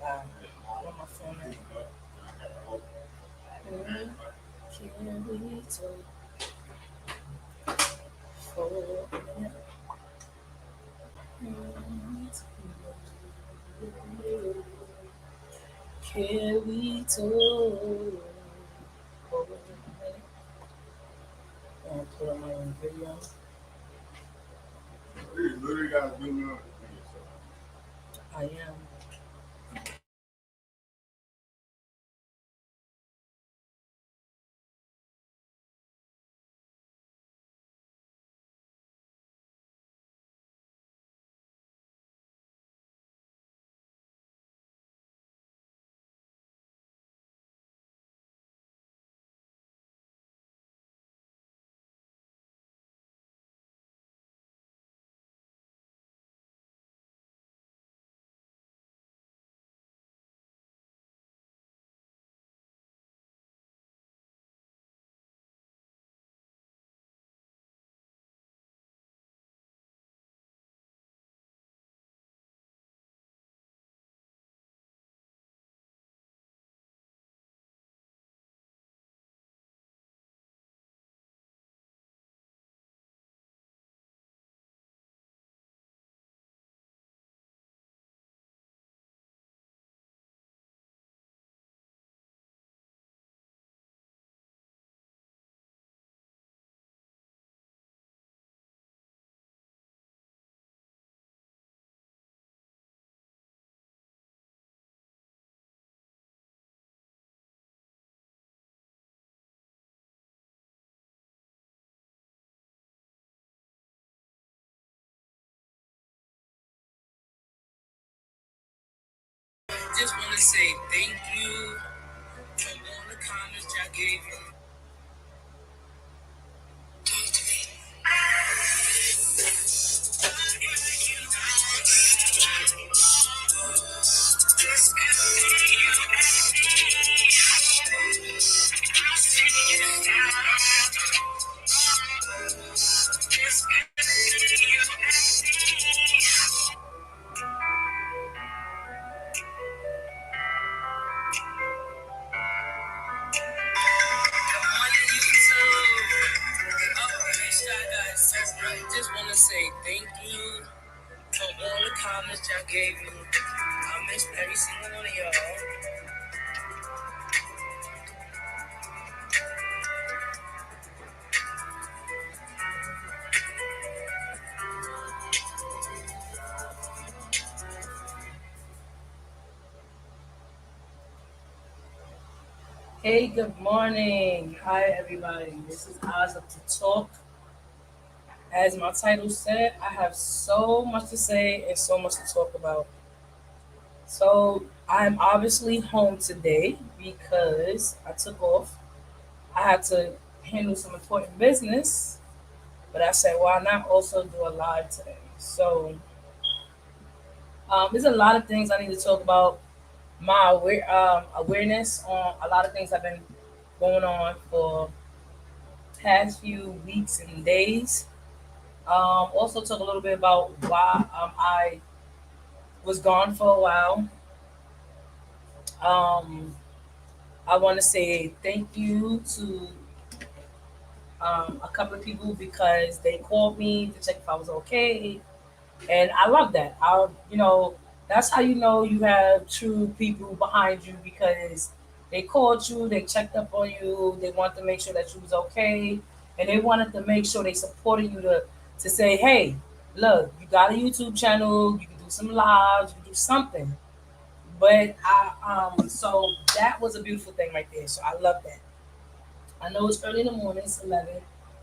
Where my phone at? Can we talk for a minute? Can we talk for a minute? And put on my own video. You literally gotta zoom in on the video. I am. Just want to say thank you for all the comments y'all gave me. Just want to say thank you for all the comments y'all gave me. I missed every single one of y'all. Hey, good morning. Hi, everybody. This is Oz Up to Talk. As my title said, I have so much to say and so much to talk about. So, I'm obviously home today because I took off. I had to handle some important business, but I said, why not also do a live today? So, there's a lot of things I need to talk about. My awareness on a lot of things have been going on for past few weeks and days. Also talk a little bit about why I was gone for a while. Um, I want to say thank you to a couple of people because they called me to check if I was okay, and I love that. That's how you know you have true people behind you because they called you, they checked up on you, they wanted to make sure that you was okay, and they wanted to make sure they supported you to say, hey, look, you got a YouTube channel, you can do some lives, you can do something. But so that was a beautiful thing right there. So I love that. I know it's early in the morning, it's 11.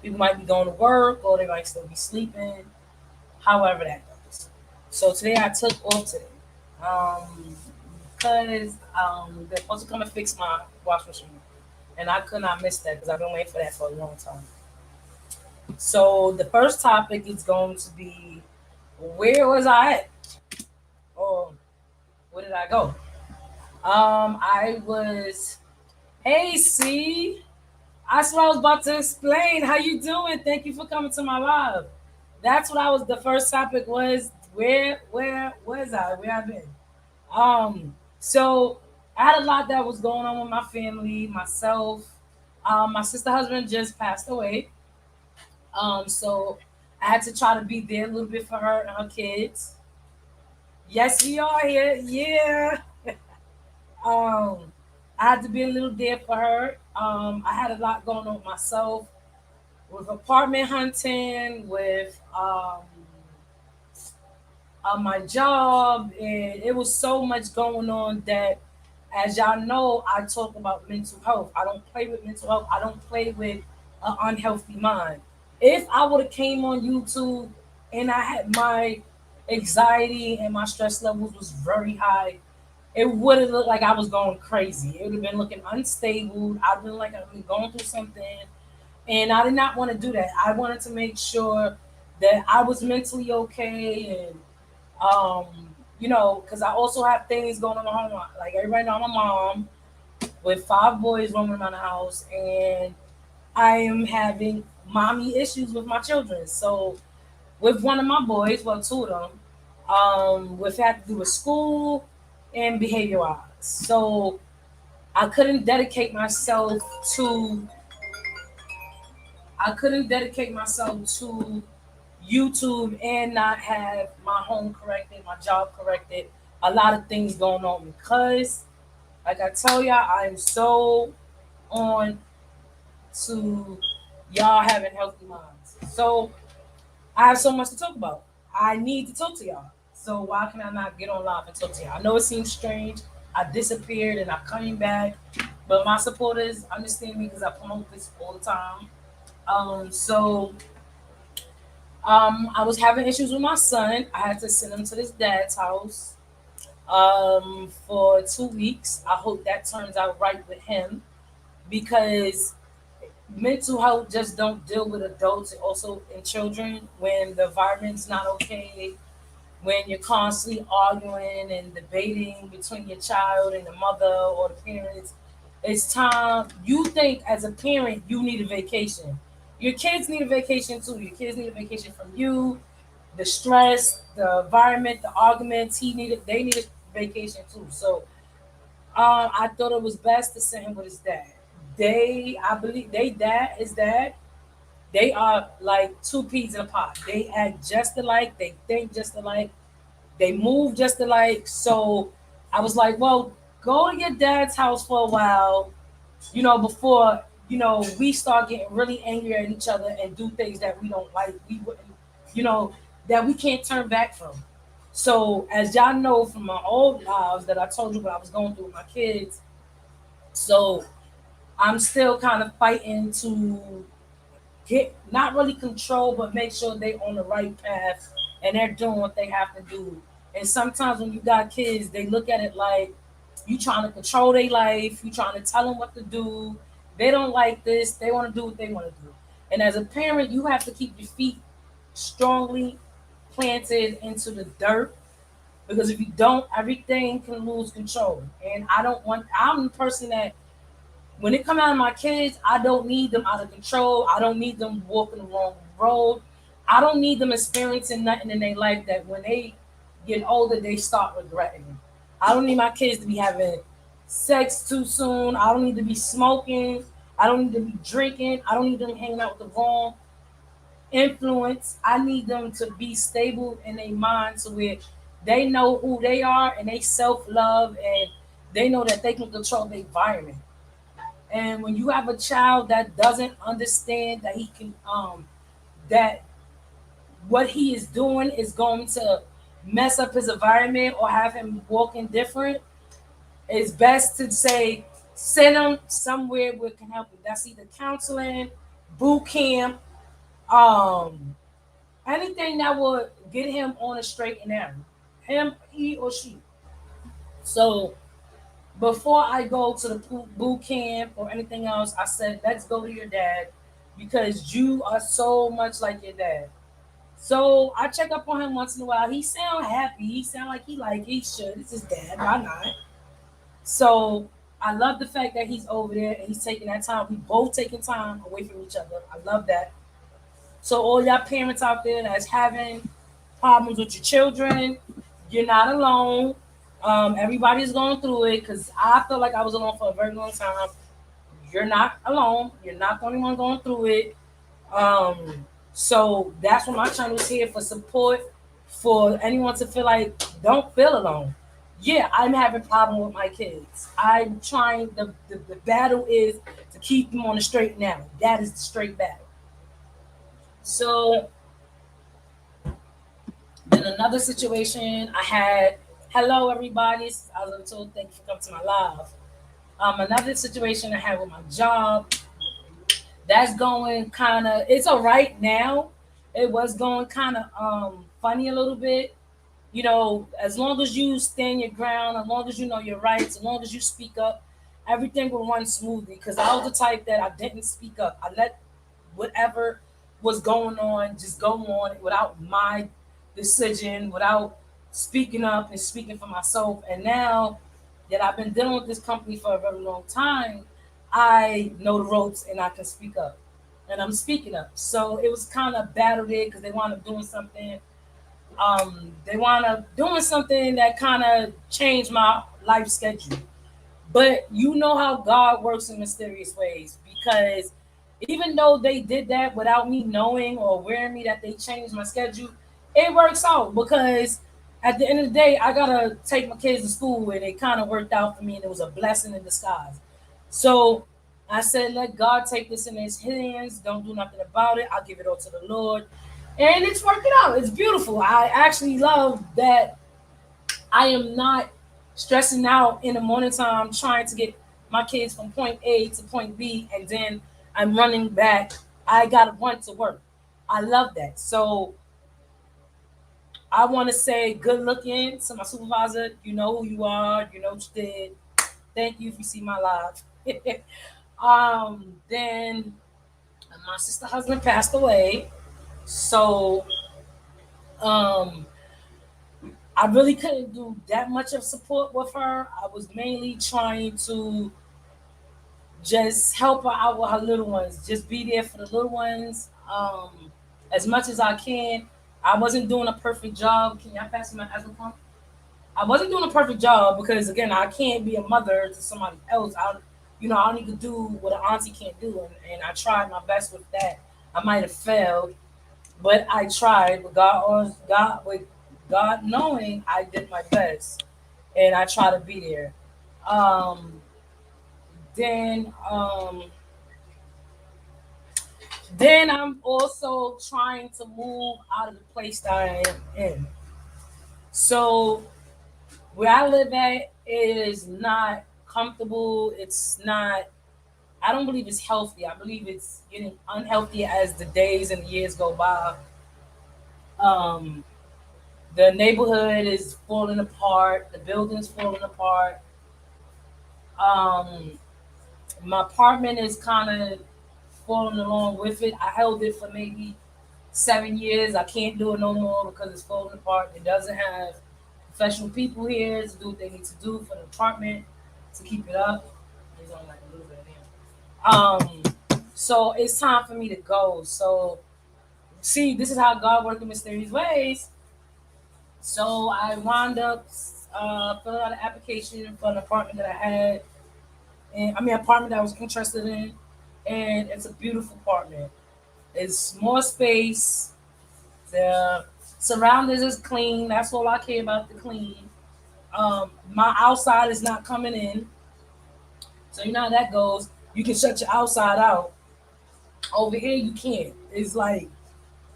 People might be going to work or they might still be sleeping. However that goes. So today I took off today. Um, because they're supposed to come and fix my wash machine. And I could not miss that because I've been waiting for that for a long time. So the first topic is going to be where was I at? Or where did I go? I was hey C. That's what I was about to explain. How you doing? Thank you for coming to my live. That's what I was. The first topic was where was I? Where I been? Um. So I had a lot that was going on with my family, myself. My sister husband just passed away. So I had to try to be there a little bit for her and her kids. Yes, we are here. Yeah. Um, I had to be a little there for her. I had a lot going on with myself, with apartment hunting, with my job, and it was so much going on that, as y'all know, I talk about mental health. I don't play with mental health. I don't play with an unhealthy mind. If I would have came on YouTube and I had my anxiety and my stress levels was very high, it would have looked like I was going crazy. It would have been looking unstable. I'd been like I've been going through something, and I did not want to do that. I wanted to make sure that I was mentally okay, and because I also have things going on at home. Like everybody know, I'm a mom with 5 boys roaming around the house, and I am having mommy issues with my children. So with one of my boys, well, two of them, with had to do with school and behavior wise. So I couldn't dedicate myself to I couldn't dedicate myself to YouTube and not have my home corrected, my job corrected, a lot of things going on because, like I tell y'all, I'm so on to y'all having healthy minds. So I have so much to talk about. I need to talk to y'all. So why can I not get on live and talk to y'all? I know it seems strange. I disappeared and I'm coming back, but my supporters understand me because I promote this all the time. So I was having issues with my son. I had to send him to his dad's house for 2 weeks. I hope that turns out right with him because mental health just don't deal with adults, also in children. When the environment's not okay, when you're constantly arguing and debating between your child and the mother or the parents, it's time you think as a parent you need a vacation. Your kids need a vacation too. Your kids need a vacation from you, the stress, the environment, the arguments. They needed vacation too. So I thought it was best to send him with his dad. I believe, his dad, they are like two peas in a pod. They act just alike. They think just alike. They move just alike. So I was like, well, go to your dad's house for a while, before, we start getting really angry at each other and do things that we don't like. We wouldn't, you know, that we can't turn back from. So as y'all know from my old lives that I told you what I was going through with my kids, so I'm still kind of fighting to get not really control, but make sure they on the right path and they're doing what they have to do. And sometimes when you got kids, they look at it like you trying to control their life, you trying to tell them what to do. They don't like this. They want to do what they want to do. And as a parent, you have to keep your feet strongly planted into the dirt because if you don't, everything can lose control. And I don't want. I'm the person that when it come out of my kids, I don't need them out of control. I don't need them walking the wrong road. I don't need them experiencing nothing in their life that when they get older, they start regretting. I don't need my kids to be having sex too soon. I don't need to be smoking. I don't need to be drinking. I don't need them hanging out with the wrong influence. I need them to be stable in their mind so where they know who they are and they self love and they know that they can control the environment. And when you have a child that doesn't understand that he can, that what he is doing is going to mess up his environment or have him walking different, it's best to say send him somewhere where it can help him. That's either counseling, boot camp, um, anything that would get him on a straight and narrow. Him, he or she. So before I go to the boot camp or anything else, I said, let's go to your dad because you are so much like your dad. So I check up on him once in a while. He sound happy. He sound like he should. It's his dad. Why not? So I love the fact that he's over there and he's taking that time. We both taking time away from each other. I love that. So all y'all parents out there that's having problems with your children, you're not alone. Everybody's going through it because I felt like I was alone for a very long time. You're not alone. You're not the only one going through it. So that's what my channel is here for support, for anyone to feel like don't feel alone. Yeah, I'm having problem with my kids. I'm trying the battle is to keep them on the straight and narrow. That is the straight battle. So then another situation I had, hello everybody. I was told thank you for coming to my live. Another situation I had with my job, that's going kind of, it's all right now. It was going kind of funny a little bit. You know, as long as you stand your ground, as long as you know your rights, as long as you speak up, everything will run smoothly. Because I was the type that I didn't speak up. I let whatever was going on just go on without my decision, without speaking up and speaking for myself. And now that I've been dealing with this company for a very long time, I know the ropes and I can speak up. And I'm speaking up. So it was kind of battled it because they wound up doing something. They wound up doing something that kind of changed my life schedule. But you know how God works in mysterious ways, because even though they did that without me knowing or aware of me that they changed my schedule, it works out because at the end of the day, I gotta take my kids to school and it kind of worked out for me and it was a blessing in disguise. So I said, let God take this in his hands. Don't do nothing about it. I'll give it all to the Lord. And it's working out. It's beautiful. I actually love that I am not stressing out in the morning time trying to get my kids from point A to point B and then I'm running back. I gotta run to work. I love that. So I want to say good looking to my supervisor. You know who you are. You know what you did. Thank you if you see my live. Then my sister husband passed away. So um I really couldn't do that much of support with her. I was mainly trying to just help her out with her little ones, just be there for the little ones as much as I can. I wasn't doing a perfect job. Can y'all pass me my asthma pump? I wasn't doing a perfect job because again, I can't be a mother to somebody else. I don't need to do what an auntie can't do, and I tried my best with that. I might have failed, but I tried. With God knowing, I did my best, and I try to be there. Um, then, then I'm also trying to move out of the place that I am in. So where I live at is not comfortable. It's not. I don't believe it's healthy. I believe it's getting unhealthy as the days and the years go by. Um, the neighborhood is falling apart. The building's falling apart. Um, my apartment is kind of falling along with it. I held it for maybe 7 years. I can't do it no more because it's falling apart. It doesn't have professional people here to do what they need to do for the apartment to keep it up. There's only like a little bit of them. So it's time for me to go. So see, this is how God works in mysterious ways. So I wound up filling out an application for an apartment that I had, and I mean apartment that I was interested in, and it's a beautiful apartment. It's more space. The surroundings is clean. That's all I care about. The clean. My outside is not coming in, so you know how that goes. You can shut your outside out. Over here, you can't. It's like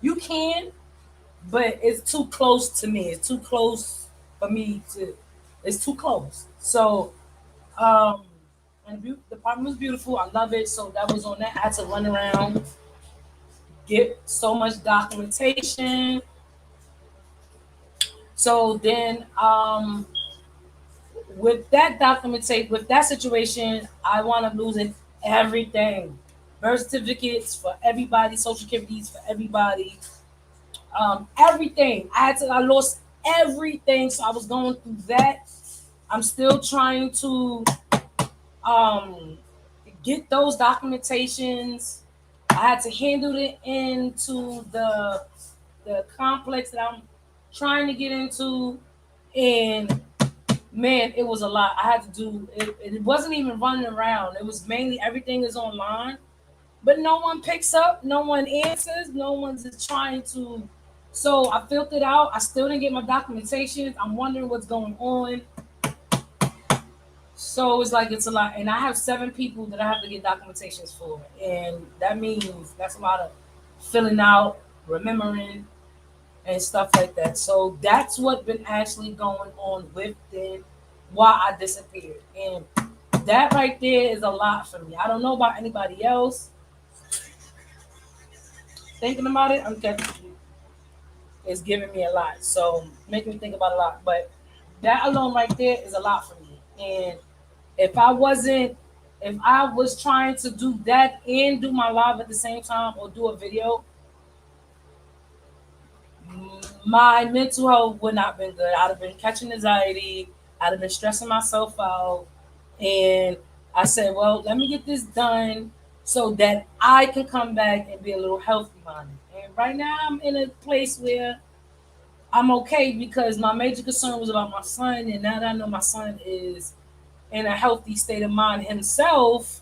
you can, but it's too close to me. It's too close for me to. It's too close. So, um, and the apartment was beautiful. I love it. So that was on that. I had to run around, get so much documentation. So then, with that situation, I want to lose it everything. Birth certificates for everybody, social securities for everybody, everything. I lost everything, so I was going through that. I'm still trying to um, get those documentations. I had to handle it into the complex that I'm trying to get into, and man, it was a lot. I had to do it. It wasn't even running around. It was mainly everything is online, but no one picks up, no one answers, no one's just trying to. So I filled it out. I still didn't get my documentation. I'm wondering what's going on. So it's like it's a lot, and I have 7 people that I have to get documentations for, and that means that's a lot of filling out, remembering, and stuff like that. So that's what been actually going on with it while I disappeared, and that right there is a lot for me. I don't know about anybody else. Thinking about it, I'm catching is giving me a lot. So making me think about a lot. But that alone right there is a lot for me. And if I wasn't, if I was trying to do that and do my live at the same time or do a video, my mental health would not have been good. I'd have been catching anxiety. I'd have been stressing myself out. And I said, well, let me get this done so that I can come back and be a little healthy minded. And right now I'm in a place where I'm okay because my major concern was about my son, and now that I know my son is in a healthy state of mind himself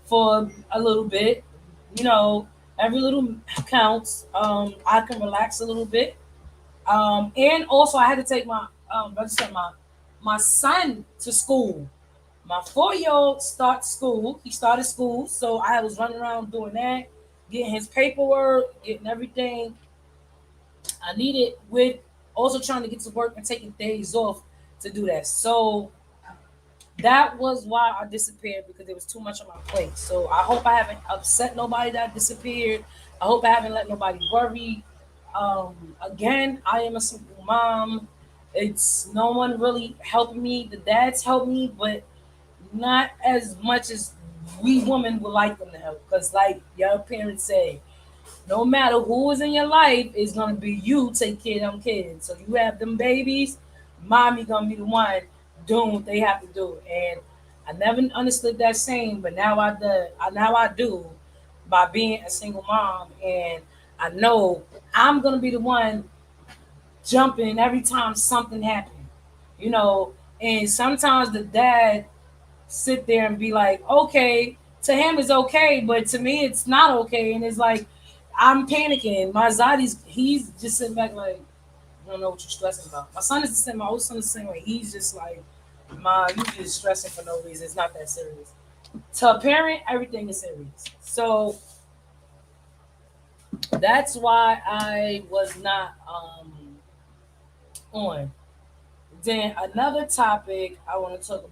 for a little bit, you know, every little counts. I can relax a little bit, and also I had to take register my son to school. My 4-year-old starts school. He started school, so I was running around doing that, getting his paperwork, getting everything I needed with also trying to get to work and taking days off to do that. So that was why I disappeared because there was too much on my plate. So I hope I haven't upset nobody that disappeared. I hope I haven't let nobody worry. Again, I am a single mom. It's no one really helping me. The dads help me, but not as much as we women would like them to help. Because, like your parents say, no matter who is in your life, it's gonna be you take care of them kids. So you have them babies, mommy gonna be the one doing what they have to do. And I never understood that saying, but now I do. Now I do by being a single mom, and I know I'm gonna be the one jumping every time something happens. You know, and sometimes the dad sit there and be like, okay, to him it's okay, but to me it's not okay. And it's like I'm panicking. My anxiety's he's just sitting back like, I don't know what you're stressing about. My son is the same, my old son is the same way. He's just like, Ma, you just stressing for no reason. It's not that serious. To a parent, everything is serious. So that's why I was not on. Then another topic I want to talk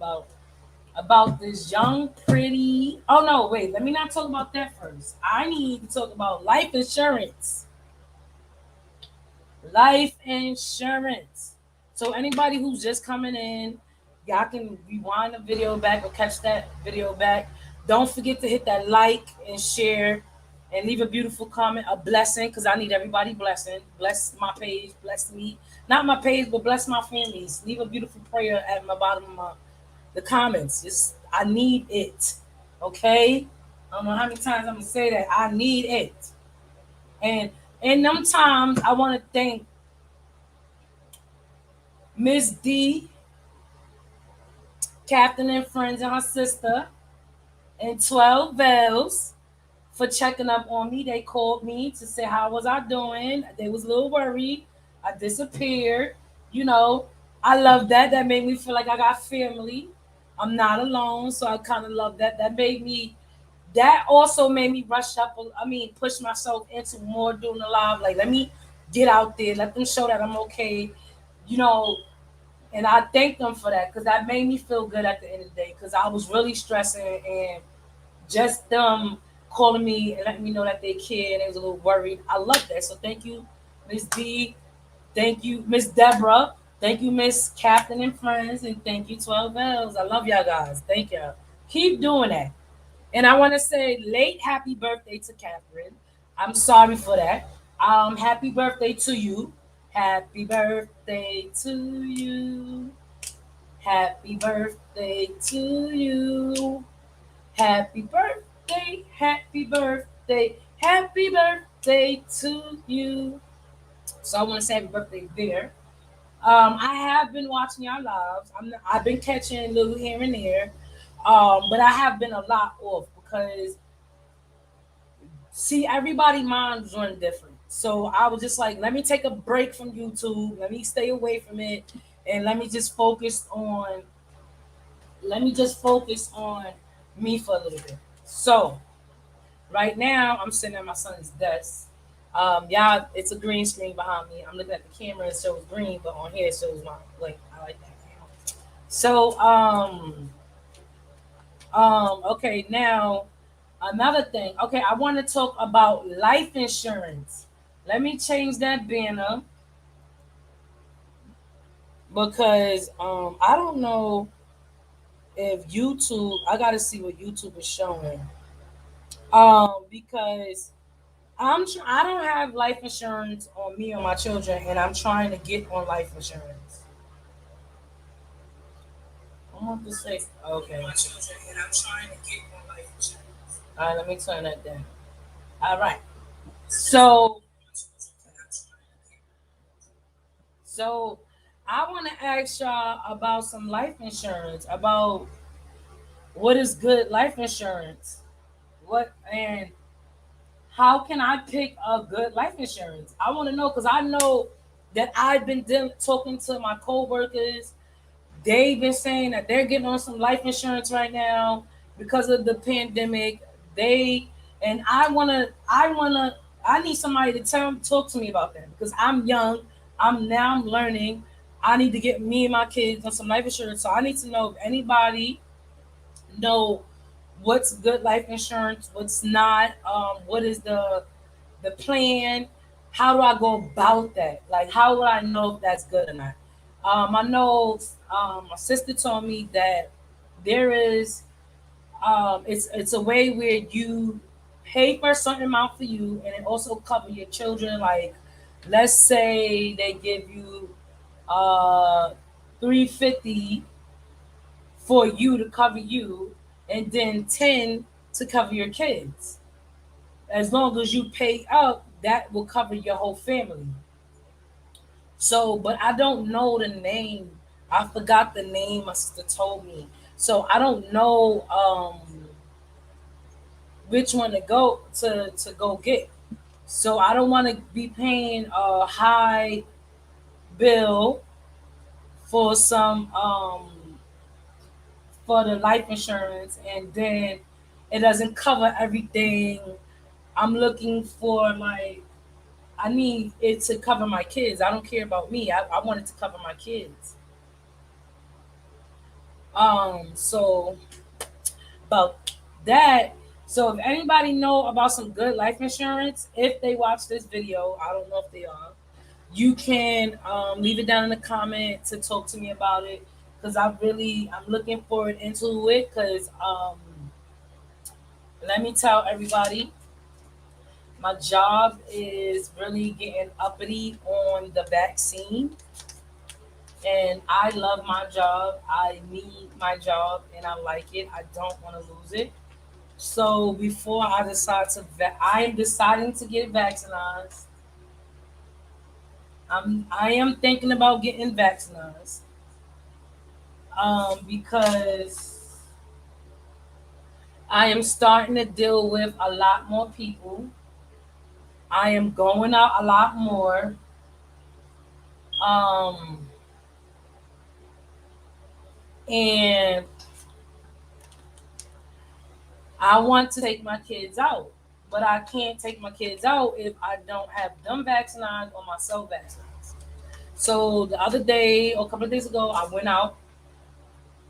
about this young, pretty. Oh no, wait. Let me not talk about that first. I need to talk about life insurance. Life insurance. So anybody who's just coming in, y'all can rewind the video back or catch that video back. Don't forget to hit that like and share and leave a beautiful comment, a blessing, because I need everybody blessing. Bless my page, bless me. Not my page, but bless my families. Leave a beautiful prayer at my bottom of the comments. Just I need it. Okay? I don't know how many times I'm gonna say that. I need it. And in them times I want to thank Miss D, Captain and Friends and her sister, and 12 Bells for checking up on me. They called me to say how was I doing. They was a little worried. I disappeared. You know, I love that. That made me feel like I got family. I'm not alone, so I kind of love that. That also made me rush up. I mean, push myself into more doing the live. Like, let me get out there, let them show that I'm okay. You know, and I thank them for that because that made me feel good at the end of the day because I was really stressing and just them calling me and letting me know that they care and they was a little worried. I love that. So thank you, Miss D. Thank you, Miss Deborah. Thank you, Miss Captain and Friends. And thank you, 12 Bells. I love y'all guys. Thank y'all. Keep doing that. And I want to say late happy birthday to Catherine. I'm sorry for that. Happy birthday to you. Happy birthday to you. Happy birthday to you. Happy birthday, happy birthday, happy birthday to you. So I want to say happy birthday there. I have been watching y'all lives. I've been catching a little here and there, but I have been a lot off because see everybody minds run different. So I was just like, let me take a break from YouTube. Let me stay away from it, and let me just focus on me for a little bit. So right now, I'm sitting at my son's desk. Yeah, it's a green screen behind me. I'm looking at the camera, it shows green, but on here it shows my like I like that. So okay, now another thing. Okay, I want to talk about life insurance. Let me change that banner because I don't know if YouTube. I got to see what YouTube is showing. Because I don't have life insurance on me or my children, and I'm trying to get on life insurance. I want to say okay. My children, and I'm trying to get on life insurance. All right, let me turn that down. All right. So, so I want to ask y'all about some life insurance. About what is good life insurance? What and how can I pick a good life insurance? I want to know because I know that I've been talking to my coworkers. They've been saying that they're getting on some life insurance right now because of the pandemic. They and I need somebody to talk to me about that because I'm young. I'm learning. I need to get me and my kids on some life insurance. So I need to know if anybody know what's good life insurance, what's not, what is the plan, how do I go about that? Like, how would I know if that's good or not? I know my sister told me that there is it's a way where you pay for a certain amount for you, and it also cover your children. Like, let's say they give you 350 for you to cover you, and then 10 to cover your kids. As long as you pay up, that will cover your whole family. So, but I don't know the name. I forgot the name my sister told me. So I don't know which one to go get. So I don't want to be paying a high bill for some for the life insurance, and then it doesn't cover everything. I'm looking for like I need it to cover my kids. I don't care about me. I want it to cover my kids. So about that. So if anybody know about some good life insurance, if they watch this video, I don't know if they are. You can leave it down in the comment to talk to me about it because I'm looking forward into it because let me tell everybody my job is really getting uppity on the vaccine, and I love my job. I need my job, and I like it. I don't want to lose it. So before I decide I am deciding to get vaccinated. I am thinking about getting vaccinated. Because I am starting to deal with a lot more people. I am going out a lot more. Um, and I want to take my kids out, but I can't take my kids out if I don't have them vaccinated or myself vaccinated. So the other day, or a couple of days ago, I went out.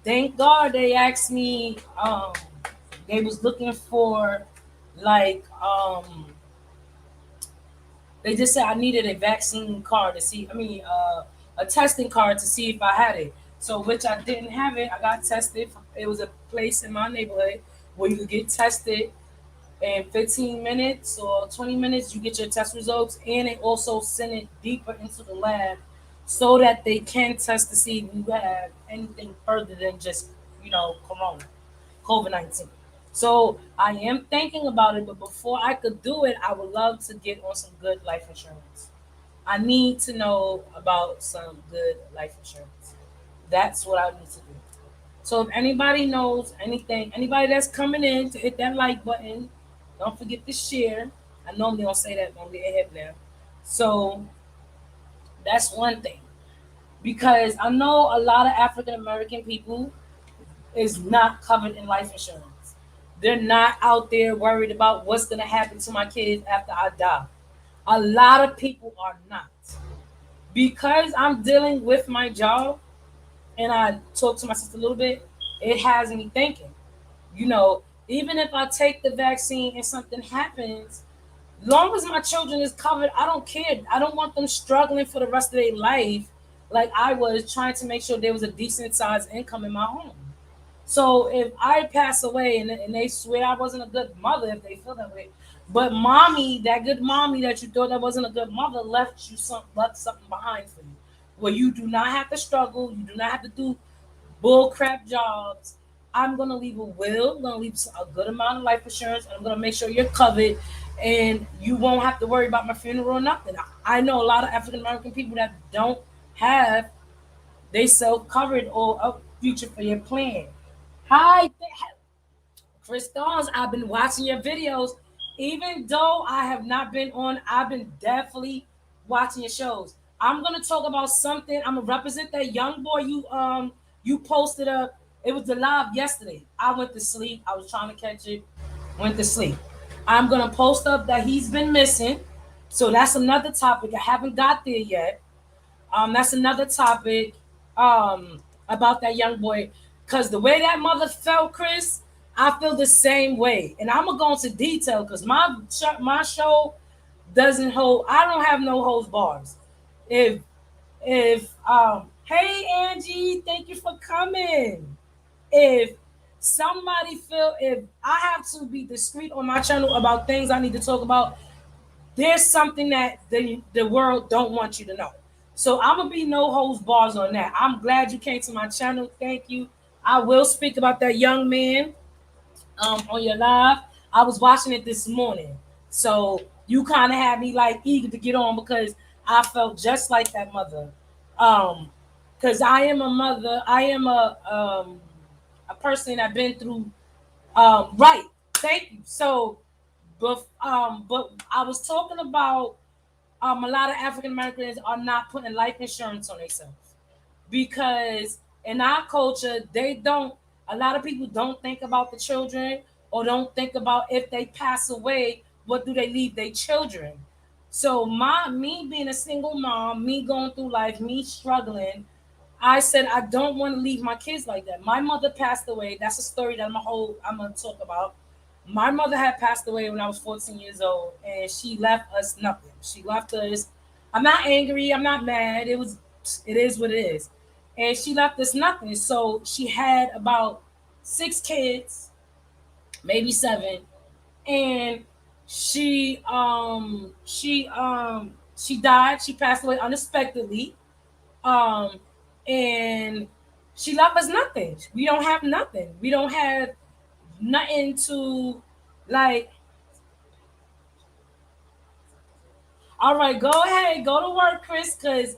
Thank God they asked me. They was looking for like they just said I needed a vaccine card to see. I mean, a testing card to see if I had it. So which I didn't have it. I got tested. It was a place in my neighborhood where you could get tested in 15 minutes or 20 minutes. You get your test results, and they also send it deeper into the lab so that they can test to see if you have anything further than just corona. COVID-19. So I am thinking about it, but before I could do it, I would love to get on some good life insurance. I need to know about some good life insurance. That's what I need to do. So if anybody knows anything, anybody that's coming in to hit that like button, don't forget to share. I normally don't say that, normally I hit now. So that's one thing. Because I know a lot of African American people is not covered in life insurance. They're not out there worried about what's gonna happen to my kids after I die. A lot of people are not. Because I'm dealing with my job and I talked to my sister a little bit, it has me thinking. You know, even if I take the vaccine and something happens, long as my children is covered, I don't care. I don't want them struggling for the rest of their life like I was trying to make sure there was a decent sized income in my home. So if I pass away and they swear I wasn't a good mother, if they feel that way, but mommy, that good mommy that you thought that wasn't a good mother, left something behind for you, where you do not have to struggle, you do not have to do bull crap jobs. I'm gonna leave a will, I'm gonna leave a good amount of life insurance, and I'm gonna make sure you're covered, and you won't have to worry about my funeral or nothing. I know a lot of African American people that don't have they self covered or a future for your plan. Hi, Chris Dawes. I've been watching your videos. Even though I have not been on, I've been definitely watching your shows. I'm gonna talk about something. I'm gonna represent that young boy you posted up. It was the live yesterday. I went to sleep. I was trying to catch it. Went to sleep. I'm gonna post up that he's been missing. So that's another topic. I haven't got there yet. That's another topic about that young boy. Because the way that mother felt, Chris, I feel the same way. And I'm going to go into detail because my show doesn't hold, I don't have no holds bars. If hey Angie, thank you for coming. If somebody feel, if I have to be discreet on my channel about things I need to talk about, there's something that the world don't want you to know. So I'm gonna be no holds bars on that. I'm glad you came to my channel. Thank you. I will speak about that young man on your live. I was watching it this morning. So you kind of had me like eager to get on because I felt just like that mother. Um, because I am a mother, I am a person that been through right. Thank you. So but I was talking about a lot of African Americans are not putting life insurance on themselves because in our culture they don't. A lot of people don't think about the children or don't think about if they pass away, what do they leave their children. So my me being a single mom, me going through life, me struggling, I said I don't want to leave my kids like that. My mother passed away. That's a story that I'm gonna talk about. My mother had passed away when I was 14 years old, and she left us nothing. She left us. I'm not angry. I'm not mad. It is what it is, and she left us nothing. So she had about 6 kids, maybe 7, and she died. She passed away unexpectedly, um, and she left us nothing. We don't have nothing. We don't have nothing to like. All right, go ahead, go to work, Chris, because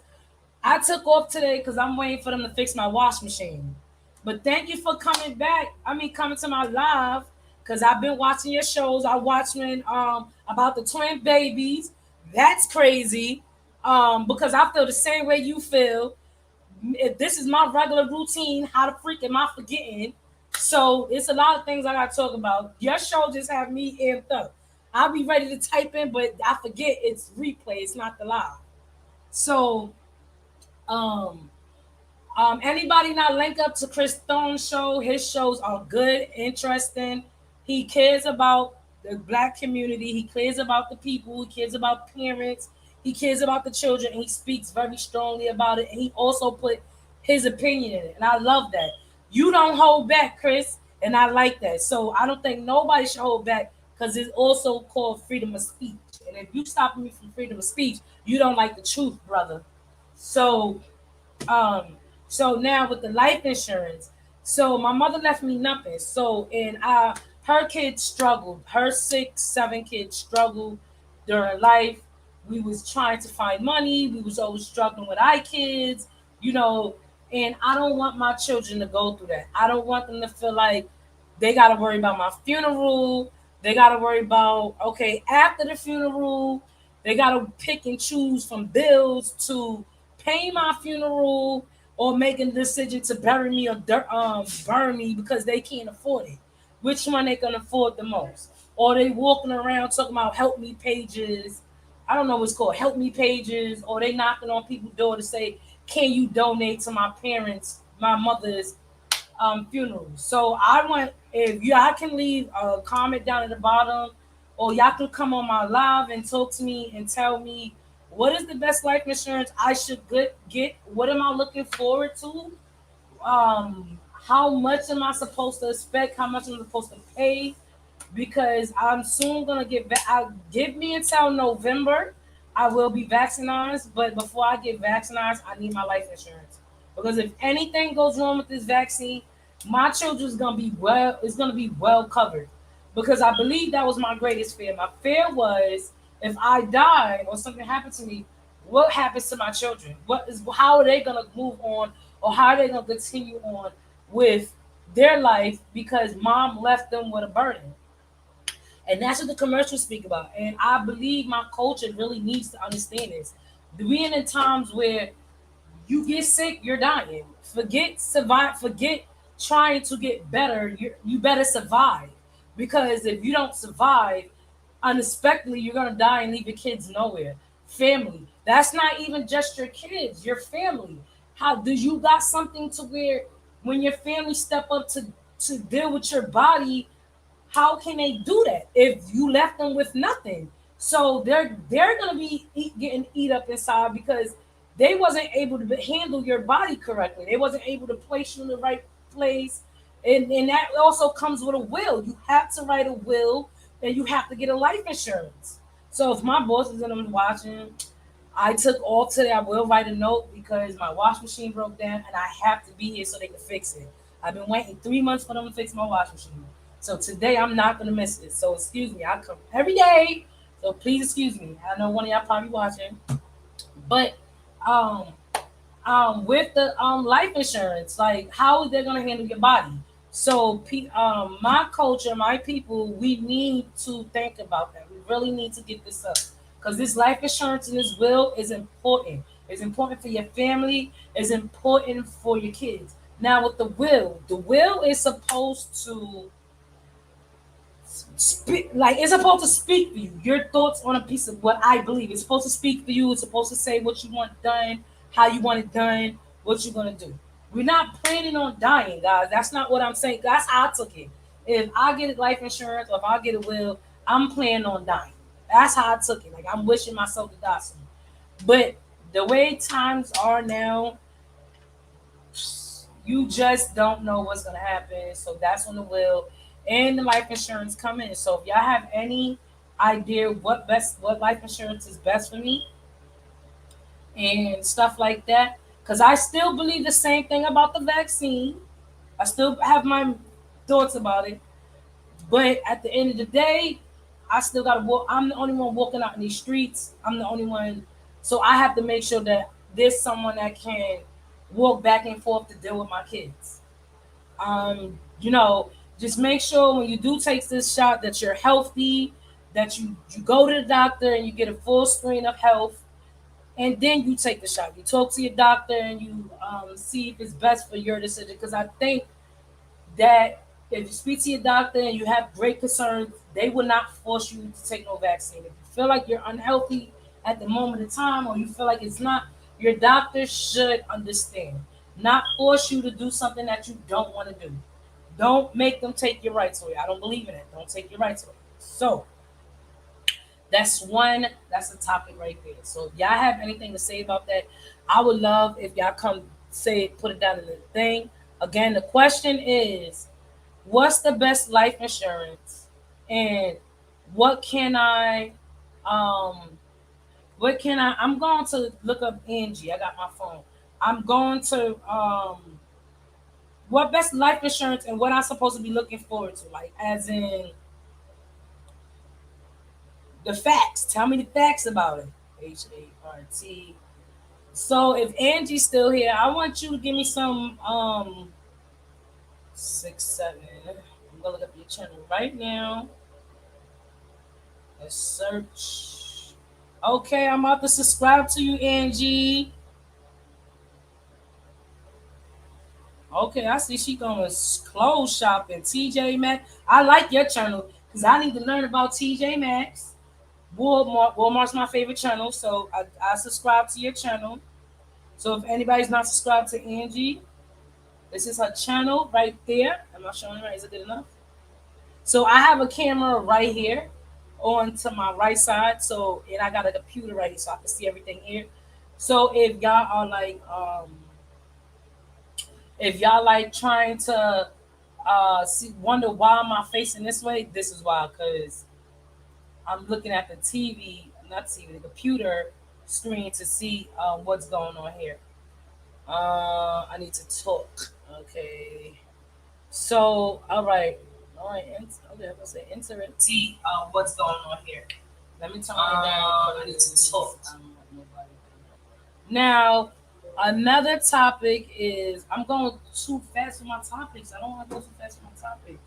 I took off today because I'm waiting for them to fix my wash machine. But thank you for coming back. I mean, coming to my live because I've been watching your shows. I watched when about the twin babies. That's crazy. Because I feel the same way you feel. If this is my regular routine, how the freak am I forgetting? So it's a lot of things I gotta talk about. Your show just have me amped up. I'll be ready to type in, but I forget it's replay, it's not the live. So um anybody not link up to Chris Stone's show, his shows are good, interesting. He cares about the black community, he cares about the people, he cares about parents, he cares about the children, and he speaks very strongly about it. And he also put his opinion in it. And I love that. You don't hold back, Chris, and I like that. So I don't think nobody should hold back because it's also called freedom of speech. And if you stop me from freedom of speech, you don't like the truth, brother. So um, so now with the life insurance, so my mother left me nothing. So and her kids struggled. Her 6, 7 kids struggled during life. We was trying to find money. We was always struggling with our kids, you know. And I don't want my children to go through that. I don't want them to feel like they got to worry about my funeral. They got to worry about, okay, after the funeral, they got to pick and choose from bills to pay my funeral or making the decision to bury me or burn me because they can't afford it. Which one they can afford the most? Or they walking around talking about help me pages. I don't know what's called help me pages, or they knocking on people's door to say, can you donate to my parents, my mother's funeral. So I want, if y'all can leave a comment down at the bottom, or y'all can come on my live and talk to me and tell me what is the best life insurance I should get. What am I looking forward to? How much am I supposed to expect? How much am I supposed to pay? Because I'm soon gonna get back. I'll give me until November. I will be vaccinated, but before I get vaccinated, I need my life insurance. Because if anything goes wrong with this vaccine, my children's gonna be well. It's gonna be well covered. Because I believe that was my greatest fear. My fear was if I die or something happened to me, what happens to my children? What is how are they gonna move on, or how are they gonna continue on with their life because mom left them with a burden? And that's what the commercials speak about. And I believe my culture really needs to understand this. Being in times where you get sick, you're dying. Forget survive. Forget trying to get better. You better survive, because if you don't survive, unexpectedly you're gonna die and leave your kids nowhere. Family. That's not even just your kids. Your family. How do you got something to where when your family step up to deal with your body, how can they do that if you left them with nothing? So they're gonna be getting eat up inside because they wasn't able to handle your body correctly. They wasn't able to place you in the right place, and that also comes with a will. You have to write a will, and you have to get a life insurance. So if my bosses and them watching, I took off today. I will write a note because my wash machine broke down, and I have to be here so they can fix it. I've been waiting 3 months for them to fix my wash machine. So today I'm not gonna miss it. So excuse me. I come every day. So please excuse me. I know one of y'all probably watching. But um with the life insurance, like how are they gonna handle your body? So my culture, my people, we need to think about that. We really need to get this up because this life insurance and this will is important. It's important for your family. It's important for your kids. Now with the will is supposed to speak, like it's supposed to speak for you. Your thoughts on a piece of what I believe. It's supposed to speak for you. It's supposed to say what you want done, how you want it done, what you're gonna do. We're not planning on dying, guys. That's not what I'm saying. That's how I took it. If I get life insurance or if I get a will, I'm planning on dying. That's how I took it. Like I'm wishing myself to die soon. But the way times are now, you just don't know what's gonna happen. So that's when the will and the life insurance come in. So if y'all have any idea what life insurance is best for me and stuff like that, because I still believe the same thing about the vaccine. I still have my thoughts about it. But at the end of the day, I still gotta walk. I'm the only one walking out in these streets. I'm the only one. So I have to make sure that there's someone that can walk back and forth to deal with my kids. You know, just make sure when you do take this shot that you're healthy, that you go to the doctor and you get a full screen of health, and then you take the shot. You talk to your doctor and you see if it's best for your decision. Because I think that if you speak to your doctor and you have great concerns, they will not force you to take no vaccine. If you feel like you're unhealthy at the moment of time or you feel like it's not, your doctor should understand. Not force you to do something that you don't want to do. Don't make them take your rights away. I don't believe in it. Don't take your rights away. So that's a topic right there. So if y'all have anything to say about that, I would love if y'all come say put it down in the thing. Again, the question is, what's the best life insurance, and what can I um I'm going to look up Angie. I got my phone. I'm going to what best life insurance and what I'm supposed to be looking forward to, like as in the facts. Tell me the facts about it. Hart. So if Angie's still here, I want you to give me some 6 7. I'm gonna look up your channel right now. Let's search. Okay, I'm about to subscribe to you, Angie. Okay, I see she going clothes shopping. TJ Maxx. I like your channel because I need to learn about TJ Maxx. Walmart's my favorite channel, so I subscribe to your channel. So if anybody's not subscribed to Angie, this is her channel right there. Am I showing it right? Is it good enough? So I have a camera right here on to my right side. So and I got a computer right here so I can see everything here. So if y'all like trying to wonder why am I facing this way, this is why, because I'm looking at the TV, not TV, the computer screen to see what's going on here. I need to talk. Okay. So, all right. Okay, let's say enter it. See what's going on here. Let me turn it down. I need to talk. I don't want nobody. Now, another topic is I'm going too fast with my topics. I don't want to go too fast with my topics.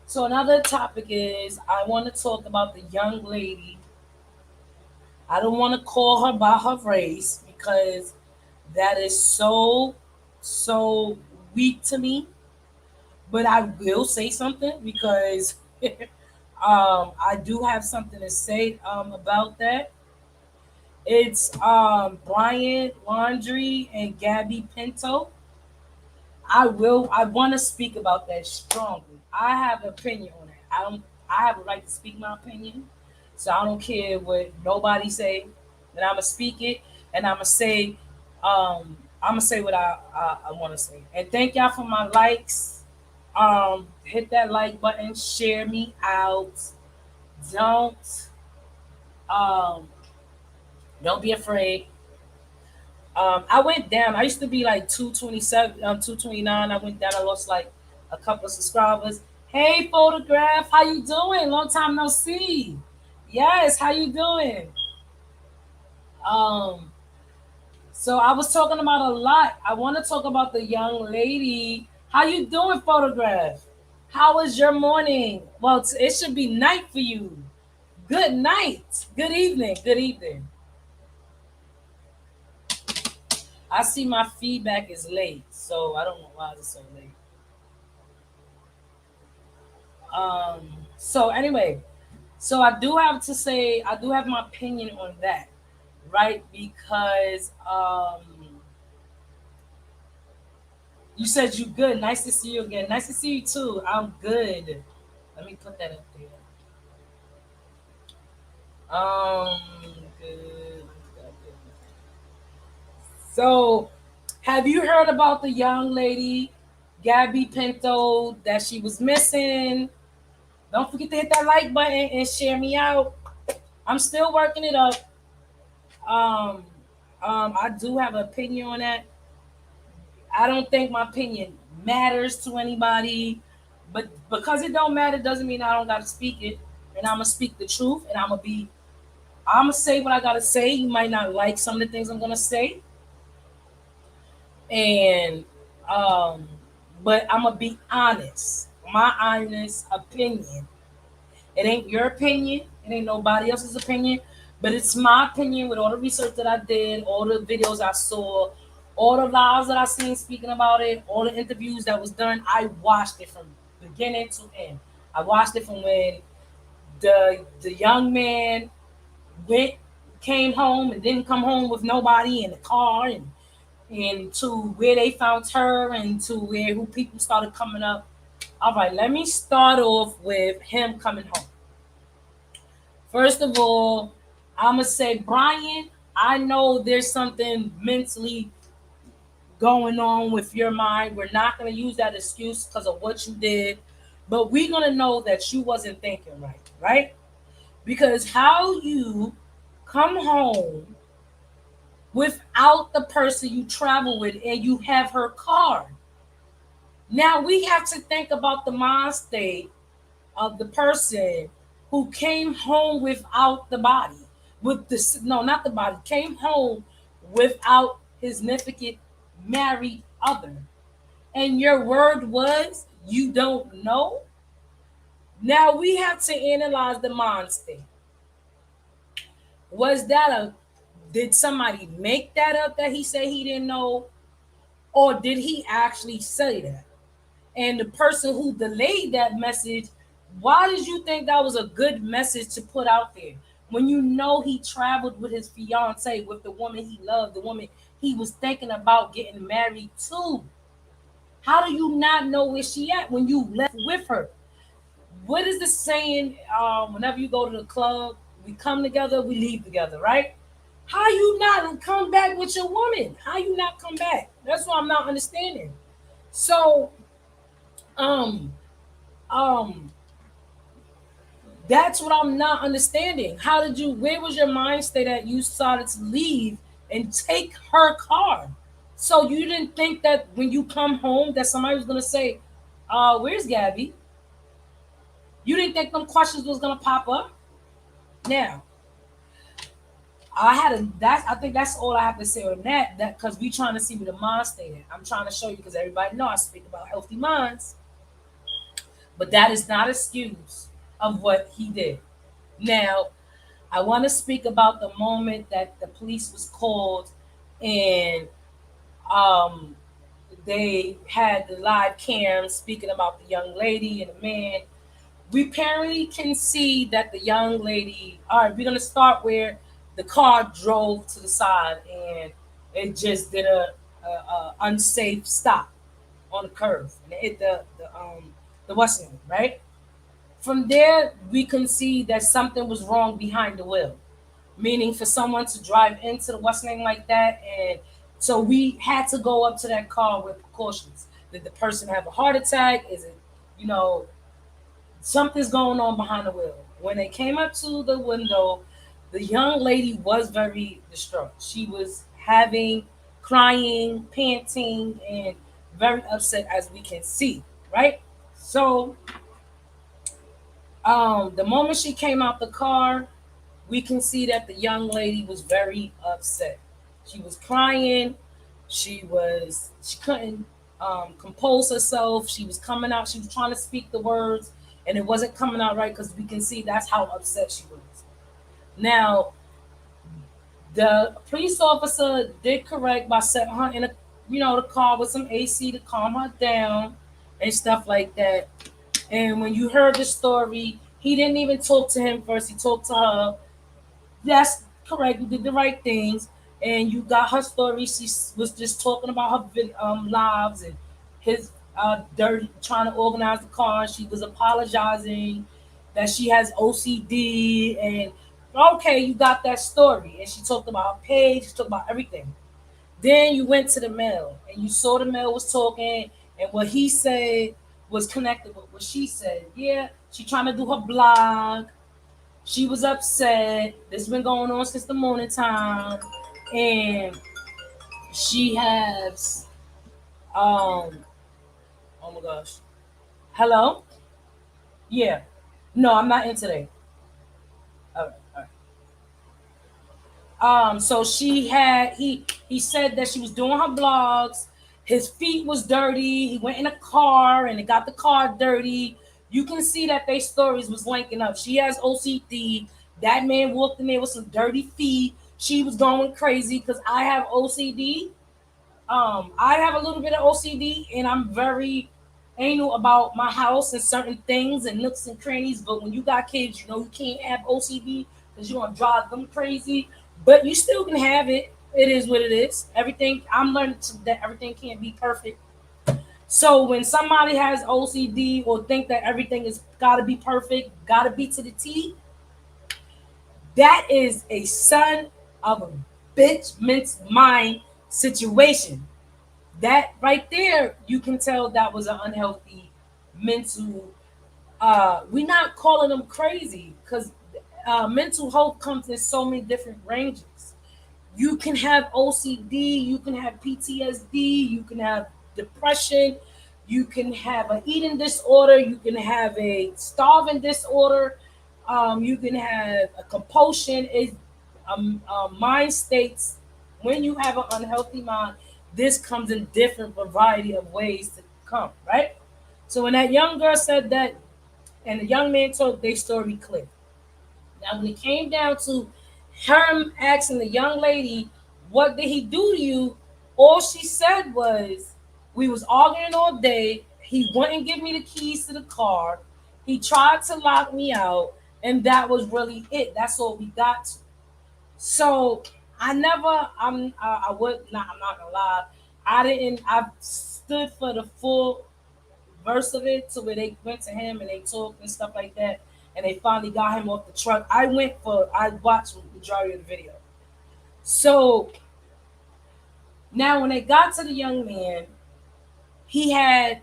So another topic is I want to talk about the young lady. I don't want to call her by her race because that is so weak to me. But I will say something because I do have something to say about that. It's Brian Laundry and Gabby Pinto. I want to speak about that strongly. I have an opinion on it. I have a right to speak my opinion. So I don't care what nobody say. And I'ma speak it and I'ma say what I want to say. And thank y'all for my likes. Hit that like button, share me out. Don't um don't be afraid. I went down. I used to be like 227, 229. I went down. I lost like a couple of subscribers. Hey, photograph, how you doing? Long time no see. Yes, how you doing? Um, so I was talking about a lot. I want to talk about the young lady. How you doing, photograph? How was your morning? Well, it should be night for you. Good night. Good evening. Good evening. I see my feedback is late, so I don't know why it's so late. So anyway, so I do have to say I do have my opinion on that, right? Because you said you good. Nice to see you again. Nice to see you too. I'm good. Let me put that up there. Um, good. So, have you heard about the young lady, Gabby Pinto, that she was missing? Don't forget to hit that like button and share me out. I'm still working it up. Um, I do have an opinion on that. I don't think my opinion matters to anybody, but because it don't matter doesn't mean I don't gotta speak it. And I'm gonna speak the truth, and I'm gonna say what I gotta say. You might not like some of the things I'm gonna say, and um, but I'm gonna be honest. My honest opinion. It ain't your opinion. It ain't nobody else's opinion. But it's my opinion with all the research that I did, all the videos I saw, all the lives that I seen speaking about it, all the interviews that was done. I watched it from beginning to end. I watched it from when the young man went came home and didn't come home with nobody in the car and to where they found her and to where who people started coming up. All right, let me start off with him coming home. First of all, I'm gonna say, Brian, I know there's something mentally going on with your mind. We're not gonna use that excuse because of what you did, but we're gonna know that you wasn't thinking right, right? Because how you come home without the person you travel with and you have her card. Now we have to think about the mind state of the person who came home without the body. with this, no, not the body, came home without his significant married other. And your word was you don't know. Now we have to analyze the mind state. Was that a, did somebody make that up that he said he didn't know? Or did he actually say that? And the person who delayed that message, why did you think that was a good message to put out there? When you know he traveled with his fiance, with the woman he loved, the woman he was thinking about getting married to. How do you not know where she at when you left with her? What is the saying? Whenever you go to the club, we come together, we leave together, right? How you not come back with your woman? How you not come back? That's what I'm not understanding. So, um, um, that's what I'm not understanding. How did you? Where was your mind state that you started to leave and take her car? So you didn't think that when you come home that somebody was gonna say, where's Gabby?" You didn't think them questions was gonna pop up. Now, I had a that's I think that's all I have to say on that. That because we trying to see where the mind state at. I'm trying to show you because everybody know I speak about healthy minds, but that is not excuse of what he did. Now, I want to speak about the moment that the police was called and um, they had the live cam speaking about the young lady and the man. We apparently can see that the young lady. All right, we're gonna start where the car drove to the side and it just did a unsafe stop on the curve and it hit the Western, right? From there, we can see that something was wrong behind the wheel, meaning for someone to drive into the West Lane like that. And so we had to go up to that car with precautions. Did the person have a heart attack? Is it, you know, something's going on behind the wheel? When they came up to the window, the young lady was very distraught. She was having, crying, panting, and very upset, as we can see, right? So, the moment she came out the car, we can see that the young lady was very upset. She was crying. She couldn't compose herself. She was coming out. She was trying to speak the words, and it wasn't coming out right because we can see that's how upset she was. Now, the police officer did correct by setting her in a, the car with some AC to calm her down and stuff like that. And when you heard the story, he didn't even talk to him first. He talked to her. That's correct. You did the right things, and you got her story. She was just talking about her lives and his dirty trying to organize the car. She was apologizing that she has OCD, and okay, you got that story. And she talked about her page. She talked about everything. Then you went to the mail, and you saw the mail was talking, and what he said was connected with what she said. Yeah, she trying to do her blog. She was upset. This has been going on since the morning time, and she has oh my gosh. Hello? Yeah. No, I'm not in today. All right, all right. So he said that she was doing her blogs. His feet was dirty. He went in a car and it got the car dirty. You can see that their stories was linking up. She has OCD. That man walked in there with some dirty feet. She was going crazy because I have OCD. I have a little bit of OCD, and I'm very anal about my house and certain things and nooks and crannies. But when you got kids, you know you can't have OCD because you're gonna drive them crazy. But you still can have it. It is what it is. Everything I'm learning that everything can't be perfect. So when somebody has OCD or think that everything is gotta be perfect, gotta be to the T, that is a son of a bitch mince mind situation. That right there, you can tell that was an unhealthy mental. We're not calling them crazy because mental health comes in so many different ranges. You can have OCD, you can have PTSD, you can have depression, you can have an eating disorder, you can have a starving disorder, you can have a compulsion. mind states, when you have an unhealthy mind, this comes in different variety of ways to come, right? So when that young girl said that, and the young man told their story clear. Now, when it came down to her asking the young lady, "What did he do to you?" All she said was, "We was arguing all day. He wouldn't give me the keys to the car. He tried to lock me out, and that was really it. That's all we got to." So I never, I would not, I'm not gonna lie. I didn't, I stood for the full verse of it to where they went to him and they talked and stuff like that, and they finally got him off the truck. I watched the majority of the video. So now when they got to the young man, he had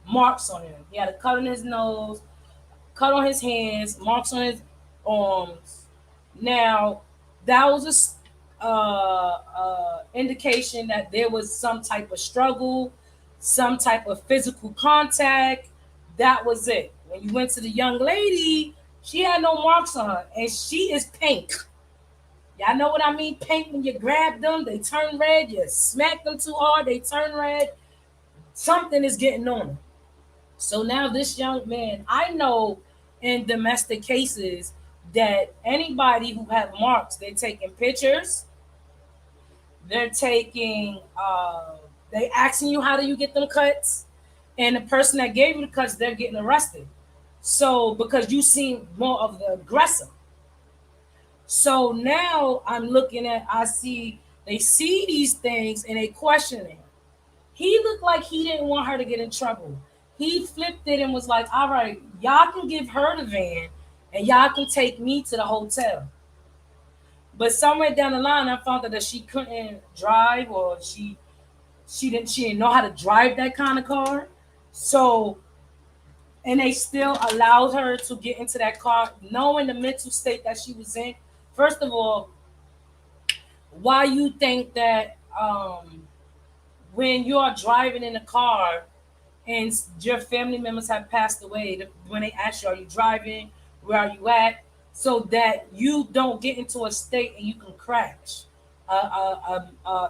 marks on him. He had a cut on his nose, cut on his hands, marks on his arms. Now, that was a indication that there was some type of struggle, some type of physical contact. That was it. When you went to the young lady, she had no marks on her, and she is pink. Y'all know what I mean? Pink, when you grab them, they turn red. You smack them too hard, they turn red. Something is getting on them. So now this young man, I know in domestic cases that anybody who have marks, they're taking pictures, they're taking, they asking you how do you get them cuts, and the person that gave you the cuts, they're getting arrested. So because you seem more of the aggressor. So now I'm looking at, I see they see these things and they question him. He looked like he didn't want her to get in trouble. He flipped it and was like, "All right, y'all can give her the van and y'all can take me to the hotel." But somewhere down the line, I found out that she couldn't drive, or she didn't know how to drive that kind of car. So, and they still allowed her to get into that car, knowing the mental state that she was in. First of all, why you think that when you are driving in a car and your family members have passed away, when they ask you, "Are you driving? Where are you at?" So that you don't get into a state and you can crash,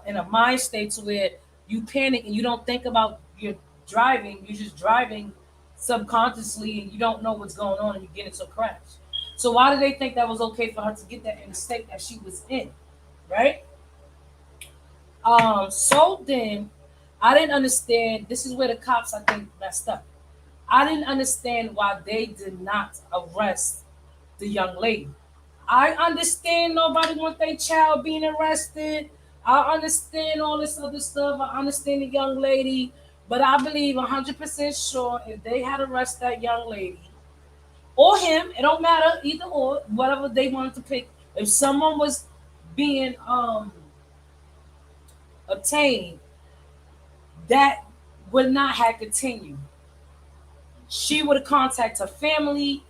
in a mind state to where you panic and you don't think about your driving. You're just driving subconsciously and you don't know what's going on and you get into a crash. So why do they think that was okay for her to get that in the state that she was in, right? So then I didn't understand. This is where the cops, I think, messed up. I didn't understand why they did not arrest the young lady. I understand nobody want their child being arrested. I understand all this other stuff. I understand the young lady, but I believe 100% sure if they had arrested that young lady or him, it don't matter either or, whatever they wanted to pick. If someone was being obtained, that would not have continued. She would have contacted her family,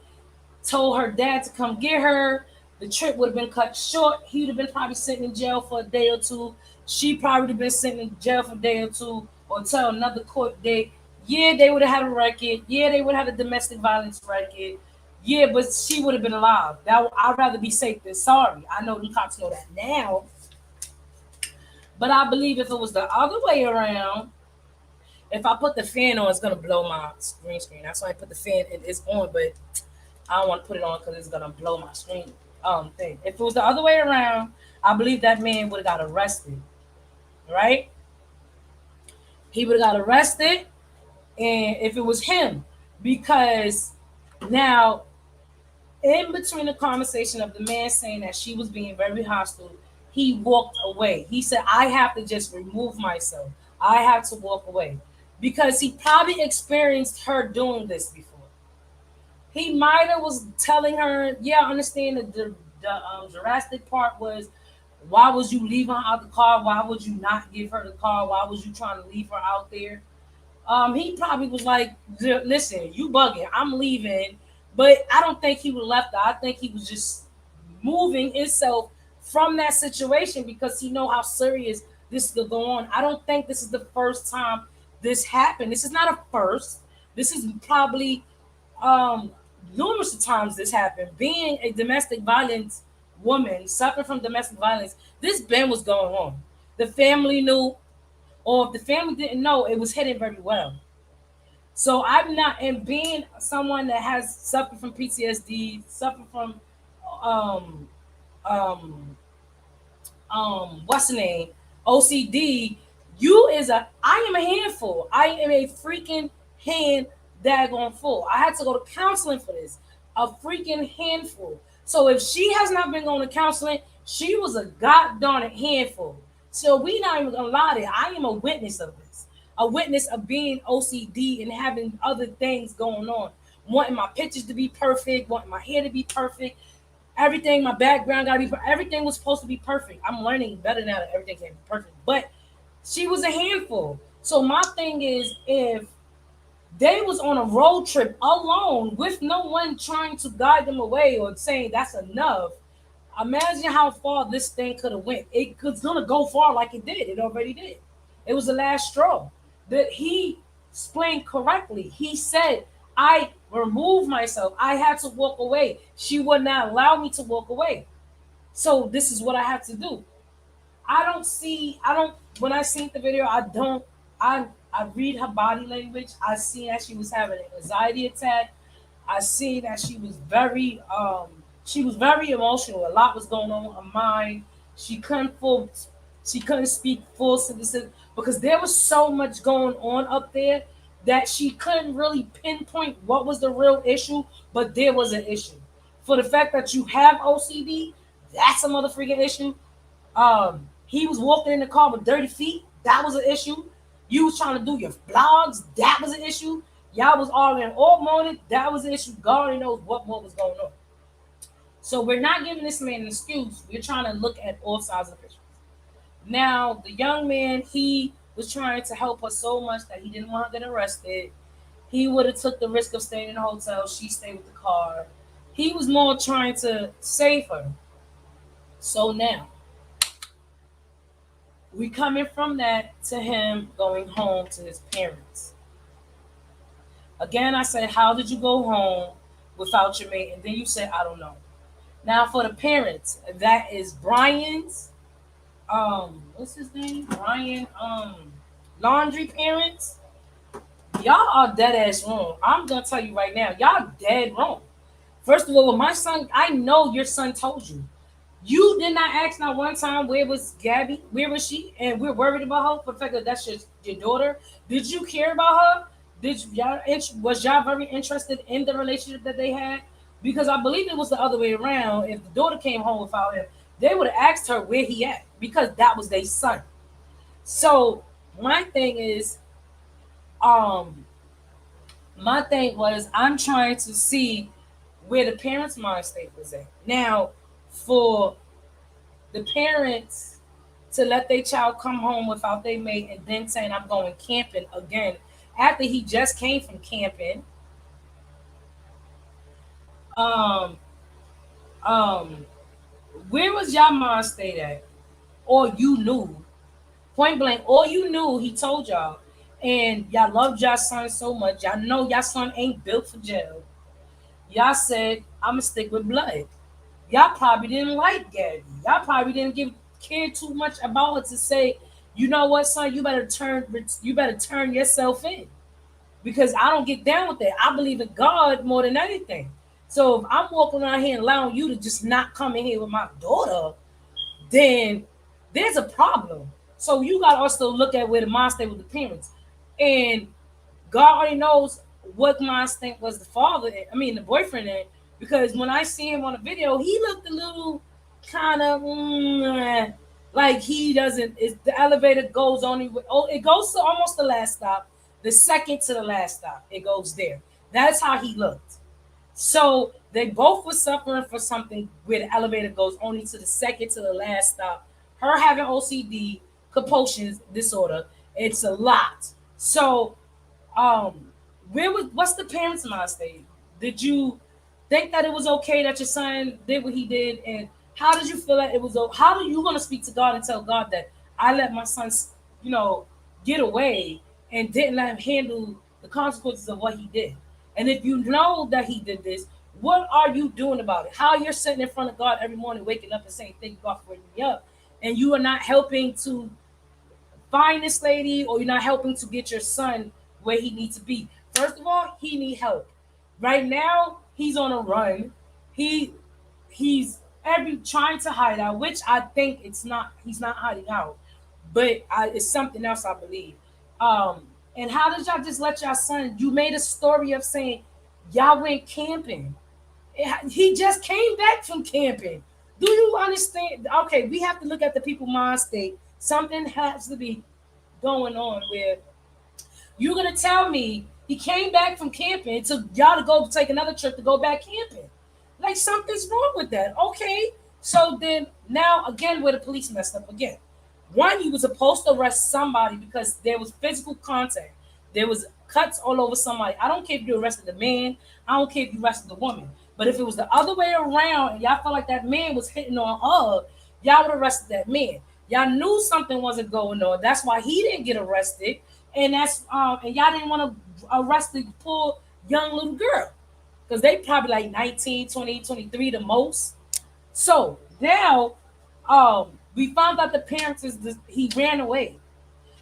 told her dad to come get her. The trip would have been cut short. He would have been probably sitting in jail for a day or two. She probably would have been sitting in jail for a day or two until another court date. Yeah, they would have had a record. Yeah, they would have had a domestic violence record. Yeah, but she would have been alive. That I'd rather be safe than sorry. I know the cops know that now, but I believe if it was the other way around, if I put the fan on, it's gonna blow my green screen. That's why I put the fan. It's on, but I don't want to put it on because it's gonna blow my screen thing. If it was the other way around, I believe that man would have got arrested, right? He would have got arrested, and if it was him, because now in between the conversation of the man saying that she was being very hostile, he walked away. He said, "I have to just remove myself. I have to walk away," because he probably experienced her doing this before. He might have was telling her, "Yeah, I understand that the drastic part was, why was you leaving her out the car? Why would you not give her the car? Why was you trying to leave her out there?" He probably was like, "Listen, you bugging. I'm leaving." But I don't think he would have left her. I think he was just moving himself from that situation because he know how serious this will go on. I don't think this is the first time this happened. This is not a first. This is probably um numerous times this happened. Being a domestic violence woman suffering from domestic violence, this ban was going on. The family knew, or if the family didn't know, it was hidden very well. So I'm not, and being someone that has suffered from PTSD, suffered from um um what's the name, OCD, you is a I am a handful. I am a freaking hand daggone full. I had to go to counseling for this. A freaking handful. So if she has not been going to counseling, she was a god darn it handful. So we not even gonna lie to you. I am a witness of this. A witness of being OCD and having other things going on. Wanting my pictures to be perfect, wanting my hair to be perfect, everything, my background gotta be everything was supposed to be perfect. I'm learning better now that everything can be perfect. But she was a handful. So my thing is, if they was on a road trip alone with no one trying to guide them away or saying that's enough, imagine how far this thing could have went. It was gonna go far like it did. It already did. It was the last straw. That he explained correctly. He said, I removed myself. I had to walk away. She would not allow me to walk away. So this is what I had to do. I don't when I seen the video, I read her body language. I seen that she was having an anxiety attack. I seen that she was very emotional. A lot was going on with her mind. She couldn't full she couldn't speak full sentences because there was so much going on up there that she couldn't really pinpoint what was the real issue, but there was an issue. For the fact that you have OCD, that's a motherfucking issue. He was walking in the car with dirty feet. That was an issue. You was trying to do your blogs. That was an issue. Y'all was arguing all morning. That was an issue. God only knows what more was going on. So we're not giving this man an excuse. We're trying to look at all sides of the picture. Now, the young man, he was trying to help her so much that he didn't want her to get arrested. He would have took the risk of staying in the hotel. She stayed with the car. He was more trying to save her. So now, we coming from that to him going home to his parents. Again, I said, how did you go home without your mate? And then you said, I don't know. Now for the parents, that is Brian's what's his name? Brian laundry parents. Y'all are dead ass wrong. I'm gonna tell you right now, y'all dead wrong. First of all, with my son, I know your son told you. You did not ask not one time where was Gabby, where was she, and we're worried about her for the fact that that's your daughter. Did you care about her? Was y'all very interested in the relationship that they had? Because I believe it was the other way around. If the daughter came home without him, they would have asked her where he at because that was their son. So my thing is, um, my thing was I'm trying to see where the parents' mind state was at. Now, for the parents to let their child come home without their mate and then saying I'm going camping again after he just came from camping. Um, um, where was y'all mind state at? Or you knew point blank, or you knew he told y'all, and y'all loved y'all son so much. Y'all know y'all son ain't built for jail. Y'all said I'ma stick with blood. Y'all probably didn't like Gabby. Y'all probably didn't give care too much about her to say, you know what, son, you better turn yourself in because I don't get down with that. I believe in God more than anything. So if I'm walking around here and allowing you to just not come in here with my daughter, then there's a problem. So you gotta also look at where the mind state with the parents. And God already knows what mind state was the father, I mean the boyfriend in, because when I see him on the video, he looked a little kind of like he doesn't. The elevator goes only. It goes to almost the last stop. The second to the last stop, it goes there. That's how he looked. So they both were suffering for something where the elevator goes only to the second to the last stop. Her having OCD, compulsion disorder, it's a lot. So, what's the parents' mind state? Did you think that it was okay that your son did what he did, and how did you feel that it was? How are you gonna speak to God and tell God that I let my son, you know, get away and didn't let him handle the consequences of what he did? And if you know that he did this, What are you doing about it? How you're sitting in front of God every morning, waking up and saying, "Thank you, God, for waking me up," and you are not helping to find this lady, or you're not helping to get your son where he needs to be. First of all, he need help. Right now, he's on a run. He he's every trying to hide out, which I think it's not. He's not hiding out, but it's something else, I believe. Um, and how did y'all just let y'all son? You made a story of saying y'all went camping. He just came back from camping. Do you understand? Okay, we have to look at the people mind state. Something has to be going on where you're gonna tell me he came back from camping to y'all to go take another trip to go back camping. Like something's wrong with that. Okay. So then now again where the police messed up again. One, you were supposed to arrest somebody because there was physical contact. There was cuts all over somebody. I don't care if you arrested the man. I don't care if you arrested the woman. But if it was the other way around and y'all felt like that man was hitting on her, y'all would have arrested that man. Y'all knew something wasn't going on. That's why he didn't get arrested. And y'all didn't want to arrest the poor young little girl. Because they probably like 19, 20, 23 the most. So now we found out the parents he ran away.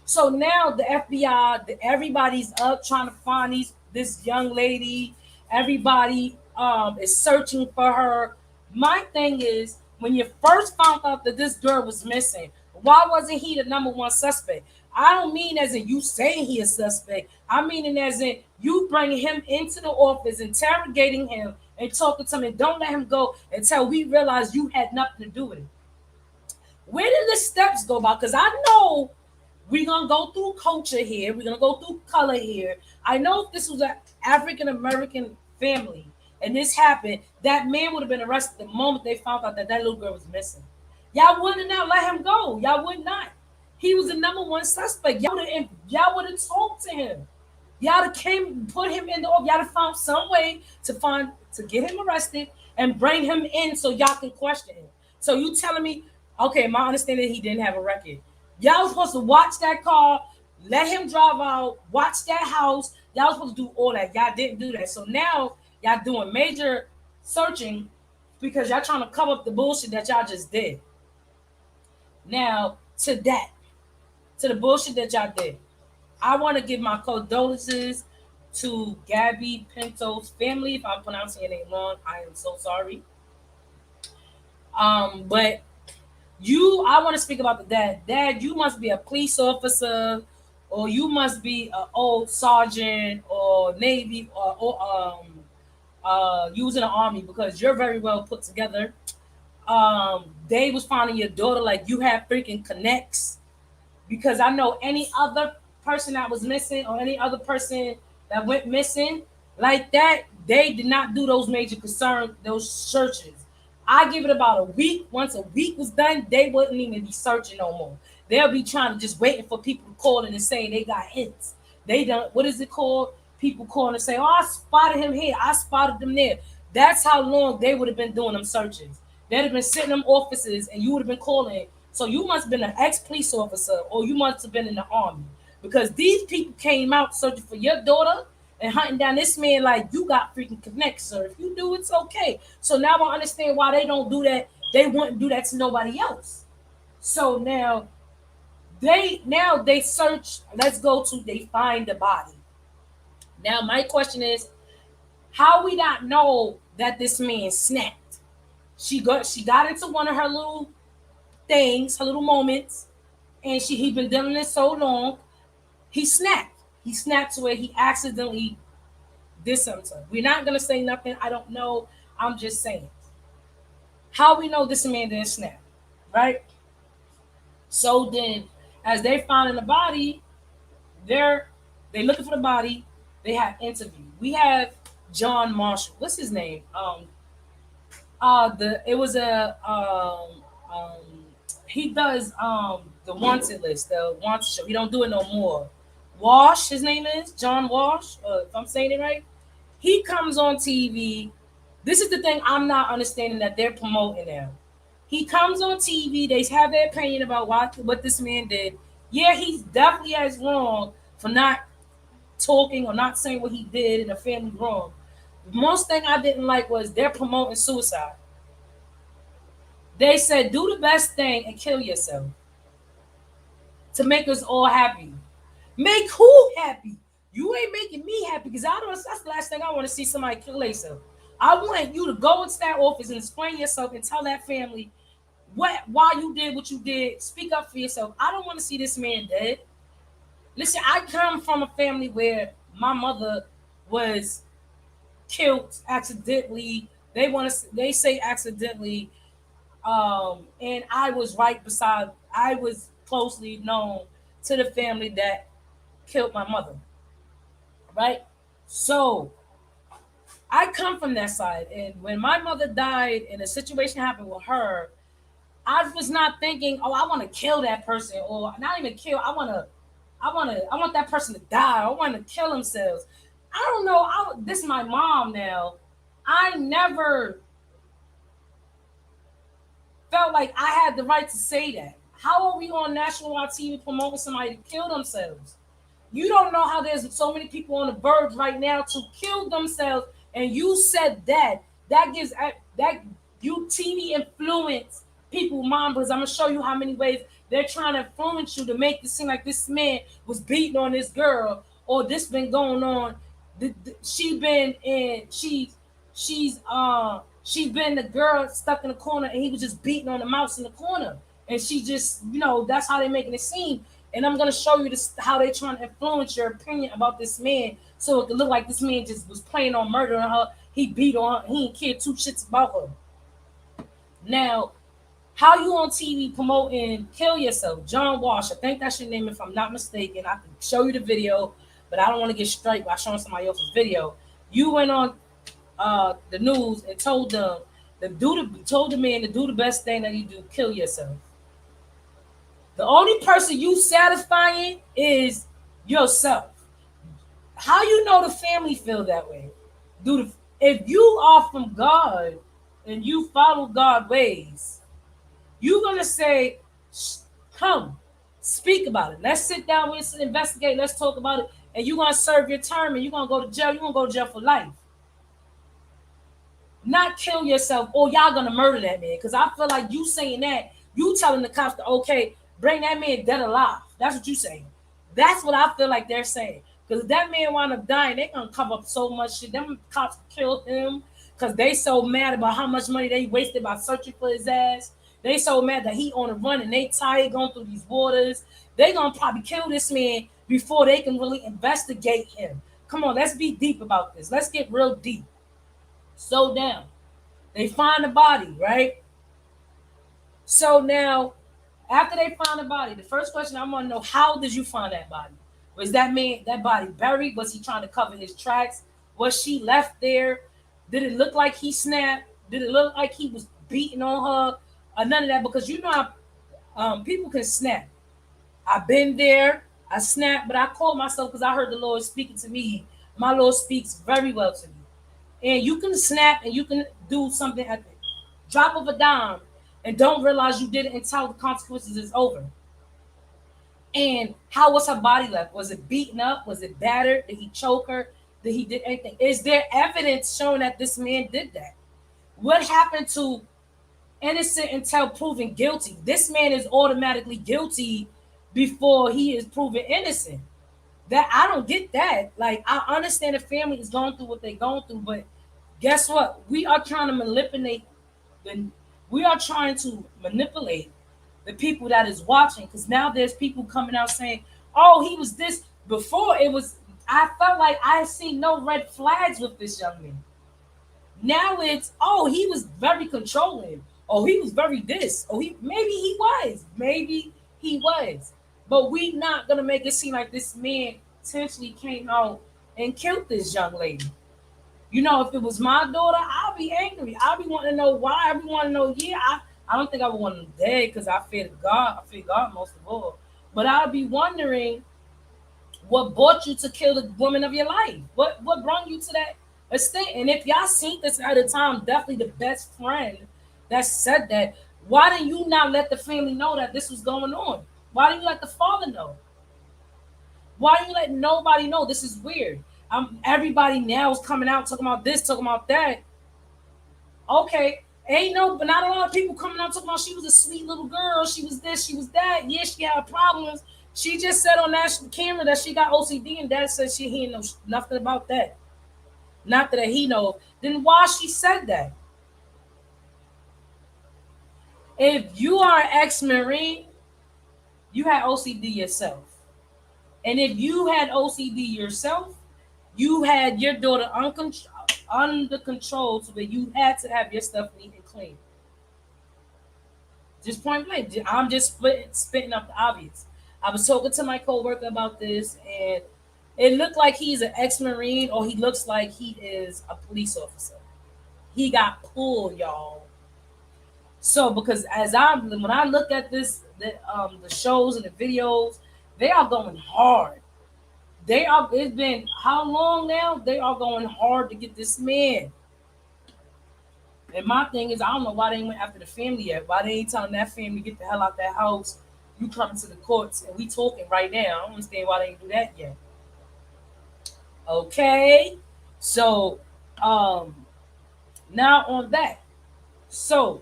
So now the FBI, everybody's up trying to find this young lady. Everybody is searching for her. My thing is, when you first found out that this girl was missing, why wasn't he the number one suspect? I don't mean as in you saying he is suspect. I mean it as in you bringing him into the office, interrogating him, and talking to him, and don't let him go until we realize you had nothing to do with it. Where did the steps go about? Because I know we're gonna go through culture here. We're gonna go through color here. I know if this was an African American family and this happened, that man would have been arrested the moment they found out that that little girl was missing. Y'all wouldn't not let him go. Y'all would not. He was the number one suspect. Y'all would have talked to him. Y'all have came put him in the y'all have found some way to get him arrested and bring him in so y'all can question him. So you telling me, okay, my understanding he didn't have a record. Y'all was supposed to watch that car, let him drive out, watch that house. Y'all was supposed to do all that. Y'all didn't do that. So now y'all doing major searching because y'all trying to cover up the bullshit that y'all just did. Now to the bullshit that y'all did. I want to give my condolences to Gabby Pinto's family. If I'm pronouncing your name wrong, I am so sorry. But I want to speak about the dad. Dad, you must be a police officer, or you must be an old sergeant or navy, or you was in the army because you're very well put together. They was finding your daughter like you have freaking connects, because I know any other person that was missing or any other person that went missing like that, they did not do those major concern, those searches. I give it about a week. Once a week was done, they wouldn't even be searching no more. They'll be trying to just waiting for people to call in and saying they got hints. They don't. What is it called? People calling and say, "Oh, I spotted him here. I spotted them there." That's how long they would have been doing them searches. They'd have been sitting in them offices, and you would have been calling. So you must have been an ex-police officer, or you must have been in the army, because these people came out searching for your daughter and hunting down this man like you got freaking connects, sir. If you do, it's okay. So now I understand why they don't do that. They wouldn't do that to nobody else. So now they search. Let's go to they find the body. Now my question is, how we not know that this man snapped? She got into one of her little things, her little moments, and he been doing this so long. He snapped. He snapped to where he accidentally did something. We're not gonna say nothing. I don't know. I'm just saying. How we know this man didn't snap, right? So then, as they finding the body, they looking for the body. They have interview. We have John Marshall. What's his name? The it was a he does the wanted list, the wanted show. He don't do it no more. Wash, his name is John Wash. If I'm saying it right, he comes on TV. This is the thing I'm not understanding that they're promoting now. He comes on TV. They have their opinion about what this man did. Yeah, he's definitely as wrong for not talking or not saying what he did in a family room. Most thing I didn't like was they're promoting suicide. They said do the best thing and kill yourself to make us all happy. Make who happy? You ain't making me happy because I don't. That's the last thing I want to see somebody kill themselves. I want you to go into that office and explain yourself and tell that family why you did what you did. Speak up for yourself. I don't want to see this man dead. Listen, I come from a family where my mother was killed accidentally. They say accidentally, and I was right beside. I was closely known to the family that killed my mother. Right, so I come from that side, and when my mother died and a situation happened with her, I was not thinking, oh, I want to kill that person, or not even kill. I want that person to die. I want to kill themselves. I don't know. This is my mom now. I never felt like I had the right to say that. How are we on national TV promoting somebody to kill themselves? You don't know how there's so many people on the verge right now to kill themselves, and you said that. That gives that you TV influence people mind, because I'm gonna show you how many ways they're trying to influence you to make it seem like this man was beating on this girl, or this been going on. She been in she's been the girl stuck in the corner, and he was just beating on the mouse in the corner, and she just that's how they making it seem. And I'm gonna show you this how they trying to influence your opinion about this man, so it could look like this man just was planning on murdering her. He beat on her. He ain't cared two shits about her. Now, how you on TV promoting kill yourself? John Walsh, I think that's your name if I'm not mistaken. I can show you the video, but I don't want to get straight by showing somebody else's video. You went on the news and told them told the man to do the best thing that you do, kill yourself. The only person you satisfying is yourself. How you know the family feel that way? If you are from God and you follow God's ways, you're gonna say, "Come, speak about it. Let's sit down. Let's investigate. Let's talk about it." And you're gonna serve your term, and you're gonna go to jail. You're gonna go to jail for life. Not kill yourself, or y'all gonna murder that man. Because I feel like you saying that, you telling the cops to bring that man dead alive. That's what you saying. That's what I feel like they're saying. Because if that man wind up dying, they gonna cover up so much shit. Them cops killed him because they so mad about how much money they wasted by searching for his ass. They so mad that he on the run and they tired going through these waters. They gonna probably kill this man before they can really investigate him. Come on, let's be deep about this. Let's get real deep. So down. They find the body, right? So now, after they find the body, the first question I want to know: how did you find that body? Was that body buried? Was he trying to cover his tracks? Was she left there? Did it look like he snapped? Did it look like he was beating on her? Or none of that? Because you know how people can snap. I've been there. I snapped, but I called myself because I heard the Lord speaking to me. My Lord speaks very well to me. And you can snap and you can do something at the drop of a dime and don't realize you did it until the consequences is over. And how was her body left? Was it beaten up? Was it battered? Did he choke her? Did he did anything? Is there evidence showing that this man did that? What happened to innocent until proven guilty? This man is automatically guilty before he is proven innocent. That I don't get that. Like I understand the family is going through what they're going through, but guess what? We are trying to manipulate the people that is watching, because now there's people coming out saying, "Oh, he was this." Before it was, I felt like I seen no red flags with this young man. Now it's, "Oh, he was very controlling. Oh, he was very this. Oh, maybe he was." But we not gonna make it seem like this man potentially came out and killed this young lady. If it was my daughter, I'll be angry. I'll be wanting to know why. I be wanting to know. Yeah, I don't think I would want them dead because I fear God. I fear God most of all. But I'll be wondering what brought you to kill the woman of your life. What brought you to that extent? And if y'all seen this at the time, definitely the best friend that said that. Why didn't you not let the family know that this was going on? Why didn't you let the father know? Why didn't you let nobody know? This is weird. Everybody now is coming out talking about this, talking about that. Okay, ain't no, but not a lot of people coming out talking about she was a sweet little girl. She was this, she was that. Yeah, she had problems. She just said on that camera that she got OCD, and Dad said she didn't know nothing about that. Not that he know. Then why she said that? If you are an ex-marine, you had OCD yourself, and if you had OCD yourself, you had your daughter under control, so that you had to have your stuff neat and clean. Just point blank. I'm just spitting up the obvious. I was talking to my coworker about this, and it looked like he's an ex-marine, or he looks like he is a police officer. He got pulled, y'all. So because when I look at this, the shows and the videos, they are going hard. They are. It's been how long now? They are going hard to get this man. And my thing is, I don't know why they ain't went after the family yet. Why they ain't telling that family get the hell out that house? You coming to the courts and we talking right now. I don't understand why they ain't do that yet. Okay, so um, now on that, so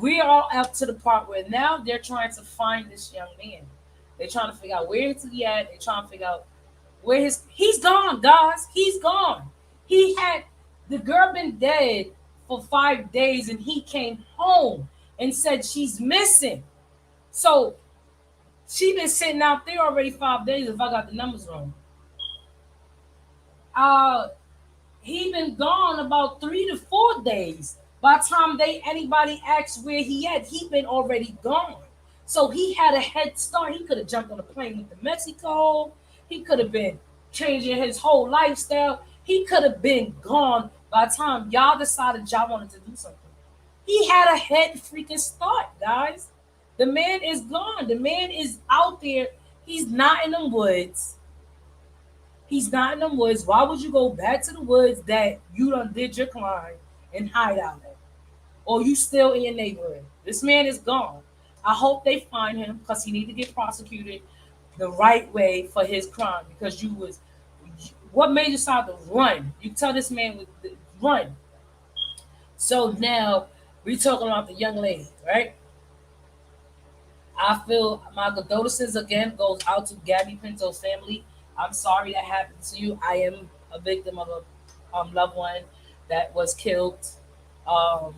we are up to the part where now they're trying to find this young man. They're trying to figure out where is he at. They're trying to figure out where he's gone, guys. He's gone. He had the girl been dead for 5 days, and he came home and said she's missing. So she been sitting out there already 5 days. If I got the numbers wrong, uh, he been gone about 3 to 4 days. By the time anybody asks where he at, he been already gone. So he had a head start. He could have jumped on a plane with to Mexico. He could have been changing his whole lifestyle. He could have been gone by the time y'all decided y'all wanted to do something. He had a head freaking start, guys. The man is gone. The man is out there. He's not in the woods. He's not in the woods. Why would you go back to the woods that you done did your crime and hide out at? Or you still in your neighborhood? This man is gone. I hope they find him because he need to get prosecuted the right way for his crime because you was what made you decide to run? You tell this man with run. So now we talking about the young lady, right? I feel my condolences again goes out to Gabby Pinto's family. I'm sorry that happened to you. I am a victim of a loved one that was killed um,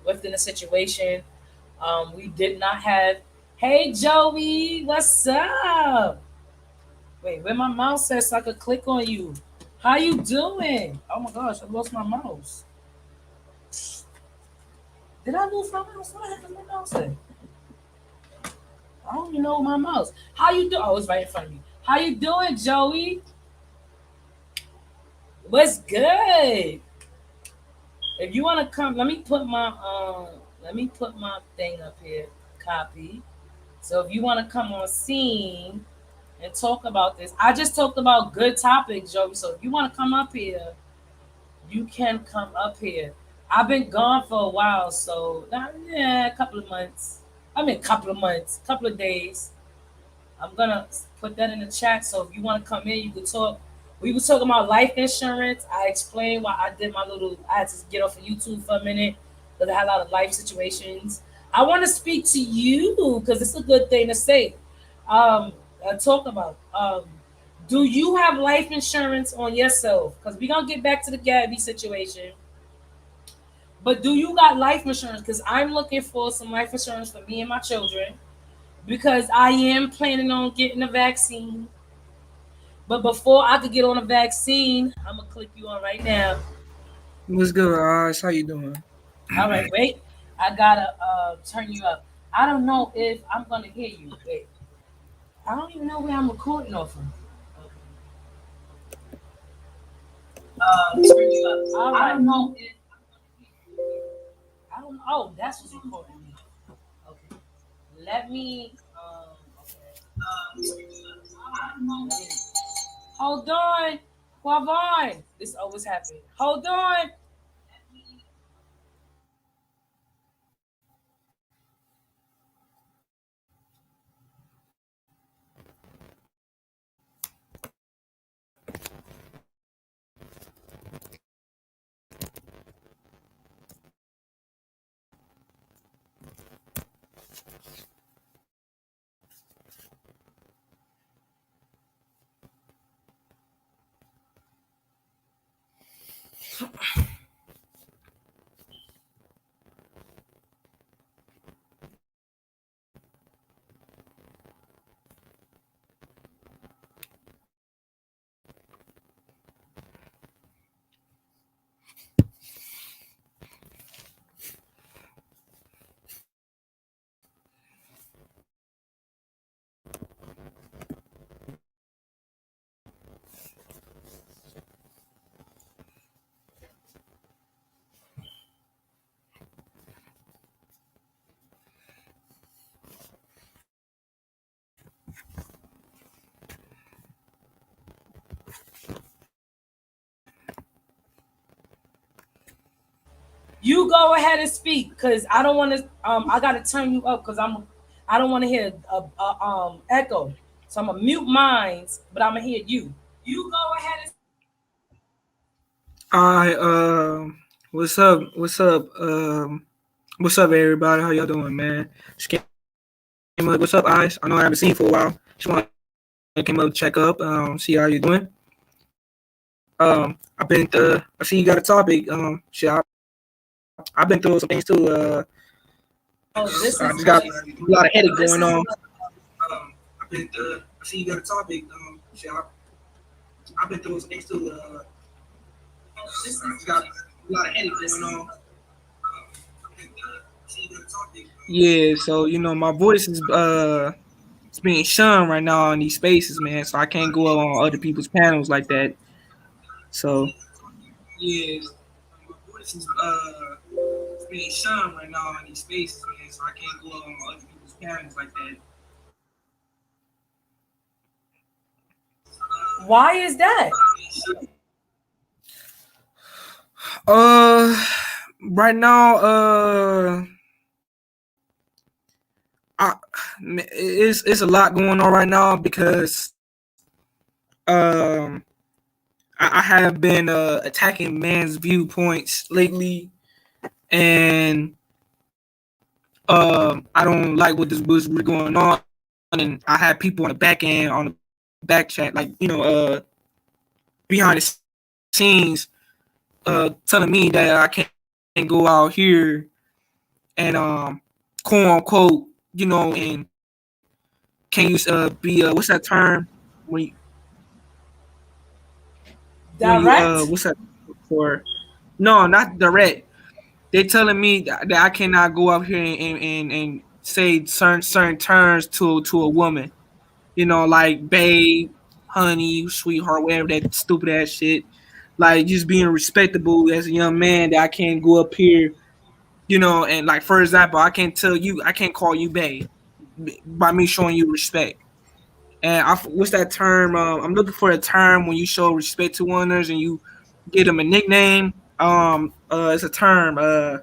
within a situation. We did not have. Hey Joey, what's up? Wait, where my mouse at so I could click on you? How you doing? Oh my gosh, I lost my mouse. Did I lose my mouse? What happened to my mouse at? I don't even know my mouse. How you doing? Oh, it's right in front of me. How you doing, Joey? What's good? If you want to come, let me put my thing up here. Copy. So if you want to come on scene and talk about this, I just talked about good topics, Joey. So if you want to come up here, you can come up here. I've been gone for a while, so yeah, a couple of months. I mean, a couple of months, couple of days. I'm gonna put that in the chat. So if you want to come in, you can talk. We were talking about life insurance. I explained why I did my little. I had to get off of YouTube for a minute because I had a lot of life situations. I want to speak to you because it's a good thing to say. Talk about. Do you have life insurance on yourself? Because we're gonna get back to the Gabby situation. But do you got life insurance? Because I'm looking for some life insurance for me and my children because I am planning on getting a vaccine. But before I could get on a vaccine, I'm gonna click you on right now. What's good, Oz? How you doing? All right, wait. I gotta turn you up. I don't know if I'm gonna hear you. Wait. I don't even know where I'm recording off of. Okay. Turn you up. All right. I don't know if I don't. Oh, that's what's recording me. Okay. Let me. Okay. Let me, hold on. Quavon. This always happens. Hold on. You go ahead and speak, cause I don't want to. I gotta turn you up, cause I don't want to hear a echo. So I'm gonna mute mines, but I'm gonna hear you. You go ahead and. I what's up? What's up, everybody? How y'all doing, man? Just came up. What's up, Ice? I know I haven't seen you for a while. Just want to came up to check up, see how you doing. I've been. I see you got a topic. Shit, I've been through some things too. Oh, this I is just got great. a lot of headache going on. I've been. I see you got a topic. Shit, I've been through some things too. This I is just got a lot of headache going on. Yeah, so my voice is it's being shunned right now in these spaces, man. So I can't go up on other people's panels like that. So yeah, my voice is it's being shunned right now in these spaces, man. So I can't go up on other people's panels like that. Why is that? Uh, right now, I it's a lot going on right now because um I have been attacking man's viewpoints lately, and I don't like what this was really going on, and I had people on the back end on the back chat, like behind the scenes, telling me that I can't go out here and quote unquote, and can you be what's that term when you Direct? what's that for? No, not direct. They telling me that I cannot go out here and say certain terms to a woman. Like babe, honey, sweetheart, whatever that stupid ass shit. Like just being respectable as a young man that I can't go up here, and like for example, I can't call you babe by me showing you respect. And what's that term? I'm looking for a term when you show respect to one another and you give them a nickname. It's a term. I'm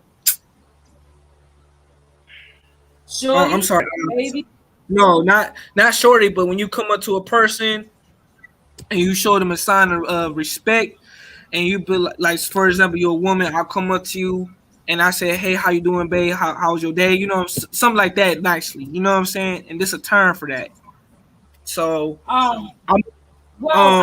Shorty? sorry. Maybe? No, not shorty, but when you come up to a person and you show them a sign of respect, and you be like, for example, you're a woman, I'll come up to you and I say, hey, how you doing, babe? How's your day? Something like that, nicely. You know what I'm saying? And this a term for that. So, Um, I'm, well, um,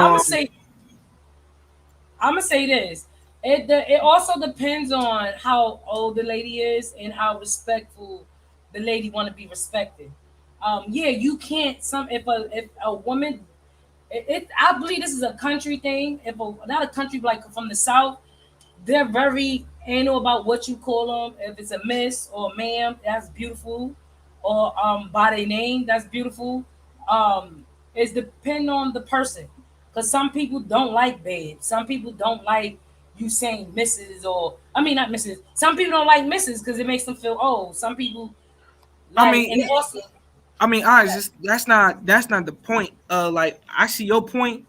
I'm gonna say this. It also depends on how old the lady is and how respectful the lady want to be respected. Yeah, you can't. If a woman, I believe this is a country thing. If not a country like from the south, they're very anal about what you call them. If it's a miss or a ma'am, that's beautiful. Or by their name, that's beautiful. It's depend on the person. Because some people don't like babe. Some people don't like you saying Mrs. or I mean not Mrs. Some people don't like Mrs. because it makes them feel old. Some people I like and mean, also eyes. That's not the point. Like I see your point,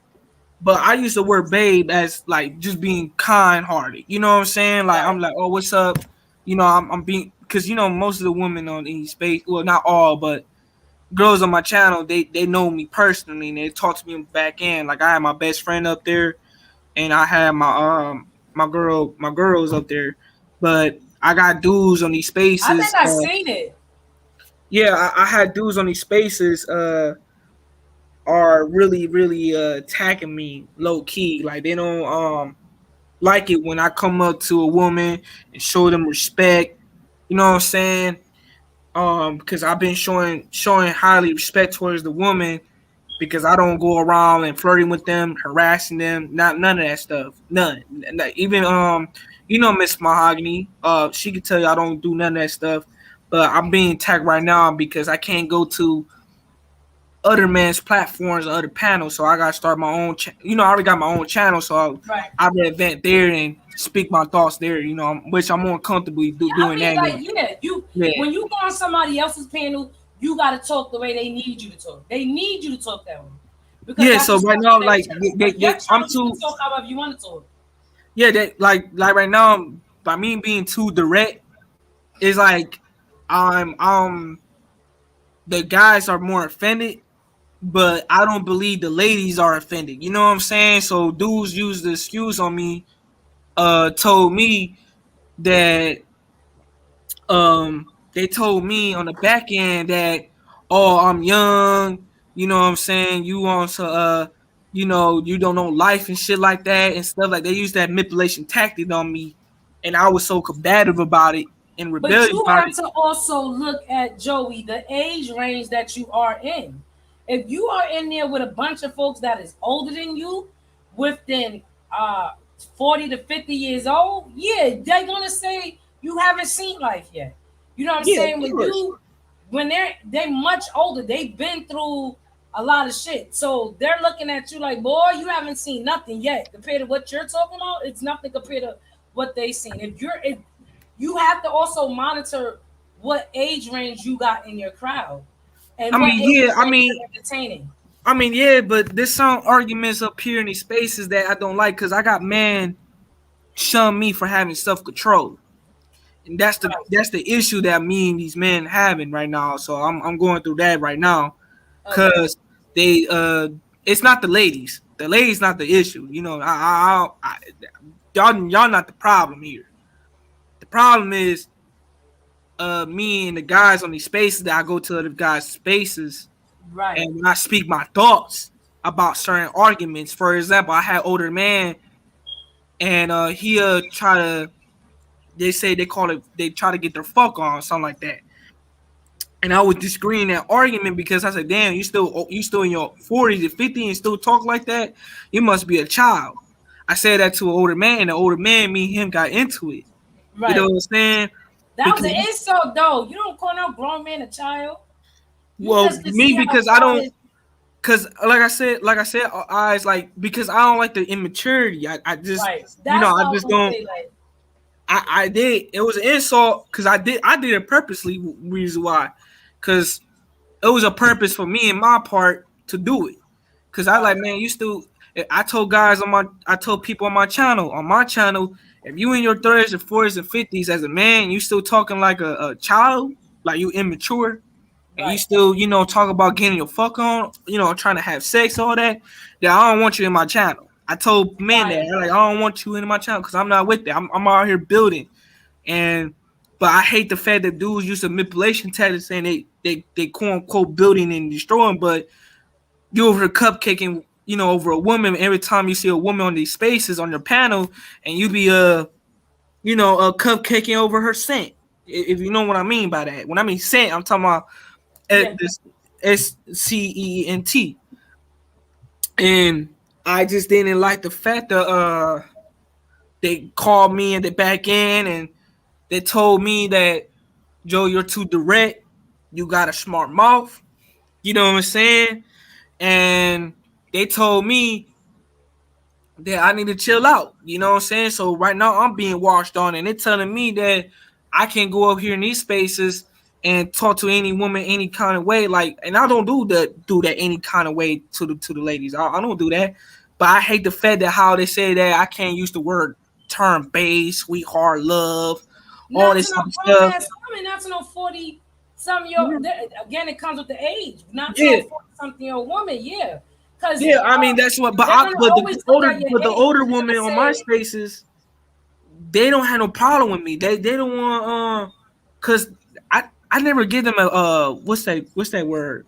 but I use the word babe as like just being kind hearted. You know what I'm saying? Like I'm right. like, oh, what's up? I'm being because most of the women on the space, well, not all, but girls on my channel, they know me personally and they talk to me back in. Like I had my best friend up there, and I had my girls up there, but I got dudes on these I think spaces. I seen it. Yeah, I had dudes on these spaces. Are really really attacking me low key. Like they don't. like it when I come up to a woman and show them respect. You know what I'm saying? Because I've been showing highly respect towards the woman because I don't go around and flirting with them, harassing them, not none of that stuff. None. Even Miss Mahogany, she could tell you I don't do none of that stuff. But I'm being attacked right now because I can't go to other men's platforms or other panels, so I gotta start my own. I already got my own channel, so Right. I would vent there and speak my thoughts there. Which I'm more comfortable I doing mean, that. like, yeah, Yeah, when you go on somebody else's panel, you gotta talk the way they need you to talk. They need you to talk that way because yeah. that's So what's right going now, on their like channel. But your I'm channel, you can too. talk however you want to talk. Yeah, that like right now, by me being too direct, is like I'm the guys are more offended, but I don't believe the ladies are offended. You know what I'm saying? So dudes use the excuse on me. Told me that they told me on the back end that, oh, I'm young, you know what I'm saying, you want to you don't know life and shit like that and stuff. Like, they use that manipulation tactic on me, and I was so combative about it and But rebellious you about have it. to also look at Joey, the age range that you are in. If you are in there with a bunch of folks that is older than you, within 40 to 50 years old, yeah, they're gonna say you haven't seen life yet. You know what I'm Yeah, saying? of course. When they're much older, they've been through a lot of shit. So they're looking at you like, boy, you haven't seen nothing yet. Compared to what you're talking about, it's nothing compared to what they've seen. If you have to also monitor what age range you got in your crowd I and what mean, age yeah, I range mean, you're entertaining. yeah, but there's some arguments up here in these spaces that I don't like because I got man shun me for having self control. And Right. that's the issue that me and these men having right now. So I'm going through that right now Okay. because they it's not the ladies. The ladies not the issue. Y'all not the problem here. The problem is me and the guys on these spaces that I go to other guys' spaces, Right. and when I speak my thoughts about certain arguments. For example, I had older man and he try to, they say they call it, they try to get their fuck on, something like that. And I was disagreeing that argument because I said, "Damn, you still in your 40s and 50s and still talk like that? You must be a child." I said that to an older man. The older man, me and him got into it. You know Right. what I'm saying? That was Because an insult though. You don't call no grown man a child. You well, just can me see how because I far don't, his because like I said, eyes like because I don't like the immaturity. I just right. That's I what I was just gonna don't. say. Like, I did. It was an insult because I did it purposely. Reason why? Because it was a purpose for me and my part to do it. Cause I like, right, man, you still. I told people on my channel, if you in your 30s and 40s and 50s as a man, you still talking like a child, like you immature, and you right, still, talk about getting your fuck on, trying to have sex, all that. Then I don't want you in my channel. I told men that, right, like, I don't want you in my channel because I'm not with it. I'm out here building. And but I hate the fact that dudes use the manipulation tactics saying they quote unquote building and destroying, but you over cupcaking, over a woman every time you see a woman on these spaces on your panel, and you be cupcaking over her scent. If you know what I mean by that. When I mean scent, I'm talking about yeah, this SCENT. And I just didn't like the fact that they called me in the back end and they told me that, Joe, you're too direct. You got a smart mouth. You know what I'm saying? And they told me that I need to chill out. You know what I'm saying? So right now I'm being washed on, and they're telling me that I can go up here in these spaces and talk to any woman any kind of way. Like, and I don't do that any kind of way to the ladies. I don't do that. But I hate the fact that how they say that I can't use the word term base, sweetheart, love, all not to this no type of grown stuff. ass woman, not to no 40 some year. Yeah. Again, it comes with the age. Not to no Yeah. 40 something year old woman, yeah, because Yeah, I mean that's what. But they're gonna always look at your but the age. older They're gonna women on my say, spaces, they don't have no problem with me. They don't want cause I never give them a what's that word?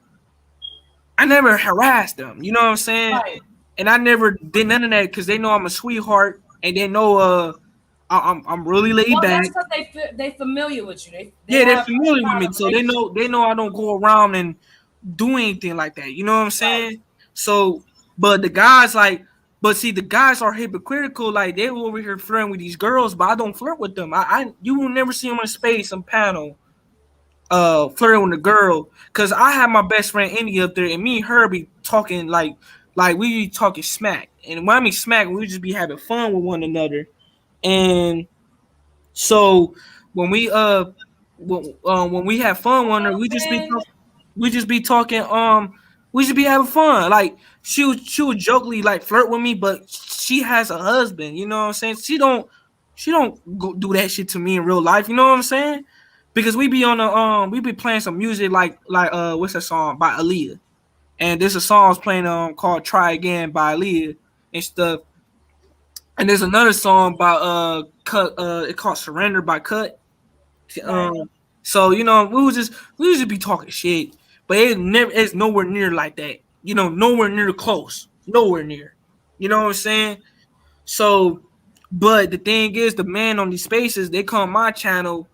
I never harassed them. You know what I'm saying? right, And I never did none of that because they know I'm a sweetheart and they know I'm really laid Well, back. that's because they familiar with you. They Yeah, they're have some familiar with kind me, of so they relationship. know I don't go around and do anything like that. You know what I'm Right. saying? So, but the guys like, but see, the guys are hypocritical. Like they over here flirting with these girls, but I don't flirt with them. You will never see them in space, some panel, flirting with a girl, cause I have my best friend Indy up there, and me and her be talking like we be talking smack, and when I mean smack, we just be having fun with one another, and so when when we have fun with her, Then we just be talking we just be having fun. Like she would jokingly like flirt with me, but she has a husband. You know what I'm saying? She don't go do that shit to me in real life. You know what I'm saying? Because we be on the we be playing some music like what's that song by Aaliyah, and there's a song I was playing called Try Again by Aaliyah and stuff. And there's another song by Cut it called Surrender by Cut. right. So we would just be talking shit, but it's nowhere near like that. You know, nowhere near close, nowhere near. You know what I'm saying? So, but the thing is, the man on these spaces, they come my channel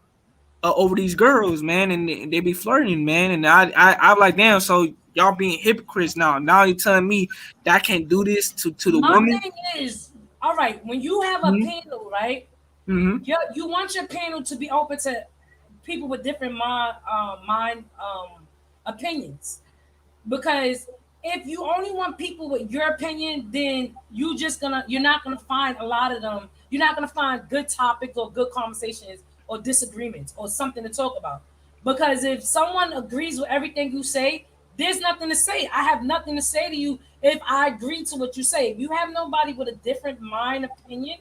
over these girls, man, and they be flirting, man, and I'm like, damn, so y'all being hypocrites now. Now you're telling me that I can't do this to the My woman. thing is, all right, when you have a Mm-hmm. panel, right? Mm-hmm. You want your panel to be open to people with different mind opinions, because if you only want people with your opinion, then you're not gonna find a lot of them. You're not gonna find good topics or good conversations or disagreements or something to talk about. Because if someone agrees with everything you say, there's nothing to say. I have nothing to say to you if I agree to what you say. If you have nobody with a different mind opinion,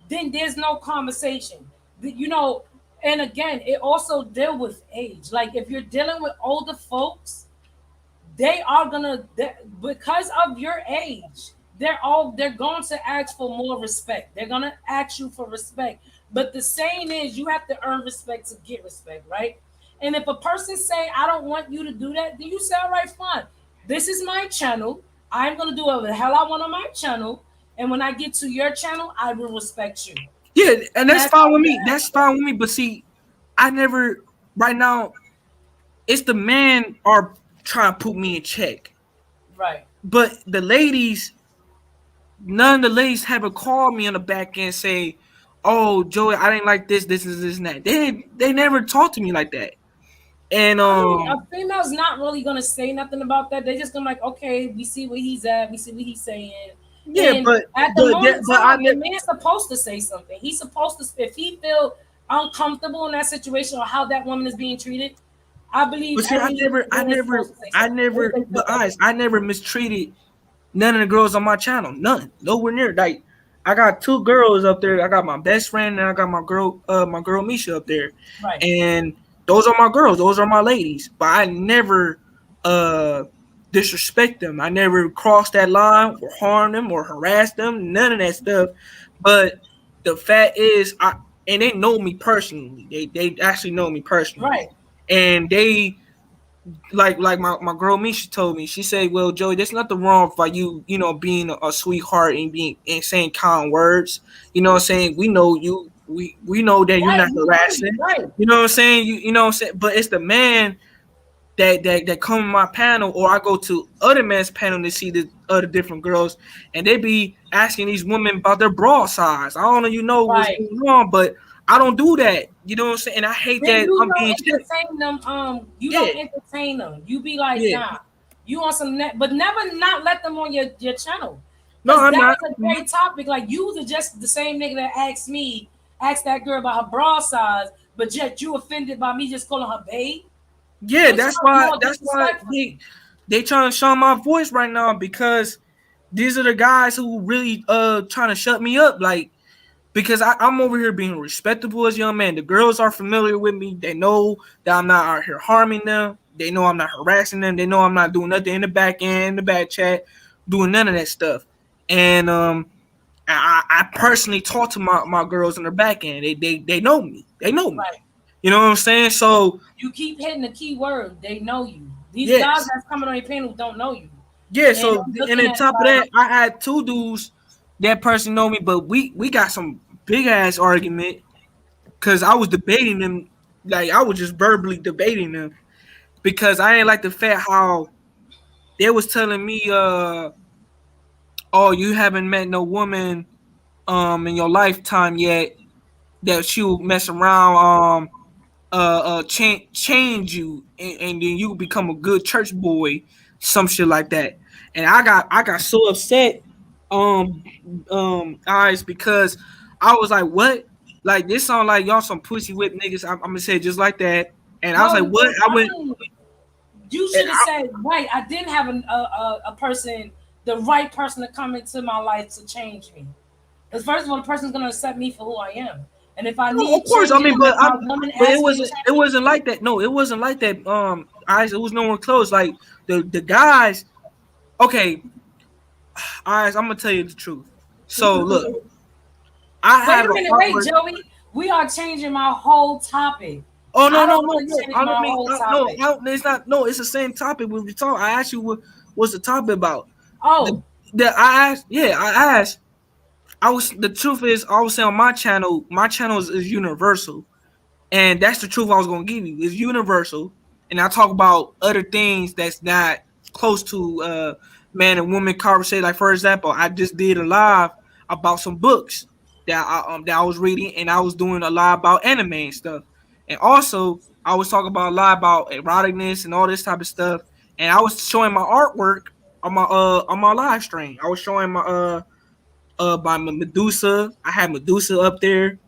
then there's no conversation. You know, and again, it also deal with age. Like if you're dealing with older folks, they are because of your age, they're going to ask for more respect. They're gonna ask you for respect. But the saying is, you have to earn respect to get respect, right? And if a person say, I don't want you to do that, then you say, all right, fine. This is my channel. I'm gonna do whatever the hell I want on my channel. And when I get to your channel, I will respect you. Yeah, and And that's that's fine all with you me. That's ask. fine with me. But see, I never right now. It's the men are trying to put me in check, Right. but the ladies, none of the ladies haven't called me on the back end say, "Oh, Joey, I didn't like this is this and that." They never talk to me like that. And I mean, a female's not really gonna say nothing about that. They just gonna like, okay, we see where he's at, we see what he's saying, yeah, and at the moment but I time, the never. man's supposed to say something. He's supposed to, if he feel uncomfortable in that situation or how that woman is being treated. I believe But see, every man is supposed to say something if they feel But that way. eyes, I never mistreated none of the girls on my channel. None, nowhere near. Like, I got two girls up there. I got my best friend and I got my girl Misha up there, Right. and those are my girls. Those are my ladies. But I never uh disrespect them. I never crossed that line or harm them or harass them. None of that stuff. But the fact is, and they know me personally. They actually know me personally, Right. and they like my girl Misha told me. She said, "Well, Joey, there's nothing wrong by being a sweetheart and being and saying kind words. You know what I'm saying? We know you. We know that you're Right. not We know you. harassing. Right. You know what I'm saying? You know what I'm saying? But it's the man that come on my panel, or I go to other men's panel to see the other different girls, and they be asking these women about their bra size. I don't know, what's Right. going on, but I don't do that. You know what I'm saying? And I hate Then that you I'm being don't checked. entertain them. You Yeah, don't entertain them. You be like, yeah. nah. You on some net, but never not let them on your channel, No, because I'm that not. is a great topic. Like you was just the same nigga that asked that girl about her bra size, but yet you offended by me just calling her babe, Yeah, which that's sounds why. more That's why disrespectful. they trying to show my voice right now because these are the guys who really trying to shut me up. Like because I'm over here being respectable as a young man. The girls are familiar with me. They know that I'm not out here harming them. They know I'm not harassing them. They know I'm not doing nothing in the back end, the back chat, doing none of that stuff. And I personally talk to my girls in the back end. They know me. They know me. Right. You know what I'm saying? So You keep hitting the key word. They know you. These guys yes. that's coming on your panel don't know you, Yeah, and so I'm and looking on at it top of like, that, I had two dudes. that person know me, but we got some big ass argument because I was debating them, like I was just verbally debating them because I ain't like the fact how they was telling me, oh, you haven't met no woman in your lifetime yet that she'll mess around change you and then you become a good church boy, some shit like that. And I got so upset, um guys, because I was like, what? Like this sound like y'all some pussy whip niggas. I'm gonna say it just like that. And I was like, No, what? I I went mean, you and should have said, right, I didn't have a person, the right person to come into my life to change me. Because first of all, the person's gonna accept me for who I am. And if I no, of need course. I changing, mean, and if my woman but asks me to it change, wasn't like that. No, it wasn't like that. It was nowhere close. Like the guys. Okay, eyes. I'm gonna tell you the truth. So look, I wait have a a minute, wait, artwork. Joey. We are changing my whole topic. Oh no I no don't no want to no! change I my don't mean whole no. topic. It's not. No, it's the same topic we were talking. I asked you what's the topic about. The, Oh, I asked. Yeah, I asked. I was. The truth is, I was saying on my channel. My channel is universal, and that's the truth I was gonna give you. It's universal, and I talk about other things that's not close to man and woman conversation. Like for example, I just did a live about some books that I was reading, and I was doing a live about anime and stuff, and also I was talking about a lot about eroticness and all this type of stuff, and I was showing my artwork on my live stream. I was showing my by Medusa. I had Medusa up there.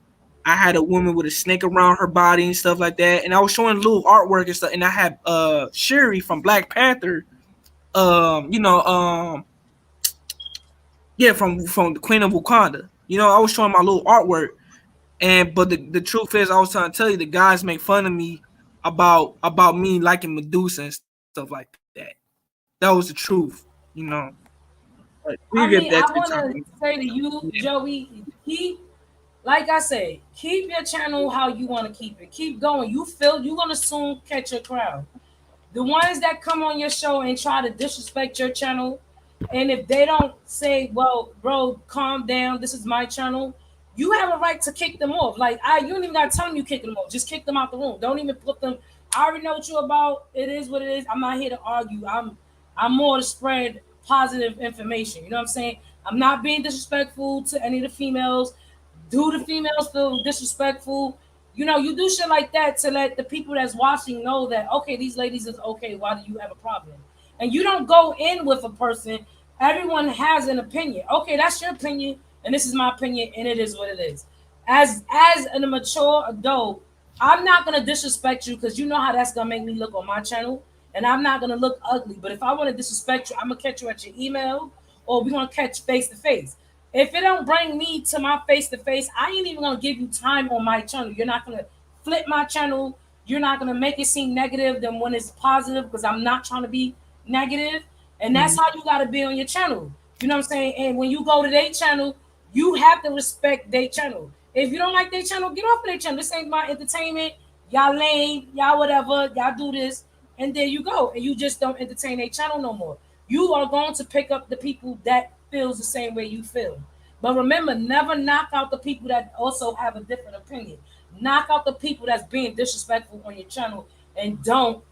I had a woman with a snake around her body and stuff like that. And I was showing little artwork and stuff. And I had Shuri from Black Panther. You know, yeah, from the Queen of Wakanda. You know, I was showing my little artwork. And but the truth is, I was trying to tell you, the guys make fun of me about me liking Medusa and stuff like that. That was the truth, you know. But we get I back mean, to the I want topic. to say to you, Joey, keep, like I said, keep your channel how you want to keep it. Keep going. You feel you're gonna soon catch a crowd. The ones that come on your show and try to disrespect your channel, and if they don't say, "Well, bro, calm down. This is my channel," you have a right to kick them off. Like you don't even got to tell them you kick them off. Just kick them out the room. Don't even put them. I already know what you're about. It is what it is. I'm not here to argue. I'm more to spread positive information. You know what I'm saying? I'm not being disrespectful to any of the females. Do the females feel disrespectful? You know, you do shit like that to let the people that's watching know that okay, these ladies is okay. Why do you have a problem? And you don't go in with a person. Everyone has an opinion. Okay, that's your opinion, and this is my opinion, and it is what it is. As a mature adult, I'm not gonna disrespect you because you know how that's gonna make me look on my channel, and I'm not gonna look ugly. But if I want to disrespect you, I'm gonna catch you at your email, or we're gonna catch face to face. If it don't bring me to my face to face, I ain't even gonna give you time on my channel. You're not gonna flip my channel. You're not gonna make it seem negative than when it's positive because I'm not trying to be negative. And that's Mhm. how you gotta be on your channel. You know what I'm saying? And when you go to their channel, you have to respect their channel. If you don't like their channel, get off of their channel. This ain't my entertainment. Y'all lame, y'all whatever, y'all do this, and there you go. And you just don't entertain their channel no more. You are going to pick up the people that feels the same way you feel. But remember, never knock out the people that also have a different opinion. Knock out the people that's being disrespectful on your channel, and don't,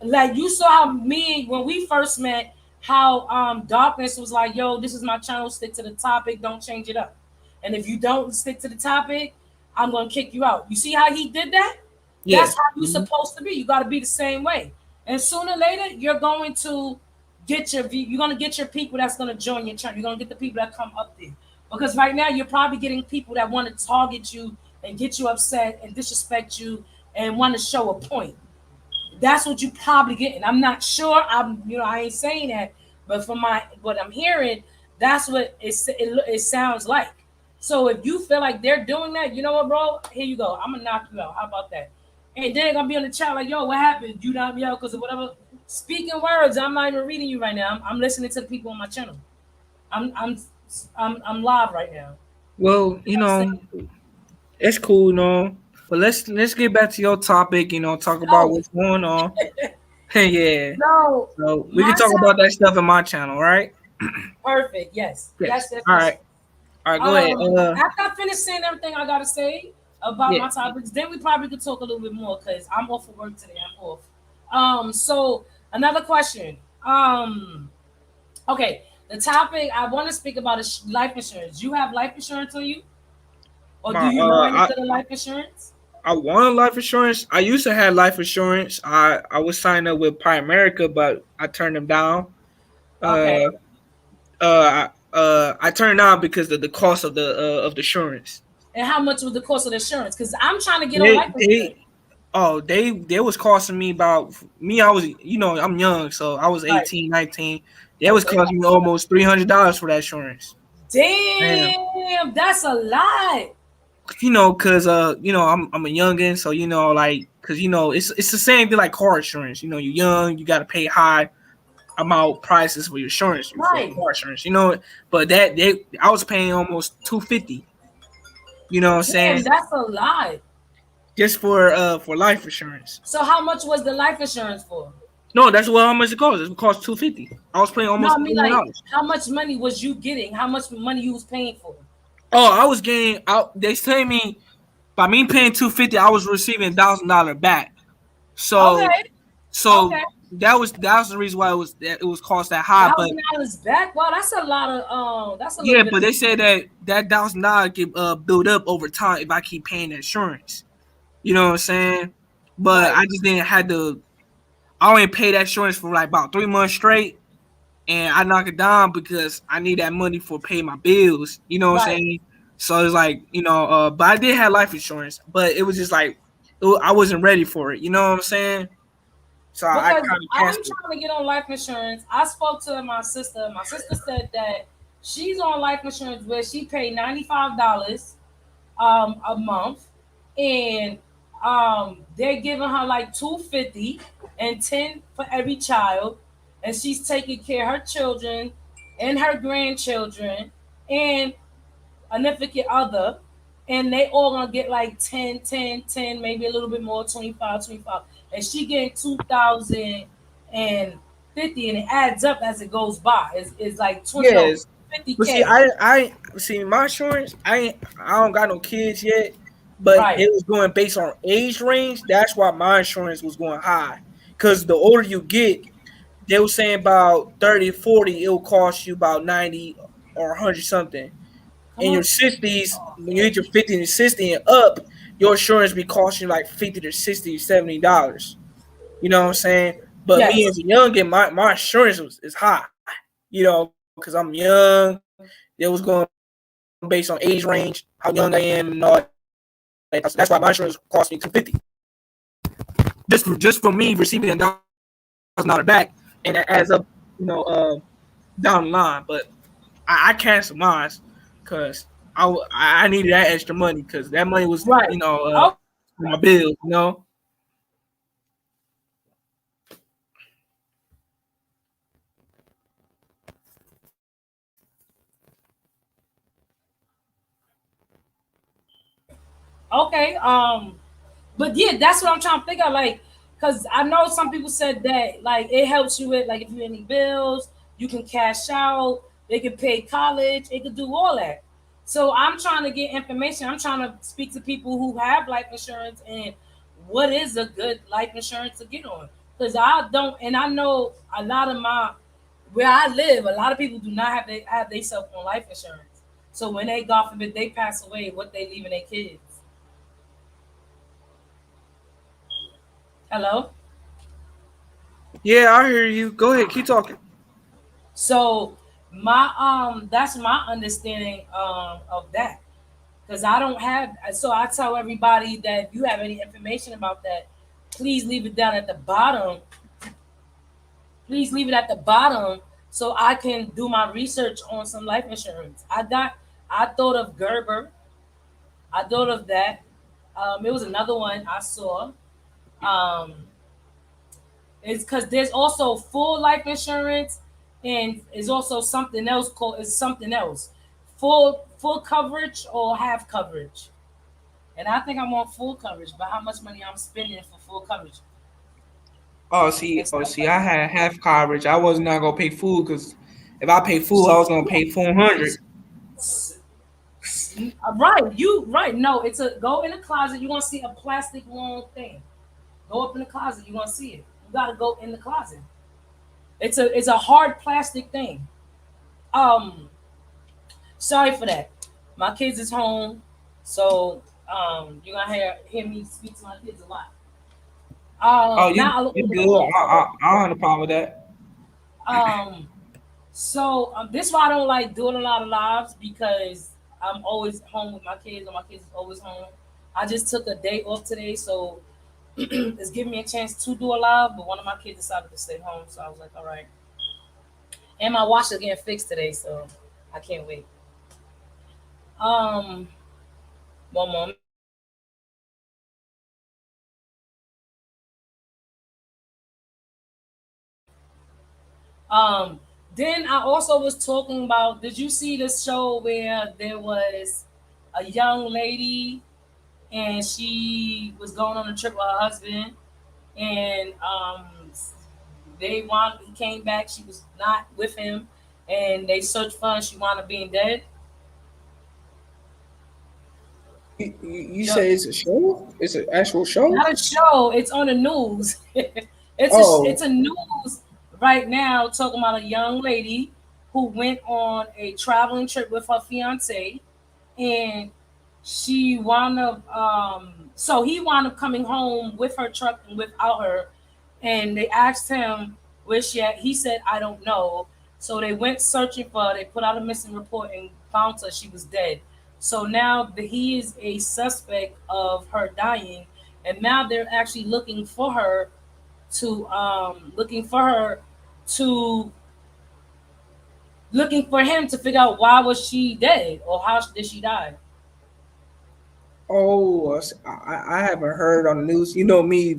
like, you saw how me when we first met, how darkness was like, yo, this is my channel, stick to the topic, don't change it up. And if you don't stick to the topic, I'm gonna kick you out. You see how he did that? Yeah. That's how you Mhm. supposed to be. You got to be the same way. And sooner or later, you're going to get your view. You're gonna get your people that's gonna join your channel. You're gonna get the people that come up there. Because right now you're probably getting people that want to target you and get you upset and disrespect you and want to show a point. That's what you probably getting. I'm not sure. I ain't saying that, but from my what I'm hearing, that's what it sounds like. So if you feel like they're doing that, you know what, bro? Here you go. I'm gonna knock you out. How about that? And they're gonna be on the chat like, yo, what happened? You not me out because of whatever. Speaking words, I'm not even reading you right now. I'm listening to the people on my channel. I'm I'm I'm live right now. Well, You know what I'm saying? it's cool, but let's get back to your topic. Talk about Oh what's going on. Yeah. no, So we can my talk about topic. that stuff in my channel, right? Perfect. Yes. Yes. Yes. Yes. All Yes. right. All right, go ahead. After I finish saying everything I gotta say about Yeah. my topics, then we probably could talk a little bit more because I'm off for work today. I'm off. So another question. Okay, the topic I want to speak about is life insurance. You have life insurance on you, or do My you know anything of life insurance? I wanted life insurance. I used to have life insurance. I was signed up with Primerica, but I turned them down. Okay, I turned down because of the cost of the insurance. and how much was the cost of the insurance? Because I'm trying to get on They life insurance. they they was costing me about me. I was I'm young, so I was Right. 18, 19. They was Okay. costing me almost $300 for that insurance. Damn. Damn, that's a lot. Cause I'm a youngin, so like, cause it's the same thing like car insurance. You're young, you gotta pay high amount prices for your insurance for Right. car insurance. But I was paying almost 250. You know what I'm Damn, saying? that's a lot. Just for life insurance. So how much was the life insurance for? No, that's how much it costs. It costs 250. I was paying No, I almost mean like $300. how much money was you getting? How much money you was paying for? Oh, I was getting out. They say me by me paying 250, I was receiving $1,000 back. So Okay, so okay. that was the reason why it was cost that high. But $1,000 back. Wow, that's a lot of that's a little yeah, bit but of they said that $1,000 get build up over time if I keep paying the insurance. You know what I'm saying? But right. I just didn't have to. I only paid that insurance for like about 3 months straight, and I knock it down because I need that money for paying my bills. You know what I'm Right. saying? So it's like but I did have life insurance, but it was just like I wasn't ready for it. You know what I'm saying? So I Because kind of I'm canceled. trying to get on life insurance. I spoke to my sister. My sister said that she's on life insurance where she paid $95 a month, and they're giving her like 250 and 10 for every child, and she's taking care of her children and her grandchildren and a significant other, and they all gonna get like 10, 10, 10, maybe a little bit more, 25, 25, and she getting 2,050, and it adds up as it goes by. It's like 20, no, Yes, but see, 50K. I see my insurance. I don't got no kids yet, but Right, they was going based on age range. That's why my insurance was going high. Cause the older you get, they were saying about 30, 40, it'll cost you about 90 or 100 something. come In your on. 60s, Oh, when you man. hit your 50 and 60 and up, your insurance be costing you like 50 to 60, $70. You know what I'm saying? But me as Yes. a youngin, my insurance is high. Because I'm young. It was going based on age range, how young I am, and all that. So that's why my insurance cost me 250. Just for me receiving $1,000 back, and that adds up, you know, uh, down the line. But I canceled mine because I needed that extra money because that money was Right. for my bills. Okay. But yeah, that's what I'm trying to figure out. Like, cause I know some people said that like it helps you with like if you have any bills, you can cash out, they can pay college, it could do all that. So I'm trying to get information. I'm trying to speak to people who have life insurance and what is a good life insurance to get on. Cause I don't, and I know a lot of my where I live, a lot of people do not have they self on life insurance. So when they God forbid they pass away, what they leaving their kids? Hello. Yeah, I hear you. Go ahead, keep talking. So my that's my understanding of that because I don't have. So I tell everybody that if you have any information about that, please leave it down at the bottom. Please leave it at the bottom so I can do my research on some life insurance. I thought of Gerber. I thought of that. It was another one I saw. Um, it's because there's also full life insurance, and is also something else called is something else, full coverage or half coverage. And I think I'm on full coverage, but how much money I'm spending for full coverage and Oh, stuff see, like I that. had half coverage. I was not gonna pay full because if I pay full, I was gonna pay 400. Right, you right. No, it's a go in the closet. You're gonna see a plastic long thing. Go up in the closet. You're gonna see it. You gotta go in the closet. It's a hard plastic thing. Um, sorry for that. My kids is home, so you're gonna hear me speak to my kids a lot. Oh, Not you all the good? time. I don't have a problem with that. Um, so this is why I don't like doing a lot of lives because I'm always home with my kids, and my kids is always home. I just took a day off today, so it's giving me a chance to do a live. But one of my kids decided to stay home, so I was like, all right. And my watch is getting fixed today, so I can't wait. Um, one moment. Um, then I also was talking about. Did you see the show where there was a young lady and she was going on a trip with her husband, and they want he came back. She was not with him, and they searched for her. And she wound up being dead. You Jo- say it's a show? It's an actual show? Not a show. It's on the news. Oh, It's a news right now talking about a young lady who went on a traveling trip with her fiance, and she wound up so he wound up coming home with her truck and without her, and they asked him where she at. He said, I don't know. So they went searching for her. They put out a missing report and found her. She was dead. So now he is a suspect of her dying, and now they're actually looking for her to looking for him to figure out why was she dead or how did she die. oh, I haven't heard on the news. You know me,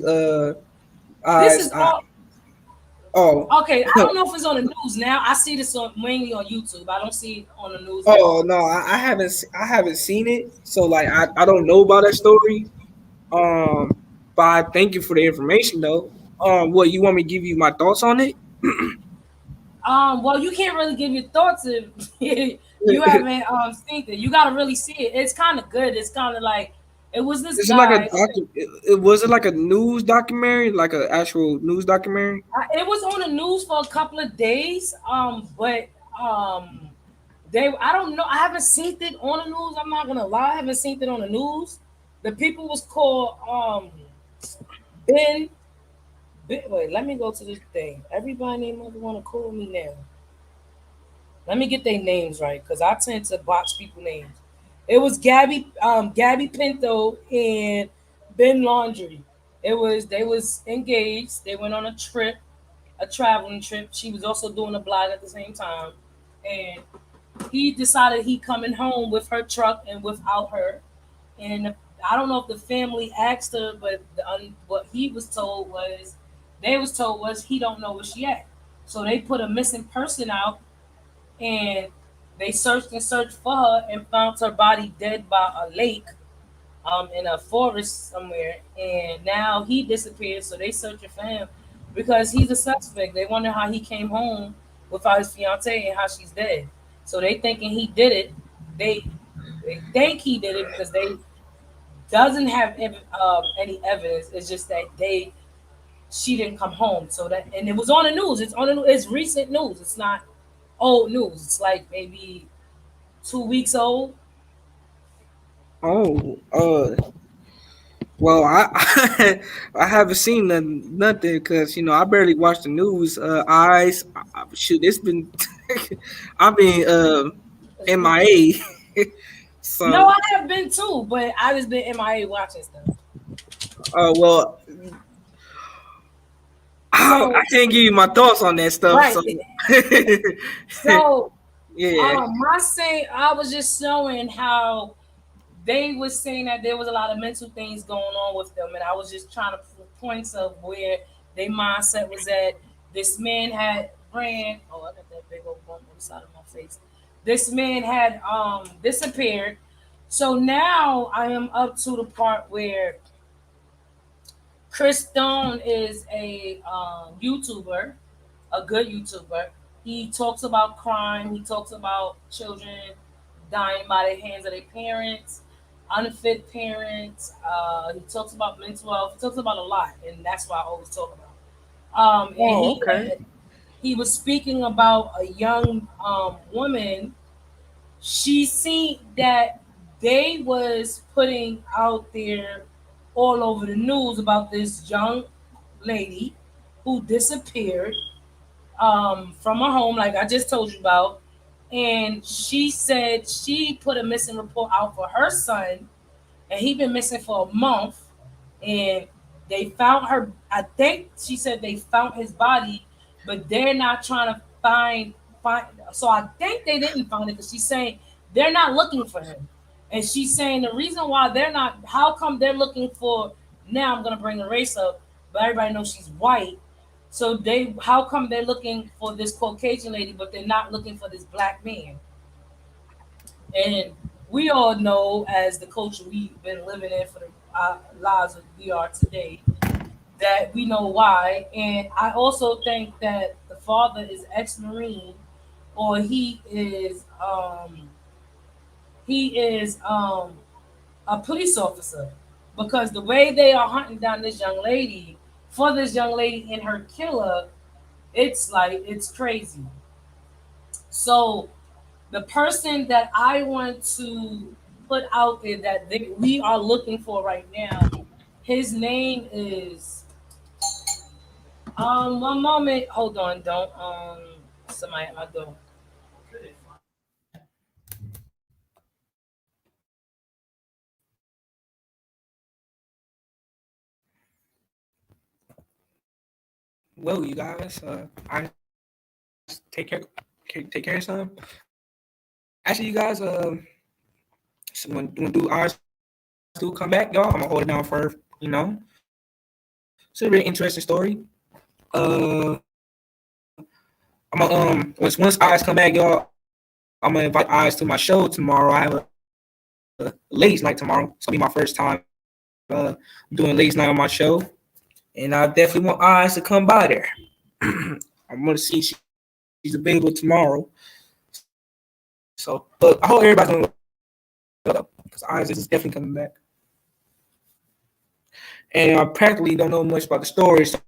This is I all oh, okay. I don't know if it's on the news now. I see this mainly on YouTube. I don't see it on the news at oh all. no, I haven't seen it. So like I don't know about that story. Um, but I thank you for the information though. What you want me to give you my thoughts on it? Well, you can't really give your thoughts if you haven't seen it. You gotta really see it. It's kind of good. It's kind of like it was this Is it like a guy. docu? Was it like a news documentary, like an actual news documentary? It was on the news for a couple of days. But um, they I don't know. I haven't seen it on the news. I'm not gonna lie. I haven't seen it on the news. The people was called Ben. Wait, let me go to this thing. Everybody mother want to call me now. Let me get their names right because I tend to botch people names. It was Gabby Pinto and Ben Laundry. They was engaged. They went on a trip, a traveling trip. She was also doing a blog at the same time, and he decided he coming home with her truck and without her. And I don't know if the family asked her, but what he was told was, they was told was he don't know where she at. So they put a missing person out, and they searched and searched for her and found her body dead by a lake, in a forest somewhere. And now he disappeared, so they searching for him because he's a suspect. They wonder how he came home without his fiance and how she's dead. So they thinking he did it. They they think he did it because they doesn't have any evidence. It's just that she didn't come home. So that, and it was on the news. It's on the It's recent news. It's not old news. It's like maybe 2 weeks old. Oh, well, I haven't seen nothing because I barely watch the news. Eyes, shoot, it's been I've been MIA. No, So, I have been too, but I just been MIA watching stuff. well, I So can't give you my thoughts on that stuff. right. So, So yeah. my say I was just showing how they was saying that there was a lot of mental things going on with them, and I was just trying to put points of where their mindset was at. This man had ran. Oh, I got that big old bump on the side of my face. This man had disappeared. So now I am up to the part where Chris Stone is a YouTuber, a good YouTuber. He talks about crime. He talks about children dying by the hands of their parents, unfit parents. He talks about mental health. He talks about a lot, and that's why I always talk about. And Oh, okay. he was speaking about a young woman. She seen that they was putting out there all over the news about this young lady who disappeared from her home, like I just told you about. And she said she put a missing report out for her son, and he been missing for a month. And they found her. I think she said they found his body, but they're not trying to find. So I think they didn't find it because she's saying they're not looking for him, and she's saying the reason why they're not. How come they're looking for? Now I'm gonna bring the race up, but everybody knows she's white. So they, how come they're looking for this Caucasian lady, but they're not looking for this black man? And we all know, as the culture we've been living in for the lives that we are today, that we know why. And I also think that the father is ex-marine, or he is a police officer, because the way they are hunting down this young lady for this young lady and her killer, it's like it's crazy. So the person that I want to put out there that we are looking for right now, his name is one moment, hold on, don't somebody at my door. Well, you guys, I take care, take care of some. Actually, you guys, so when do ours do come back, y'all? I'm gonna hold it down for it's a really interesting story. Uh, I'm gonna once eyes come back, y'all. I'm gonna invite eyes to my show tomorrow. I have a ladies night tomorrow. It's gonna be my first time doing ladies night on my show, and I definitely want eyes to come by there. I'm gonna see if she's available tomorrow. So, but I hope everybody's doing well because eyes is definitely coming back. And I practically don't know much about the story, so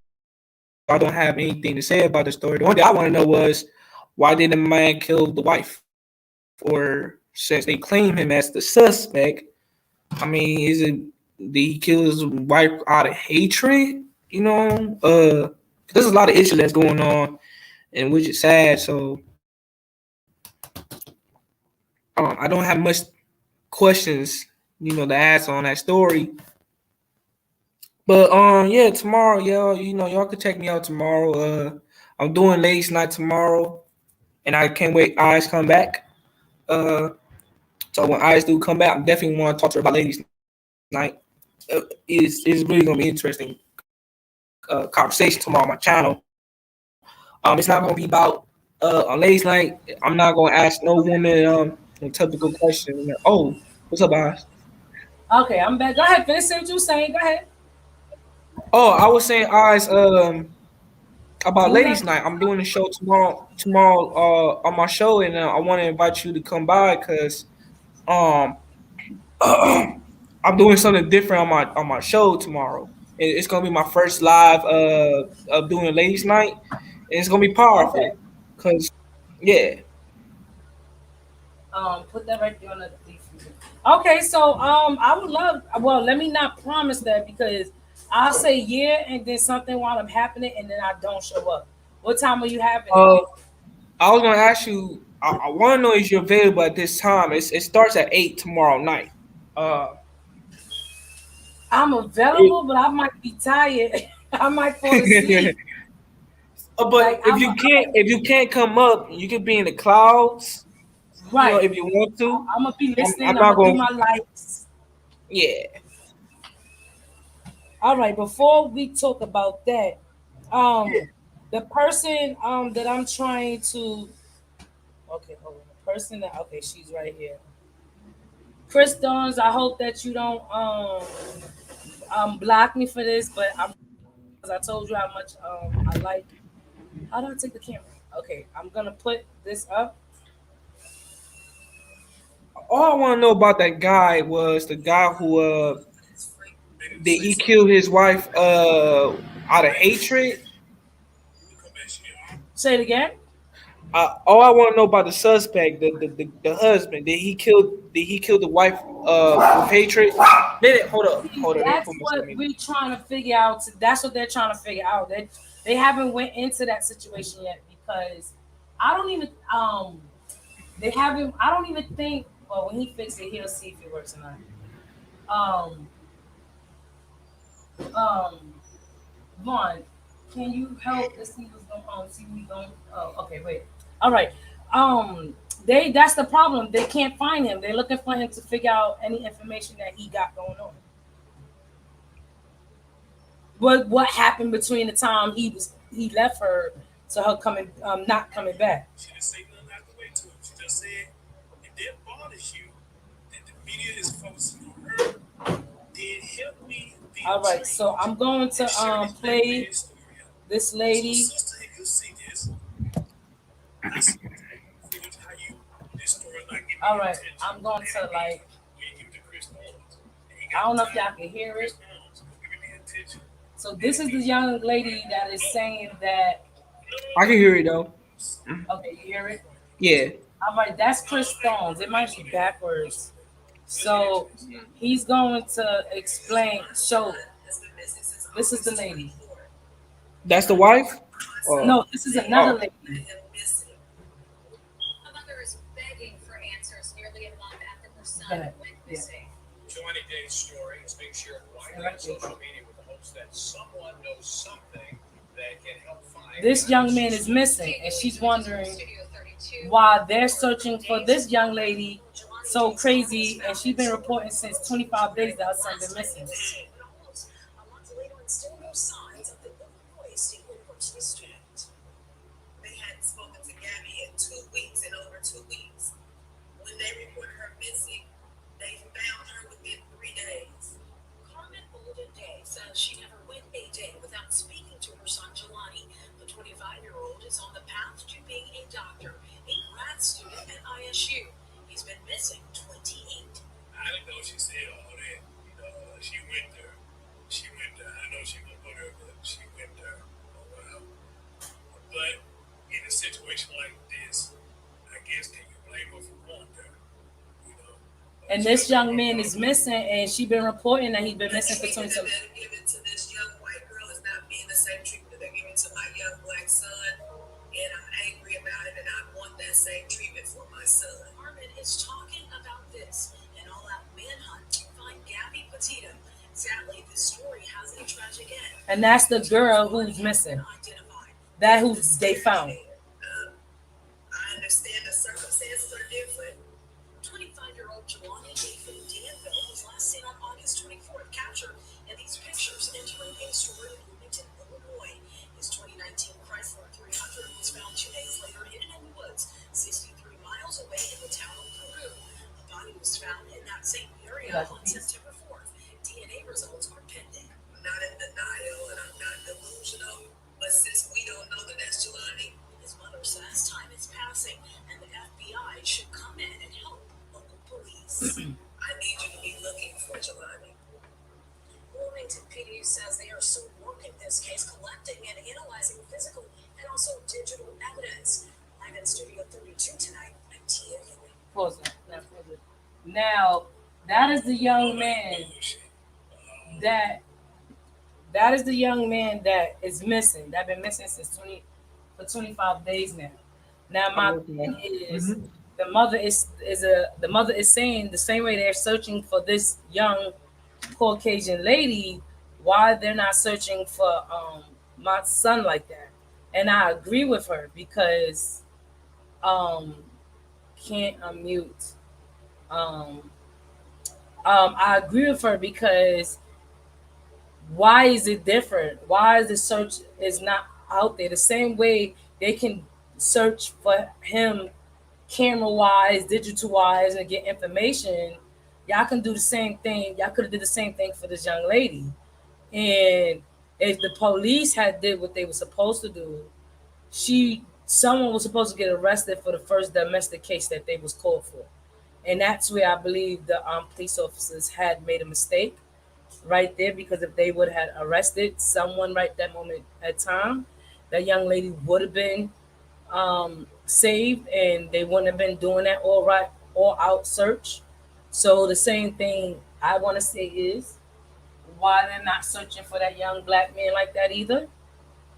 I don't have anything to say about the story. The one thing I want to know was why did the man kill the wife? Or since they claim him as the suspect, I mean, is it did he kill his wife out of hatred? There's a lot of issues that's going on, and which is sad. So I don't have much questions, to ask on that story. But yeah, tomorrow, y'all, y'all can check me out tomorrow. I'm doing ladies night tomorrow, and I can't wait. Eyes come back. Uh, so when eyes do come back, I definitely want to talk to her about ladies night. Is really gonna be interesting conversation tomorrow on my channel. It's not gonna be about on ladies night. I'm not gonna ask no woman no typical question. Oh, what's up, eyes? Okay, I'm back. Go ahead, finish what you were saying. Go ahead. Oh, I was saying eyes. About You were ladies' night. I'm doing a show tomorrow on my show, and I want to invite you to come by because um I'm doing something different on my show tomorrow. It's gonna be my first live of doing ladies' night, and it's gonna be okay. powerful. Cause yeah, Put that right there on the diffuser. Okay, so I would love. Well, let me not promise that because I'll say yeah, and then something while I'm happening, and then I don't show up. What time are you having it? uh, I was gonna ask you. I want to know if you're available at this time. It starts at 8 tomorrow night. Uh, I'm it, available, but I might be tired. I might fall asleep. but Like I'm, if you can't come up, you can be in the clouds. right. If you want to. I'm gonna be I'm listening. I'm not gonna do gonna. my lights. Yeah. All right. Before we talk about that, um, the person that I'm trying to. Okay, hold on. The person that, okay, she's right here. Chris Dawes, I hope that you don't block me for this, but I'm, because I told you how much I like. How do I take the camera? Okay, I'm gonna put this up. All I want to know about that guy was the guy who did he kill his wife out of hatred? Say it again. All I want to know about the suspect, the husband, did he kill the wife with hatred? Hold up. Let me That's put my what stomach. we're trying to figure out. That's what they're trying to figure out. They haven't went into that situation yet because I don't even they haven't. I don't even think. Well, when he fixes it, he'll see if it works or not. Um, um, Vaughn, can you help? Let's see what's going on. See we going. Oh, okay, wait. All right. They that's the problem. They can't find him. They're looking for him to figure out any information that he got going on. What happened between the time he left her to her coming not coming back. She didn't say nothing out the way to him. She just said, if that bothers you, that the media is focusing on her, then help me be All right, trained so I'm going to and share this black play man's story out. this So, lady. sister, if you see this, listen, see what, how you, this story not getting All any right, attention. I'm going to like We give it to Chris Owens. And he I got don't know if time y'all can hear Chris it. Owens. Give it the attention. So this is the young lady that is saying that. I can hear it though. Okay, you hear it? Yeah. All right, that's Chris Stones. It might be backwards. So he's going to explain. So this is the lady. That's the wife? Oh. No, this is another Oh. lady. A mother is begging for answers nearly a month after her Go son ahead. went Yeah. missing. 20 Days story is being shared widely on social media with the hopes that someone knows something that can help find This the young man is sister. missing, and she's wondering Studio 32. why they're searching for this young lady so crazy, and she's been reporting since 25 days that her son been missing. A month later, and still no signs of the Illinois State University student. They hadn't spoken to Gabby in 2 weeks, in over 2 weeks. When they reported her missing, they found her within 3 days. Carmen Bolden-Day says she never went a day without speaking to her son Jelani. The 25-year-old is on the path to being a doctor, a grad student at ISU. He's been missing 28. I didn't know she said all that. You know, she went there. She went there. I know she won't go there, but she went there. Oh, wow. But in a situation like this, I guess can you blame her for going there? You know. And She this got young man is missing, and she been reporting that he's been missing for The 27. treatment that they're giving to this young white girl is not being the same treatment that they're giving to my young black son. And I'm angry about it, and I want that same treatment for my son. Carmen is talking about this, an all-out manhunt to find Gabby Petito. Sadly, this story has a tragic end. And that's the girl who's missing. Identified. That who they found. I understand the circumstances are different. 25-year-old Jelani Nathan Danville was last seen on August 24th, captured in these pictures entering a store in Bloomington, Illinois. His 2019 Chrysler 300 was found 2 days later hidden in the woods, 63 miles away in the town of Peru. A body was found in that same area on September 4th. DNA results are pending. I'm not in denial and I'm not delusional, but since we don't know that that's Jelani, His mother says time is passing and the FBI should come in and help local police. I need you to be looking for Jelani. Wilmington PD says they are still working this case, collecting and analyzing physical and also digital evidence. Live in Studio 32 tonight, I'm Tia Ewing. Pause it. Pause it. Now, that is the young man that that is the young man that is missing. That been missing since 25 days now. Now my thing is Mhm. the mother is saying the same way they're searching for this young Caucasian lady, why they're not searching for my son like that. And I agree with her because um can't unmute. Um I agree with her because why is it different? Why is the search is not out there the same way they can search for him camera wise, digital wise, and get information? Y'all can do the same thing. Y'all could have did the same thing for this young lady. And if the police had did what they were supposed to do, someone was supposed to get arrested for the first domestic case that they was called for. And that's where I believe the police officers had made a mistake right there, because if they would have arrested someone right that moment at time, that young lady would have been saved, and they wouldn't have been doing that all out search. So the same thing I want to say is why they're not searching for that young black man like that either.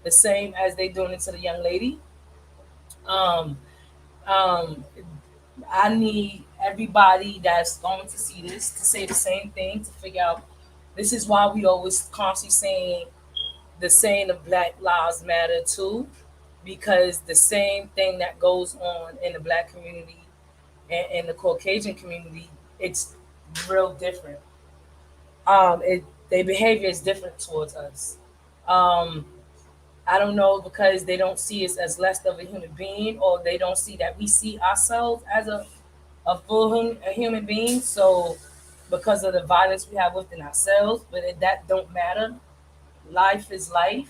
The same as they doing it to the young lady. Um, um, I need everybody that's going to see this to say the same thing, to figure out this is why we always constantly saying the saying of Black Lives Matter too, because the same thing that goes on in the black community and in the Caucasian community, it's real different. Their behavior is different towards us. Um, I don't know, because they don't see us as less of a human being, or they don't see that we see ourselves as a a human being. So because of the violence we have within ourselves, but that don't matter. Life is life.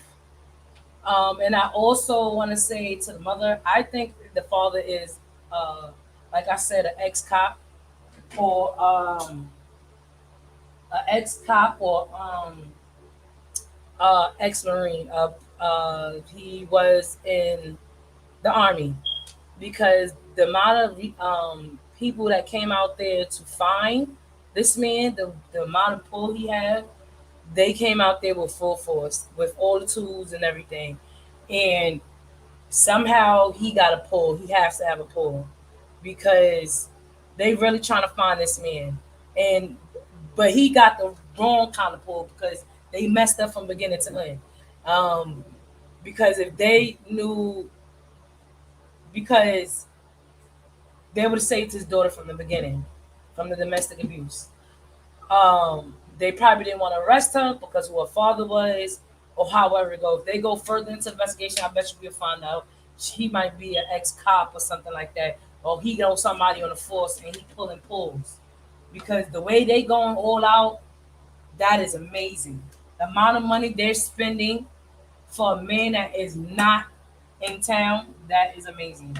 And I also want to say to the mother, I think the father is, like I said, an ex cop, or an ex cop, or ex marine. He was in the army, because the amount of people that came out there to find this man, the amount of pull he had, they came out there with full force, with all the tools and everything. And somehow he got a pull. He has to have a pull, because they really trying to find this man. And but he got the wrong kind of pull, because they messed up from beginning to end. Um, because if they knew, because they would have saved his daughter from the beginning, from the domestic abuse. They probably didn't want to arrest her because who her father was, or however it goes. If they go further into the investigation, I bet you we'll find out he might be an ex cop or something like that, or he knows somebody on the force and he pulling pulls. Because the way they going all out, that is amazing. The amount of money they're spending for a man that is not in town, that is amazing.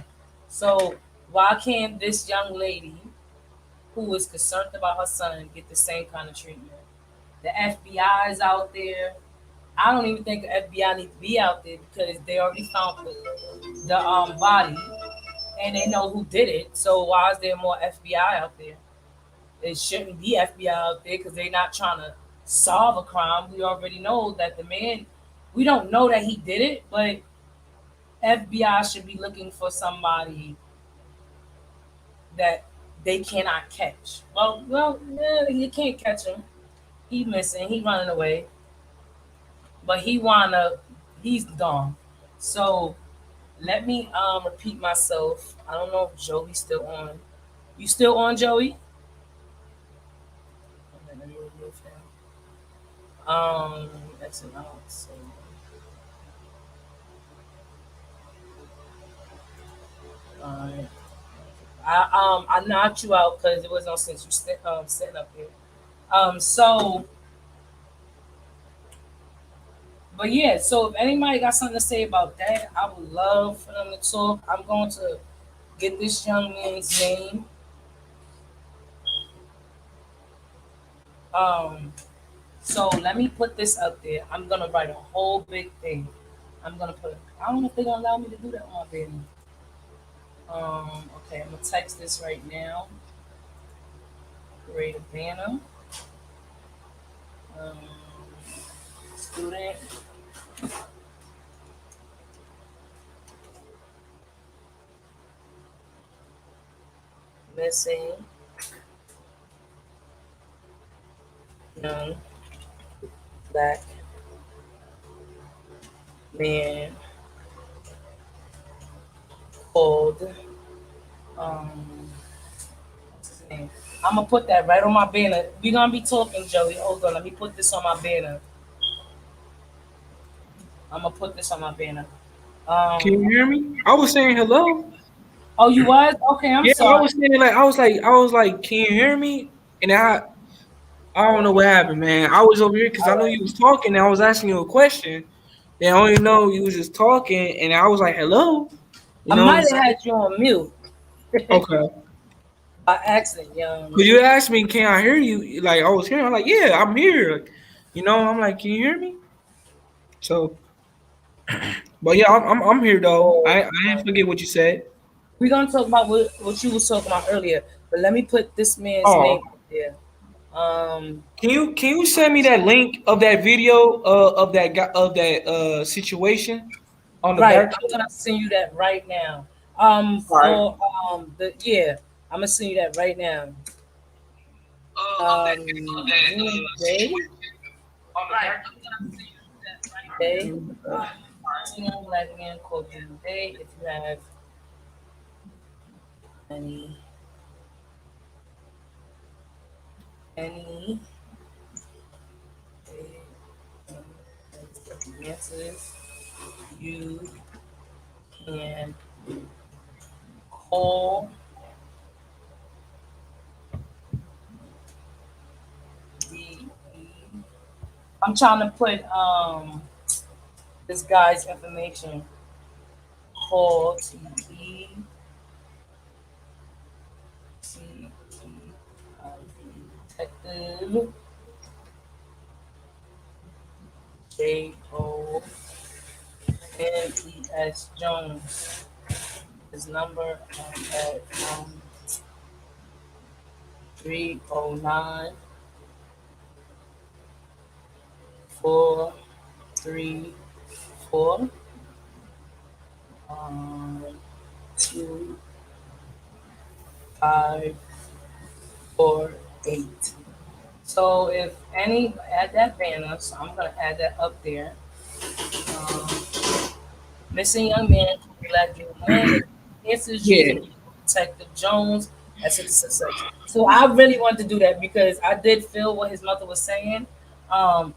So why can't this young lady who is concerned about her son get the same kind of treatment? The FBI is out there. I don't even think the FBI needs to be out there, because they already found the body, and they know who did it. So why is there more FBI out there? It shouldn't be FBI out there, because they're not trying to solve a crime. We already know that the man. We don't know that he did it, but FBI should be looking for somebody that they cannot catch. You can't catch him. He missing. He running away. But he's gone. So let me repeat myself. I don't know if Joey's still on. You still on, Joey? Okay, let me remove him. That's enough. So, alright. I knocked you out because it was no sense you sitting up here. So, but yeah, so if anybody got something to say about that, I would love for them to talk. I'm going to get this young man's name. Um, so let me put this up there. I'm gonna write a whole big thing. I'm gonna put. I don't know if they're gonna allow me to do that on there. Okay, I'm gonna text this right now. Create a banner. Um, Student missing young black man called what's his name? I'm gonna put that right on my banner. We're gonna be talking, Joey. Hold on, let me put this on my banner. I'm gonna put this on my banner. Can you Um, hear me? I was saying hello. oh, you was okay. I'm Yeah, I sorry. was saying I was like, can you hear me? And I don't know what happened, man. I was over here because I All know right. you was talking, and I was asking you a question. Then I only know you was just talking, and I was like, hello. You I know what I'm might have saying? had you on mute. Okay. by accident, young. Cause you asked me, can I hear you? Like I was hearing, I'm like, yeah, I'm here. Like, I'm like, can you hear me? So, but yeah, I'm here though. So I didn't forget what you said. we're gonna talk about what you was talking about earlier, but let me put this man's Oh, name up there. Um, can you send me that link of that video of that guy of that situation on the right, back? I'm gonna send you that right now. All right. For the yeah, I'm gonna send you that right now. Green Day, Right. Day, young black man called Green Day. If you have any any answers, you can call the. I'm trying to put this guy's information. Call TE Detective JONES Jones. His number at 309 434 2548. So if any add that banner, so I'm gonna add that up there. Um, Missing young man, black young man. Answers Yeah. using Detective Jones as a success. So I really wanted to do that because I did feel what his mother was saying. Um,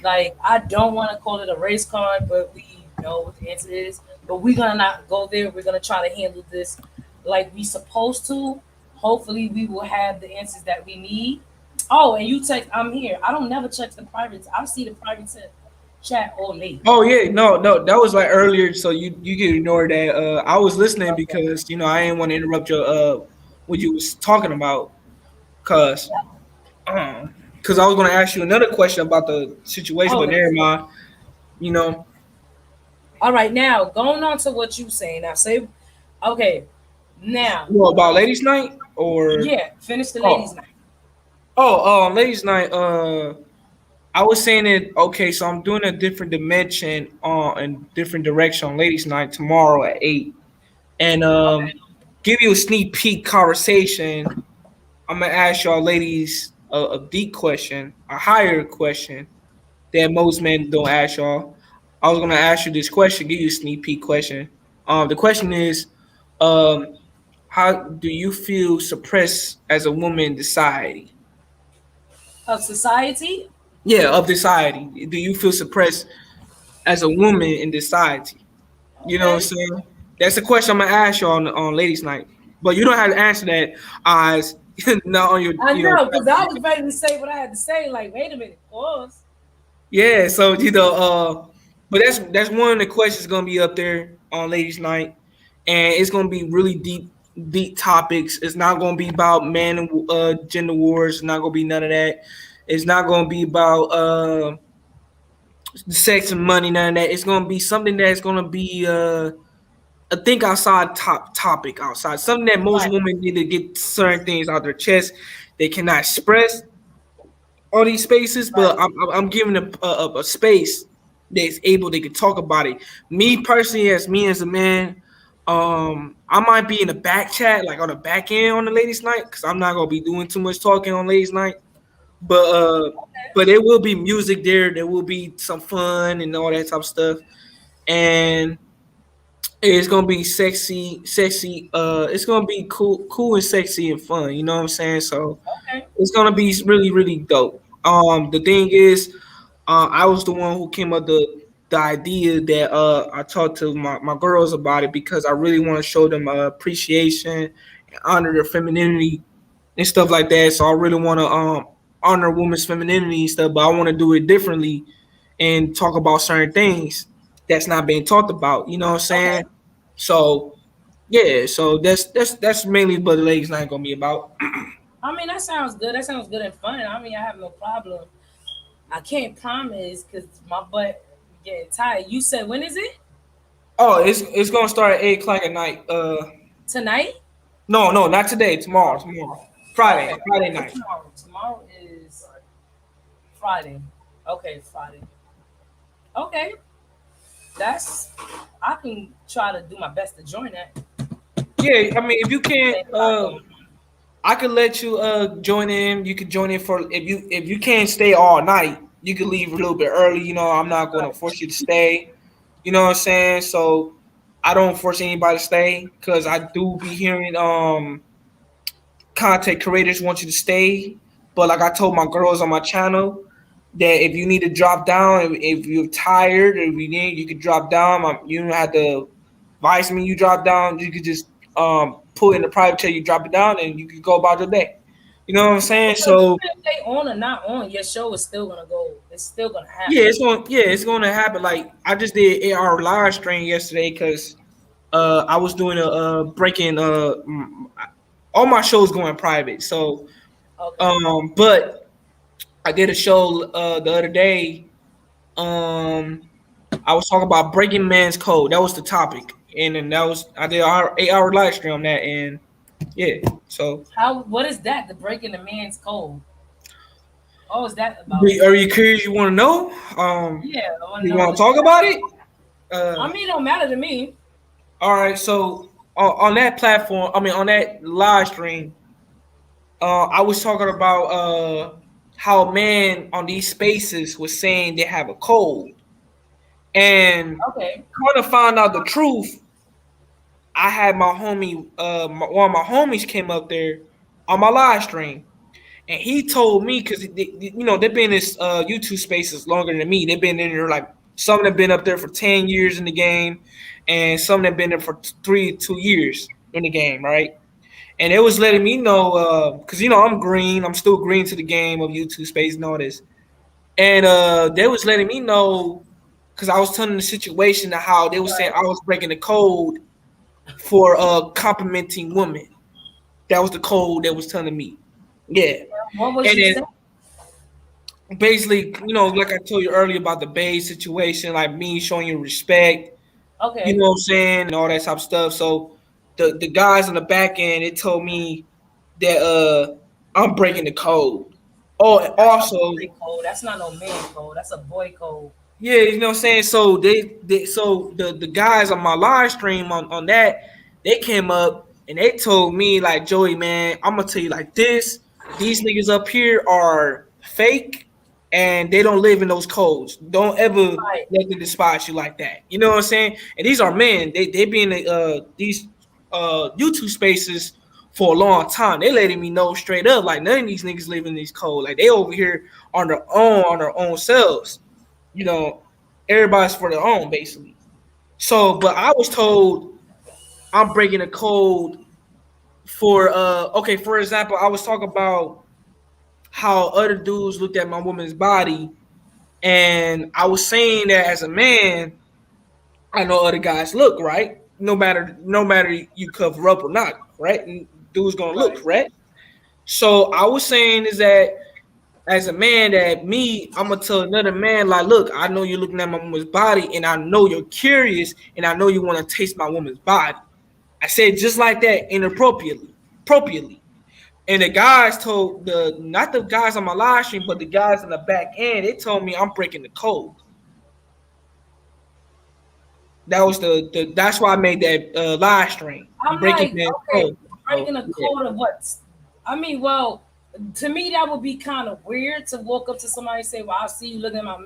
like I don't want to call it a race card, but we know what the answer is. But we're gonna not go there. We're gonna try to handle this like we supposed to. Hopefully, we will have the answers that we need. Oh, and you text, I'm here. I don't never check the privates. I see the private chat all late. Oh yeah, no, that was like earlier, so you can ignore that. I was listening Okay. because I didn't want to interrupt your what you was talking about, cause cause I was gonna ask you another question about the situation, Oh, but never let's go. mind. You know, All right, now going on to what you saying. Now say, okay, now, well, about ladies' night or yeah, finish the ladies' oh night. ladies' night. I was saying it. Okay, so I'm doing a different dimension and different direction on ladies' night tomorrow at 8, and Okay. give you a sneak peek conversation. I'm gonna ask y'all ladies a deep question, a higher question that most men don't ask y'all. I was gonna ask you this question, give you a sneak peek question. The question is, um, how do you feel suppressed as a woman in society? Of society. Yeah, of society. Do you feel suppressed as a woman in society? You know what I'm Okay. saying? That's a question I'm gonna ask you on ladies' night. But you don't have to answer that as not on your I know, because I was ready to say what I had to say. Like, wait a minute, pause. Yeah, so but that's one of the questions gonna be up there on ladies' night, and it's gonna be really deep topics. It's not gonna be about man and gender wars. It's not gonna be none of that. It's not gonna be about sex and money. None of that. It's gonna be something that's gonna be a think outside topic outside. Something that most Right, women need to get certain things out their chest. They cannot express all these spaces, but right, I'm giving a space that's able they can talk about it. Me personally, as me as a man, I might be in the back chat, like on the back end on the ladies' night, because I'm not gonna be doing too much talking on ladies' night. But there will be music there. There will be some fun and all that type of stuff, and it's gonna be sexy. It's gonna be cool and sexy and fun. You know what I'm saying? So okay, it's gonna be really, really dope. The thing is, I was the one who came up the idea that I talked to my girls about it because I really want to show them appreciation and honor their femininity and stuff like that. So I really want to honor women's femininity and stuff, but I want to do it differently and talk about certain things that's not being talked about. You know what I'm saying? okay. So Yeah, so that's mainly what the legs not gonna be about. I mean, that sounds good. That sounds good and fun. I mean, I have no problem. I can't promise because my butt getting tired. You said when is it? Oh, it's gonna start at 8 o'clock at night. Tonight? No, no, not today. Tomorrow, tomorrow, Okay. Friday What's night. tomorrow? Tomorrow is Friday. Okay, Friday. Okay. That's I can try to do my best to join that. Yeah, I mean, if you can't, Same platform. I could let you join in. You could join in for if you can't stay all night, you could leave a little bit early. You know, I'm not gonna Right. force you to stay. You know what I'm saying? So I don't force anybody to stay because I do be hearing content creators want you to stay. But like I told my girls on my channel, that if you need to drop down, if you're tired, if you need, you could drop down. You don't have to advise me. You drop down. You could just put in the private chat. You drop it down, and you could go about your day. You know what I'm saying? So even So if they on or not on, your show is still gonna go. It's still gonna yeah, happen. it's going to happen. Like I just did 8 hour live stream yesterday because I was doing a breaking all my shows going private. So Okay. but I did a show the other day. Um, I was talking about breaking man's code. That was the topic, and then that was I did our 8 hour live stream on that, and yeah. So, How? What is that? The breaking the man's code. What was that about? are you curious? You want to know? Yeah, I want to You know want to what talk that. about it? I Uh, mean, it don't matter to me. all right. So on that platform, I mean on that live stream, I was talking about how men on these spaces was saying they have a cold, and Okay. kind of find out the truth. I had my homie, one of my homies came up there on my live stream, and he told me because you know they've been in this YouTube spaces longer than me. They've been in there like some have been up there for 10 years in the game, and some have been there for 2 years in the game, right? And it was letting me know because you know I'm green, I'm still green to the game of YouTube space and all this, and they was letting me know because I was telling the situation of how they was saying Right. I was breaking the code for complimenting women. That was the code that was telling me. Yeah. What was And you saying? then basically, you know, like I told you earlier about the Bay situation, like me showing you respect, you Okay. know what I'm saying, and all that type of stuff. So the guys on the back end, it told me that I'm breaking the code. Oh, and That's a also, boy code. That's not no man code. That's a boy code. yeah, you know what I'm saying? So they so the guys on my live stream on that, they came up and they told me like Joey, man, I'm gonna tell you like this. These niggas up here are fake and they don't live in those codes. Don't ever Right. let them despise you like that. You know what I'm saying? And these are men. They be in these YouTube spaces for a long time. They letting me know straight up like none of these niggas live in these codes. Like they over here on their own selves, you know, everybody's for their own basically. So, but I was told I'm breaking a code for okay, for example, I was talking about how other dudes looked at my woman's body, and I was saying that as a man, I know other guys look, right? No matter you cover up or not, right? And dudes gonna look, Right. correct? So I was saying is that as a man that me, I'm gonna tell another man like, look, I know you're looking at my woman's body, and I know you're curious, and I know you want to taste my woman's body. I said just like that, appropriately. And the guys told the not the guys on my live stream, but the guys on the back end, they told me I'm breaking the code. That was the that's why I made that live stream. I'm I'm breaking like, that okay, code. So, breaking a yeah. code of what? I mean, well, to me that would be kind of weird to walk up to somebody and say, "Well, I see you looking at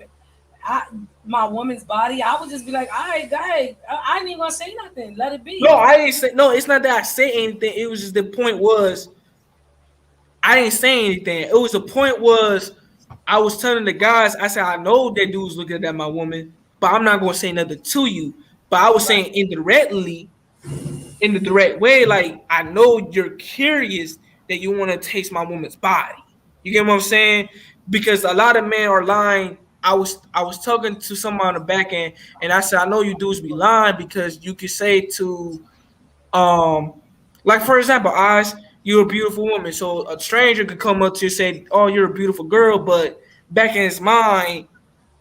I, my woman's body." I would just be like, "All right, go ahead." I ain't even gonna say nothing. Let it No, be. I didn't say no. It's not that I said anything. It was just the point was I didn't say anything. It was the point was I was telling the guys, I said, I know that dude's looking at my woman, but I'm not gonna say nothing to you. But I was Right. saying indirectly, in the direct way, like I know you're curious that you want to taste my woman's body. You get what I'm saying? Because a lot of men are lying. I was talking to someone on the back end, and I said, I know you dudes be lying because you could say to Um, like for example, Oz, you're a beautiful woman. So a stranger could come up to you and say, "Oh, you're a beautiful girl," but back in his mind,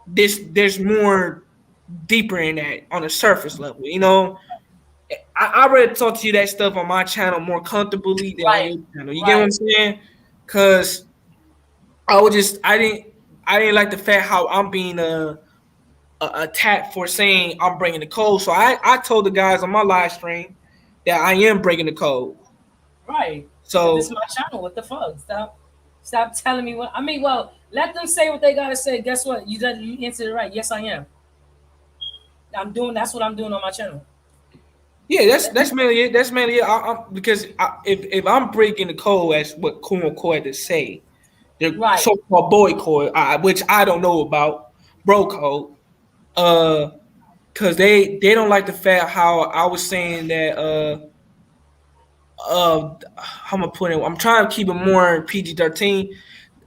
there's more deeper in that on the surface level. You know, I rather talk to you that stuff on my channel more comfortably than on Right, your channel. You get what I'm right, saying? Cause I didn't like the fact how I'm being attacked for saying I'm breaking the code. So I told the guys on my live stream that I am breaking the code. right. Because this is So my channel. What the fuck? Stop telling me what. I mean, well, let them say what they gotta say. Guess what? You answered it right. Yes, I am. I'm doing. That's what I'm doing on my channel. yeah, that's mainly it. That's mainly it. Because if I'm breaking the code, as what Kumo Koi to say, the Right. so-called boy code, which I don't know about, bro code. Uh, because they don't like the fact how I was saying that how am I put it? I'm trying to keep it more PG-13.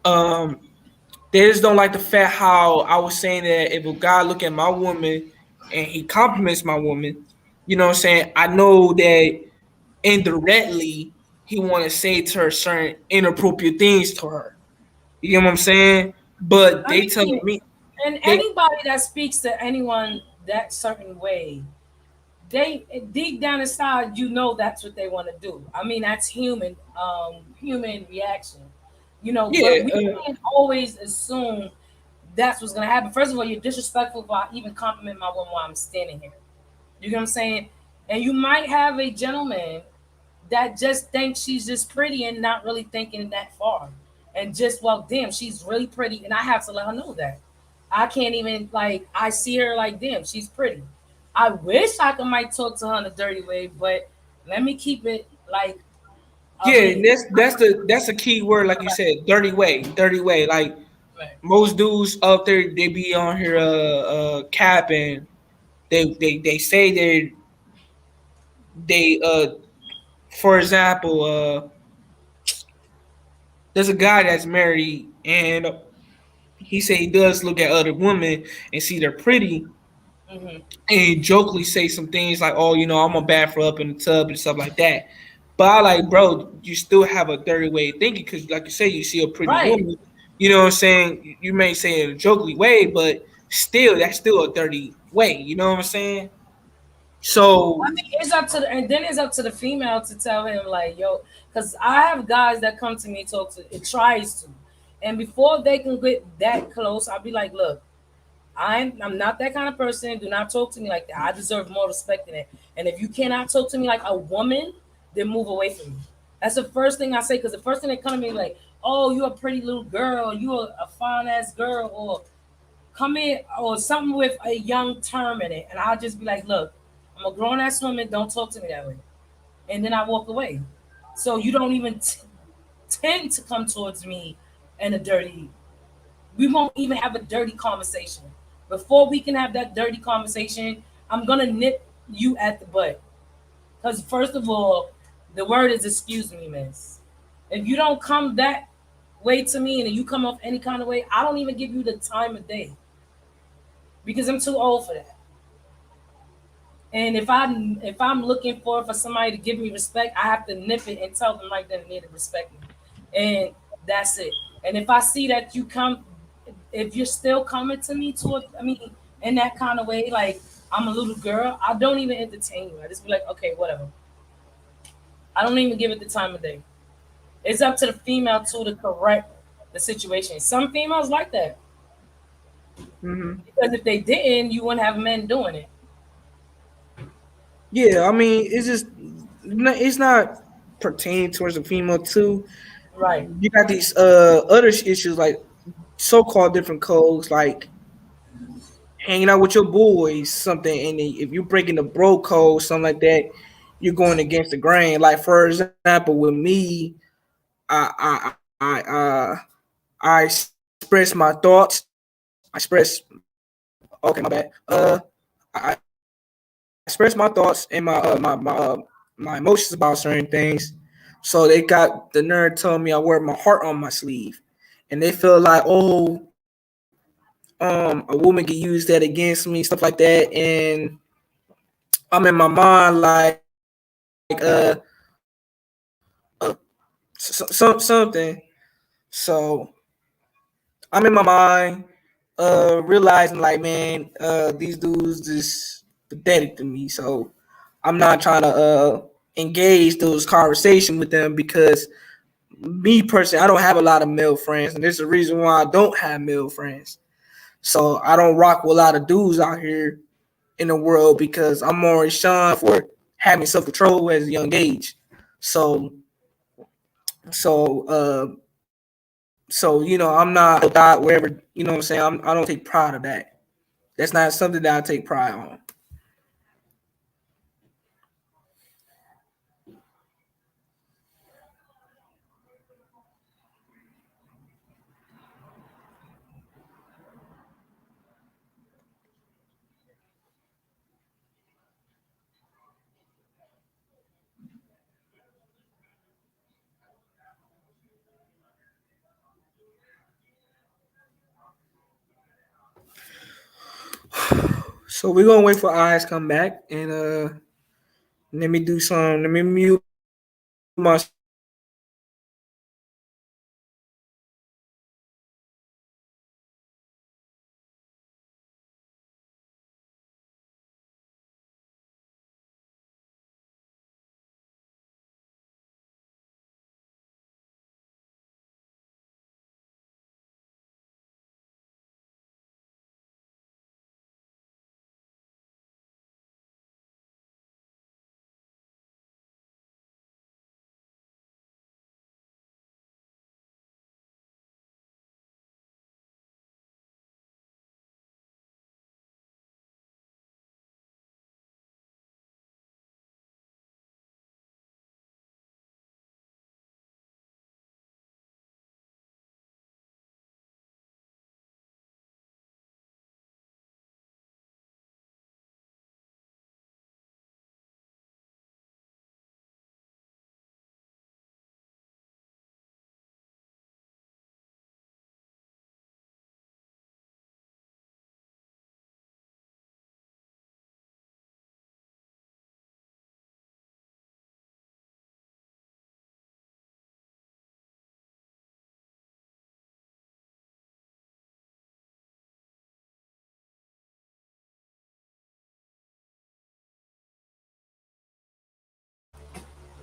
Um, they just don't like the fact how I was saying that if a guy look at my woman and he compliments my woman, you know what I'm saying? I know that indirectly he want to say to her certain inappropriate things to her. You get what I'm saying? But I they telling mean, me and they anybody that speaks to anyone that certain way, they deep down inside, you know that's what they want to do. I mean, that's human reaction, yeah But we can't always assume that's what's gonna happen. First of all, you're disrespectful if I even compliment my woman while I'm standing here. You get what I'm saying? And you might have a gentleman that just thinks she's just pretty and not really thinking that far. And just, well, damn, she's really pretty. And I have to let her know that. I can't even, like, I see her like, damn, she's pretty. I wish I could might talk to her in a dirty way, but let me keep it like yeah, other. and that's a key word, like you said, dirty way. Like Right. most dudes out there, they be on here capping. They say they for example there's a guy that's married and he said he does look at other women and see they're pretty Mm-hmm. and jokingly say some things like, "Oh, you know, I'm gonna bath her up in the tub and stuff like that." But I like, bro, you still have a dirty way of thinking because, like you say, you see a pretty Right. woman. You know what I'm saying? You may say it in a jokingly way, but still, that's still a dirty way. You know what I'm saying? I So mean, it's up to and then it's up to the female to tell him like, yo, because I have guys that come to me talk to it tries to, and before they can get that close, I'll be like, look, I'm not that kind of person. Do not talk to me like that. I deserve more respect than that. And if you cannot talk to me like a woman, then move away from me. That's the first thing I say because the first thing they come to me like, oh, you're a pretty little girl, you're a fine ass girl, or come in or something with a young term in it, and I'll just be like, look, I'm a grown ass woman. Don't talk to me that way, and then I walk away. So you don't even tend to come towards me in a dirty. We won't even have a dirty conversation. Before we can have that dirty conversation, I'm gonna nip you at the butt. Because first of all, the word is excuse me, miss. If you don't come that way to me and you come off any kind of way, I don't even give you the time of day because I'm too old for that. And if I'm looking for somebody to give me respect, I have to nip it and tell them right then and there to respect me, and that's it. And if I see that you come, if you're still coming to me in that kind of way, like I'm a little girl, I don't even entertain you. I just be like, okay, whatever. I don't even give it the time of day. It's up to the female too to correct the situation. Some females like that mhm. because if they didn't, you wouldn't have men doing it. Yeah, I mean, it's not pertaining towards the female too. Right. You got these other issues like so-called different codes, like hanging out with your boys, something, and if you're breaking the bro code, something like that, you're going against the grain. Like for example, with me, I I express my thoughts. I express okay, my bad. I express my thoughts and my emotions about certain things. So they got the nerd telling me I wear my heart on my sleeve, and they feel like, oh, a woman can use that against me, stuff like that. And I'm in my mind like, something. So I'm in my mind, realizing like, man, these dudes just pathetic to me. So I'm not trying to engage those conversations with them because me personally, I don't have a lot of male friends, and there's a reason why I don't have male friends. So I don't rock with a lot of dudes out here in the world because I'm more shunned for having self control at a young age. So so so I'm not God wherever, what I'm saying. I don't take pride of that. That's not something that I take pride on. So we're gonna wait for eyes come back and let me mute myself real quick.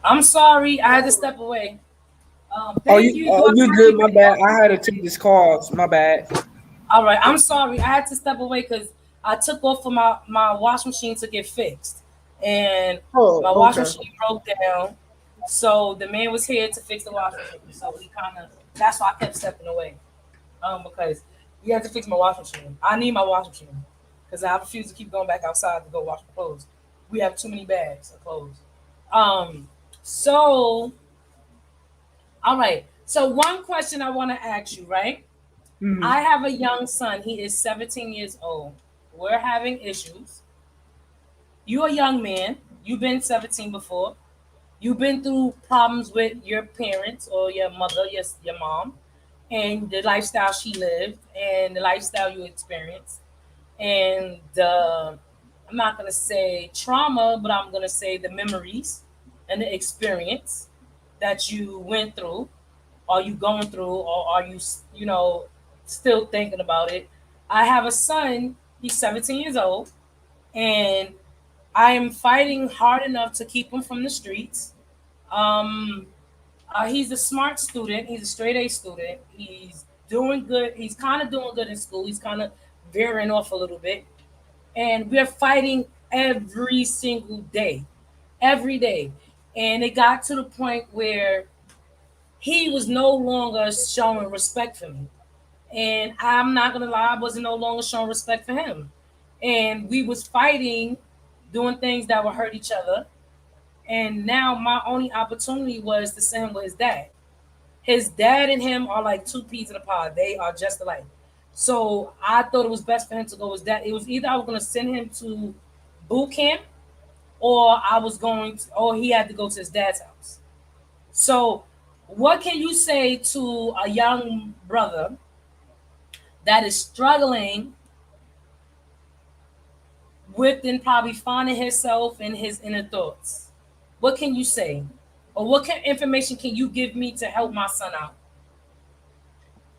I'm sorry, I had to step away. Oh, Thank you. Do I you sound good? My okay? bad. I had to take this call. My bad. All right, I'm sorry. I had to step away because I took off for my washing machine to get fixed, and Oh, my washing okay. machine broke down. So the man was here to fix the washing machine. So he kind of that's why I kept stepping away, because he had to fix my washing machine. I need my washing machine because I refuse to keep going back outside to go wash my clothes. We have too many bags of clothes. Um, so all right. So one question I want to ask you, right? Mm-hmm. I have a young son. He is 17 years old. We're having issues. You're a young man. You've been 17 before. You've been through problems with your parents or your mother, your mom, and the lifestyle she lived and the lifestyle you experienced. And I'm not going to say trauma, but I'm going to say the memories and the experience that you went through. Are you going through, or are you, still thinking about it? I have a son. He's 17 years old, and I am fighting hard enough to keep him from the streets. Um, he's a smart student. He's a straight A student. He's doing good. He's kind of doing good in school. He's kind of veering off a little bit, and we're fighting every single day, every day. And it got to the point where he was no longer showing respect for me. And I'm not gonna lie, I wasn't no longer showing respect for him. And we was fighting, doing things that would hurt each other. And now my only opportunity was to send him with his dad. His dad and him are like two peas in a pod. They are just alike. So I thought it was best for him to go with his dad. It was either I was gonna send him to boot camp, or or he had to go to his dad's house. So what can you say to a young brother that is struggling within probably finding himself and his inner thoughts? What can you say? Or what information can you give me to help my son out?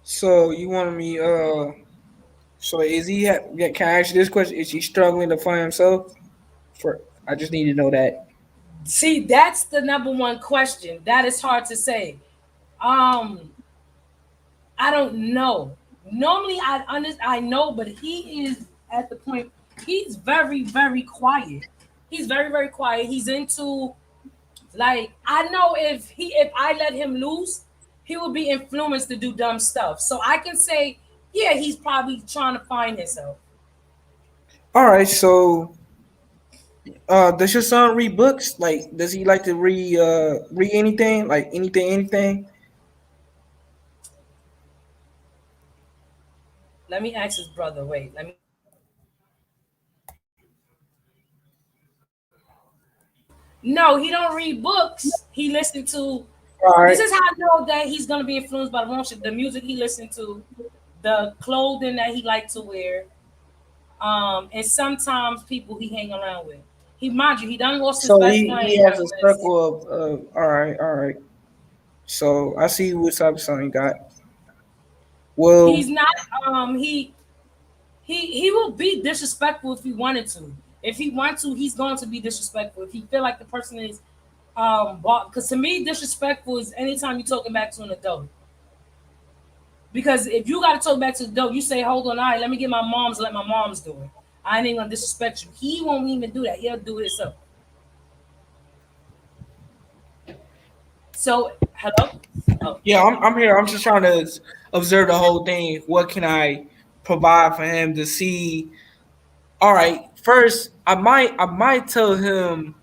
So you want me? So is he? Yeah, can I ask you this question? Is he struggling to find himself? For I just need to know that. See, that's the number one question. That is hard to say. Um, I don't know. Normally, I know, but he is at the point. He's very very quiet. He's very very quiet. He's into, like, I know if I let him loose, he will be influenced to do dumb stuff. So I can say, yeah, he's probably trying to find himself. All right. So, does your son read books? Like, does he like to read anything? Like anything? Let me ask his brother. Wait, let me. No, he don't read books. He listen to. All This right. is how I know that he's gonna be influenced by the wrong shit. The music he listened to, the clothing that he liked to wear, and sometimes people he hang around with. He, mind you, he done lost his So best he friend has a Christmas. circle of all right, all right. So I see what type of son he got. He's Well, not. He will be disrespectful if he wanted to. If he wants to, he's going to be disrespectful. If he feel like the person is, because to me, disrespectful is anytime you're talking back to an adult. Because if you got to talk back to the adult, you say, "Hold on, all right, let me get my mom's, let my mom's do it. I ain't gonna disrespect you." He won't even do that. He'll do it himself. So, hello. Oh, yeah, I'm here. I'm just trying to observe the whole thing. What can I provide for him to see? All right. First, I might tell him.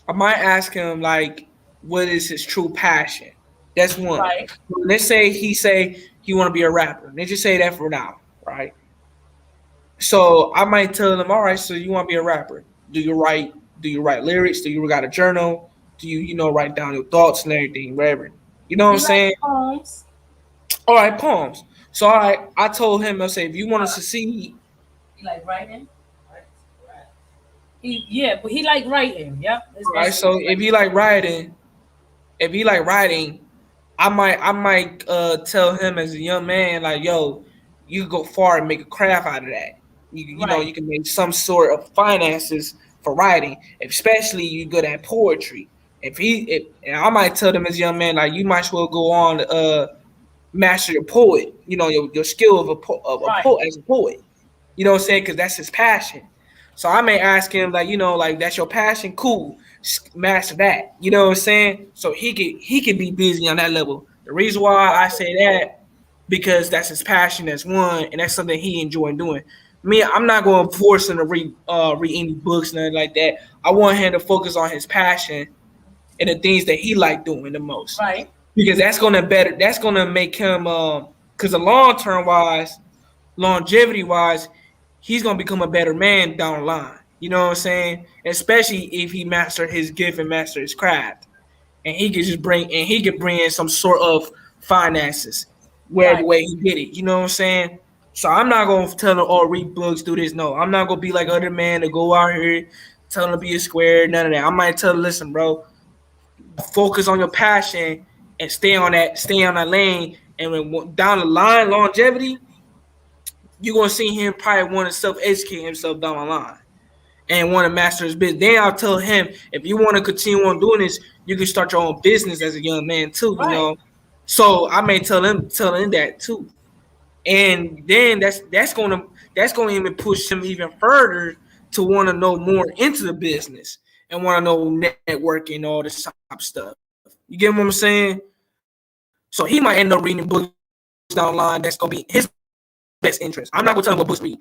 I might ask him like, what is his true passion? That's one. right, Let's say he want to be a rapper. Let's just say that for now, right? So I might tell him, all right, so you want to be a rapper? Do you write? Do you write lyrics? Do you got a journal? Do you write down your thoughts and everything, whatever? You know what I'm he likes saying? poems. All right, poems. So I told him, I say, if you want to succeed, He like writing. Right. Yeah, but he like writing. Yep, his all right. best. So if he like writing, I might tell him as a young man, like, yo, you go far and make a craft out of that. You Right, can make some sort of finances for writing, especially you good at poetry. If and I might tell them as a young man, like, you might as well go on master your poet, your skill of a right, poet as a poet. You know what I'm saying? Because that's his passion. So I may ask him, like, like, that's your passion, cool, master that. You know what I'm saying? So he can be busy on that level. The reason why I say that, because that's his passion. That's one, and that's something he enjoy doing. Me, I'm not going to force him to read any books, nothing like that. I want him to focus on his passion and the things that he like doing the most, right, because that's gonna make him because the longevity wise, he's gonna become a better man down the line. You know what I'm saying? Especially if he master his gift and master his craft, and he could bring in some sort of finances wherever right. way he did it. You know what I'm saying? So I'm not gonna tell him, oh, read books, do this. No, I'm not gonna be like other man to go out here, tell him to be a square, none of that. I might tell him, listen, bro, focus on your passion and stay on that lane. And when down the line, longevity, you're gonna see him probably want to self-educate himself down the line and want to master his business. Then I'll tell him, if you want to continue on doing this, you can start your own business as a young man too. Right. So I may tell him that too. And then that's gonna even push him even further to want to know more into the business and want to know networking, all this type of stuff. You get what I'm saying? So he might end up reading books down the line that's gonna be his best interest. I'm not gonna tell him what books to read.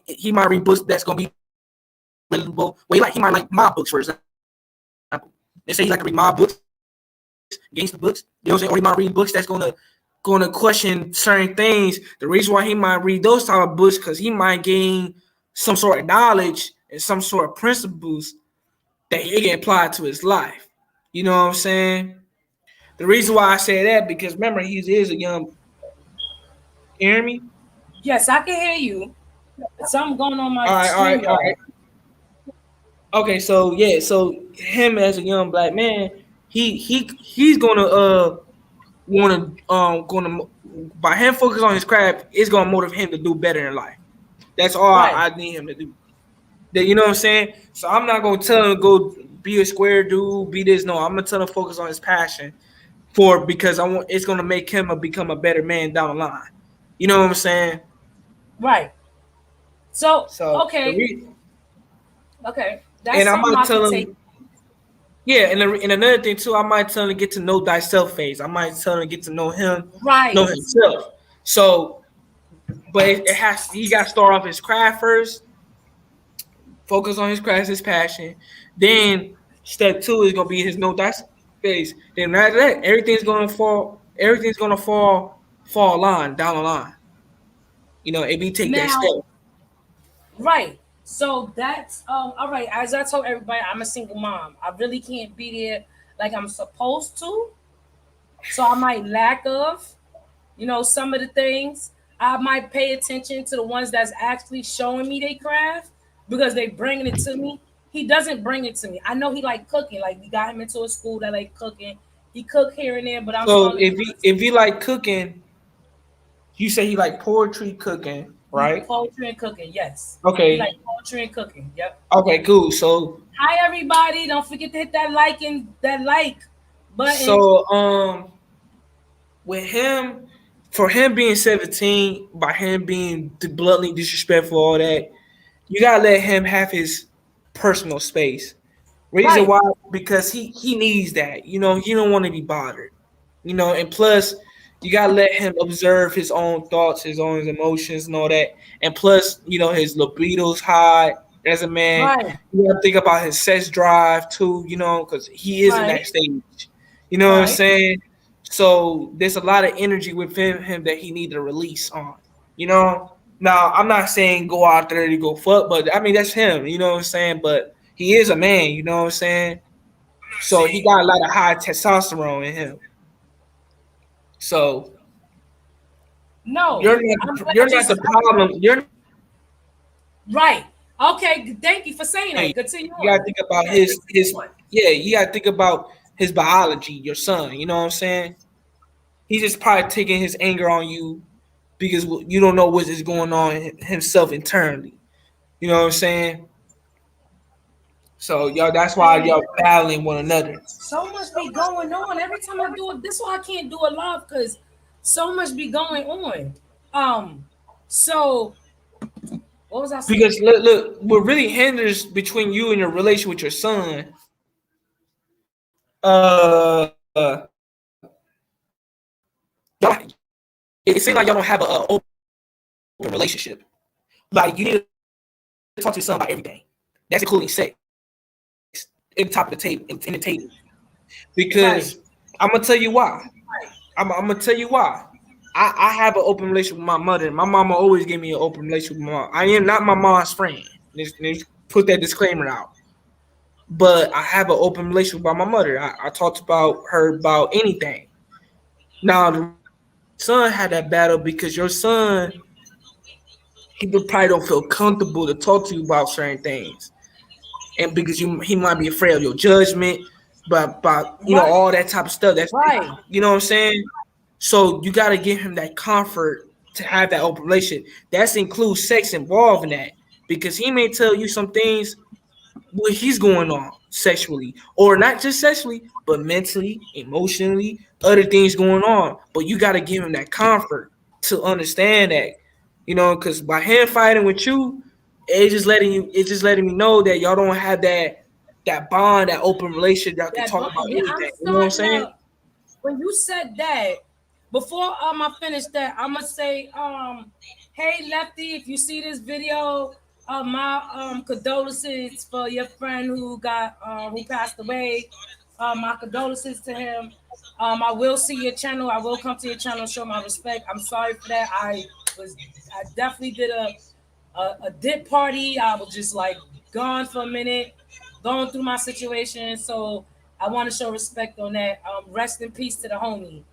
He might read books that's gonna be relatable. Well, he might like my books, for example. They say he like to read my books, gangster books. You know what I'm saying? Or he might read books that's gonna question certain things. The reason why he might read those type of books, because he might gain some sort of knowledge and some sort of principles that he can apply to his life. You know what I'm saying? The reason why I say that, because remember, he is a young. You hear me? Yes, I can hear you. Something going on my All right, all right, stream all yard. right. Okay, so yeah, so him as a young black man, he's gonna by him focus on his craft, it's gonna motivate him to do better in life. That's all Right. I need him to do. That, you know what I'm saying? So I'm not gonna tell him go be a square dude, be this. No, I'm gonna tell him focus on his passion for because I want it's gonna make him become a better man down the line. You know what I'm saying? Right. So So okay, okay, that's and I something might I can tell take. him, yeah, and another thing too, I might tell him to get to know thyself phase. I might tell him to get to know him, know Right. himself. So, but it has he got to start off his craft first, focus on his craft, his passion. Then step two is gonna be his know thyself phase. Then after that, everything's gonna fall line down the line. You know, it be take that step. Now, right. So that's all right. As I told everybody, I'm a single mom. I really can't be there like I'm supposed to. So I might lack of, some of the things. I might pay attention to the ones that's actually showing me they craft because they bringing it to me. He doesn't bring it to me. I know he like cooking. Like we got him into a school that like cooking. He cook here and there, but I'm So starting to if he like cooking, you say he like poetry cooking, he right? poetry and cooking. Yes, he like Okay. poetry and cooking. Yep. Okay, cool. So Hi everybody! Don't forget to hit that like button. so with him for him being 17, by him being bluntly disrespectful, all that, you gotta let him have his personal space. Reason Right, why? Because he needs that. You know, he don't want to be bothered. You know, and plus you gotta let him observe his own thoughts, his own emotions, and all that. And plus, you know, his libido's high as a man. right, You gotta think about his sex drive too. You know, because he is in right, that stage. You know what I'm right. saying? So there's a lot of energy within him that he need to release on. You know. Now I'm not saying go out there to go fuck, but I mean that's him. You know what I'm saying? But he is a man. You know what I'm saying? I'm not So he saying got a lot of high testosterone in him. So No, I'm you're glad you. not the problem. You're Right. Okay. Thank you for saying not, that. Continue you gotta on. think about Okay. his Continue on. yeah, you gotta think about his biology, your son, you know what I'm saying? He's just probably taking his anger on you because you don't know what is going on himself internally. You know what I'm saying? So y'all that's why Hey, y'all battling one another. so much be going on. Every time I do it, this is why I can't do a live because so much be going on. Um. So what was I saying? Because look, what really hinders between you and your relation with your son, y'all, it seems like y'all don't have a open relationship. Like you need to talk to your son about everything. That's including sex in the top of the table in the table. Because Right. I'm gonna tell you why. I'm gonna tell you why. I have an open relationship with my mother. My mama always gave me an open relationship with my mom. I am not my mom's friend. Let's put that disclaimer out. But I have an open relationship with my mother. I talked about her about anything. Now the reason why your son had that battle because your son he probably don't feel comfortable to talk to you about certain things, and because he might be afraid of your judgment, but Right. all that type of stuff. That's Right. you know what I'm saying. So you got to give him that comfort to have that open relationship. That includes sex involved in that because he may tell you some things what he's going on sexually, or not just sexually, but mentally, emotionally, other things going on. But you got to give him that comfort to understand that, because by him fighting with you, it's just letting me know that y'all don't have that bond, that open relationship. Y'all can That talk bond. about Yeah, I'm anything. You know what I'm starting saying? to. When you said that, before I finish that, I'm gonna say, hey Lefty, if you see this video, my condolences for your friend who passed away. My condolences to him. I will see your channel. I will come to your channel and show my respect. I'm sorry for that. I definitely did a dip party. I was just like gone for a minute, going through my situation. So I want to show respect on that. Rest in peace to the homie.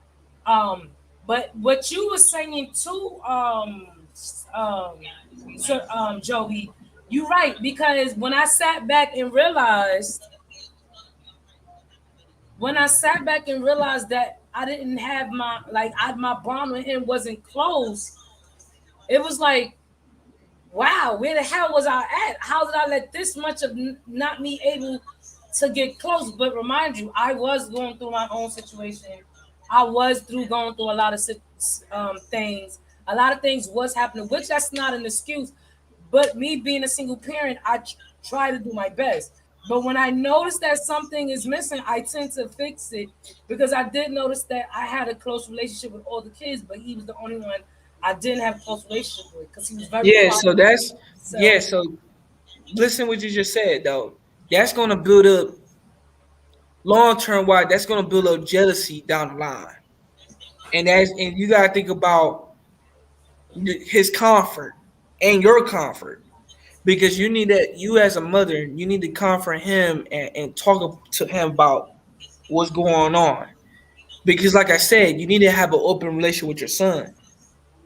Um, but what you were saying too, um, Joey, You're right, because when I sat back and realized that I didn't have my bond with him wasn't close. It was like, wow, where the hell was I at? How did I let this much of not me able to get close? But remind you, I was going through my own situation. I was going through a lot of things. A lot of things was happening, which that's not an excuse. But me being a single parent, try to do my best. But when I notice that something is missing, I tend to fix it because I did notice that I had a close relationship with all the kids, but he was the only one I didn't have a close relationship with because he was very Yeah, quiet. so that's yeah. So So listen, what you just said though. That's gonna build up long term. Why? That's gonna build up jealousy down the line, and you gotta think about his comfort and your comfort because you as a mother, you need to comfort him and talk to him about what's going on. Because like I said, you need to have an open relationship with your son.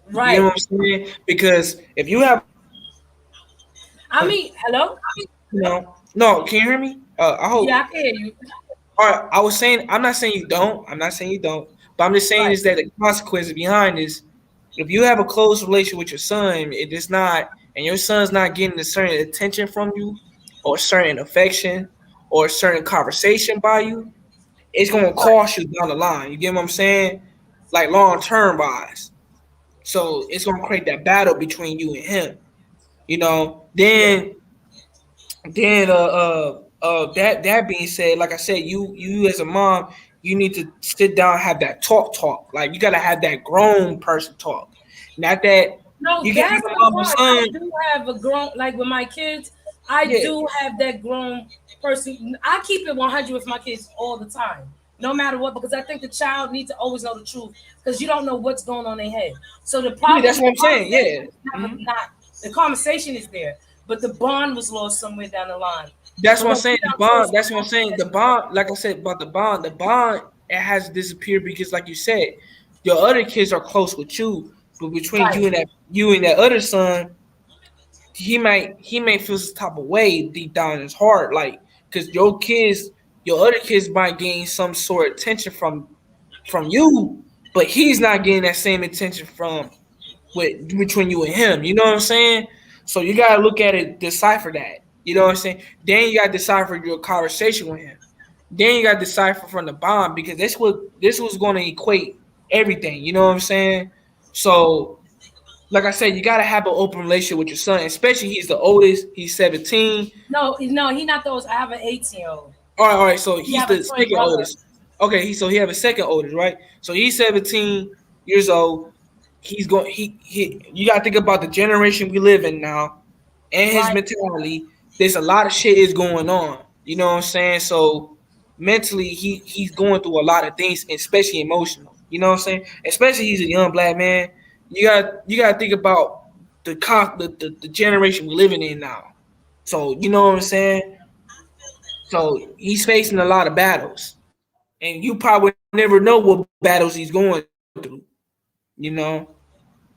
You know right. what I'm saying? Because if you have I mean, hello? no, can you hear me? I Yeah, hope. I can hear you. All right, I was saying, I'm not saying you don't. I'm not saying you don't. But I'm just saying Right. is that the consequences behind is if you have a close relationship with your son, it is not, and your son's not getting a certain attention from you, or certain affection, or certain conversation by you, it's gonna Right. cost you down the line. You get what I'm saying? Like long term wise. So it's gonna create that battle between you and him. You know, Yeah. that being said, like I said, you as a mom, you need to sit down, have that talk. Like you gotta have that grown person talk. Not that No, you can have that's a the mom and part. I son. do have a grown, like with my kids, I Yeah, do have that grown person. I keep it 100 with my kids all the time, no matter what, because I think the child needs to always know the truth because you don't know what's going on in their head. So yeah, that's the what I'm saying. conversation Yeah. is never Mhm. not, the conversation is there, but the bond was lost somewhere down the line That's what I'm because saying. we're The not close bond. with That's what I'm saying. as The we were. bond. Like I said about the bond, it has disappeared because, like you said, your other kids are close with you, but between Right. you and that other son, he may feel some type of way deep down in his heart, like because your other kids might gain some sort of attention from you, but he's not getting that same attention from with between you and him. You know what I'm saying? So you gotta look at it, decipher that. You know what I'm saying? Then you gotta decipher your conversation with him. Then you gotta decipher from the bond because this was going to equate everything. You know what I'm saying? So like I said, you gotta have an open relationship with your son, especially he's the oldest. He's 17. No, no, he not those. I have an 18-year-old. All right. So He he's have a the twin second brother. oldest. Okay, so he have a second oldest, right? So he's 17 years old. He's going. He. You gotta think about the generation we live in now, and his Right. mentality. There's a lot of shit is going on. You know what I'm saying? So mentally, he's going through a lot of things, especially emotional. You know what I'm saying? Especially he's a young black man. You gotta think about the generation we're living in now. So you know what I'm saying? So he's facing a lot of battles, and you probably never know what battles he's going through. You know,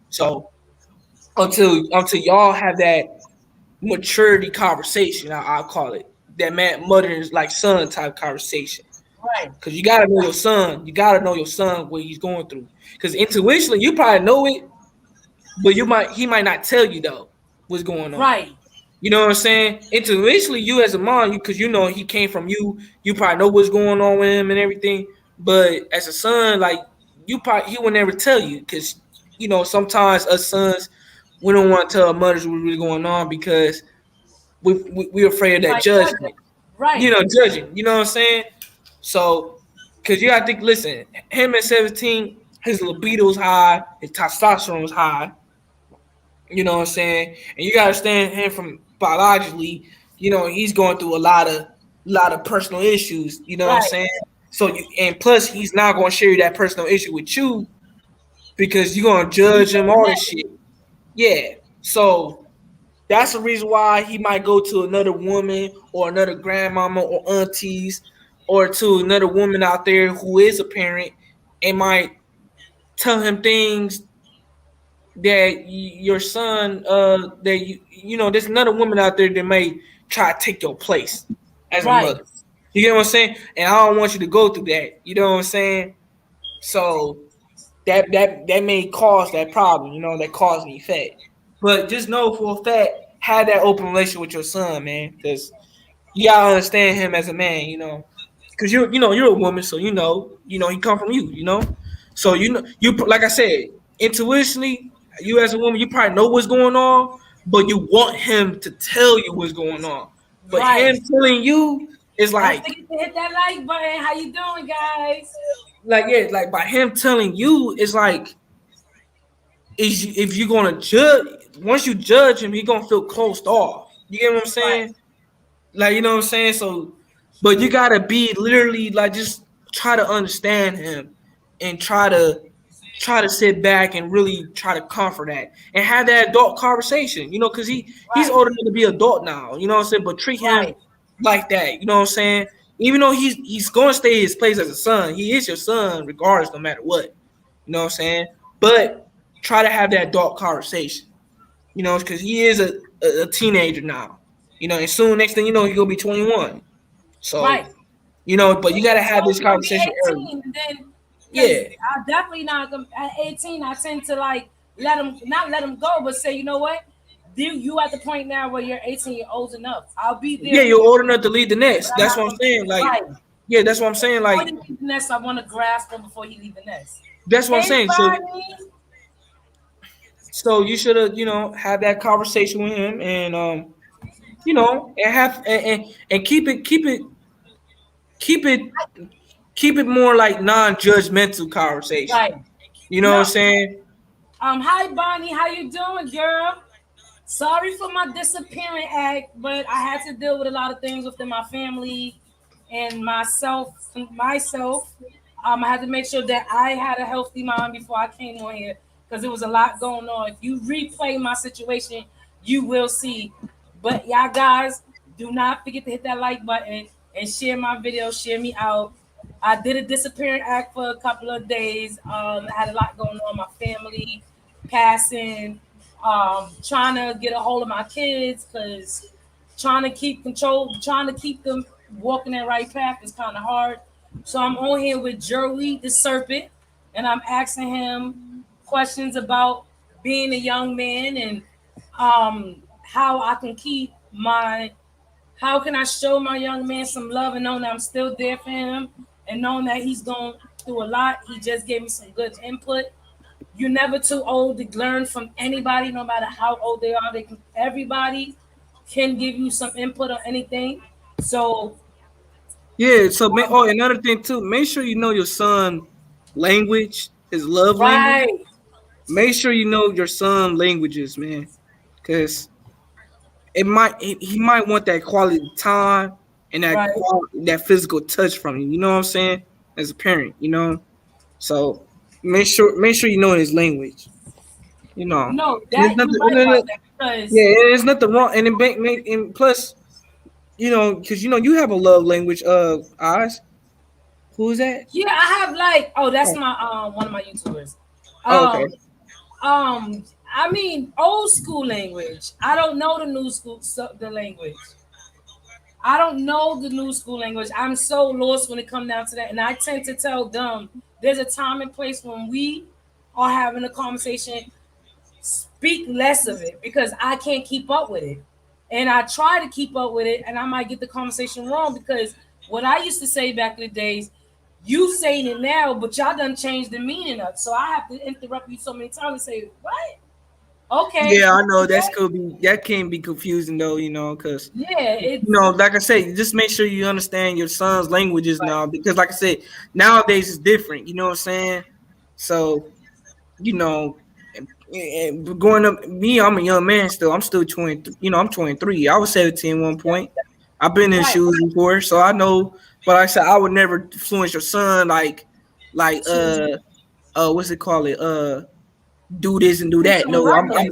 so until y'all have that maturity conversation, I'll call it that man mother like son type conversation. Right. Cause you gotta know your son. You gotta know your son what he's going through. Cause intuitionally, you probably know it, but he might not tell you though what's going on. Right. You know what I'm saying? Intuitionally, you as a mom, because you know he came from you, you probably know what's going on with him and everything. But as a son, like he would never tell you because you know sometimes us sons we don't want to tell our mothers what's really going on because we're afraid of You that might judge them. judgment. You Right. know, judging. You know what I'm saying? So, because you gotta think, listen, him at 17, his libido's high, his testosterone's high. You know what I'm saying? And you gotta understand him from biologically. You know, he's going through a lot of personal issues. You know what I'm Right. saying? So and plus he's not gonna share that personal issue with you because you're gonna You judge him feeling all that? this shit. Yeah. So that's the reason why he might go to another woman or another grandmama or aunties or to another woman out there who is a parent and might tell him things that your son, that you know, there's another woman out there that may try to take your place as a Right. mother. You get what I'm saying? And I don't want you to go through that. You know what I'm saying? So that may cause that problem, you know, that cause and effect. But just know for a fact, have that open relationship with your son, man, because you gotta understand him as a man, you know, because you're a woman, so he come from you, you know, so you like I said, intuitionally, you as a woman, you probably know what's going on, but you want him to tell you what's going on, but him Right. telling you is Don't like forget to hit that like button. How you doing, guys? yeah, like by him telling you, it's like if you're gonna judge, once you judge him, he gonna feel closed off. You get what I'm Right. saying? Like, you know what I'm saying? So, but you gotta be literally like just try to understand him and try to sit back and really try to comfort that and have that adult conversation, you know, because he's Right. old enough to be adult now, you know what I'm saying? But treat him Right. like that, you know what I'm saying? Even though he's gonna stay his place as a son, he is your son regardless, no matter what. You know what I'm saying? But try to have that adult conversation, you know, because he is a teenager now. You know, and soon next thing you know, he's gonna be 21. So, Right. you know, but you gotta have So this you're gonna be conversation early. 18, and then because Yeah. I definitely not gonna at 18. I tend to like let them not let them go, but say, you know what? You at the point now where you're 18, you're old enough. I'll be there Yeah, for you're you, old enough to lead the but nest. I'm That's not what I'm gonna saying. Like, right. yeah, that's what I'm saying. Before Like, he leave the nest, I want to grasp him before he leave the nest. that's what I'm Hey, saying. Bonnie. So you should have, have that conversation with him and and have and keep it keep it more like non-judgmental conversation. Right. You know what I'm No. saying? Hi Bonnie, how you doing, girl? Sorry for my disappearing act, but I had to deal with a lot of things within my family and myself. I had to make sure that I had a healthy mind before I came on here because there was a lot going on. If you replay my situation, you will see. But y'all guys, do not forget to hit that like button and share my video, share me out. I did a disappearing act for a couple of days. I had a lot going on, my family passing, trying to get a hold of my kids because trying to keep control, trying to keep them walking that right path is kind of hard. So I'm on here with Joey the Serpent, and I'm asking him questions about being a young man and how I can keep my, how can I show my young man some love and knowing that I'm still there for him and knowing that he's going through a lot. He just gave me some good input. You're never too old to learn from anybody, no matter how old they are. Everybody can give you some input on anything. So, Yeah. So, another thing too, make sure you know your son language, his love language. right, Make sure you know your son languages, man, because he might want that quality time and right. that physical touch from you. You know what I'm saying? As a parent, So make sure you know his language. You know, No, there's that you're nothing. right about that because Yeah, there's nothing wrong. And and plus, because you have a love language. Eyes. Who is that? yeah, I have like, oh, that's Oh, my one of my YouTubers. oh, okay. Um, I mean old school language. I don't know the new school the language. I don't know the new school language. I'm so lost when it comes down to that. And I tend to tell them there's a time and place when we are having a conversation, speak less of it because I can't keep up with it. And I try to keep up with it and I might get the conversation wrong because what I used to say back in the days, you saying it now, but y'all done changed the meaning of it. So I have to interrupt you so many times and say, what? Okay. Yeah, I know that can be confusing though. Because Yeah, it's like I say, just make sure you understand your son's languages right. now. Because, like I said, nowadays it's different. You know what I'm saying? So, you know, and growing up, I'm a young man still. I'm still 20. I'm 23. I was 17 at one point. I've been in Right. shoes before, so I know. But like I said, I would never influence your son like what's it called it do this and do that. No, Right, right,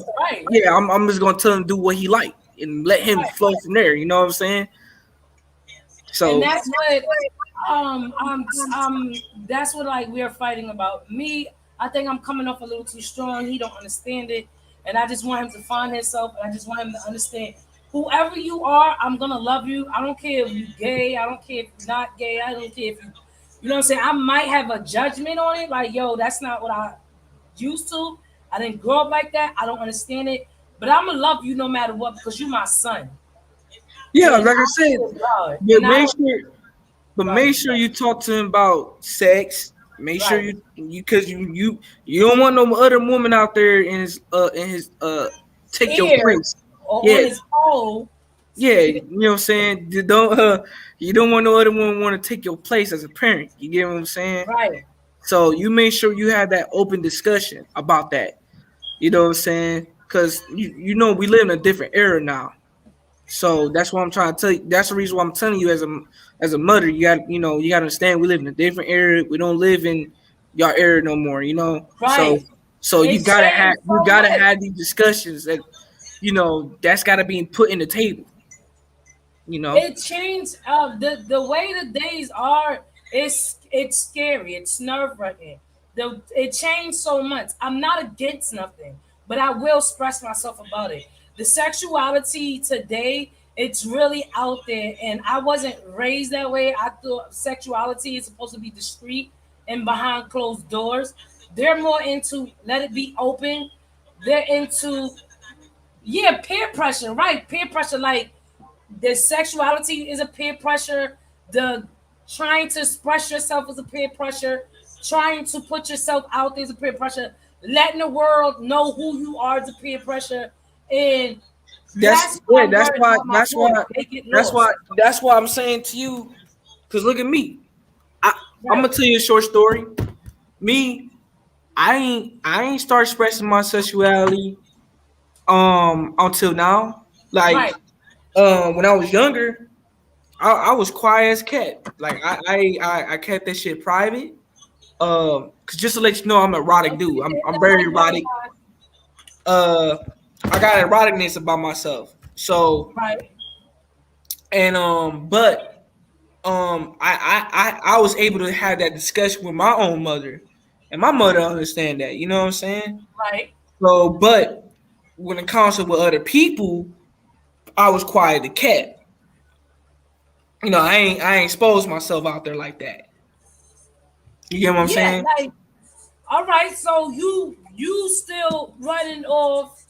yeah, I'm just gonna tell him do what he like and let him right. flow from there. You know what I'm saying? And So that's what um um um that's what like we're fighting about. Me, I think I'm coming off a little too strong. He don't understand it, and I just want him to find himself, and I just want him to understand. Whoever you are, I'm gonna love you. I don't care if you gay. I don't care if you're not gay. I don't care if you know what I'm saying. I might have a judgment on it, like yo, that's not what I used to. I didn't grow up like that. I don't understand it, but I'm gonna love you no matter what because you're my son. Yeah, And like I I said, feel God, but and I make don't. sure, but Right, make sure you talk to him about sex. Make sure right. you because you don't want no other woman out there in his take your Ear place. or Yeah, on his pole yeah, speaking. you know what I'm saying. Don't you don't want no other woman want to take your place as a parent. You get what I'm saying? Right. So you make sure you have that open discussion about that. You know what I'm saying? Because you know we live in a different era now. So that's what I'm trying to tell you. That's the reason why I'm telling you as a mother, you got to understand we live in a different era. We don't live in your era no more. So Right. so It changed you so gotta much. have these discussions that that's got to be put in the table. You know. It changed. The way the days are. It's scary. It's nerve wracking. It changed so much. I'm not against nothing, but I will express myself about it. The sexuality today, it's really out there, and I wasn't raised that way. I thought sexuality is supposed to be discreet and behind closed doors. They're more into let it be open. They're into yeah, peer pressure, right? Peer pressure, like the sexuality is a peer pressure. The trying to express yourself is a peer pressure. Trying to put yourself out there is a peer pressure. Letting the world know who you are is a peer pressure. And That's that's what yeah. I'm worried about my That's why. boys. They get That's why. lost. That's why I'm saying to you. Cause look at me. I I'm Right. gonna tell you a short story. Me, I ain't start expressing my sexuality until now. Like Right. when I was younger, I was quiet as cat. Like I kept that shit private. Cause just to let you know, I'm an erotic dude. Okay, I'm that's very like erotic. Uh, I got eroticness about myself. So right. and but I was able to have that discussion with my own mother, and my mother understand that. You know what I'm saying? Right. So, but when it comes to with other people, I was quiet the cat. I ain't exposed myself out there like that. You get what I'm Yeah, saying? like all right, so you still running off.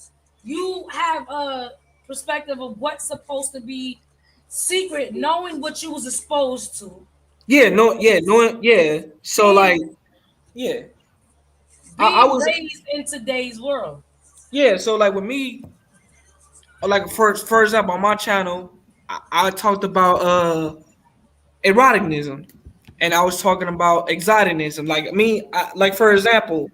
You have a perspective of what's supposed to be secret, knowing what you was exposed to, Yeah, no, yeah, no, yeah. So like, being yeah, I being was, raised in today's world. yeah. So like with me, like for example, on my channel, I talked about eroticism, and I was talking about exoticism. Like me, like for example,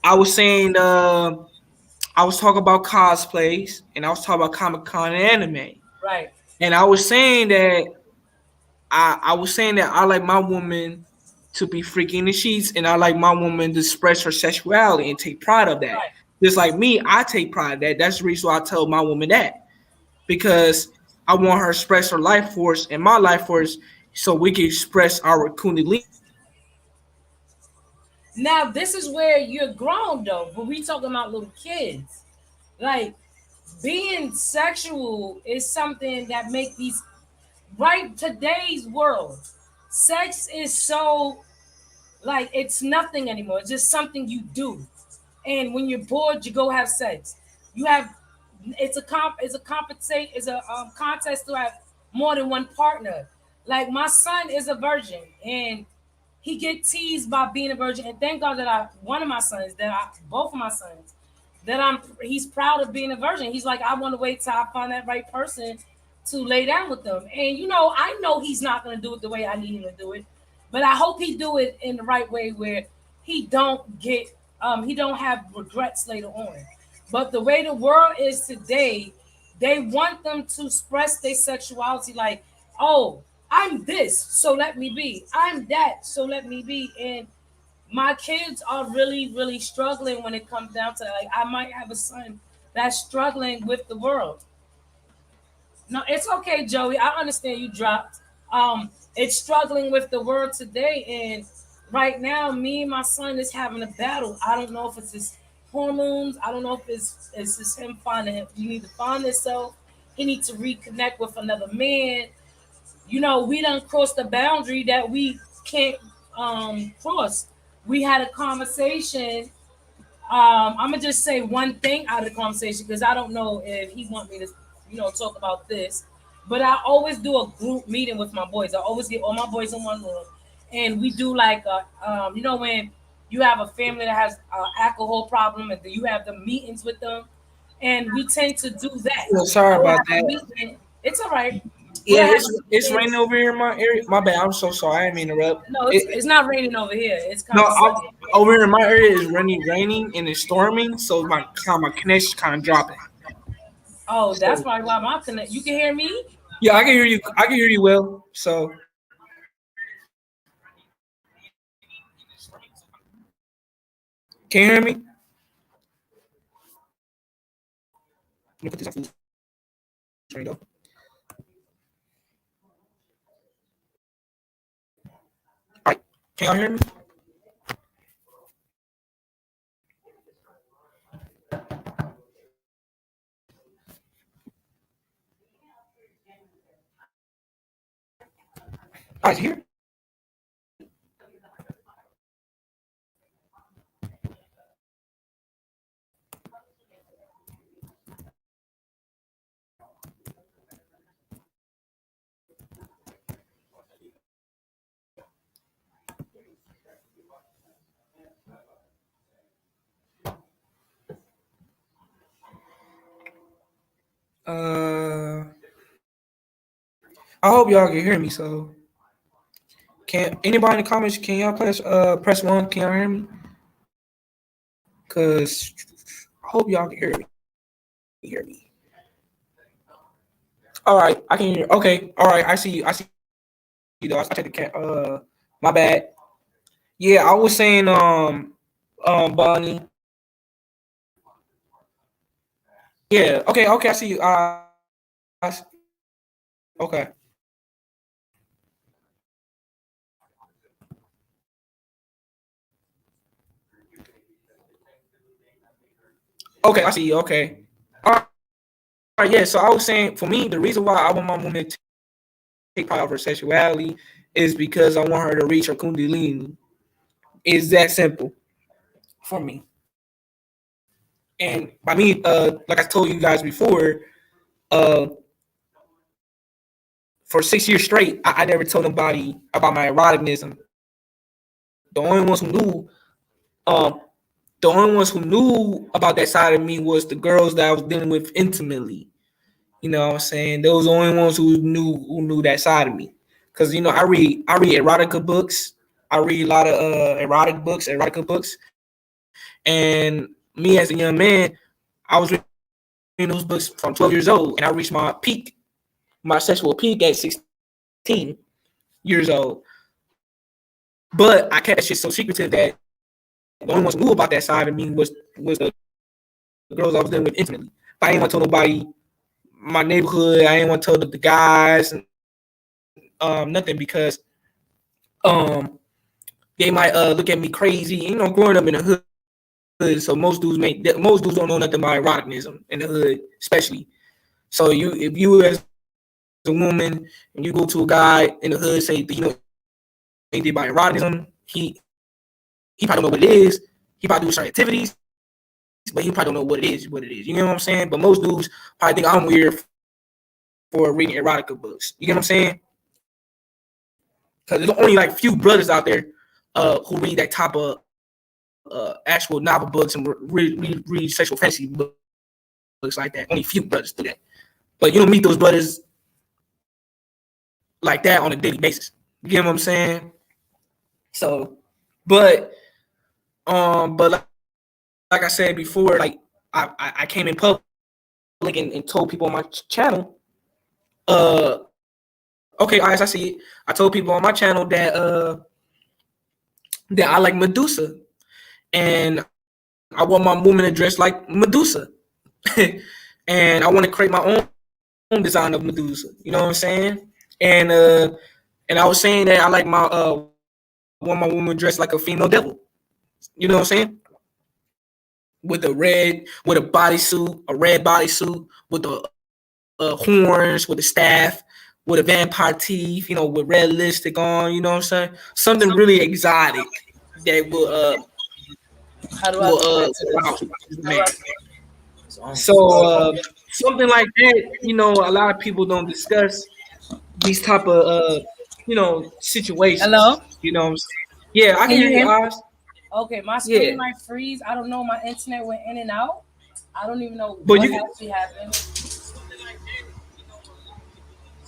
I was saying I was talking about cosplays, and I was talking about Comic Con and anime, Right. and I was saying that I like my woman to be freaky in the sheets, and I like my woman to express her sexuality and take pride of that. Right. Just like me, I take pride of that. That's the reason why I tell my woman that, because I want her to express her life force and my life force, so we can express our kundalini. Now this is where you're grown though, but we talking about little kids. Like being sexual is something that make these right today's world. Sex is so like it's nothing anymore. It's just something you do. And when you're bored, you go have sex. You have it's a contest to have more than one partner. Like my son is a virgin, and he get teased by being a virgin. And thank God that both of my sons he's proud of being a virgin. He's like, I want to wait till I find that right person to lay down with them. And I know he's not going to do it the way I need him to do it, but I hope he do it in the right way where he don't have regrets later on. But the way the world is today, they want them to express their sexuality like, oh, I'm this, so let me be. I'm that, so let me be. And my kids are really, really struggling when it comes down to like I might have a son that's struggling with the world. No, it's okay, Joey. I understand you dropped. It's struggling with the world today, and right now, me and my son is having a battle. I don't know if it's his hormones. I don't know if it's just him finding him. He need to find himself. He needs to reconnect with another man. We done crossed the boundary that we can't cross. We had a conversation. I'm gonna just say one thing out of the conversation because I don't know if he want me to, talk about this. But I always do a group meeting with my boys. I always get all my boys in one room, and we do like when you have a family that has an alcohol problem, and then you have the meetings with them, and we tend to do that. Well, sorry We'll about have a that. meeting. It's all right. We'll Yeah, have it's raining meetings. over here in my area. My bad. I'm so sorry. I didn't mean to interrupt. No, it's not raining over here. It's No, kind of sunny. over here in my area is raining and it's storming, so my connection kind of dropping. Oh, that's So probably why my connect. You can hear me? yeah, I can hear you. I can hear you well. So can you hear me? Let me put this on food. There you go. All right. Can y'all hear me? All right, here. I hope y'all can hear me. So can anybody in the comments? Can y'all press one? Can y'all hear me? Cause I hope y'all can hear me. Hear me. All right, I can hear. Okay, all right. I see you. I see you. Though. I checked the my bad. Yeah, I was saying Bonnie. Yeah. Okay. Okay. I see you. Okay. Okay. I see you. Okay. All right. All right. Yeah. So I was saying, for me, the reason why I want my woman to take part of her sexuality is because I want her to reach her kundalini. It's that simple for me. And by me, like I told you guys before, uh, for 6 years straight, I never told nobody about my eroticism. The only ones who knew, um, the only ones who knew about that side of me was the girls that I was dealing with intimately. You know what I'm saying? Those are the only ones who knew that side of me. Cause I read erotica books. I read a lot of erotica books. And me as a young man, I was reading those books from 12 years old, and I reached my sexual peak at 16 years old. But I kept that shit so secretive that the only ones who knew about that side of me was the girls I was dealing with intimately. But I didn't want to tell nobody my neighborhood. I didn't want to tell the guys nothing because um they might look at me crazy. Growing up in the hood, so most dudes don't know nothing about eroticism in the hood, especially. So if you as a woman and you go to a guy in the hood, say anything about eroticism, he probably don't know what it is. He probably do certain activities, but he probably don't know what it is. You know what I'm saying? But most dudes probably think I'm weird for reading erotica books. You get what I'm saying? Because there's only like few brothers out there who read that type of actual novel books and read sexual fantasy books like that. Only few brothers do that. But you don't meet those brothers like that on a daily basis. You get what I'm saying? So, but like I said before, like I came in public and told people on my channel, okay, as I see it, I told people on my channel that I like Medusa, and I want my woman to dress like Medusa, and I want to create my own design of Medusa. You know what I'm saying? And I was saying that I like my want my woman dressed like a female devil. You know what I'm saying? With a bodysuit, a red bodysuit, with the horns, with the staff, with a vampire teeth, with red lipstick on. You know what I'm saying? Something really exotic that How do I will get back to wow, this? How do man. I? It's on. So something like that, a lot of people don't discuss these type of situations. Hello? You know what I'm saying? Yeah, I can Can hear you you, hear me? Oz. Okay, my Yeah, screen might freeze. I don't know. My internet went in and out. I don't even know but what you actually happened.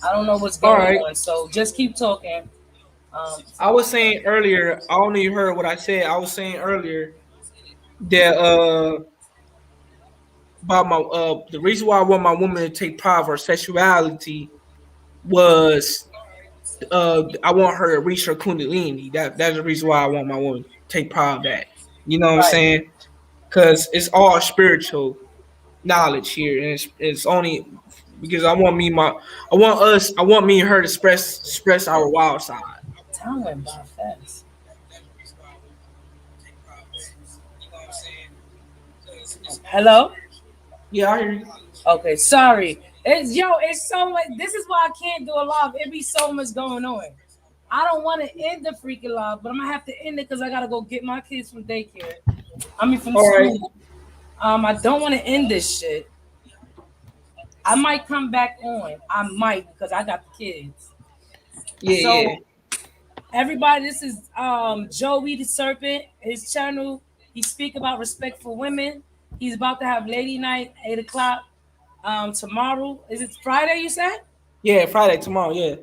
I don't know what's all going right. on. So just keep talking. Um, I was saying earlier. I don't know if you heard what I said. I was saying earlier that about my the reason why I want my woman to take pride of her sexuality was I want her to reach her kundalini. That's the reason why I want my woman to take pride of that. You know what I'm right. saying? Because it's all spiritual knowledge here, and it's only because I want me and her to express our wild side. Time went by fast. Hello? Yeah, I hear you. Okay, sorry. It's so much. This is why I can't do a live. It be so much going on. I don't want to end the freaking live, but I'm gonna have to end it because I gotta go get my kids from daycare. I mean from All right. school. I don't want to end this shit. I might come back on. I might because I got the kids. Yeah, yeah. So everybody, this is Joey the Serpent. His channel. He speak about respect for women. He's about to have lady night 8 o'clock. Tomorrow is it Friday? You said Yeah, Friday tomorrow. Yeah.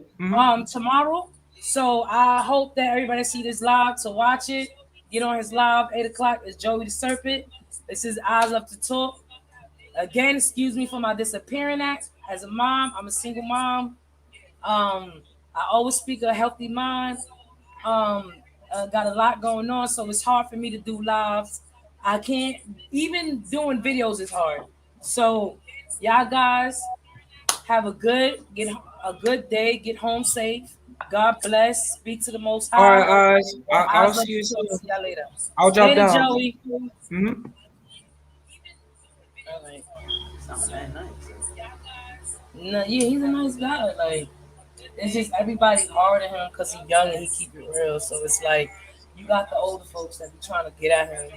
tomorrow. So I hope that everybody see this live to watch it. Get on his live 8 o'clock. It's Joey the Serpent. This is Eyes Up to Talk. Again, excuse me for my disappearing act. As a mom, I'm a single mom. I always speak a healthy mind. Um, got a lot going on, so it's hard for me to do lives. I can't even doing videos is hard. So, y'all guys have a good day. Get home safe. God bless. Speak to the Most All High. right, I'll Eyes up see to you talk. soon. See y'all later. I'll drop Later, down. Joey. Mm-hmm. All right. Sounds that nice. No, yeah, he's a nice guy. Like it's just everybody hard at him because he's young and he keep it real. So it's like you got the older folks that be trying to get at him.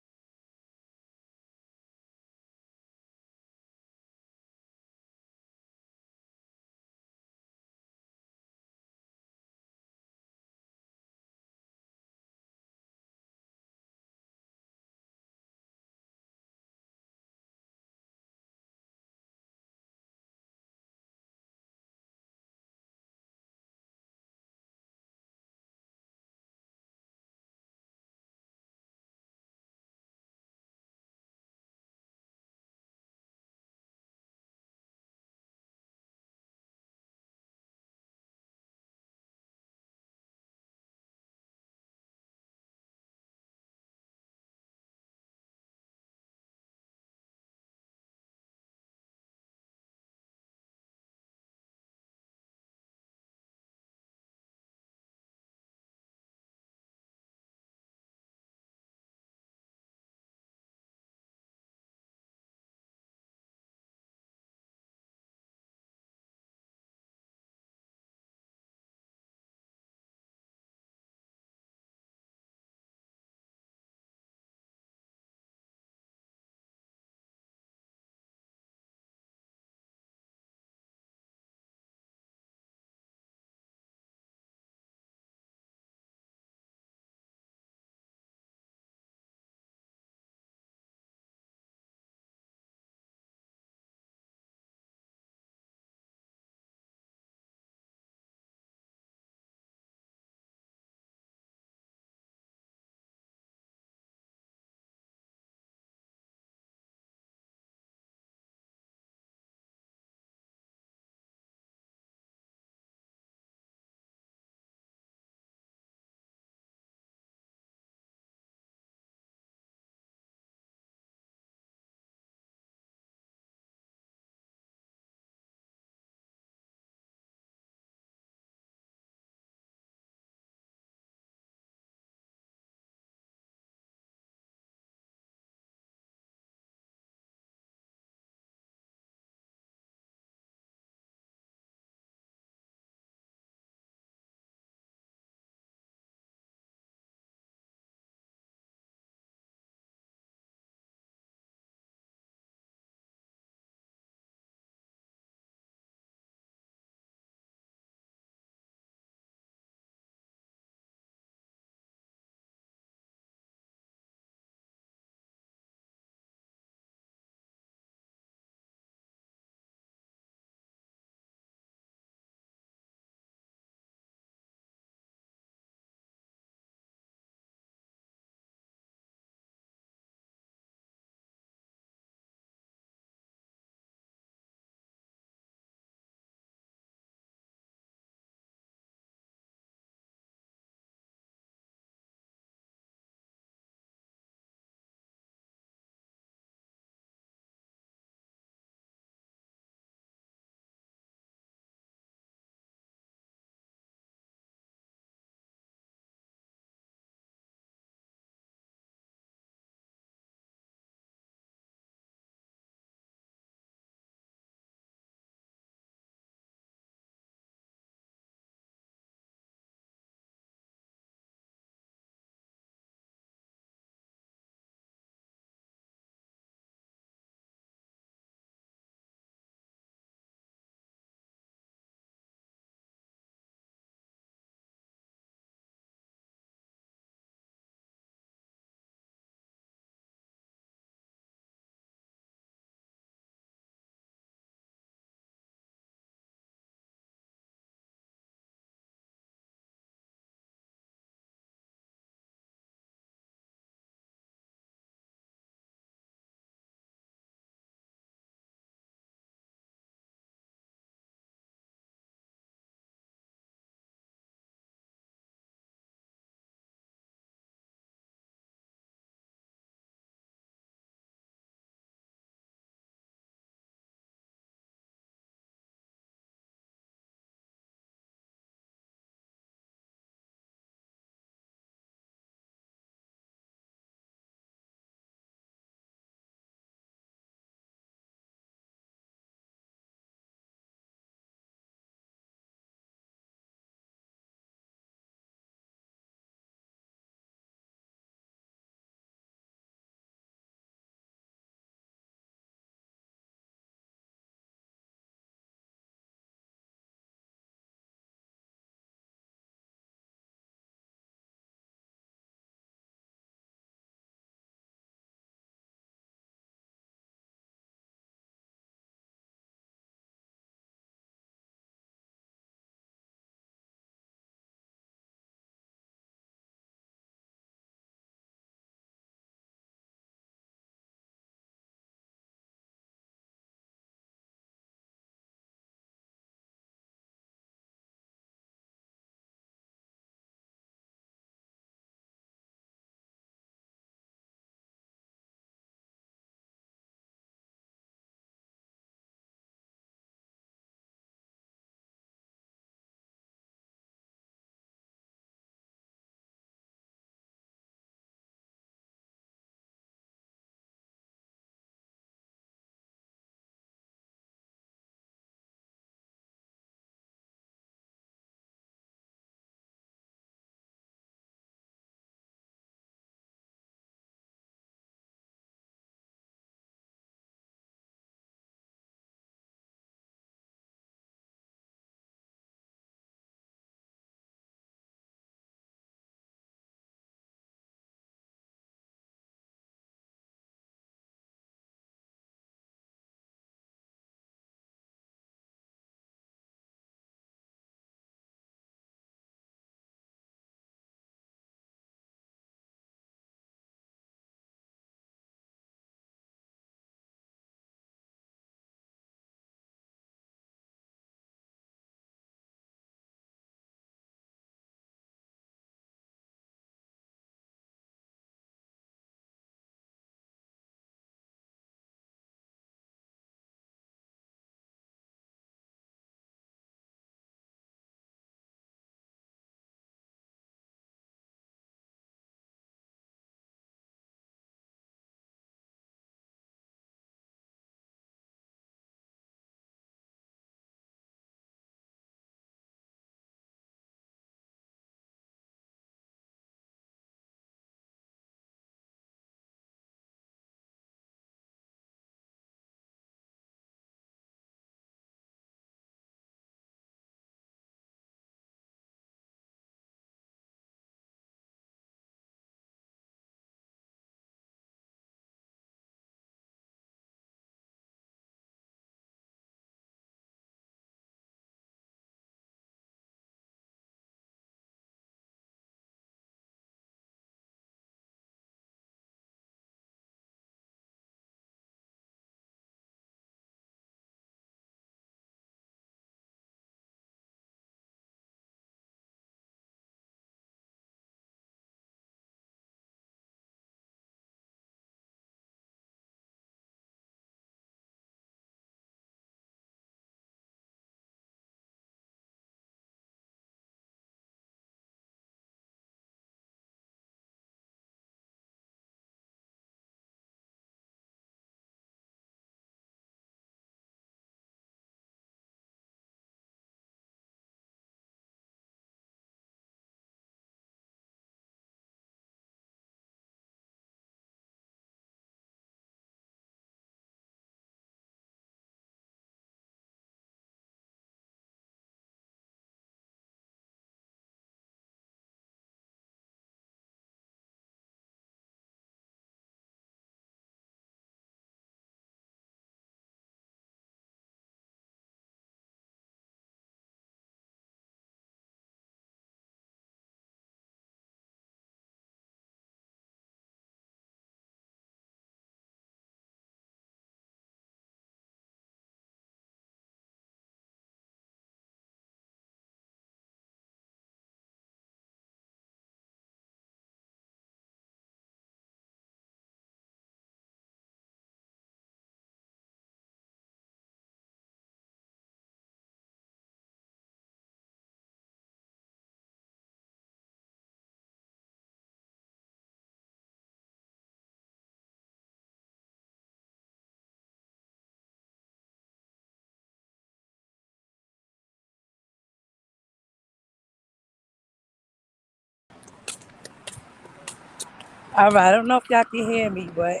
All right, I don't know if y'all can hear me, but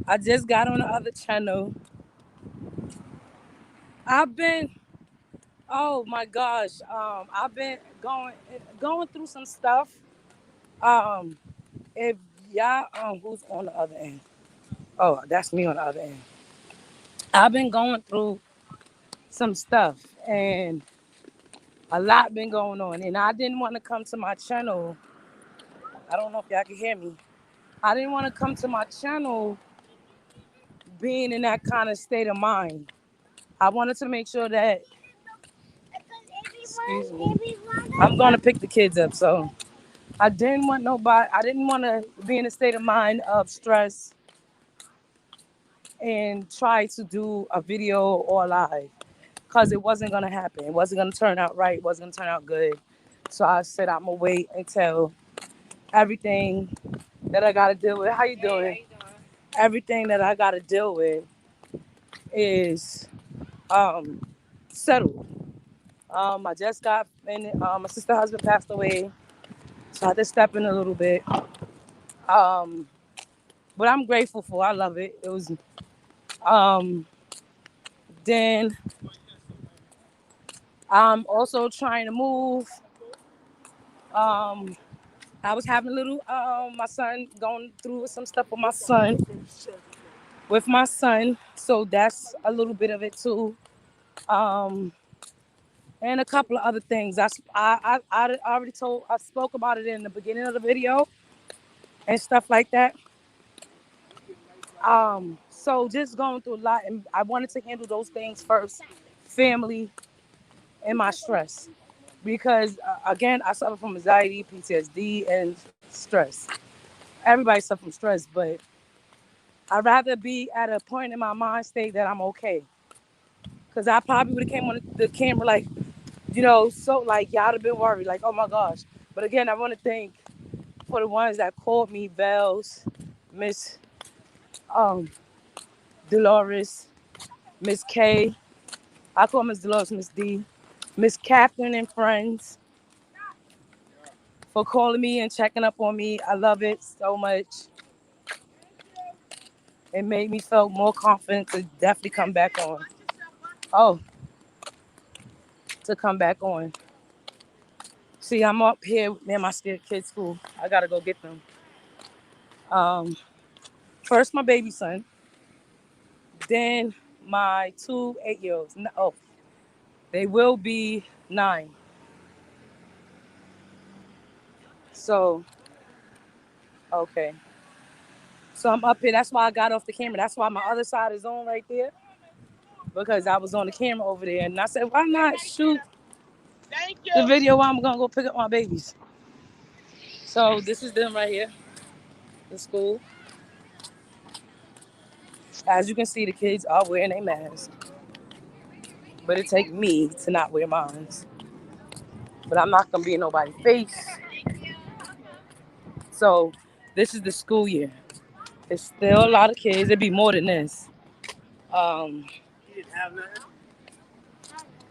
I just got on the other channel. I've been, oh my gosh, I've been going through some stuff. Um, if y'all, who's on the other end? Oh, that's me on the other end. I've been going through some stuff, and a lot been going on, and I didn't want to come to my channel. I don't know if y'all can hear me. I didn't want to come to my channel being in that kind of state of mind. I wanted to make sure that, excuse me, I'm going to pick the kids up. So I didn't want nobody, I didn't want to be in a state of mind of stress and try to do a video or live because it wasn't going to happen. It wasn't going to turn out right. It wasn't going to turn out good. So I said, I'm going to wait until everything that I got to deal with. How you doing? Everything that I got to deal with is settled. I just got in. My sister's husband passed away, so I had to step in a little bit. Um, but I'm grateful for. I love it. It was. Um, then I'm also trying to move. Um, I was having a little. My son going through some stuff with my son. So that's a little bit of it too. Um, and a couple of other things. I already told. I spoke about it in the beginning of the video and stuff like that. So just going through a lot, and I wanted to handle those things first, family and my stress, because again, I suffer from anxiety, PTSD, and stress. Everybody suffers from stress, but I'd rather be at a point in my mind state that I'm okay, because I probably would have came on the camera like, so like y'all have been worried, like, oh my gosh. But again, I want to thank for the ones that called me, Vels, Miss um, Dolores, Miss K. I call Miss Dolores Miss D, Miss Catherine and friends for calling me and checking up on me. I love it so much. It made me feel more confident to definitely come back on. Oh, to come back on. See, I'm up here near my kids' school. I gotta go get them. Um, First my baby son, then my 2 8-year-olds. Oh, they will be 9. So, okay. So I'm up here. That's why I got off the camera. That's why my other side is on right there. Because I was on the camera over there. And I said, why not shoot the video while I'm going to go pick up my babies? So this is them right here, the school. As you can see, the kids are wearing a mask. But it takes me to not wear mine. But I'm not going to be in nobody's face. So this is the school year. It's still a lot of kids. It'd be more than this. Um,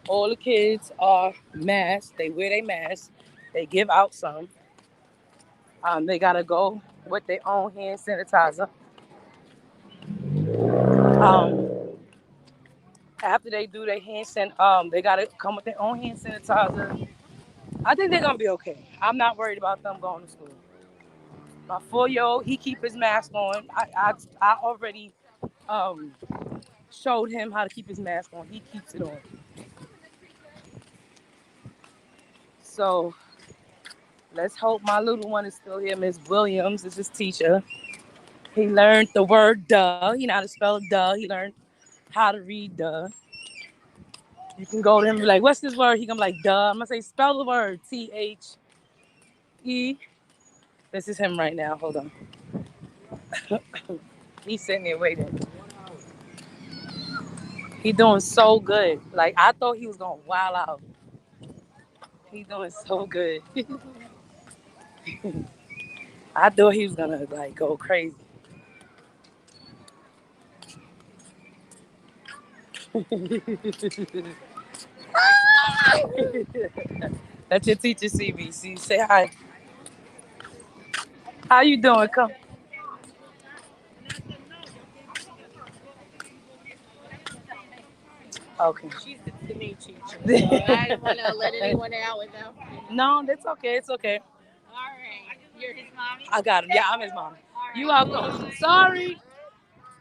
all the kids are masked. They wear their masks. They give out some. They gotta go with their own hand sanitizer. Um, After they do their they gotta come with their own hand sanitizer. I think they're gonna be okay. I'm not worried about them going to school. My 4-year-old, he keep his mask on. I already um, showed him how to keep his mask on. He keeps it on. So let's hope my little one is still here. Miss Williams is his teacher. He learned the word duh. He know how to spell duh. He learned how to read duh. You can go to him and be like, what's this word? He gonna be like, duh. I'm gonna say, spell the word, T-H-E. This is him right now. Hold on. He's sitting there waiting. He doing so good. Like, I thought he was gonna wild out. He doing so good. I thought he was gonna like go crazy. Let your teacher see me. See, say hi. How you doing? Come. Okay. She's the new teacher. So I don't want to let anyone out without. No, that's okay. It's okay. All right. You're his mommy? I got him. Yeah, I'm his mom. All You right. welcome. Sorry.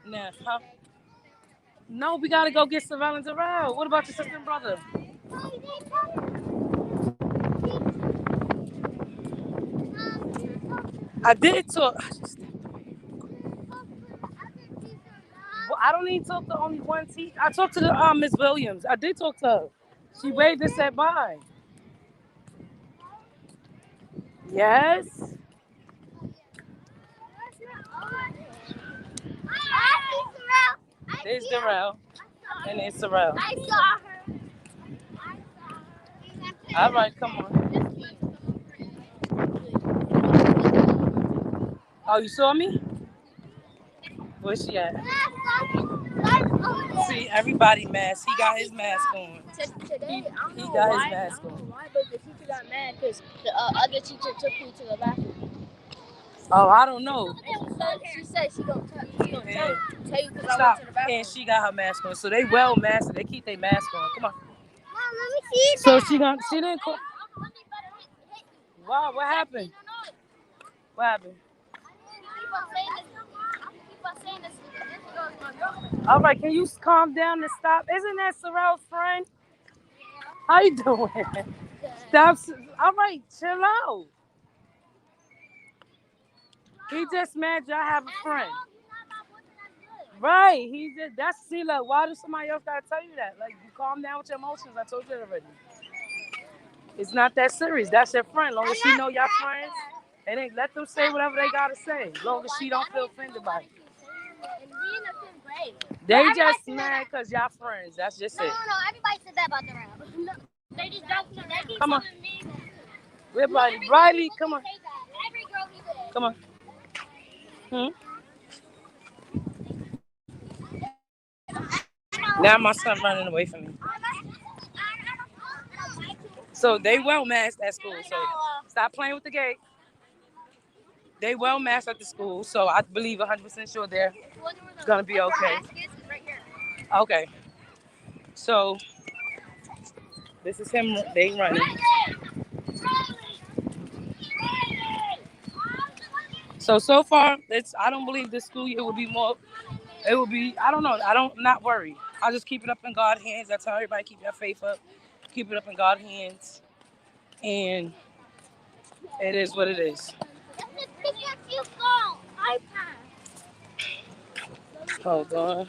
Nah, huh? No, we gotta go get Surveillance around. What about your sister and brother? I did talk. Well, I don't need to talk to only one teacher. I talked to the Miss Williams. I did talk to her. She waved and said bye. Yes. There's Darrell. And there's Sorrel. I saw her. All right, come on. Oh, you saw me? Where's she at? See, everybody mask. He got his mask on. Today, I don't He know got why. his mask I don't on. know why, but the teacher got mad because the other teacher took me to the bathroom. Oh, I don't know. She said she gonna tell you because I Stop. went to the bathroom. And she got her mask on. So they well masked. They keep their mask on. Come on. Mom, let me see So that. she didn't call. Wow, what happened? What happened? All right, can you calm down and stop? Isn't that Sorrel's friend? How you doing? Stop. All right, chill out. He just mad y'all have a friend. Right. He just see like why does somebody else gotta tell you that? Like you calm down with your emotions. I told you that already. It's not that serious. That's your friend. Long as she know y'all friends, and then let them say whatever they gotta say. Long as she don't feel offended by it. They just mad because y'all friends. That's just it. No, everybody said that about the rap. No, they just don't. They keep Come on. telling me. Everybody, Riley, come on. Every girl he said. Come on. Now my son running away from me. So they well masked at school. So stop playing with the gate. They well masked at the school. So I believe 100% sure they're gonna be okay. Okay. So this is him. They running. So far, I don't believe this school year will be more. It will be. I don't know. I don't not worry. I'll just keep it up in God's hands. I tell everybody keep your faith up. Keep it up in God's hands. And it is what it is. Hold on.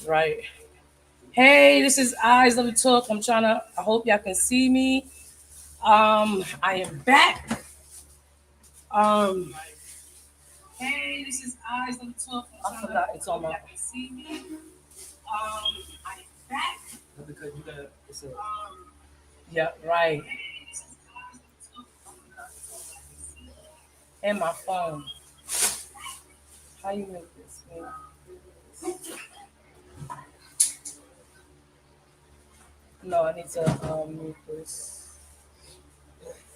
Right. Hey, this is Eyes Let Me Talk. I hope y'all can see me. I am back. Um, hey, this is Eyes Let Me Talk. I forgot it's on my. Y'all can see me. I am back. Because you got it's a. Yeah, right. And my phone. How you make this? No, I need to mute this.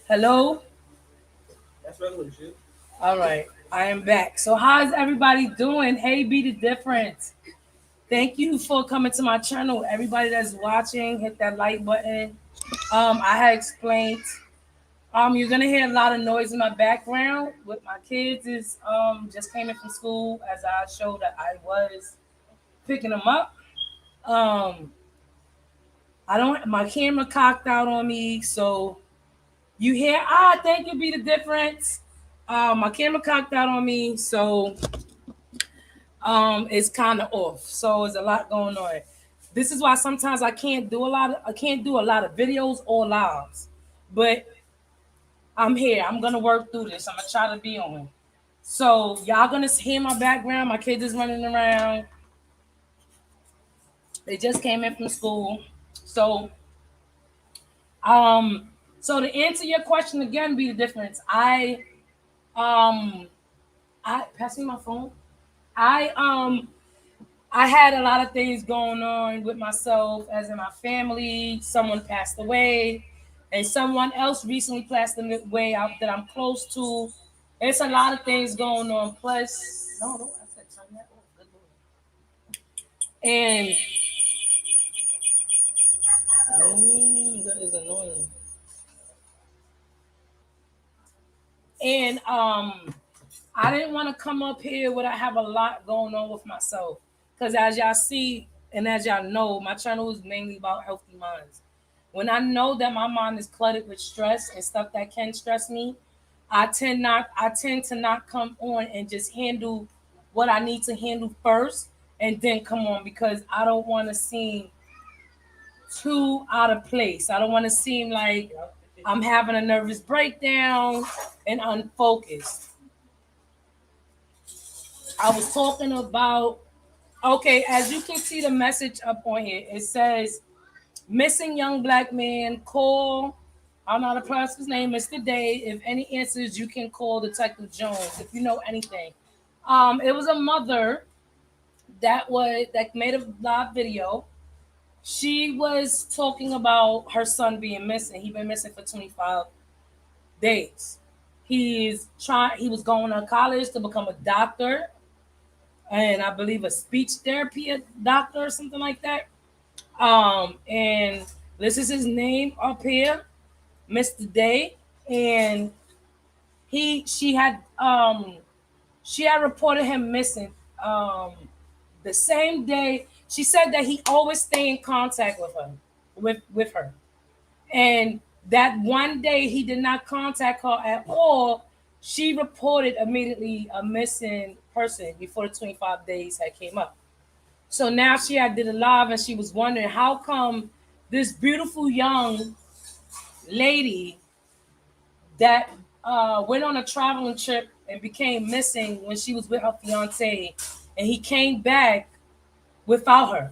Hello? That's regular shit. All right. I am back. So how's everybody doing? Hey, Be the Difference. Thank you for coming to my channel. Everybody that's watching, hit that like button. I had explained. You're gonna hear a lot of noise in my background with my kids is just came in from school as I showed that I was picking them up. I don't my camera cocked out on me, so you hear thank you, Be the Difference. My camera cocked out on me, so it's kind of off. So there's a lot going on. This is why sometimes I can't do a lot of videos or lives. But I'm here. I'm gonna work through this. I'm gonna try to be on. So y'all gonna hear my background. My kids is running around. They just came in from school. So so to answer your question again, Be the Difference. I pass me my phone. I had a lot of things going on with myself, as in my family. Someone passed away, and someone else recently passed away that I'm close to. It's a lot of things going on. Plus, no, don't I said turn that off. Good Lord. And that is annoying. And I didn't want to come up here where I have a lot going on with myself. Because as y'all see, and as y'all know, my channel is mainly about healthy minds. When I know that my mind is cluttered with stress and stuff that can stress me, I tend to not come on and just handle what I need to handle first and then come on, because I don't want to seem too out of place. I don't want to seem like I'm having a nervous breakdown and unfocused. I was talking about, okay, as you can see the message up on here, it says, missing young black man, call, I'm not a pronounce his name, Mr. Day. If any answers, you can call Detective Jones if you know anything. It was a mother that made a live video. She was talking about her son being missing. He's been missing for 25 days. He was going to college to become a doctor, and I believe a speech therapy doctor or something like that. And this is his name up here, Mr. Day. And she had reported him missing the same day. She said that he always stay in contact with her. And that one day he did not contact her at all. She reported immediately a missing person before the 25 days had came up. So now she had did a live, and she was wondering how come this beautiful young lady that went on a traveling trip and became missing when she was with her fiance, and he came back without her.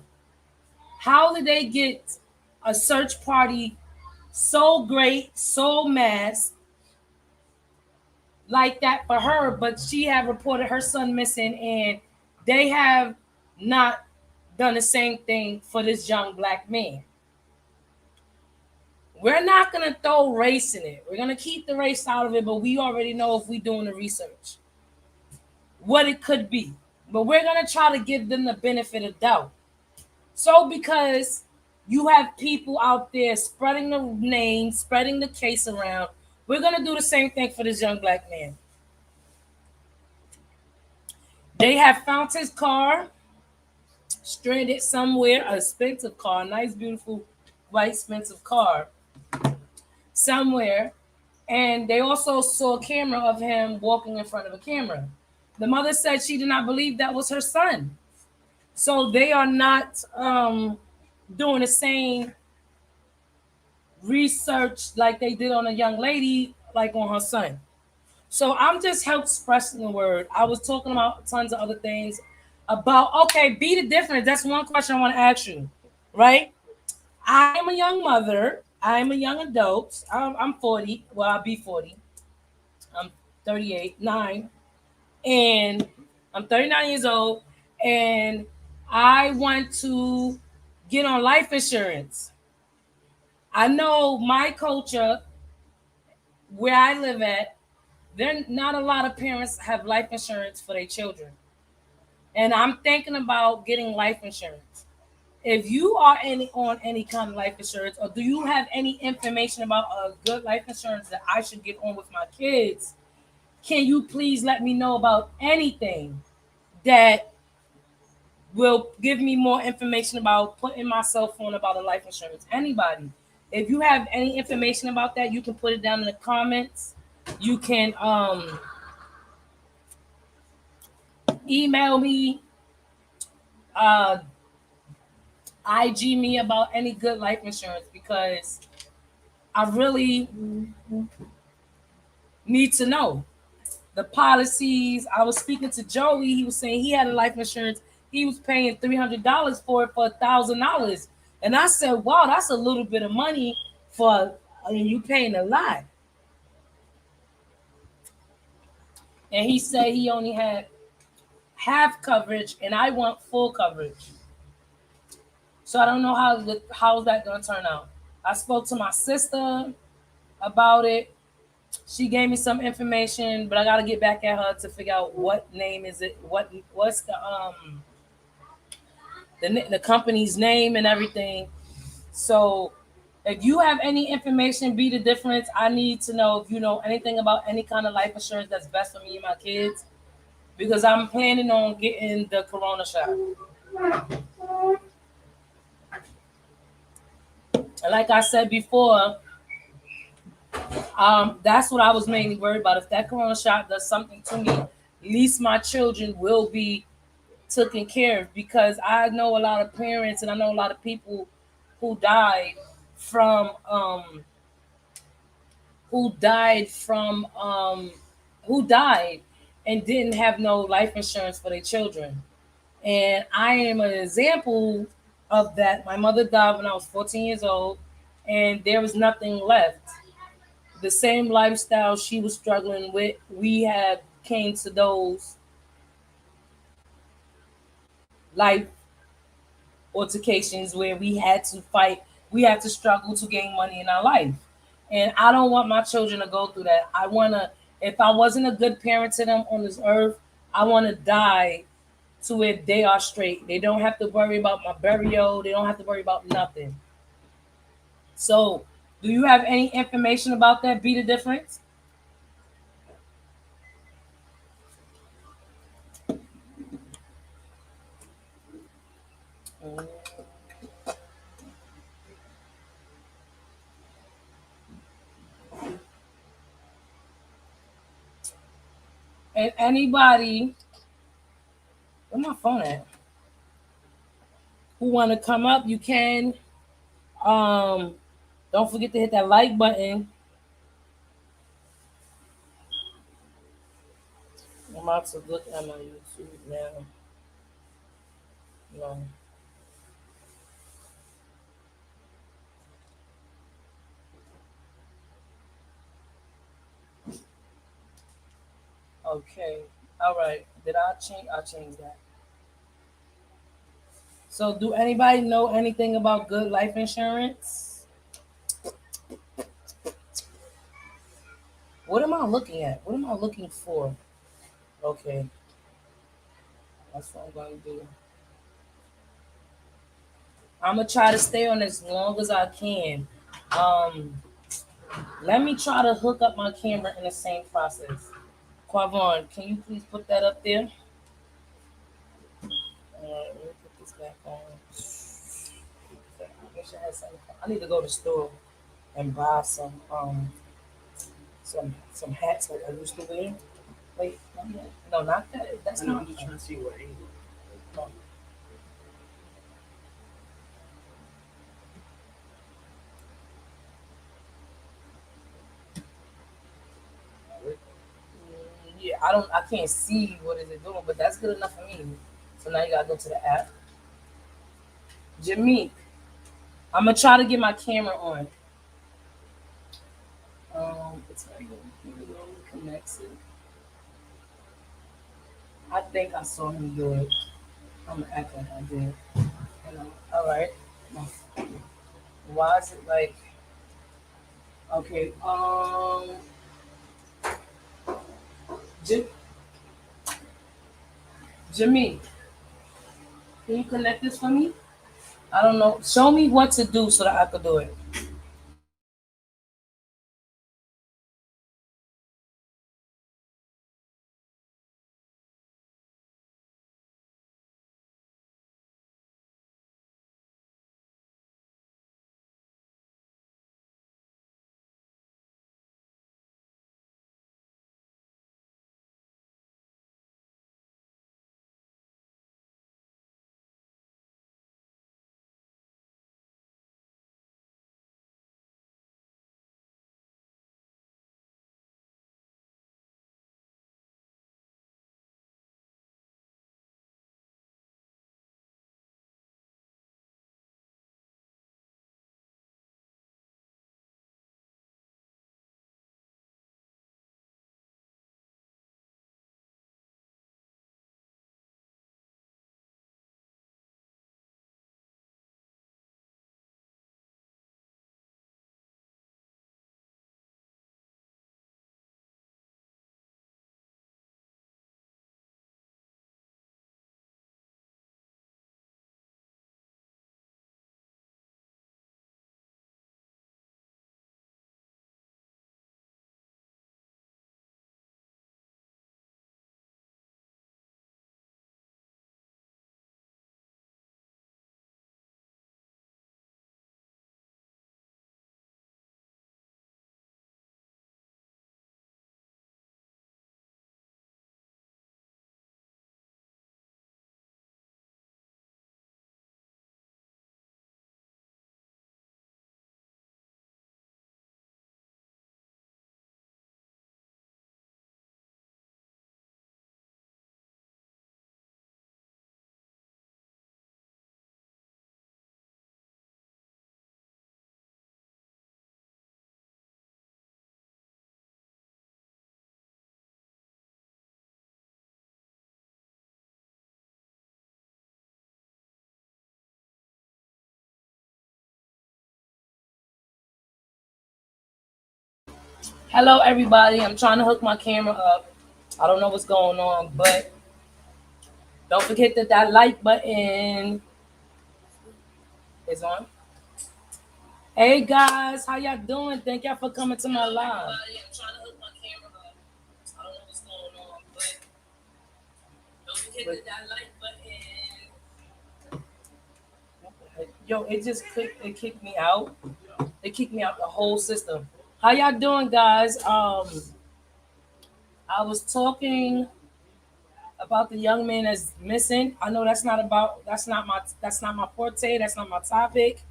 How did they get a search party so great, so mass like that for her, but she had reported her son missing, and they have not done the same thing for this young black man? We're not going to throw race in it. We're going to keep the race out of it, but we already know, if we're doing the research, what it could be. But we're going to try to give them the benefit of doubt. So because you have people out there spreading the name, spreading the case around, we're going to do the same thing for this young black man. They have found his car stranded somewhere, a expensive car, nice, beautiful, white, expensive car somewhere. And they also saw a camera of him walking in front of a camera. The mother said she did not believe that was her son. So they are not doing the same research like they did on a young lady, like on her son. So I'm just help spreading the word. I was talking about tons of other things about, okay, be the difference. That's one question I want to ask you, right? I am a young mother. I am a young adult. I'm 40. Well, I'll be 40. I'm 38, 9. And I'm 39 years old. And I want to get on life insurance. I know my culture, where I live at, there not a lot of parents have life insurance for their children. And I'm thinking about getting life insurance. If you are on any kind of life insurance, or do you have any information about a good life insurance that I should get on with my kids, can you please let me know about anything that will give me more information about putting myself on about a life insurance? Anybody. If you have any information about that, you can put it down in the comments. You can email me, uh, IG me about any good life insurance, because I really need to know the policies. I was speaking to Joey. He was saying he had a life insurance. He was paying $300 for it for $1,000, and I said, "Wow, that's a little bit of money for. I mean, you paying a lot." And he said he only had half coverage, and I want full coverage. So I don't know how's that gonna turn out. I spoke to my sister about it. She gave me some information, but I gotta get back at her to figure out what name is it, what's the company's name and everything. So if you have any information, be the difference. I need to know if you know anything about any kind of life insurance that's best for me and my kids, because I'm planning on getting the corona shot. And like I said before, that's what I was mainly worried about. If that corona shot does something to me, at least my children will be taken care of, because I know a lot of parents and I know a lot of people who died from who died from who died and didn't have no life insurance for their children. And I am an example of that. My mother died when I was 14 years old, and there was nothing left. The same lifestyle she was struggling with, we had came to those life altercations where we had to fight, we had to struggle to gain money in our life. And I don't want my children to go through that. I want to, if I wasn't a good parent to them on this earth, I want to die to where they are straight. They don't have to worry about my burial. They don't have to worry about nothing. So, do you have any information about that? Be the difference. And anybody, where my phone at? Who want to come up? You can. Um, don't forget to hit that like button. I'm about to look at my YouTube now. No. Okay. All right. Did I change? I changed that. So, do anybody know anything about good life insurance? What am I looking at? What am I looking for? Okay, that's what I'm going to do. I'm gonna try to stay on as long as I can. Um, Let me try to hook up my camera in the same process. Quavon, can you please put that up there? All right, let me put this back on. I wish I had something. I need to go to the store and buy some hats like I used to wear. Wait, not yet. No, not that. That's not. I'm just trying to see what angle. No. Yeah, I can't see what is it doing, but that's good enough for me. So now you gotta go to the app. Jimmy, I'm gonna try to get my camera on. It's not going. Here we go. Connects it. I think I saw him do it. I'm gonna act like I did. All right. Why is it like? Okay. Jim, Jimmy, can you connect this for me? I don't know. Show me what to do so that I could do it. Hello, everybody. I'm trying to hook my camera up. I don't know what's going on, but don't forget that like button is on. Hey guys, how y'all doing? Thank y'all for coming to my live. I'm trying to hook my camera up. I don't know what's going on, but don't forget that like button. Yo, it kicked me out. It kicked me out the whole system. How y'all doing, guys? I was talking about the young man that's missing. I know that's not my forte. That's not my topic.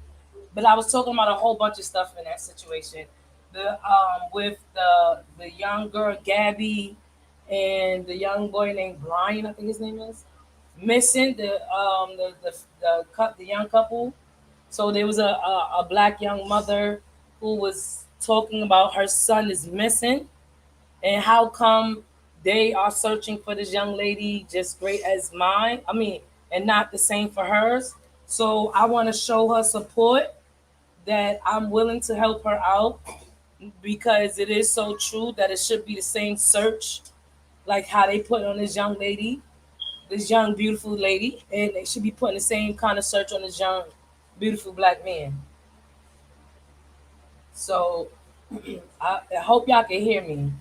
But I was talking about a whole bunch of stuff in that situation. The with the young girl Gabby and the young boy named Brian, I think his name is, missing the young couple. So there was a black young mother who was talking about her son is missing and how come they are searching for this young lady just great as mine. I mean, and not the same for hers. So I want to show her support that I'm willing to help her out because it is so true that it should be the same search like how they put on this young lady, this young beautiful lady, and they should be putting the same kind of search on this young beautiful black man. So I hope y'all can hear me.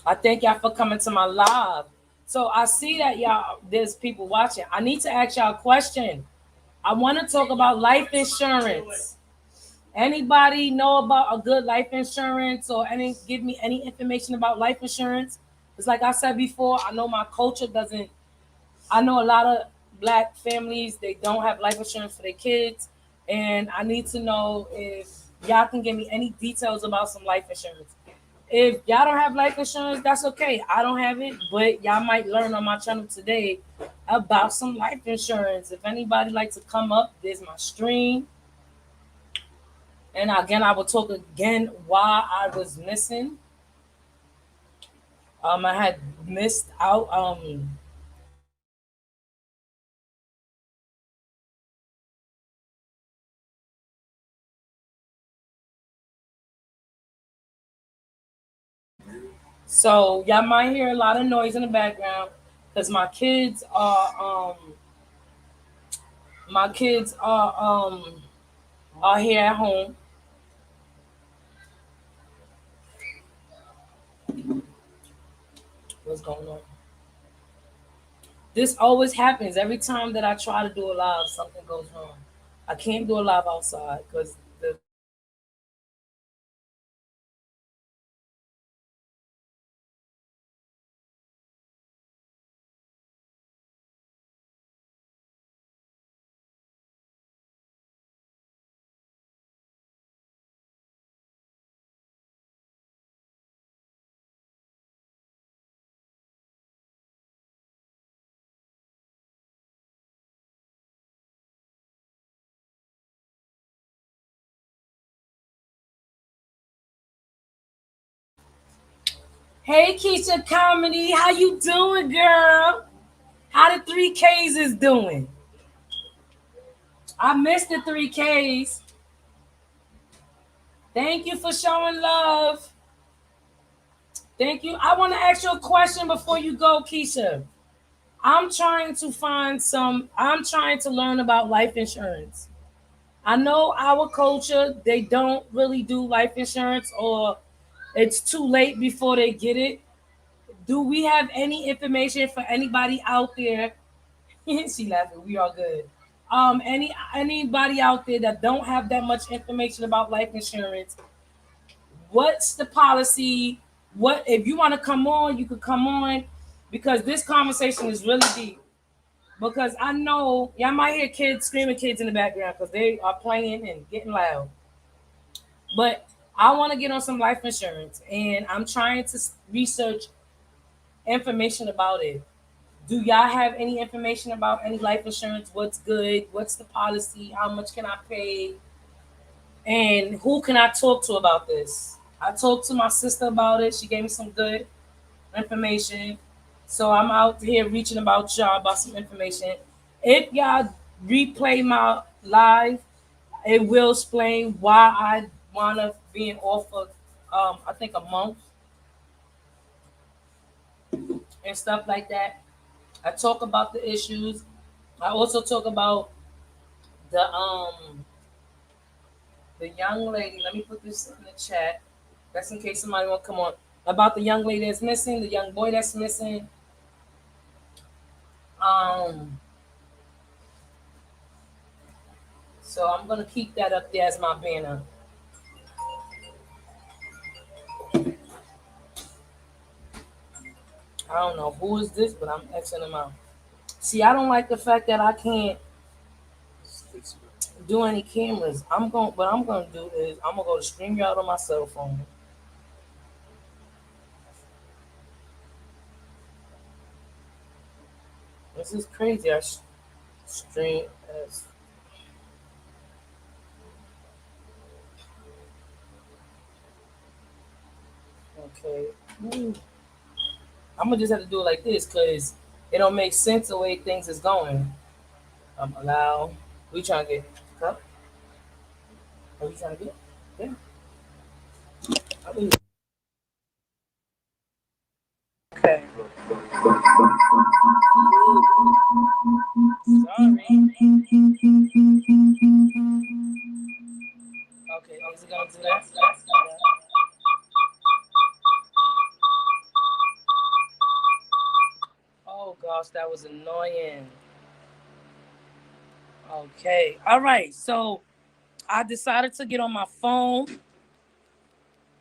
I thank y'all for coming to my live. So I see that y'all there's people watching. I need to ask y'all a question. I want to talk about life insurance. Anybody know about a good life insurance or any give me any information about life insurance? It's like I said before, I know my culture doesn't I know a lot of black families they don't have life insurance for their kids and I need to know if y'all can give me any details about some life insurance. If y'all don't have life insurance, that's okay. I don't have it, but y'all might learn on my channel today about some life insurance. If anybody like to come up, there's my stream. And again, I will talk again why I was missing. I had missed out. So y'all might hear a lot of noise in the background because my kids are here at home. What's going on? This always happens every time that I try to do a live. Something goes wrong. I can't do a live outside because the Hey Keisha Comedy, how you doing, girl? How the 3Ks is doing? I missed the 3Ks. Thank you for showing love. Thank you. I want to ask you a question before you go, Keisha. I'm trying to learn about life insurance. I know our culture, they don't really do life insurance or it's too late before they get it. Do we have any information for anybody out there? She laughing. We are good. Anybody out there that don't have that much information about life insurance? What's the policy? What if you want to come on? You could come on because this conversation is really deep. Because I know y'all might hear kids screaming, kids in the background because they are playing and getting loud. But I want to get on some life insurance, and I'm trying to research information about it. Do y'all have any information about any life insurance? What's good? What's the policy? How much can I pay? And who can I talk to about this? I talked to my sister about it. She gave me some good information. So I'm out here reaching about y'all about some information. If y'all replay my live, it will explain why I wanna be off of I think a month and stuff like that. I talk about the issues. I also talk about the young lady. Let me put this in the chat. That's in case somebody want to come on. About the young lady that's missing, the young boy that's missing. So I'm gonna keep that up there as my banner. I don't know who is this, but I'm Xing them out. See, I don't like the fact that I can't do any cameras. What I'm gonna do is I'm gonna go to StreamYard on my cell phone. This is crazy. I stream as okay. I'm gonna just have to do it like this because it don't make sense the way things is going. Allow. We trying to get cup. Are we trying to get? Yeah. I mean, okay. Sorry. Okay, is it gonna do that? Oh gosh, that was annoying. Okay. All right. So I decided to get on my phone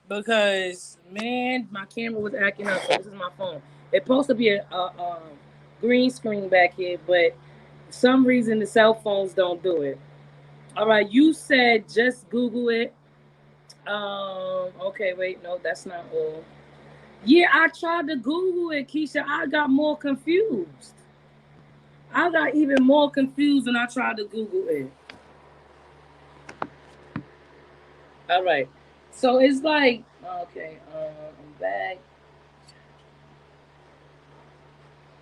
because man, my camera was acting up. So this is my phone. It's supposed to be a green screen back here, but for some reason the cell phones don't do it. All right, you said just Google it. Okay, wait, no, that's not all. Yeah, I tried to Google it, Keisha. I got more confused. I got even more confused when I tried to Google it. All right. So it's like, okay, I'm back.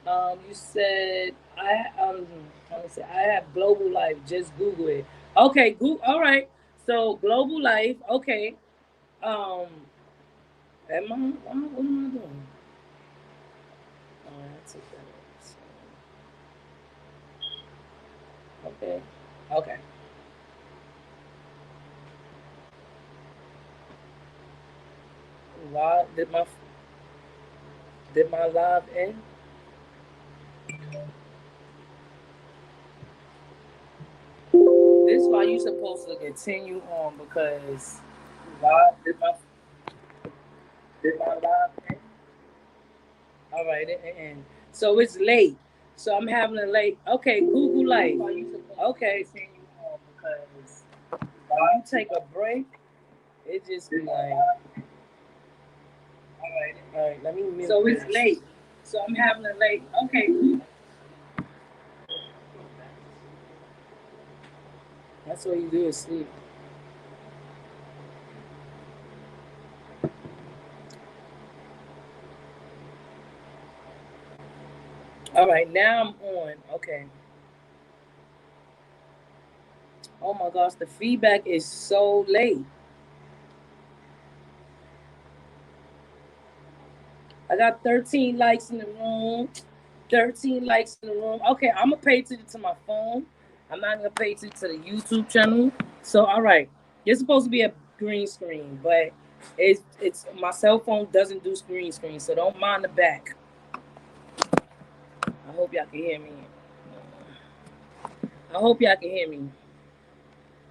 You said let me see, I have Global Life. Just Google it. Okay, Google. All right. So Global Life. Okay. Um, what am I doing? Oh, I took that off. So, okay. Okay. Live did my live end? This is why you supposed to continue on because live did my live end? All right, it end. So it's late. So I'm having a late. Okay, Google Life. Okay, continue on because when you take a break, it just be like. All right. Let me mute. So it's late. So I'm having a late. Okay. That's what you do is sleep. All right, now I'm on. Okay. Oh my gosh, the feedback is so late. I got 13 likes in the room. 13 likes in the room. Okay, I'm gonna pay attention to my phone. I'm not gonna pay attention to the YouTube channel. So all right, it's supposed to be a green screen, but it's my cell phone doesn't do green screen, so don't mind the back. I hope y'all can hear me. I hope y'all can hear me.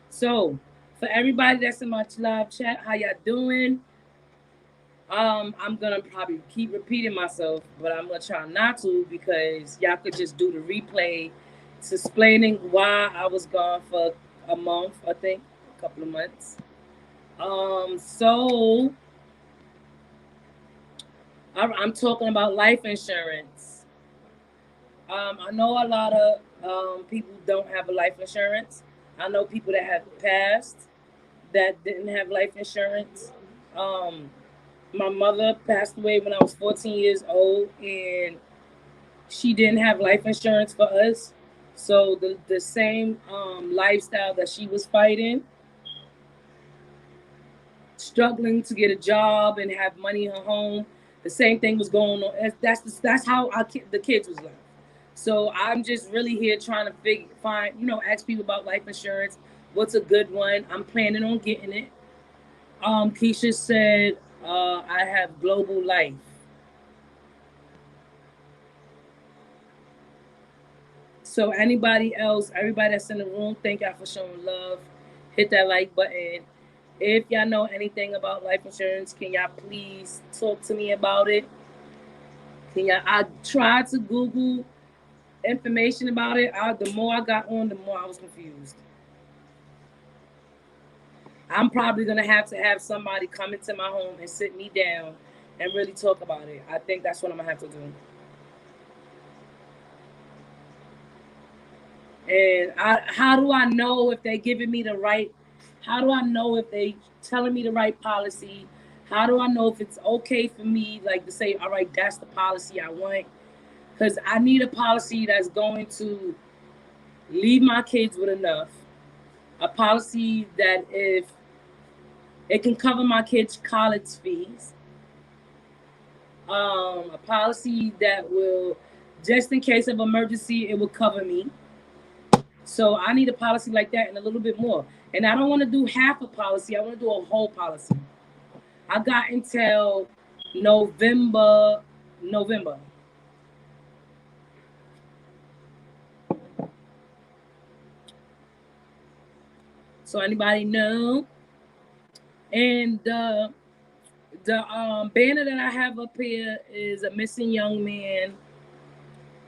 So for everybody that's in my live chat, how y'all doing? I'm gonna probably keep repeating myself, but I'm gonna try not to because y'all could just do the replay. It's explaining why I was gone for a month, I think, a couple of months. So I'm talking about life insurance. I know a lot of people don't have a life insurance. I know people that have passed that didn't have life insurance. My mother passed away when I was 14 years old, and she didn't have life insurance for us. So the same lifestyle that she was fighting, struggling to get a job and have money in her home, the same thing was going on. That's how the kids was left. So I'm just really here trying to ask people about life insurance. What's a good one? I'm planning on getting it. Keisha said I have Global Life. So anybody else, everybody that's in the room, thank y'all for showing love. Hit that like button. If y'all know anything about life insurance, can y'all please talk to me about it? I tried to Google information about it. The more I got on, the more I was confused. I'm probably gonna have to have somebody come into my home and sit me down and really talk about it. I think that's what I'm gonna have to do. And how do I know if they're giving me the right? How do I know if they telling me the right policy? How do I know if it's okay for me, like to say, all right, that's the policy I want? Because I need a policy that's going to leave my kids with enough. A policy that if it can cover my kids' college fees. A policy that will, just in case of emergency, it will cover me. So I need a policy like that and a little bit more. And I don't want to do half a policy. I want to do a whole policy. I got until November. So anybody know? And the banner that I have up here is a missing young man.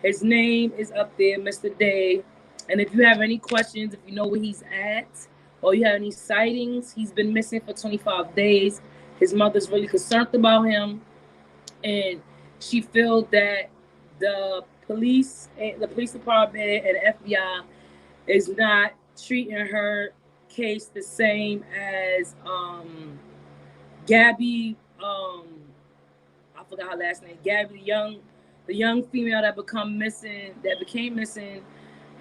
His name is up there, Mr. Day. And if you have any questions, if you know where he's at, "Oh, you have any sightings? He's been missing for 25 days. His mother's really concerned about him." And she feels that the police department and FBI is not treating her case the same as Gabby. I forgot her last name. Gabby, the young female that became missing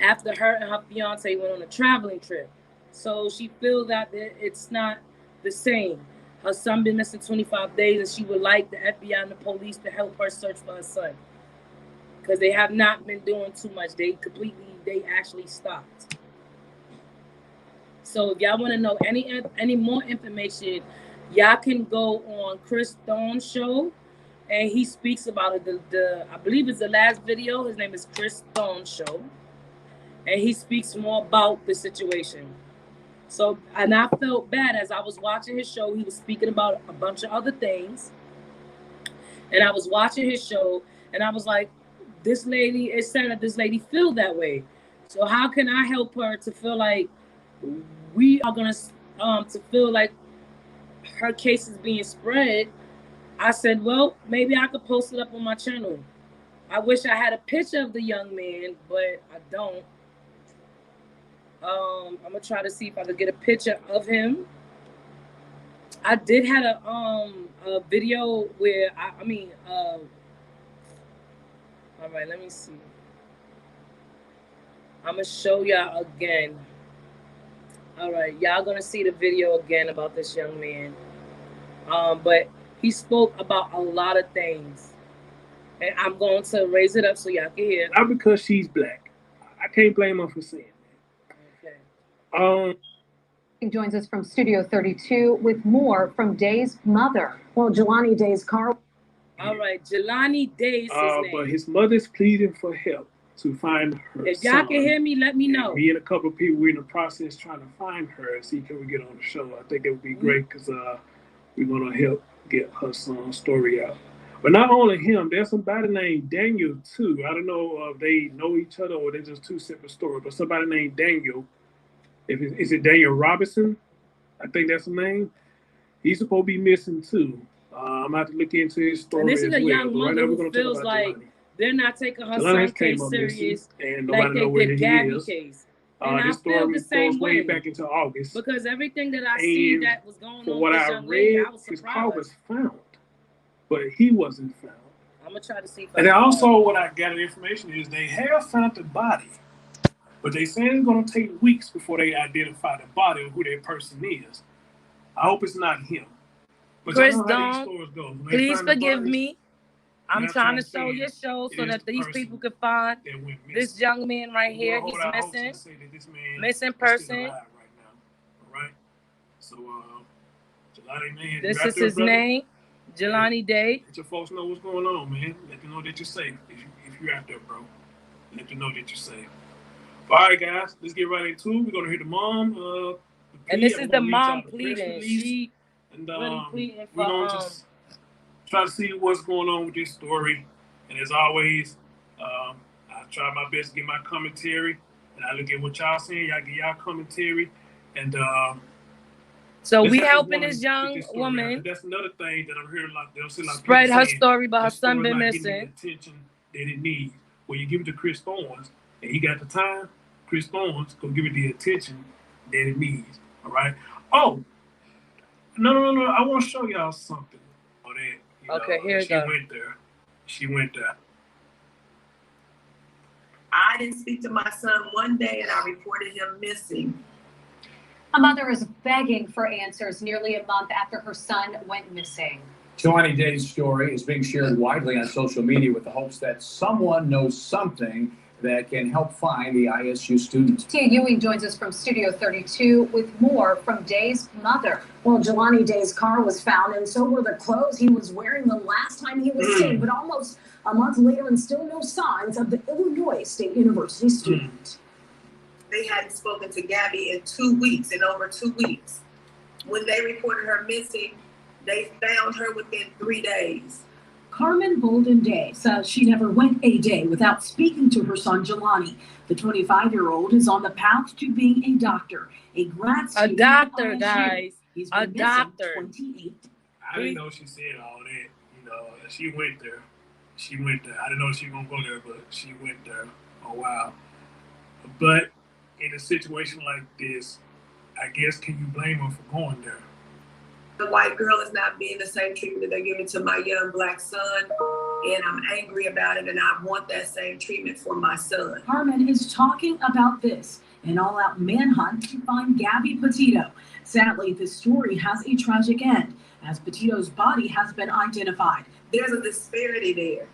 after her and her fiance went on a traveling trip. So she feels that it's not the same. Her son been missing 25 days, and she would like the FBI and the police to help her search for her son, because they have not been doing too much. They actually stopped. So if y'all want to know any more information, y'all can go on Chris Stone's show, and he speaks about it. I believe it's the last video. His name is Chris Stone Show, and he speaks more about the situation. So, and I felt bad as I was watching his show. He was speaking about a bunch of other things, and I was watching his show, and I was like, this lady, it's sad that this lady feel that way. So how can I help her to feel like we are gonna to feel like her case is being spread? I said, well, maybe I could post it up on my channel. I wish I had a picture of the young man, but I don't. I'm gonna try to see if I could get a picture of him. I did have a video where all right, let me see. I'm gonna show y'all again. All right, y'all gonna see the video again about this young man. But he spoke about a lot of things, and I'm going to raise it up so y'all can hear. Not because she's black. I can't blame her for saying that. Okay. He joins us from Studio 32 with more from Day's mother. Well, Jelani Day's car. All right, Jelani Day's his name. But his mother's pleading for help to find her If y'all can hear me, let me know. Me and a couple of people, we're in the process trying to find her and see can we get on the show. I think it would be great because we're going to help get her son's story out. But not only him, there's somebody named Daniel too. I don't know if they know each other or they're just two separate stories, but somebody named Daniel. Is it Daniel Robinson? I think that's the name. He's supposed to be missing too. I'm going to have to look into his story. And this is a young mother who who feels like they're not taking her Jelani son's case serious and like they did Gabby's is. case. And I This feel story the same way way back into August. because everything that I see that was going on For what with this I young lady, read, I was his car surprised. was found, but he wasn't found. I'm gonna try to see. And then also, what I gathered information is they have found the body, but they say it's going to take weeks before they identify the body or who that person is. I hope it's not him. But Chris you know how these Dawn, stories go. When they please find the forgive bodies, me. I'm not trying to trying to show say your show it so is that the these person people can find that went missing. this young man right here. We'll He's hold our hopes missing. and say that this man Missing is still person. alive right now. All right. So, Jelani, man, This you out is there, his brother? name, Jelani Day. Let your folks know what's going on, man. Let them know that you're safe. If you're out there, bro, let them know that you're safe. All right, guys, let's get right into it. We're gonna hear the mom. And this is the mom pleading. She and really pleading we're gonna for just try to see what's going on with this story. And as always, I try my best to get my commentary, and I look at what y'all saying. Y'all get y'all commentary, and so let's we have helping woman this get young this story out. woman That's another thing that I'm hearing a lot. They'll say like spread people her saying, story about her this son story's been not getting missing. the attention that it needs. When you give it to Chris Thorns, and he got the time, Chris Thorns gonna give it the attention that it needs. All right. Oh, no. I want to show y'all something on that. Okay, here we go. She went there. I didn't speak to my son one day and I reported him missing. A mother is begging for answers nearly a month after her son went missing. Jelani Day's story is being shared widely on social media with the hopes that someone knows something that can help find the ISU student. Tia Ewing joins us from Studio 32 with more from Day's mother. Well, Jelani Day's car was found, and so were the clothes he was wearing the last time he was seen, but almost a month later and still no signs of the Illinois State University student. They hadn't spoken to Gabby in 2 weeks, in over 2 weeks. When they reported her missing, they found her within 3 days. Carmen Bolden Day says she never went a day without speaking to her son Jelani. The 25-year-old is on the path to being a doctor, a grad student. A doctor, at ISU. guys. He's A been missing doctor. 28. I didn't know she said all that. You know, she went there. She went there. I didn't know she was gonna go there, but she went there. Oh wow. But in a situation like this, I guess, can you blame her for going there? The white girl is not being the same treatment that they're giving to my young black son, and I'm angry about it, and I want that same treatment for my son. Carmen is talking about this, an all-out manhunt to find Gabby Petito. Sadly, this story has a tragic end, as Petito's body has been identified. There's a disparity there.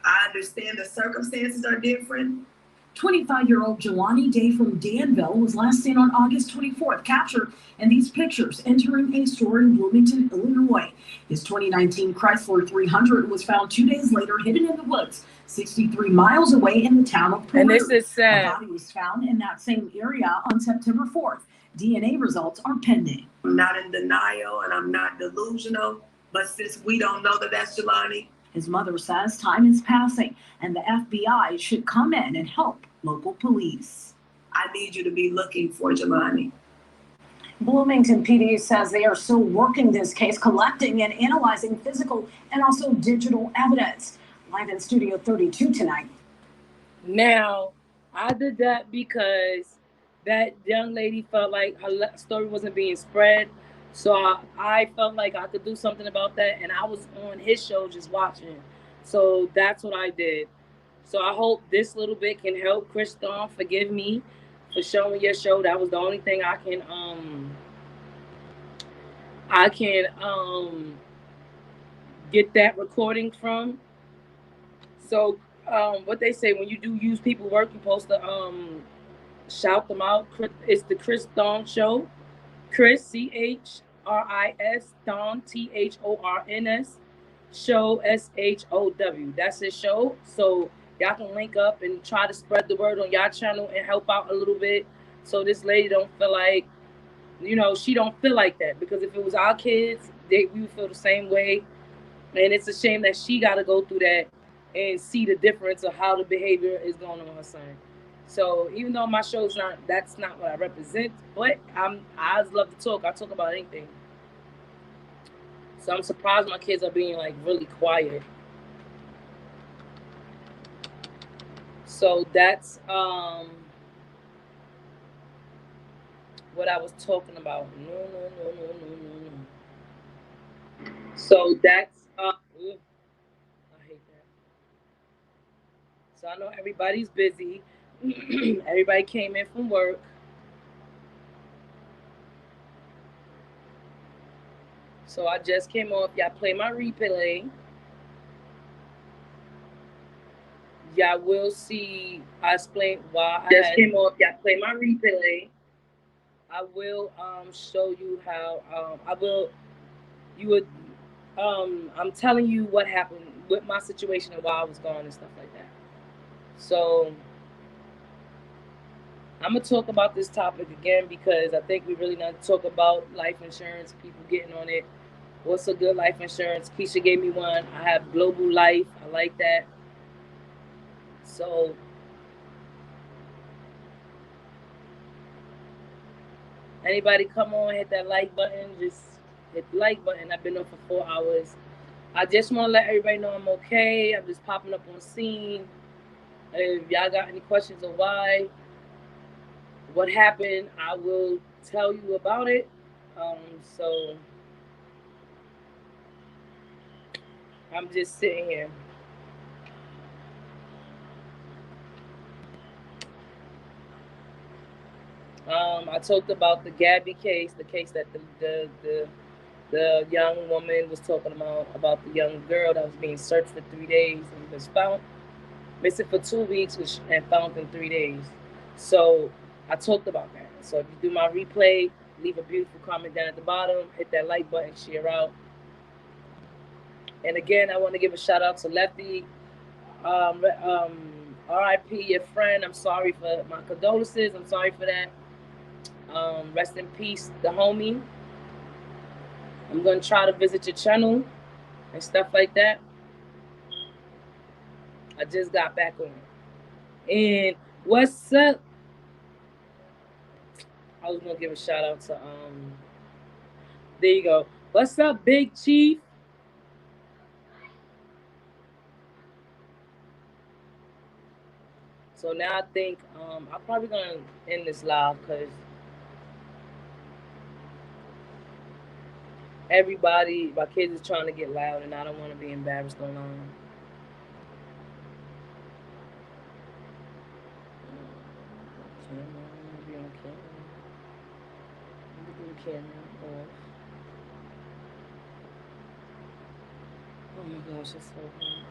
I understand the circumstances are different. 25-year-old Jelani Day from Danville was last seen on August 24th, captured in these pictures entering a store in Bloomington, Illinois. His 2019 Chrysler 300 was found 2 days later hidden in the woods, 63 miles away in the town of Peru. And this is sad. A body was found in that same area on September 4th. DNA results are pending. I'm not in denial and I'm not delusional, but since we don't know that that's Jelani. His mother says time is passing and the FBI should come in and help local police. I need you to be looking for Jelani. Bloomington PD says they are still working this case, collecting and analyzing physical and also digital evidence. Live in Studio 32 tonight. Now, I did that because that young lady felt like her story wasn't being spread. So I felt like I could do something about that. And I was on his show just watching. So that's what I did. So I hope this little bit can help. Chris Dawn, forgive me for showing your show. That was the only thing I can get that recording from. So what they say, when you do use people work, you're supposed to shout them out. It's the Chris Dawn Show. Chris, CHRIS, Dawn, THORNS, Show, SHOW. That's his show. So y'all can link up and try to spread the word on y'all channel and help out a little bit. So this lady don't feel like, she don't feel like that. Because if it was our kids, we would feel the same way. And it's a shame that she got to go through that and see the difference of how the behavior is going on her son. So even though my show's that's not what I represent, but I just love to talk. I talk about anything. So I'm surprised my kids are being like really quiet. So that's what I was talking about. No. So that's I hate that. So I know everybody's busy. Everybody came in from work. So I just came off. Y'all play my replay. Y'all will see. I explain why I just came off. Y'all play my replay. I will show you how I'm telling you what happened with my situation and why I was gone and stuff like that. So I'm going to talk about this topic again because I think we really need to talk about life insurance, people getting on it. What's a good life insurance? Keisha gave me one. I have Global Life. I like that. So anybody come on, hit that like button. Just hit the like button. I've been on for 4 hours. I just want to let everybody know I'm okay. I'm just popping up on scene. If y'all got any questions on what happened, I will tell you about it. So I'm just sitting here. I talked about the Gabby case, the case that the young woman was talking about the young girl that was being searched for 3 days and was found missing for 2 weeks and found in 3 days. So I talked about that. So if you do my replay, leave a beautiful comment down at the bottom, hit that like button, share out. And again, I want to give a shout out to Lefty. R.I.P. your friend. I'm sorry for my condolences. I'm sorry for that. Rest in peace, the homie. I'm going to try to visit your channel. and stuff like that. I just got back on. And what's up? I was gonna give a shout out to there you go. What's up, Big Chief? So now I think I'm probably gonna end this live because everybody, my kids is trying to get loud and I don't want to be embarrassed online. Camera, be on camera. Let me do the camera off. Oh my gosh, it's so hot.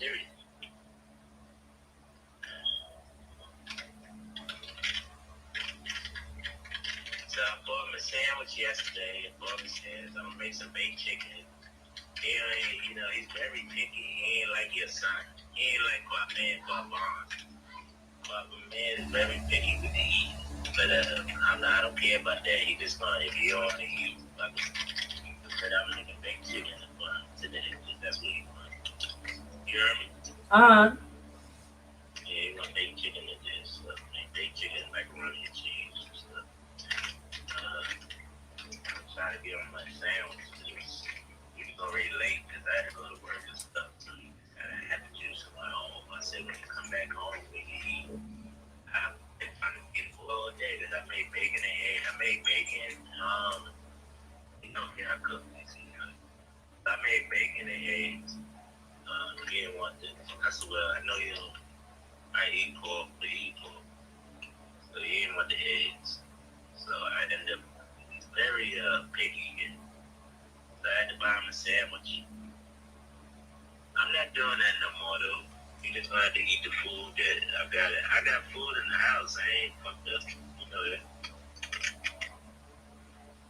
serious. So I bought him a sandwich yesterday. I bought him a sandwich. I'm gonna make some baked chicken. He ain't, he's very picky. He ain't like your son. He ain't like my man, Bob Barnes. My man is very picky with the eat. But I don't care about that. He just gonna, if he don't eat, but I'm making baked chicken today. That's what he wants. You hear me? Uh-huh. Yeah, he want baked chicken and this stuff. Baked chicken, macaroni and cheese and stuff. I'm trying to get on my sandwich. He was already late because I had to go to work and stuff. So I had to do some at home. I said when you come back home, we can eat. I've been trying to get full all day because I made bacon and eggs. I made bacon. I cooked this. I made bacon and eggs. He didn't want this. I said, well, I know you don't. I eat pork, but he eat pork. So he didn't want the eggs. So I ended up very picky. And so I had to buy him a sandwich. I'm not doing that no more though. You just gonna have to eat the food that I got. I got food in the house. I ain't fucked up. You know that.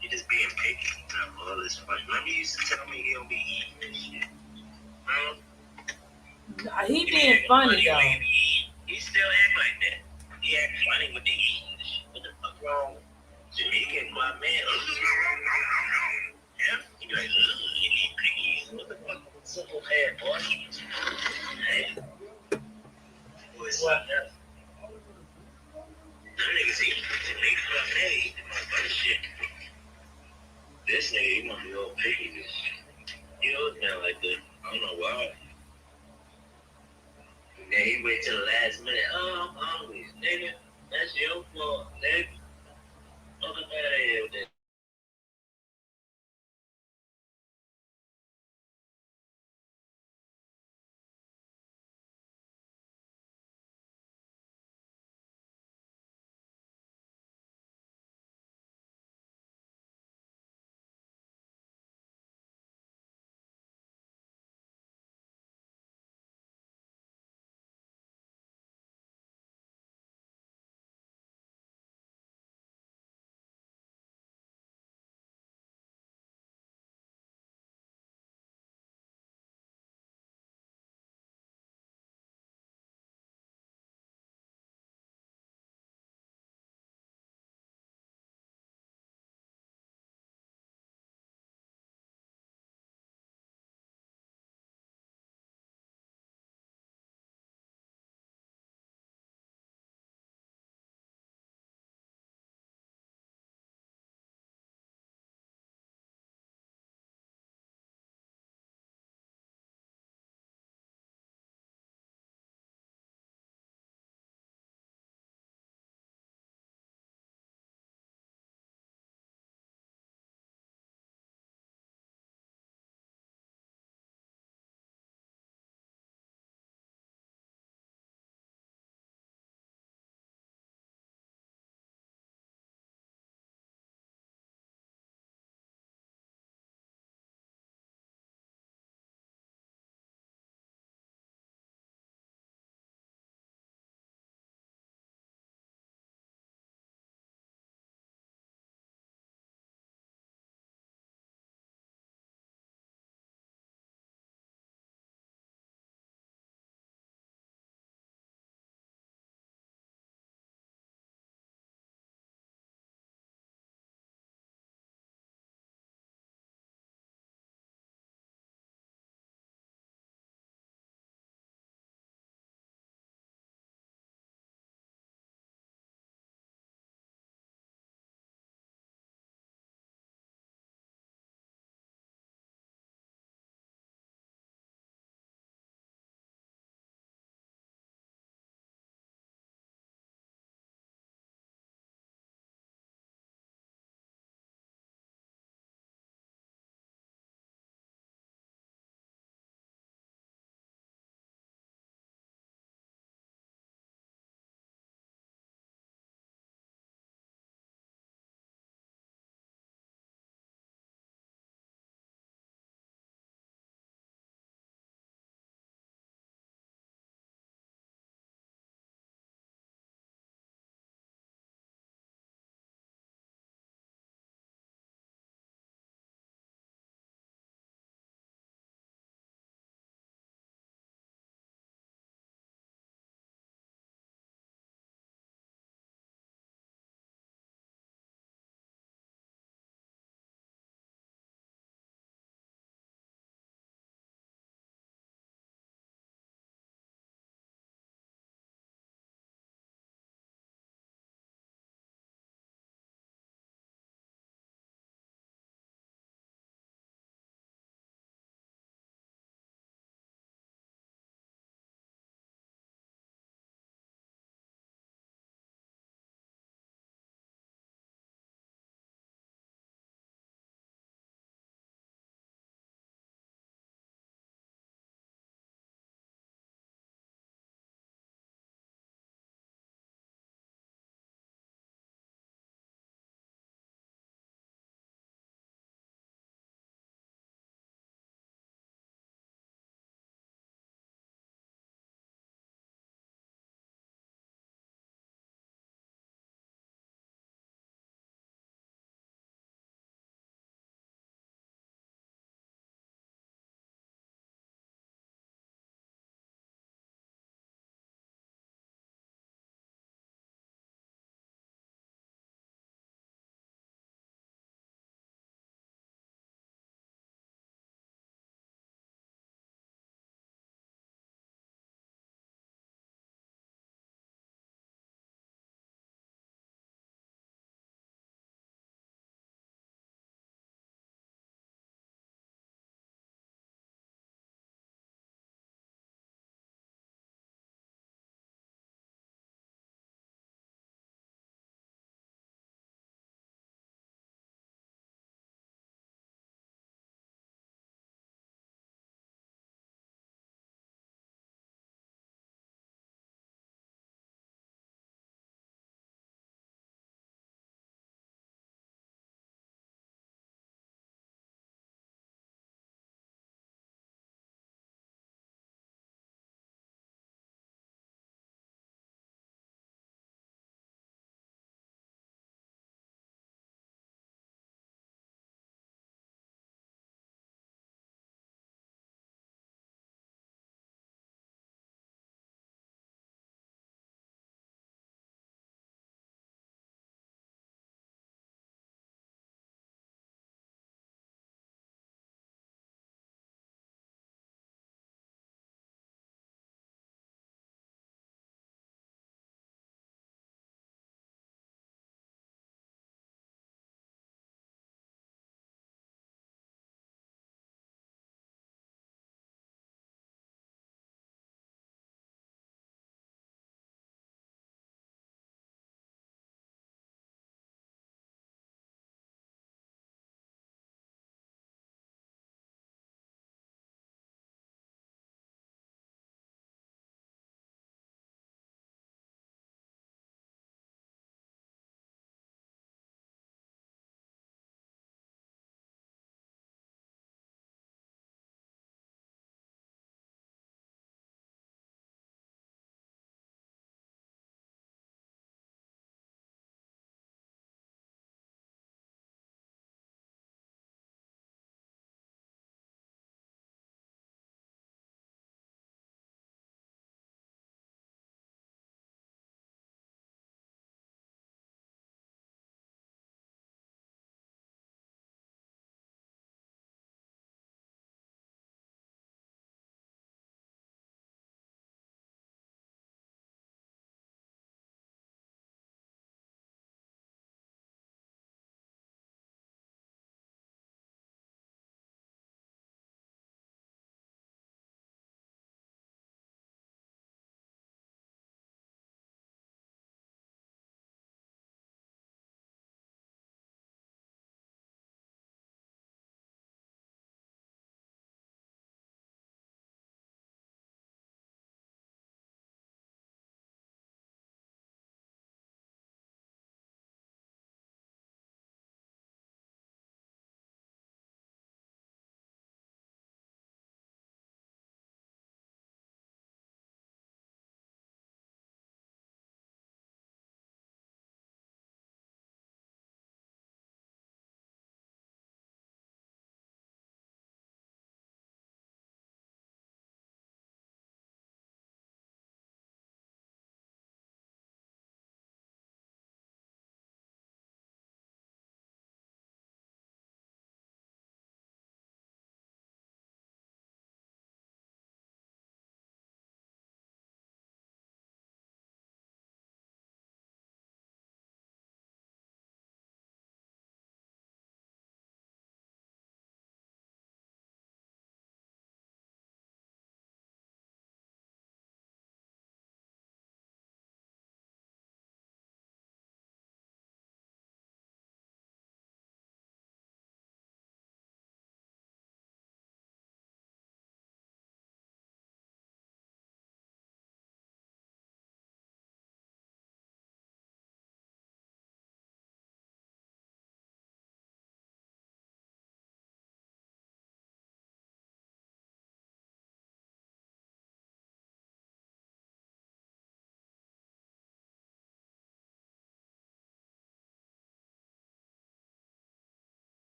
You just being picky. All this fun. Remember you used to tell me he don't be eating this shit. He being funny though. He still act like that. He act funny with the eating. What the fuck wrong? Jamaican, my man. Yeah, he be like, you need piggies. What the fuck? Simple head, boy. Hey. Boy, what? Them niggas eat. They fuck that. Eat the motherfucker shit. This nigga, he want to be all piggy. He always been like that. I don't know why. And then he wait till the last minute. Oh, I'm hungry. Nigga, that's your fault, nigga. Fuck out of here with that.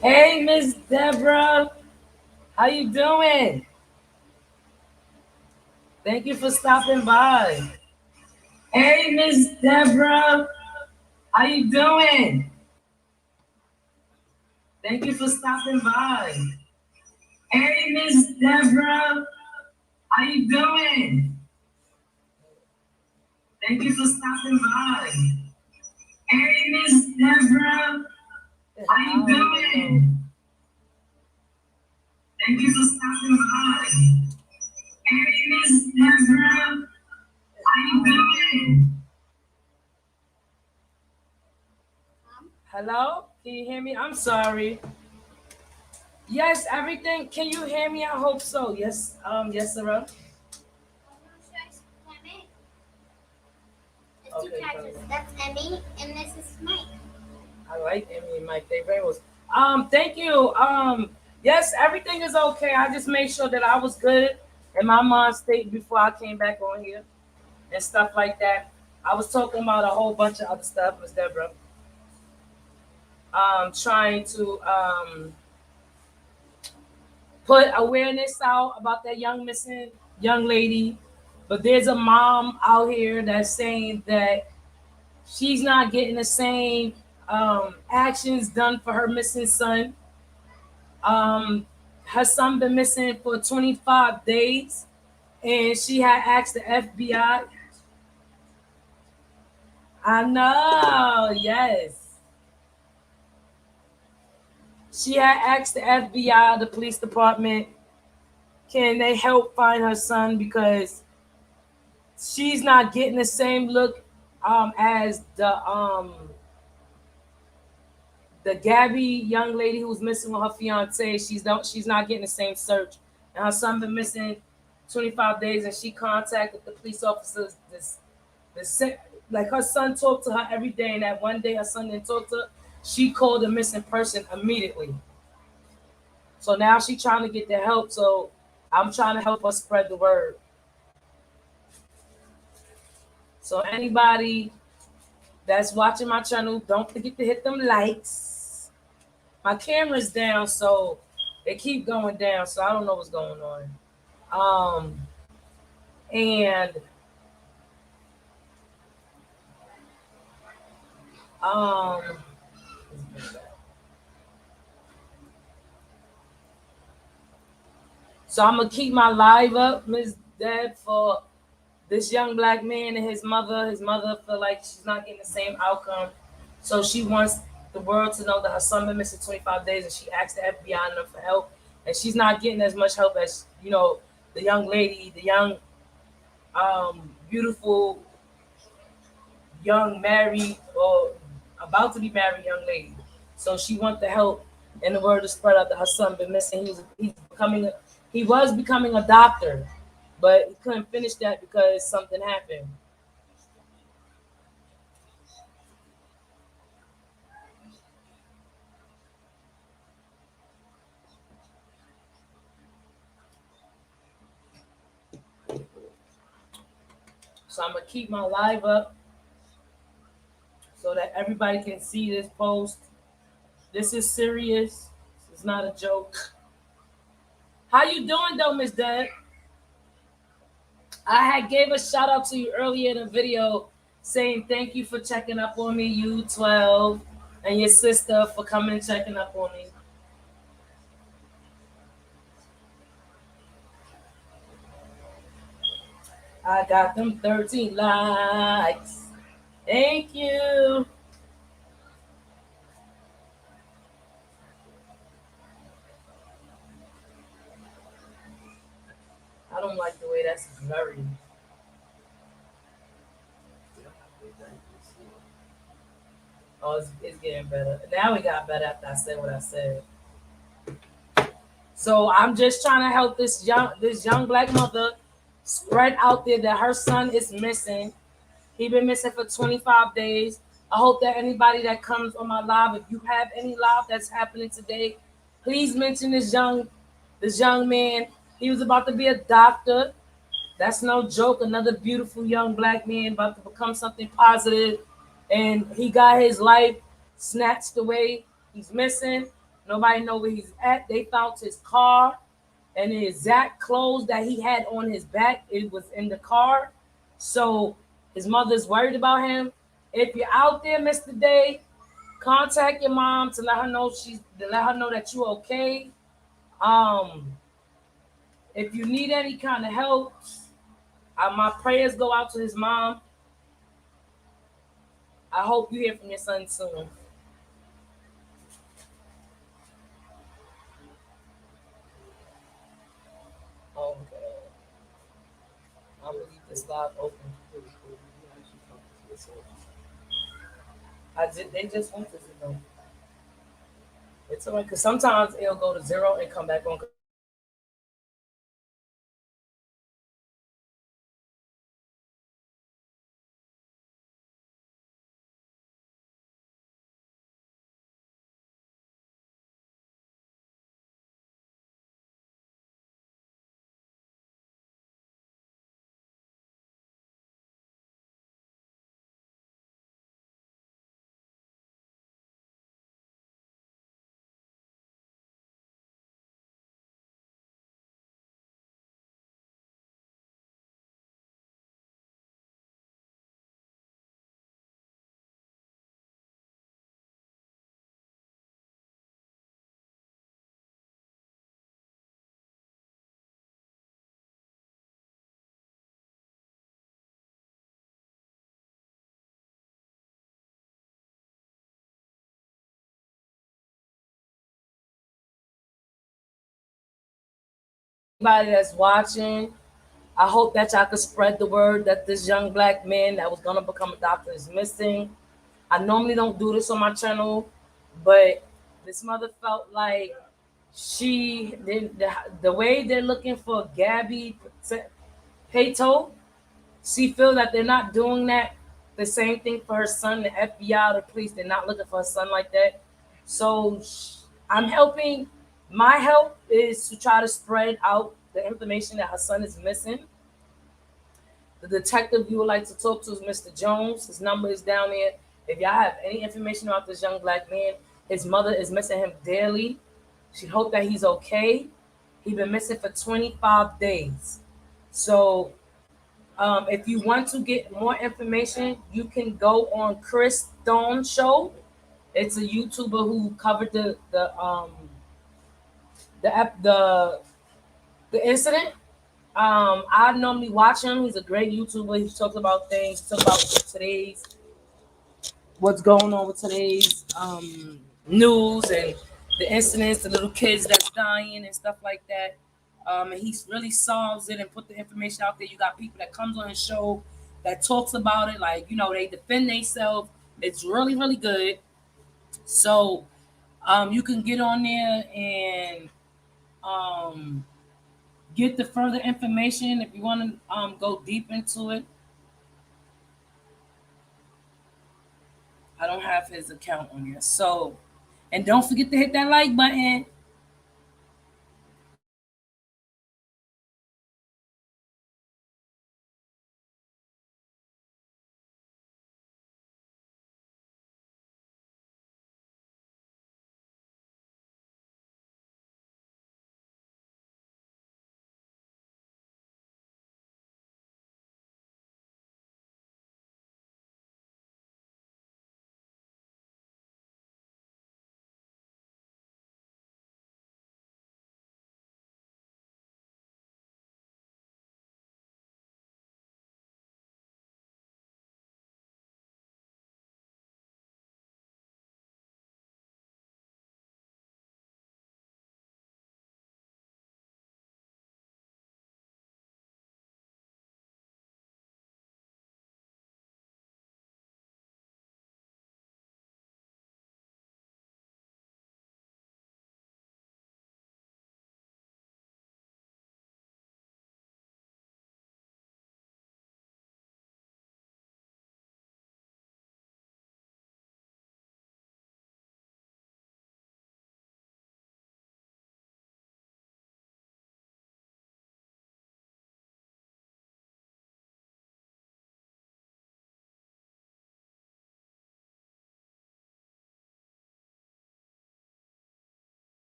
Hey, Miss Deborah, how you doing? Thank you for stopping by. Hey, Miss Deborah, how you doing? Thank you for stopping by. Hey, Miss Deborah, how you doing? Thank you for stopping by. Hey, Miss Deborah, how you doing? Thank you for stopping by. Hey, Miss Deborah, how you doing? Hello? Can you hear me? I'm sorry. Yes, everything. Can you hear me? I hope so. Yes, yes, Sarah. Two characters. That's Emmy, and this is Mike. I like Emmy and Mike. They very was. Thank you. Yes, everything is okay. I just made sure that I was good in my mind state before I came back on here and stuff like that. I was talking about a whole bunch of other stuff, Miss Deborah. Trying to put awareness out about that young missing young lady. But there's a mom out here that's saying that she's not getting the same actions done for her missing son. Um, Her son been missing for 25 days, and she had asked the FBI. I know, yes. She had asked the FBI, the police department, can they help find her son because she's not getting the same look as the Gabby young lady who was missing with her fiance. She's not getting the same search. And her son been missing 25 days, and she contacted the police officers. Like her son talked to her every day, and that one day her son didn't talk to her. She called the missing person immediately. So now she's trying to get the help. So I'm trying to help her spread the word. So anybody that's watching my channel, don't forget to hit them likes. My camera's down, so they keep going down, so I don't know what's going on. And so I'm gonna keep my live up, Miss Deb, for this young black man and his mother. His mother feel like she's not getting the same outcome, so she wants the world to know that her son been missing 25 days, and she asked the FBI and them for help, and she's not getting as much help as the young lady, the young, beautiful, young married or about to be married young lady. So she wants the help and the word to spread out that her son been missing. He was becoming a doctor, but he couldn't finish that because something happened. So I'm gonna keep my live up so that everybody can see this post. This is serious. This is not a joke. How you doing though, Miss Deb? I had gave a shout out to you earlier in the video saying thank you for checking up on me, you 12, and your sister for coming and checking up on me. I got them 13 likes. Thank you. I don't like the way that's blurry. Oh, it's getting better. Now we got better after I said what I said. So I'm just trying to help this young black mother spread out there that her son is missing. He been missing for 25 days. I hope that anybody that comes on my live, if you have any live that's happening today, please mention this young man. He was about to be a doctor. That's no joke. Another beautiful young black man about to become something positive, and he got his life snatched away. He's missing. Nobody know where he's at. They found his car and the exact clothes that he had on his back. It was in the car. So his mother's worried about him. If you're out there, Mr. Day, contact your mom to let her know that you're okay. Um, if you need any kind of help, my prayers go out to his mom. I hope you hear from your son soon. Okay. I'm gonna leave this live open. They just went to zero. It's alright because sometimes it'll go to zero and come back on. Anybody that's watching, I hope that y'all could spread the word that this young black man that was gonna become a doctor is missing. I normally don't do this on my channel, but this mother felt like the way they're looking for Gabby Pato, she feels that they're not doing that the same thing for her son. The FBI, the police, they're not looking for a son like that. So I'm helping. My help is to try to spread out the information that her son is missing. The detective you would like to talk to is Mr. Jones. His number is down there. If y'all have any information about this young black man, his mother is missing him daily. She hope that he's okay. He's been missing for 25 days. So if you want to get more information, you can go on Chris Stone show. It's a YouTuber who covered the incident. I normally watch him. He's a great YouTuber. He talks about things, talks about what's going on with today's news and the incidents, the little kids that's dying and stuff like that. And he really solves it and put the information out there. You got people that comes on his show that talks about it, like they defend themselves. It's really, really good. So you can get on there and get the further information if you want to go deep into it. I don't have his account on here. So, and don't forget to hit that like button.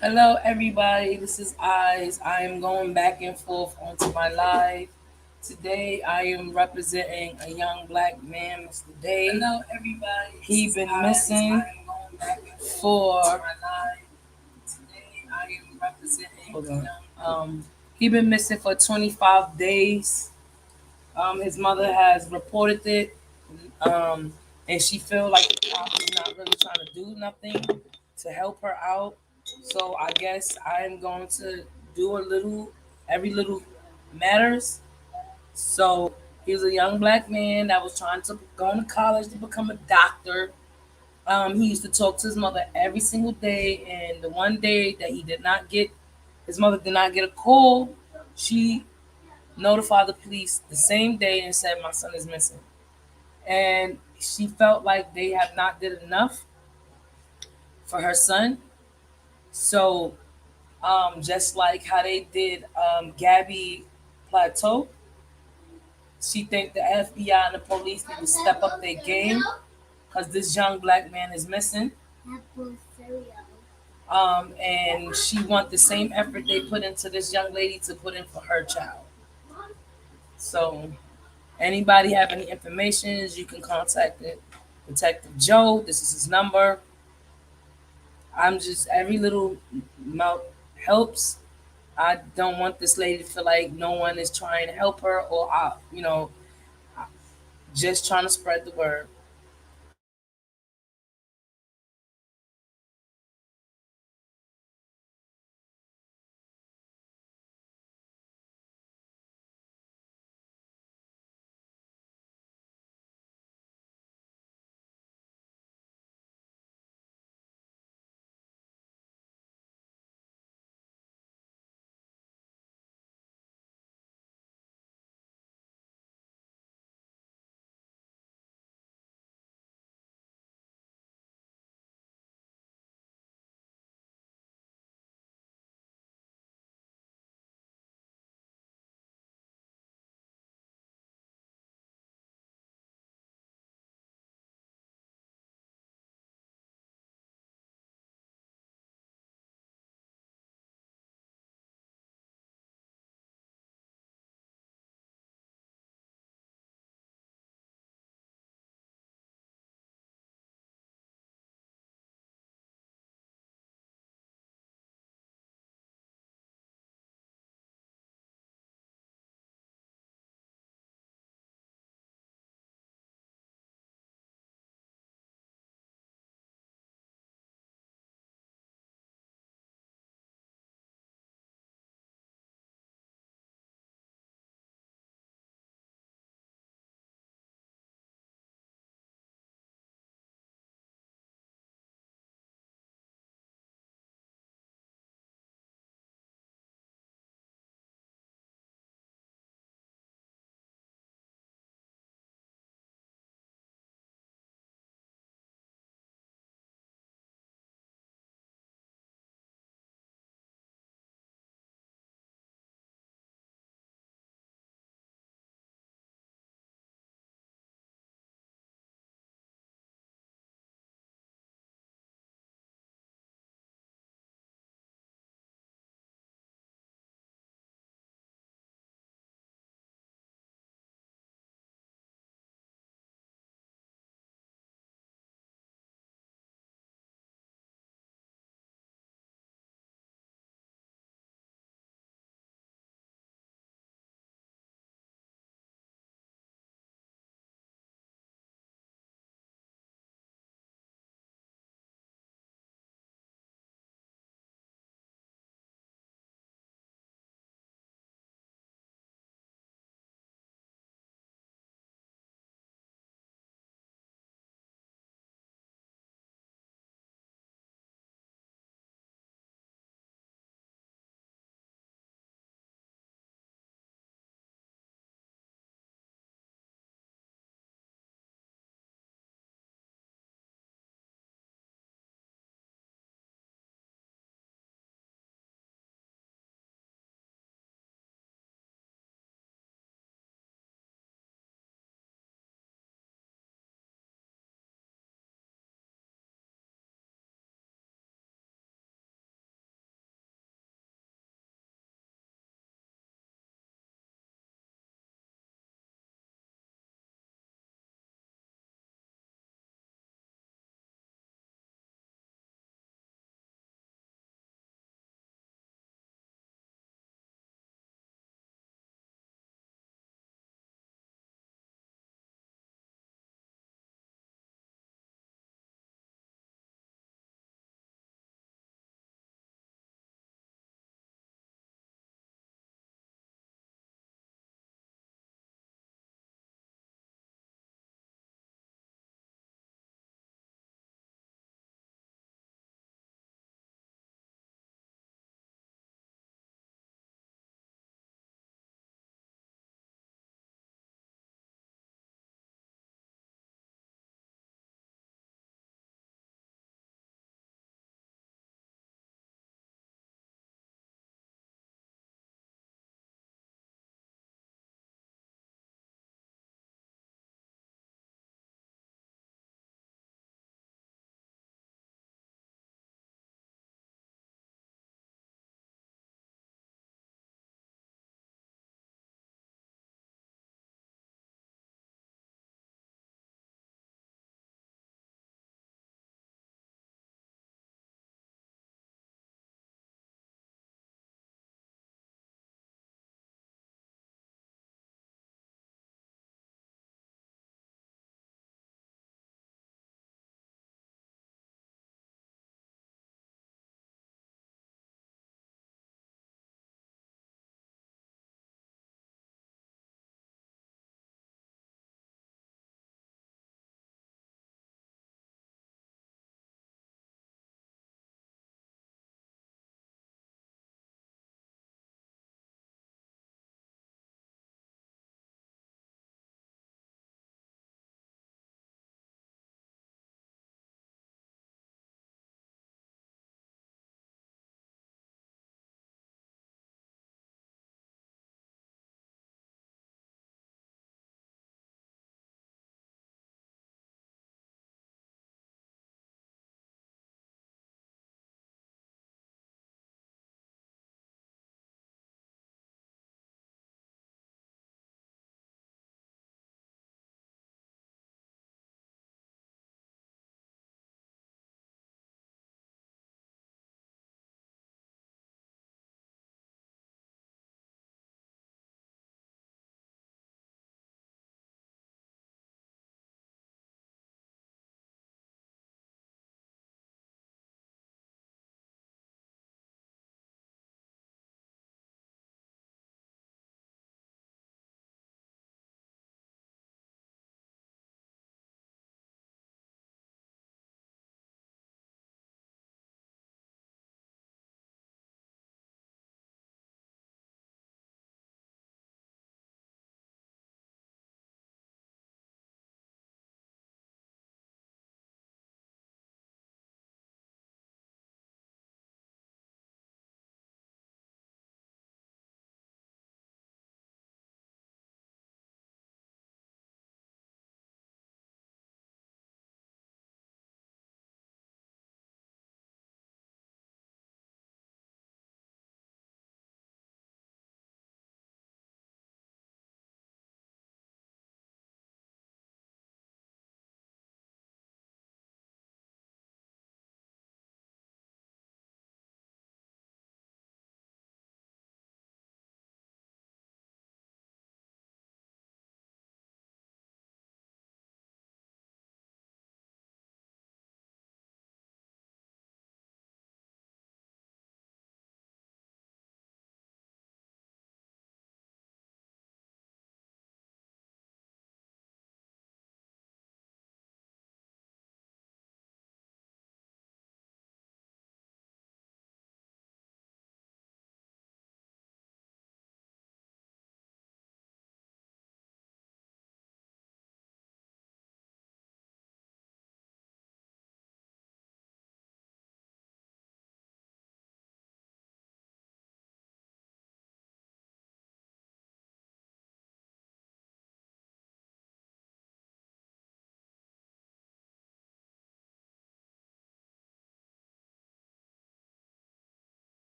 Hello, everybody. This is Eyes. I am going back and forth onto my live. Today, I am representing a young black man, Mr. Day. Hello, everybody. He been missing for. Today, I am representing. Hold on. He been missing for 25 days. His mother has reported it, and she feel like the cop is not really trying to do nothing to help her out. So I guess I am going to do a little, every little matters. So he was a young black man that was trying to go to college to become a doctor. He used to talk to his mother every single day, and the one day that he did not get, his mother did not get a call. She notified the police the same day and said my son is missing. And she felt like they have not did enough for her son. So just like how they did Gabby Plateau, she think the FBI and the police need to step up their game because this young black man is missing. And she want the same effort they put into this young lady to put in for her child. So anybody have any information, you can contact it. Detective Joe, this is his number. I'm just every little amount helps. I don't want this lady to feel like no one is trying to help her or just trying to spread the word.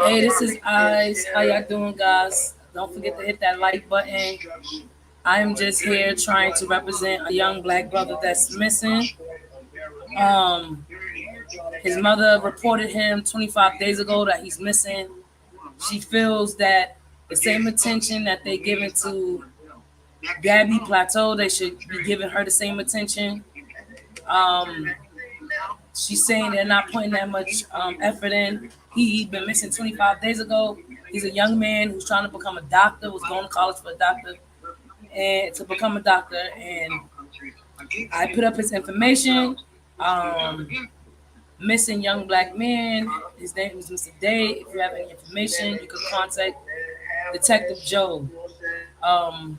Hey, this is Eyes. How y'all doing, guys? Don't forget to hit that like button. I am just here trying to represent a young black brother that's missing. Um, his mother reported him 25 days ago that he's missing. She feels that the same attention that they given to Gabby Plateau, they should be giving her the same attention. Um, she's saying they're not putting that much effort in. He'd been missing 25 days ago. He's a young man who's trying to become a doctor, was going to college for a doctor, and to become a doctor. And I put up his information. Missing young black man. His name is Mr. Day. If you have any information, you can contact Detective Joe. Um,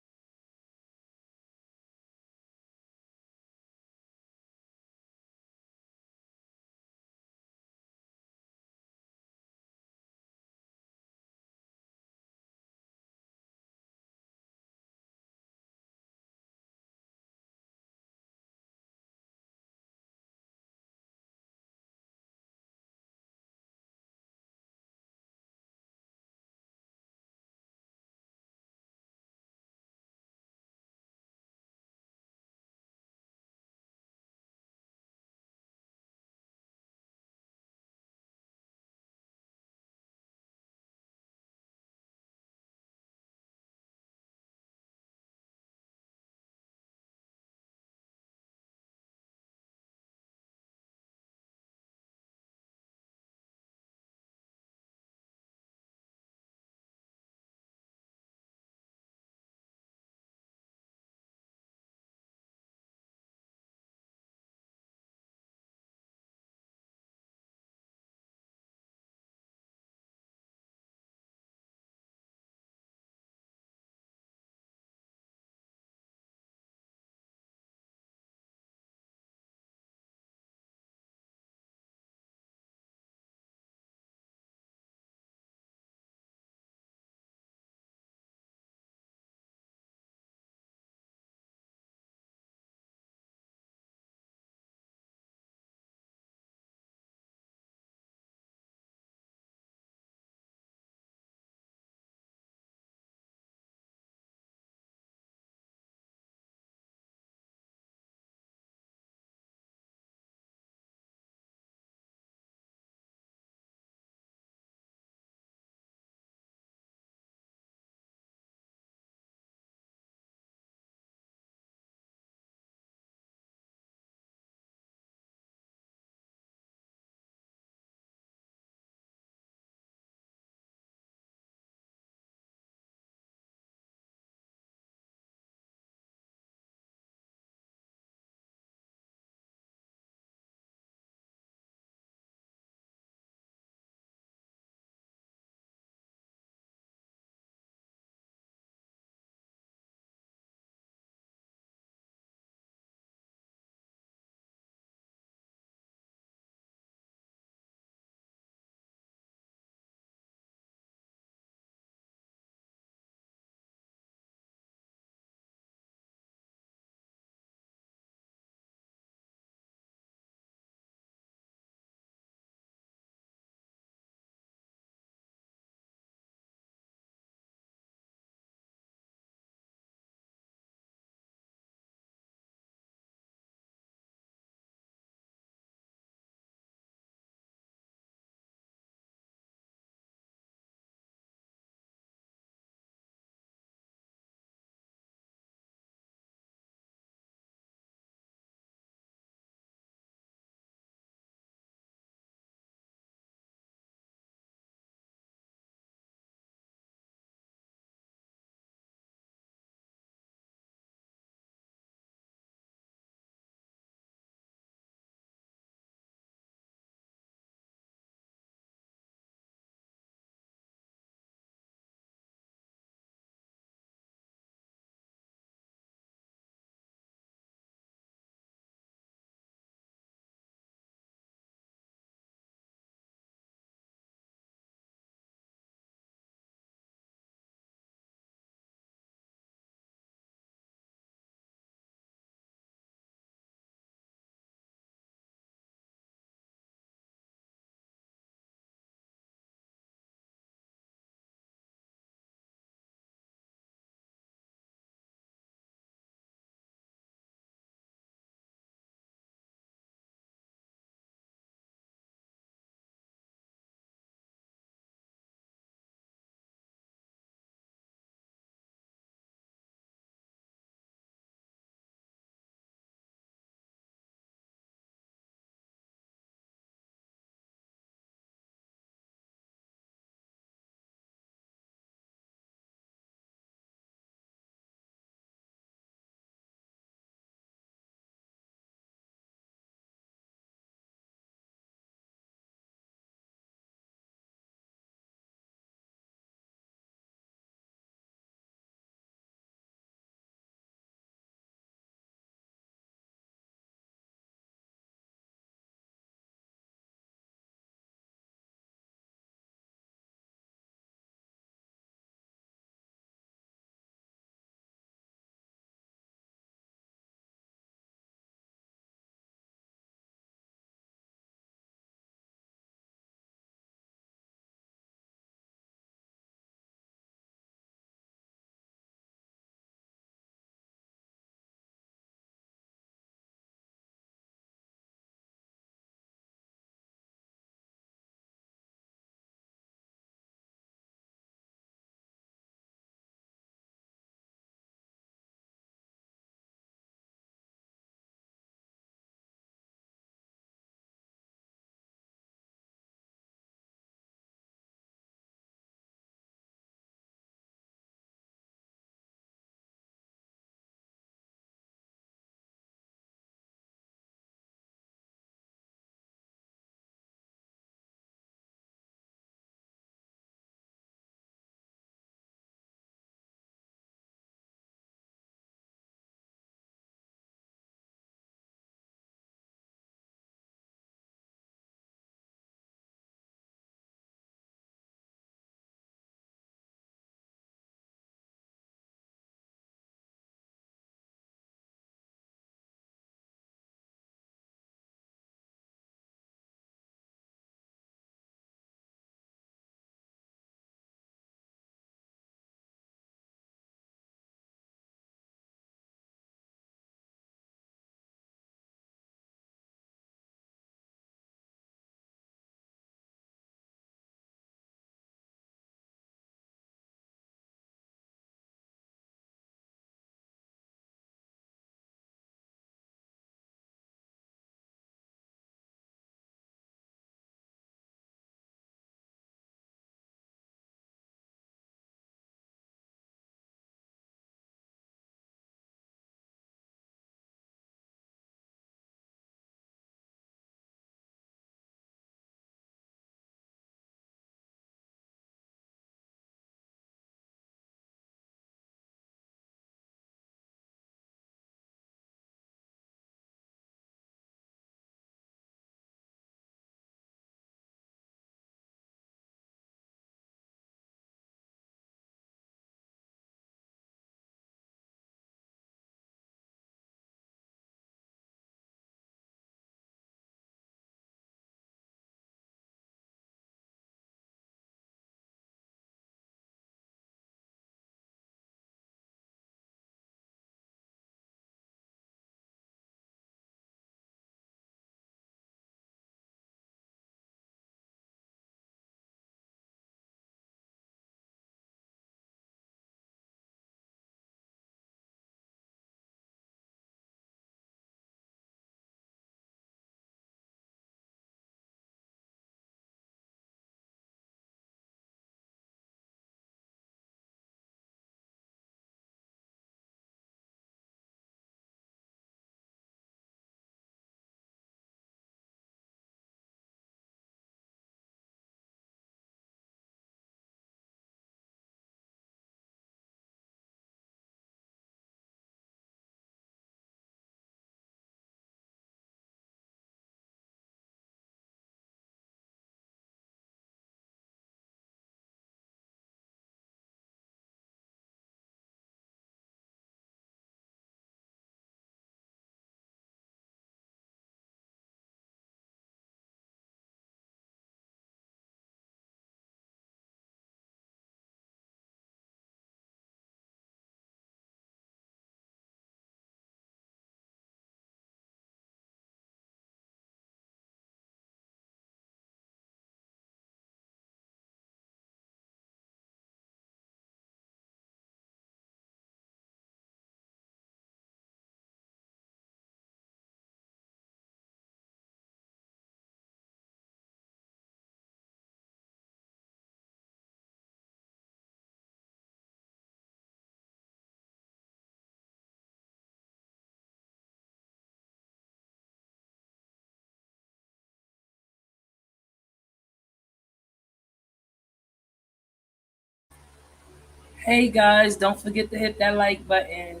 Hey guys, don't forget to hit that like button.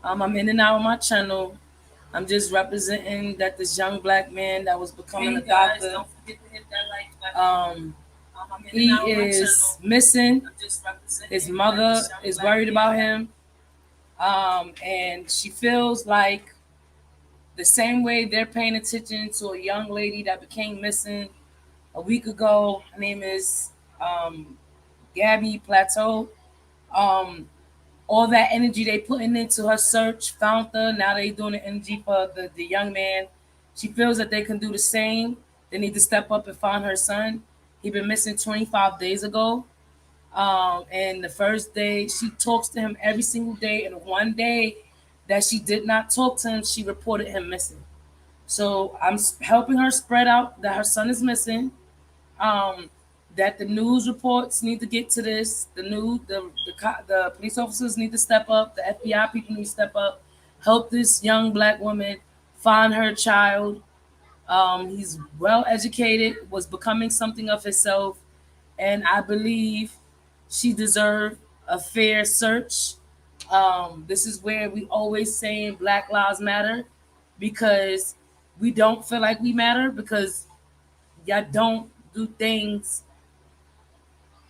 I'm in and out of my channel. I'm just representing that this young black man that was becoming a doctor. Don't forget to hit that like button. He is missing. His mother is worried about him. And she feels like the same way they're paying attention to a young lady that became missing a week ago. Her name is Gabby Plateau. Um, all that energy they putting into her search found her. Now they doing the energy for the young man. She feels that they can do the same. They need to step up and find her son. He been missing 25 days ago. And the first day she talks to him every single day, and one day that she did not talk to him, she reported him missing. So I'm helping her spread out that her son is missing. Um, that the news reports need to get to this. The police officers need to step up. The FBI people need to step up. Help this young black woman find her child. He's well educated, was becoming something of himself, and I believe she deserved a fair search. This is where we always saying Black Lives Matter, because we don't feel like we matter because y'all don't do things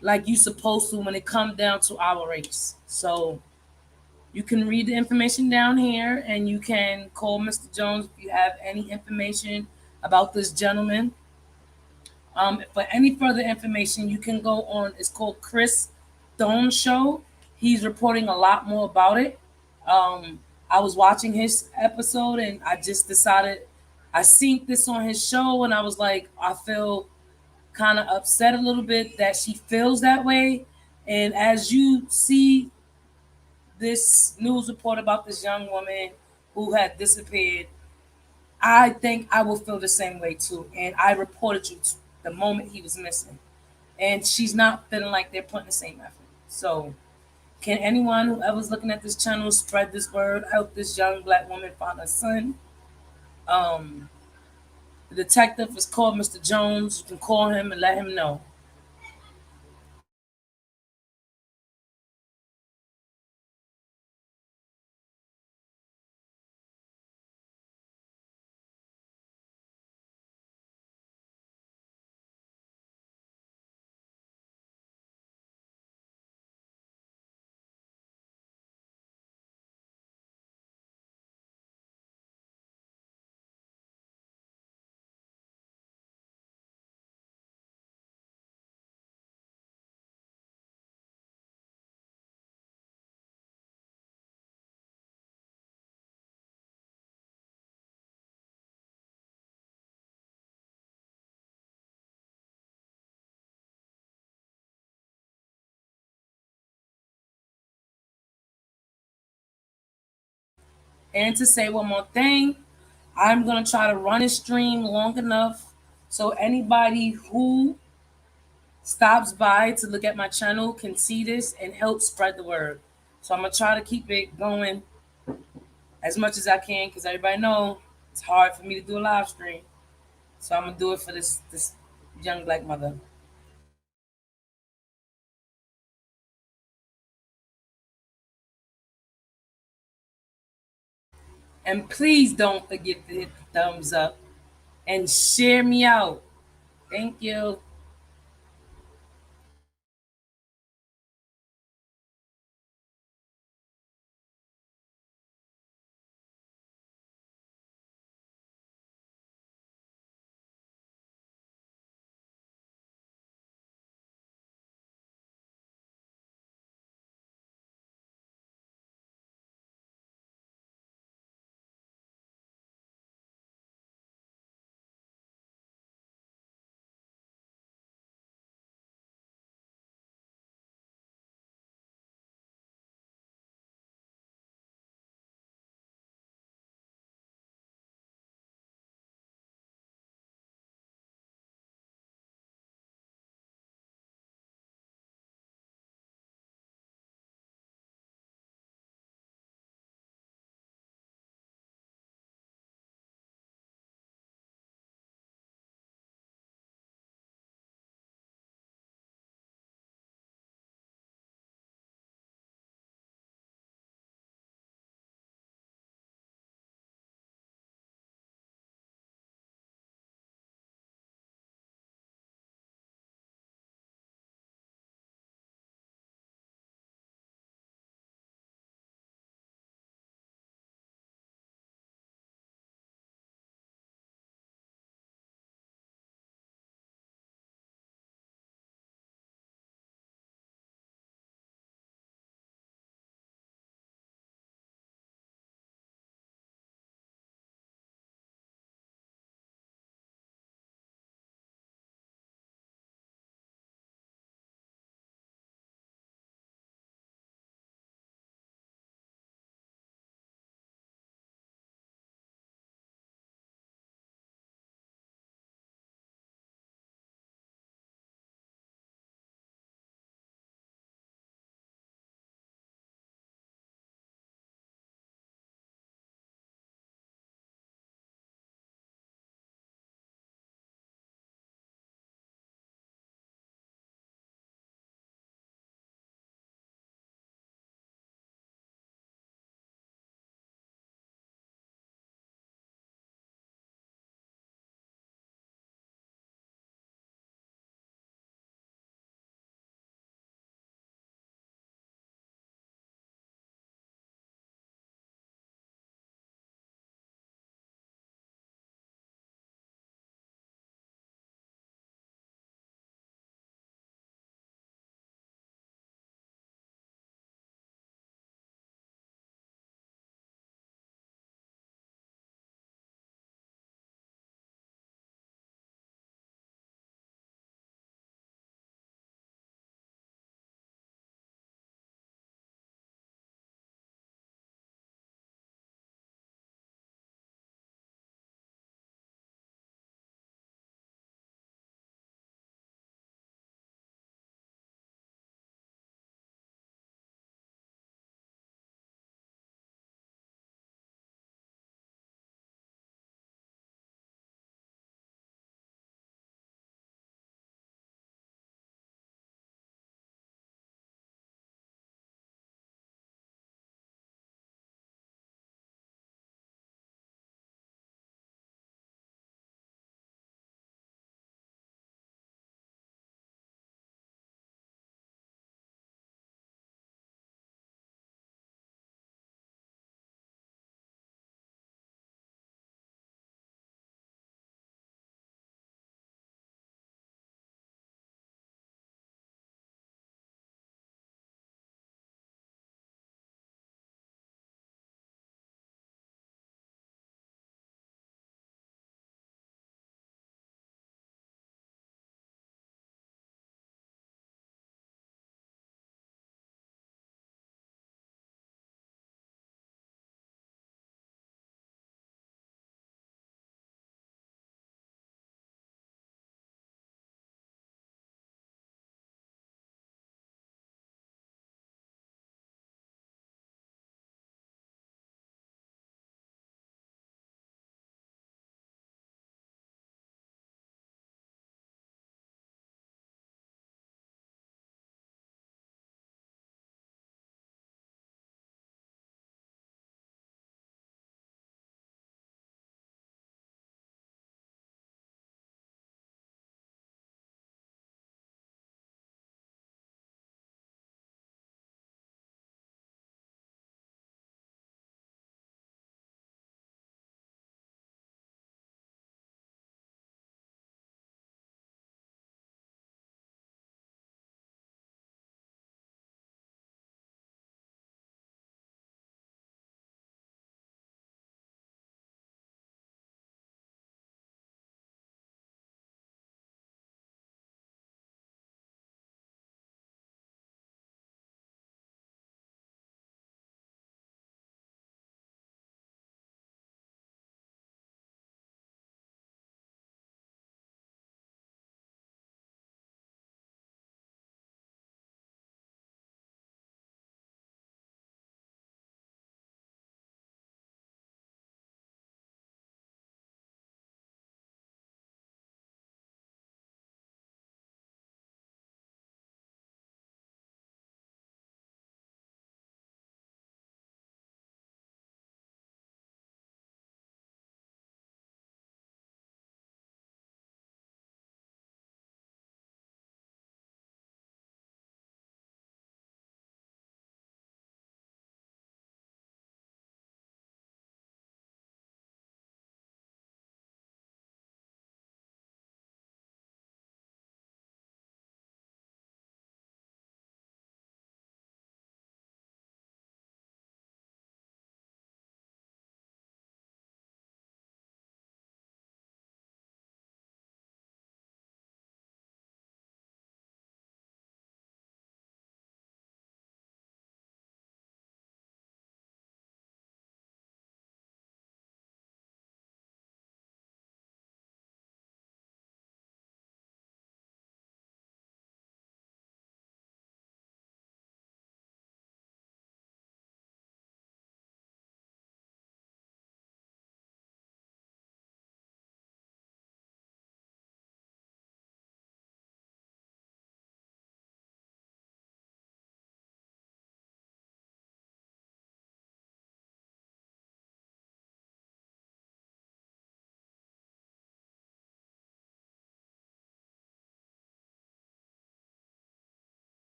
like you supposed to when it comes down to our race. So you can read the information down here, and you can call Mr. Jones if you have any information about this gentleman. For any further information, you can go on. It's called Chris Stone Show. He's reporting a lot more about it. I was watching his episode, and I just decided I seen this on his show, and I was like, I feel kind of upset a little bit that she feels that way. And as you see this news report about this young woman who had disappeared, I think I will feel the same way too. And I reported you the moment he was missing. And she's not feeling like they're putting the same effort. So, can anyone who ever's looking at this channel spread this word? Help this young black woman find her son. Um, the detective is called Mr. Jones. You can call him and let him know. And to say one more thing, I'm going to try to run a stream long enough so anybody who stops by to look at my channel can see this and help spread the word. So I'm going to try to keep it going as much as I can, because everybody know it's hard for me to do a live stream. So I'm going to do it for this young black mother. And please don't forget to hit the thumbs up and share me out. Thank you.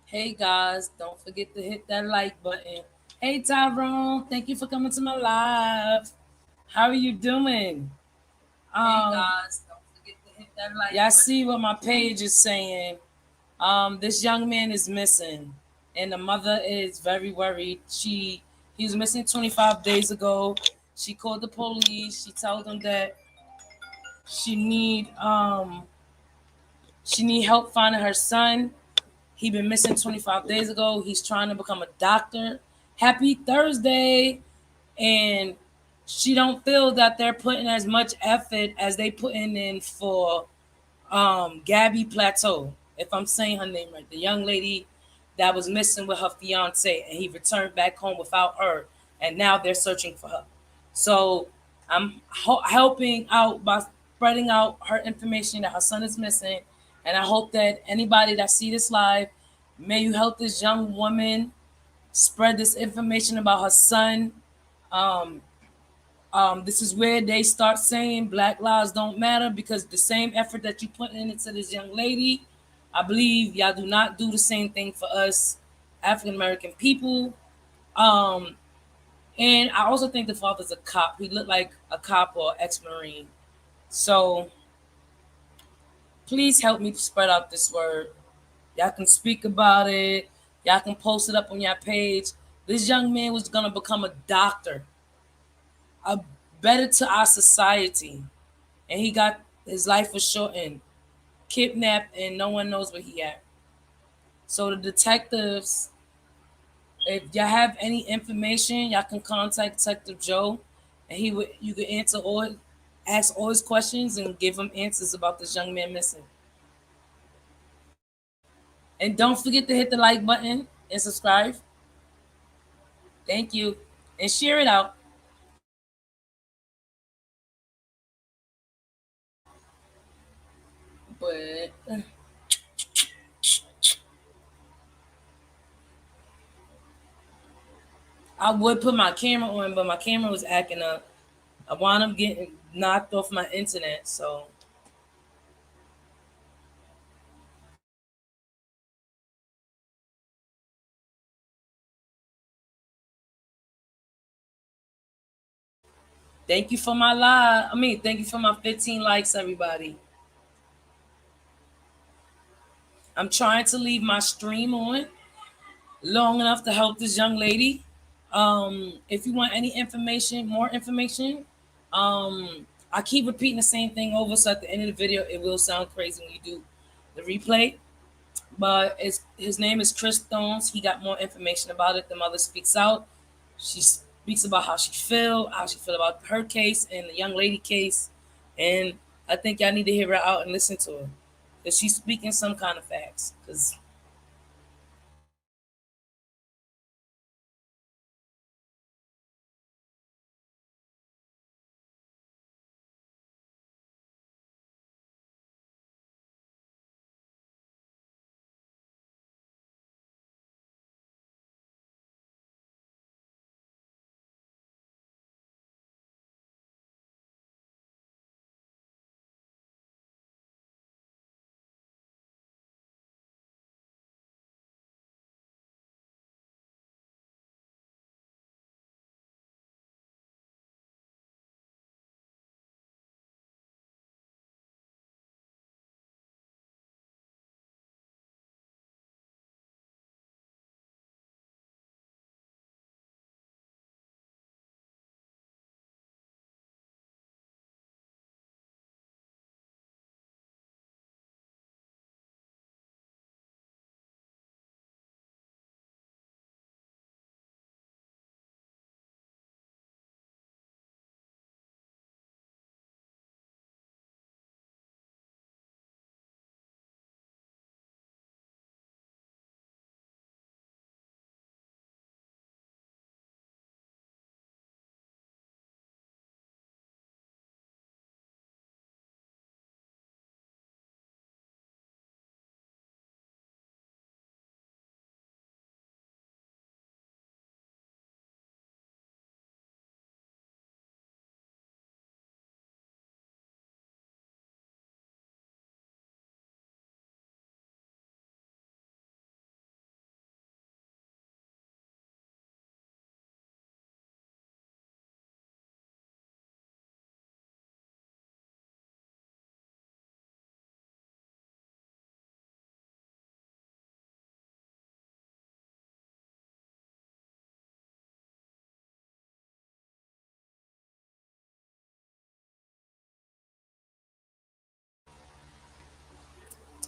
Hey guys, don't forget to hit that like button. Hey Tyrone, thank you for coming to my live. How are you doing? Hey guys, don't forget to hit that like y'all button. See what my page is saying. This young man is missing, and the mother is very worried. He was missing 25 days ago. She called the police. She told them that she need um she need help finding her son. He been missing 25 days ago. He's trying to become a doctor. Happy Thursday. And she don't feel that they're putting as much effort as they putting in for Gabby Plateau, if I'm saying her name right, the young lady that was missing with her fiance, and he returned back home without her, and now they're searching for her. So I'm helping out by spreading out her information that her son is missing, and I hope that anybody that see this live, may you help this young woman spread this information about her son. Um, this is where they start saying Black lives don't matter, because the same effort that you put into this young lady, I believe y'all do not do the same thing for us African American people. Um, and I also think the father's a cop. He looked like a cop or ex-Marine. So please help me spread out this word. Y'all can speak about it. Y'all can post it up on your page. This young man was gonna become a doctor, a better to our society, and he got his life was shortened, kidnapped, and no one knows where he at. So the detectives, if y'all have any information, y'all can contact Detective Joe, and you can ask all his questions and give him answers about this young man missing. And don't forget to hit the like button and subscribe. Thank you, and share it out. But I would put my camera on, but my camera was acting up. I wound up getting knocked off my internet, so thank you for my live. Thank you for my 15 likes, everybody. I'm trying to leave my stream on long enough to help this young lady. If you want any information, more information, I keep repeating the same thing over, so at the end of the video, it will sound crazy when you do the replay. But his name is Chris Stones. He got more information about it. The mother speaks out. She speaks about how she feel about her case and the young lady case. And I think y'all need to hear her out and listen to her, because she's speaking some kind of facts. Because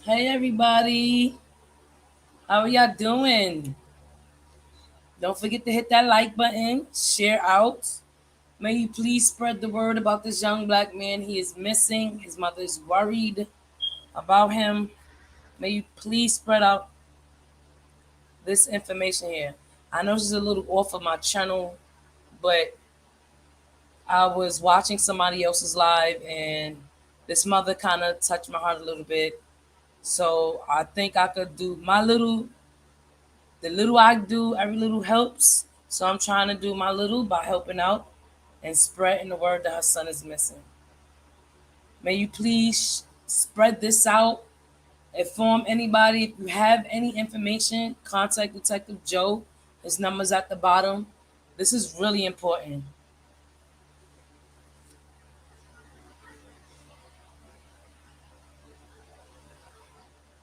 Hey everybody, how are y'all doing? Don't forget to hit that like button, share out. May you please spread the word about this young black man. He is missing. His mother is worried about him. May you please spread out this information here. I know this is a little off of my channel, but I was watching somebody else's live and this mother kind of touched my heart a little bit. So I think I could do the little I do, every little helps. So I'm trying to do my little by helping out and spreading the word that her son is missing. May you please spread this out. Inform anybody. If you have any information, contact Detective Joe. His number's at the bottom. This is really important.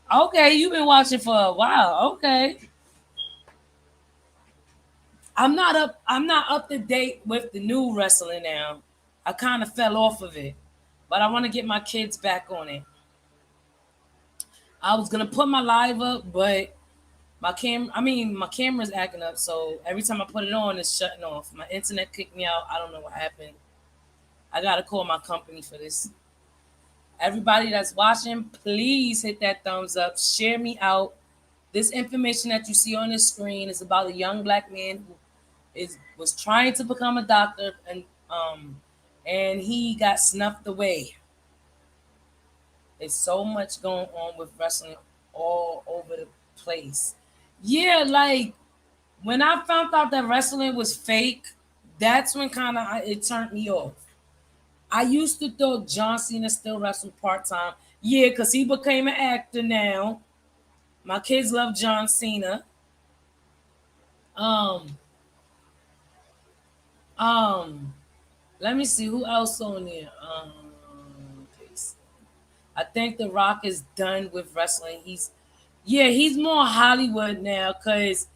Okay, you've been watching for a while. Okay. I'm not up to date with the new wrestling now. I kind of fell off of it. But I want to get my kids back on it. I was gonna put my live up, but my camera's acting up, so every time I put it on, it's shutting off. My internet kicked me out. I don't know what happened. I gotta call my company for this. Everybody that's watching, please hit that thumbs up. Share me out. This information that you see on the screen is about a young black man who was trying to become a doctor and he got snuffed away. There's so much going on with wrestling all over the place. Yeah, like when I found out that wrestling was fake, that's when kind of it turned me off. I used to thought John Cena still wrestled part time. Yeah, because he became an actor now. My kids love John Cena. Um, Let me see who else on there. I think The Rock is done with wrestling. He's more Hollywood now because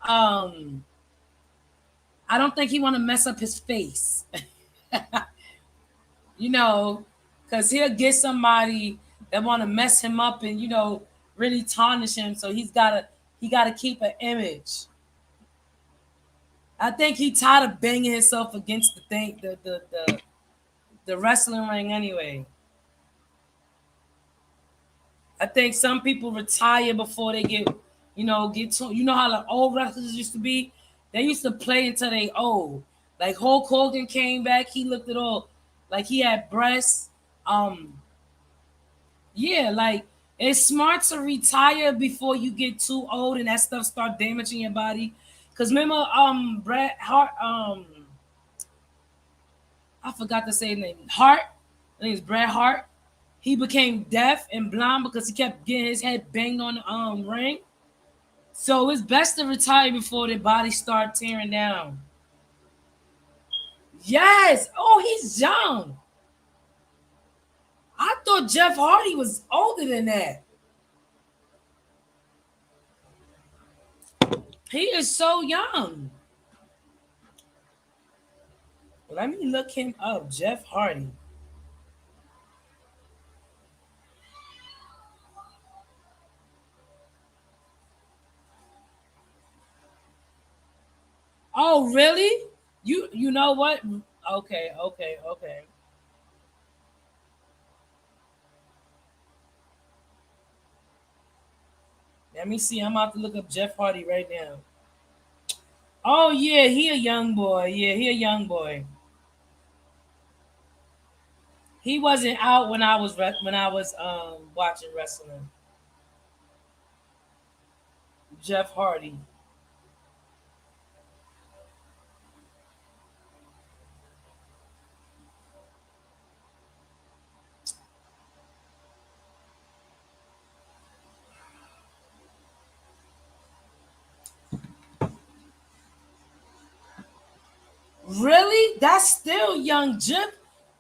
I don't think he want to mess up his face. Because he'll get somebody that want to mess him up and really tarnish him. So he gotta keep an image. I think he tired of banging himself against the wrestling ring anyway. I think some people retire before they get to how the old wrestlers used to be. They used to play until they old. Like Hulk Hogan came back, he looked at all like he had breasts. Like it's smart to retire before you get too old and that stuff start damaging your body. Cause remember, Bret Hart, I forgot to say his name. Hart, I think it's Bret Hart. He became deaf and blind because he kept getting his head banged on the ring. So it's best to retire before their body start tearing down. Yes. Oh, he's young. I thought Jeff Hardy was older than that. He is so young. Let me look him up. Jeff Hardy. Oh, really? You know what? Okay. Let me see. I'm about to look up Jeff Hardy right now. Oh yeah, he a young boy. Yeah, he a young boy. He wasn't out when I was watching wrestling. Jeff Hardy. Really? That's still young.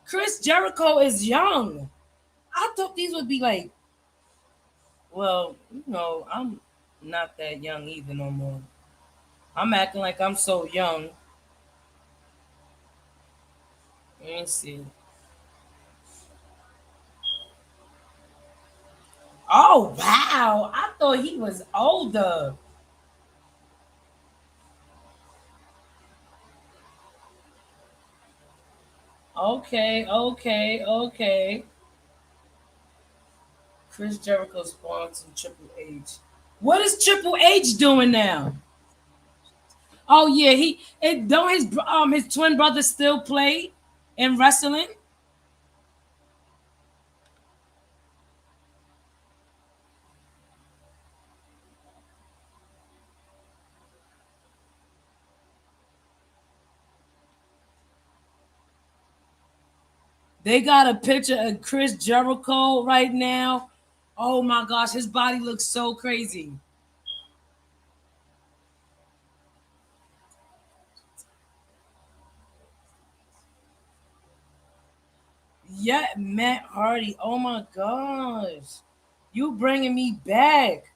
Chris Jericho is young. I thought these would be like, well, I'm not that young either no more. I'm acting like I'm so young. Let me see. Oh wow! I thought he was older. Okay, okay, okay. Chris Jericho spawned to Triple H. What is Triple H doing now? Oh yeah, don't his twin brother still play in wrestling? They got a picture of Chris Jericho right now. Oh my gosh, his body looks so crazy. Yeah, Matt Hardy. Oh my gosh. You bringing me back.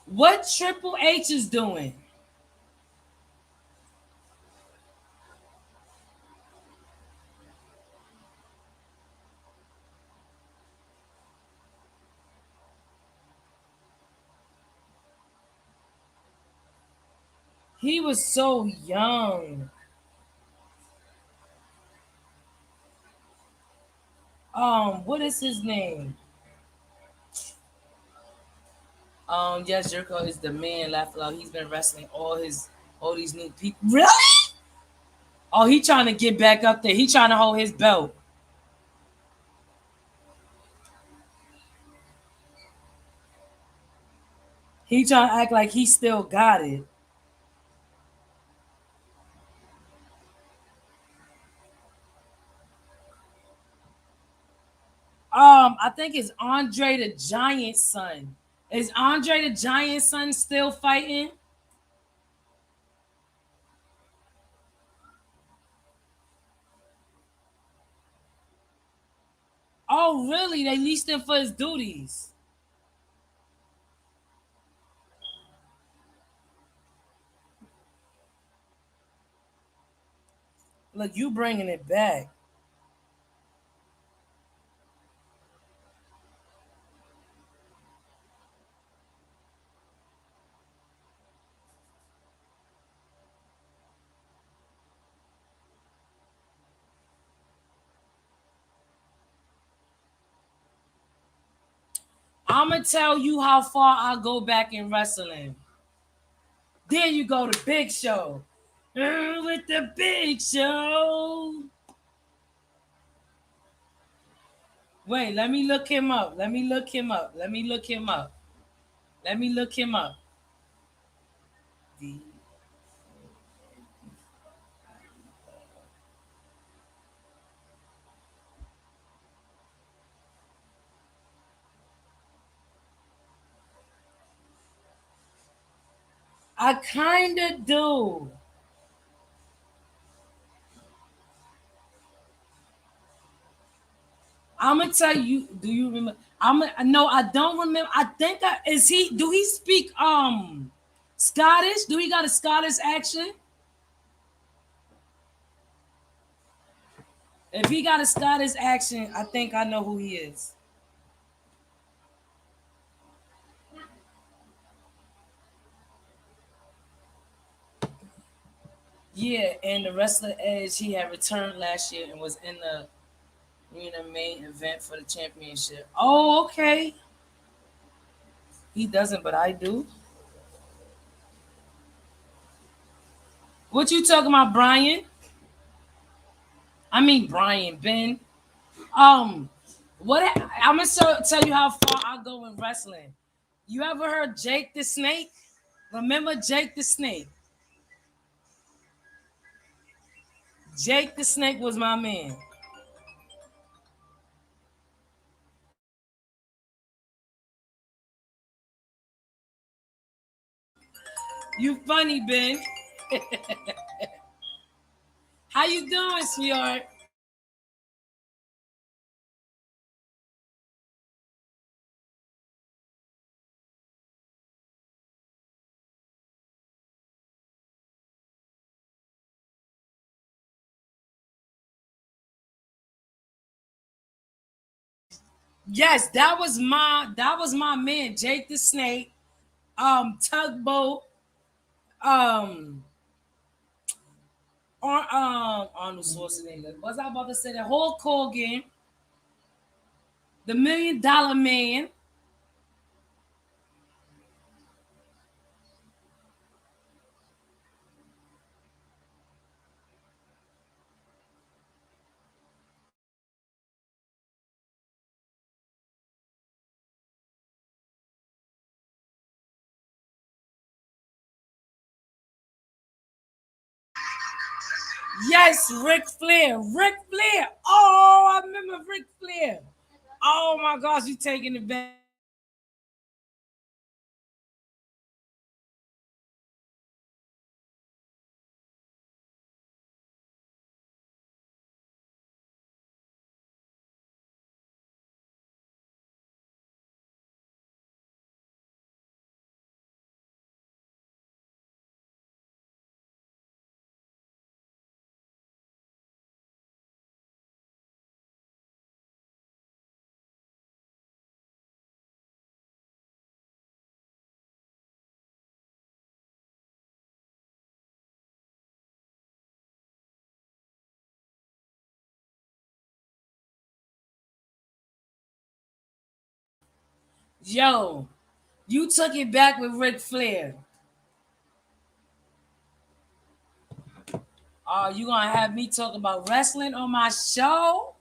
What Triple H is doing? He was so young. What is his name? Yes, Jericho is the man. Laugh loud. He's been wrestling all these new people. Really? Oh, he trying to get back up there. He trying to hold his belt. He trying to act like he still got it. I think it's Andre the Giant's son. Is Andre the Giant's son still fighting? Oh, really? They leased him for his duties. Look, you bringing it back. I'm gonna tell you how far I go back in wrestling. There you go, the Big Show. With the Big Show. Wait, let me look him up. Let me look him up. Let me look him up. Let me look him up. I kinda do. I'm gonna tell you. Do you remember? No, I don't remember. I think is he? Do he speak Scottish? Do he got a Scottish accent? If he got a Scottish accent, I think I know who he is. Yeah, and the wrestler Edge, he had returned last year and was in the main event for the championship. Oh, okay. He doesn't, but I do. What you talking about, Brian? I mean Brian Ben. Um, what I'm gonna tell you how far I go in wrestling. You ever heard Jake the Snake? Remember Jake the Snake? Jake the Snake was my man. You funny, Ben. How you doing, sweetheart? Yes, that was my man, Jake the Snake, Tugboat, um, Arnold Schwarzenegger. Was I about to say that? Hulk Hogan, the $1 Million Man. Yes, Ric Flair. Ric Flair. Oh, I remember Ric Flair. Oh my gosh, you taking it back. Yo, you took it back with Ric Flair. Oh, you gonna have me talk about wrestling on my show?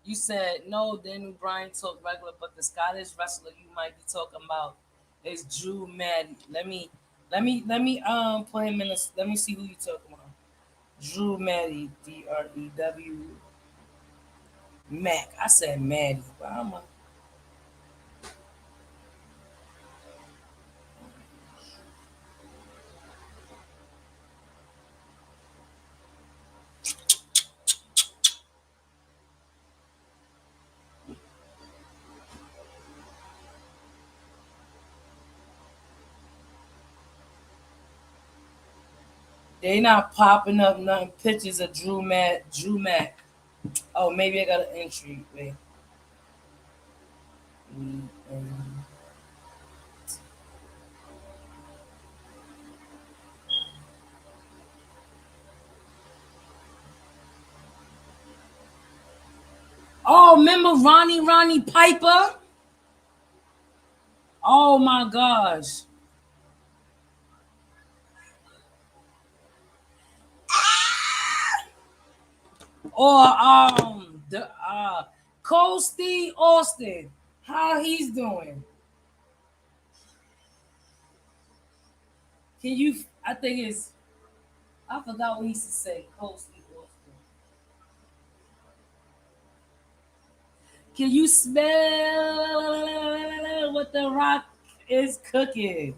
You said no, Daniel Bryan talk regular, but the Scottish wrestler you might be talking about is Drew Madden. Let me put him in this. Let me see who you talking about. Drew Maddy, Drew Mac. I said Maddie, but I'm a, they not popping up nothing pictures of Drew Mac. Oh, maybe I got an entry. Wait. Oh, remember Ronnie Piper? Oh my gosh. Or the Cole Steve Austin. How he's doing? Can you I think it's I forgot what he used to say. Cole Steve Austin. Can you smell what the rock is cooking?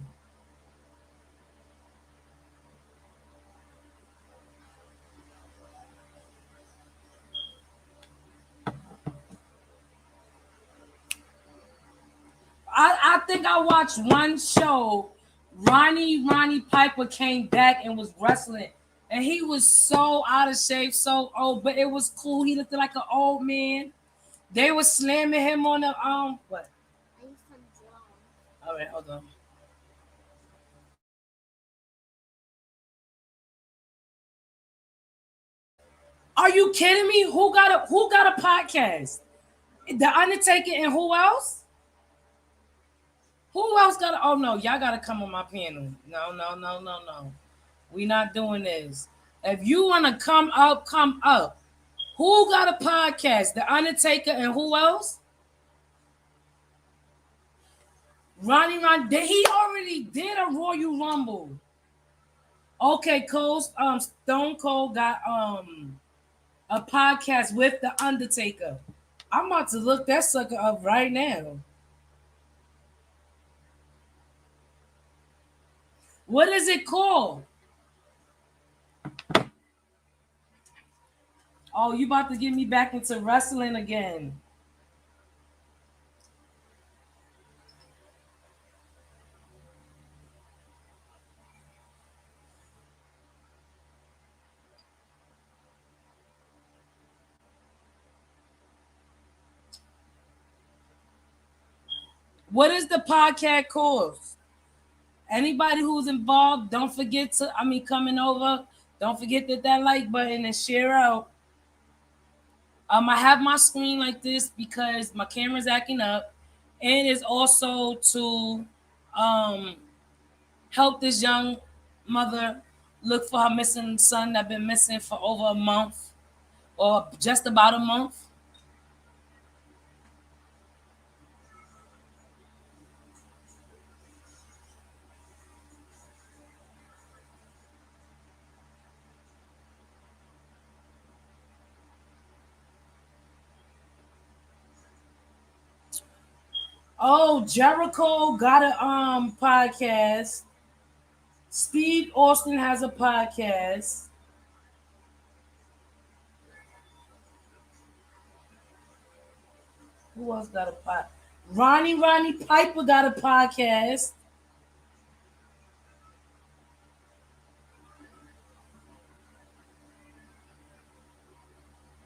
I think I watched one show. Ronnie Piper came back and was wrestling, and he was so out of shape, so old, but it was cool. He looked like an old man. They were slamming him on the what? All right, hold on. Are you kidding me? Who got a podcast? The Undertaker and who else? Who else got? Oh no, y'all gotta come on my panel. No. We not doing this. If you wanna come up, come up. Who got a podcast? The Undertaker and who else? He already did a Royal Rumble. Okay, Cole. Stone Cold got a podcast with the Undertaker. I'm about to look that sucker up right now. What is it called? Oh, you about to get me back into wrestling again. What is the podcast called? Anybody who's involved, don't forget to, coming over, don't forget that like button and share out. I have my screen like this because my camera's acting up, and it's also to help this young mother look for her missing son that been missing for over a month or just about a month. Oh, Jericho got a podcast. Steve Austin has a podcast. Who else got a podcast? Ronnie Piper got a podcast.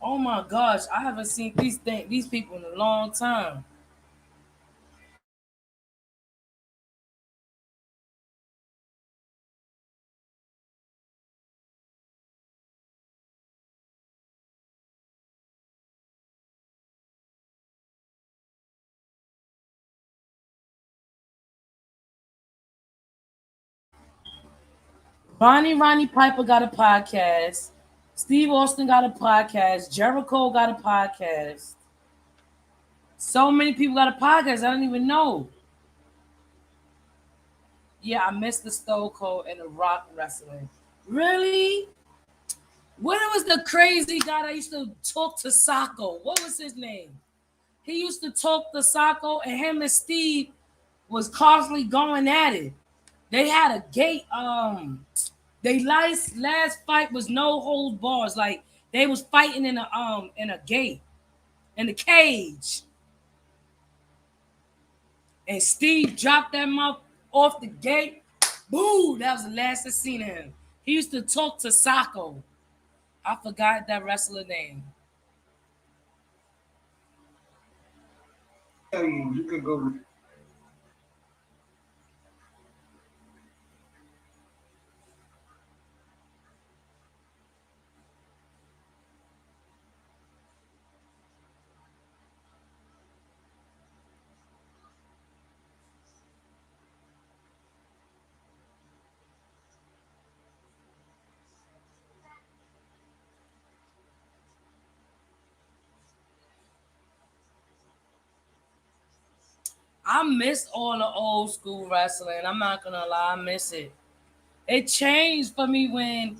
Oh my gosh, I haven't seen these people in a long time. Ronnie Piper got a podcast. Steve Austin got a podcast. Jericho got a podcast. So many people got a podcast. I don't even know. Yeah, I missed the Stone Cold and the Rock wrestling. Really? What was the crazy guy that used to talk to Sacco? What was his name? He used to talk to Sacco, and him and Steve was constantly going at it. They had a gate. They last fight was no holds bars. Like they was fighting in a gate, in the cage. And Steve dropped that mouth off the gate. Boo! That was the last I seen of him. He used to talk to Sacco. I forgot that wrestler name. You could go. I miss all the old school wrestling. I'm not gonna lie, I miss it. It changed for me when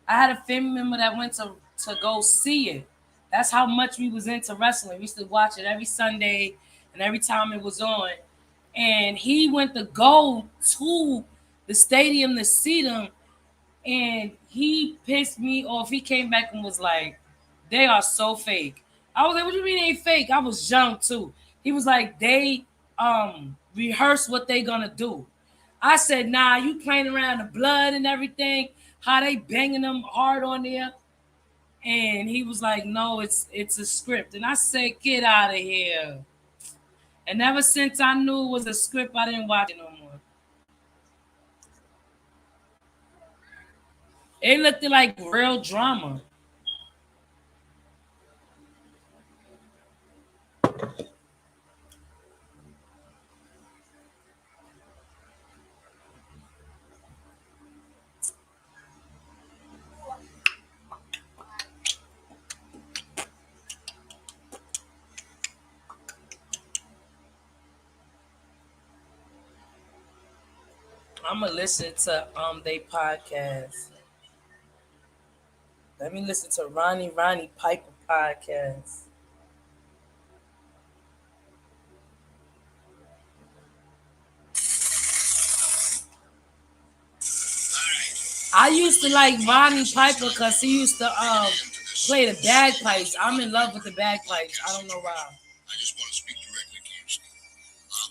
I had a family member that went to go see it. That's how much we was into wrestling. We used to watch it every Sunday and every time it was on. And he went to go to the stadium to see them, and he pissed me off. He came back and was like, "They are so fake." I was like, "What do you mean they fake?" I was young too. He was like, "They rehearse what they gonna do." I said, "Nah, you playing around the blood and everything, how they banging them hard on there." And he was like, "No, it's a script." And I said, "Get out of here." And ever since I knew it was a script, I didn't watch it no more. It looked like real drama. I'm gonna listen to they podcast. Let me listen to Ronnie Piper podcast. I used to like Ronnie Piper because he used to play the bagpipes. I'm in love with the bagpipes. I don't know why. I just want to speak directly to you, Steve.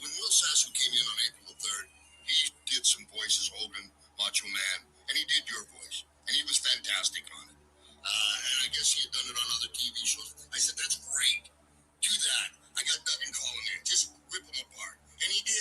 When Will Sasso came in on April 3rd, he did some voices, Hogan, Macho Man, and he did your voice. And he was fantastic on it. And I guess he had done it on other TV shows. I said, that's great. Do that. I got Duggan calling in. Just rip them apart. And he did.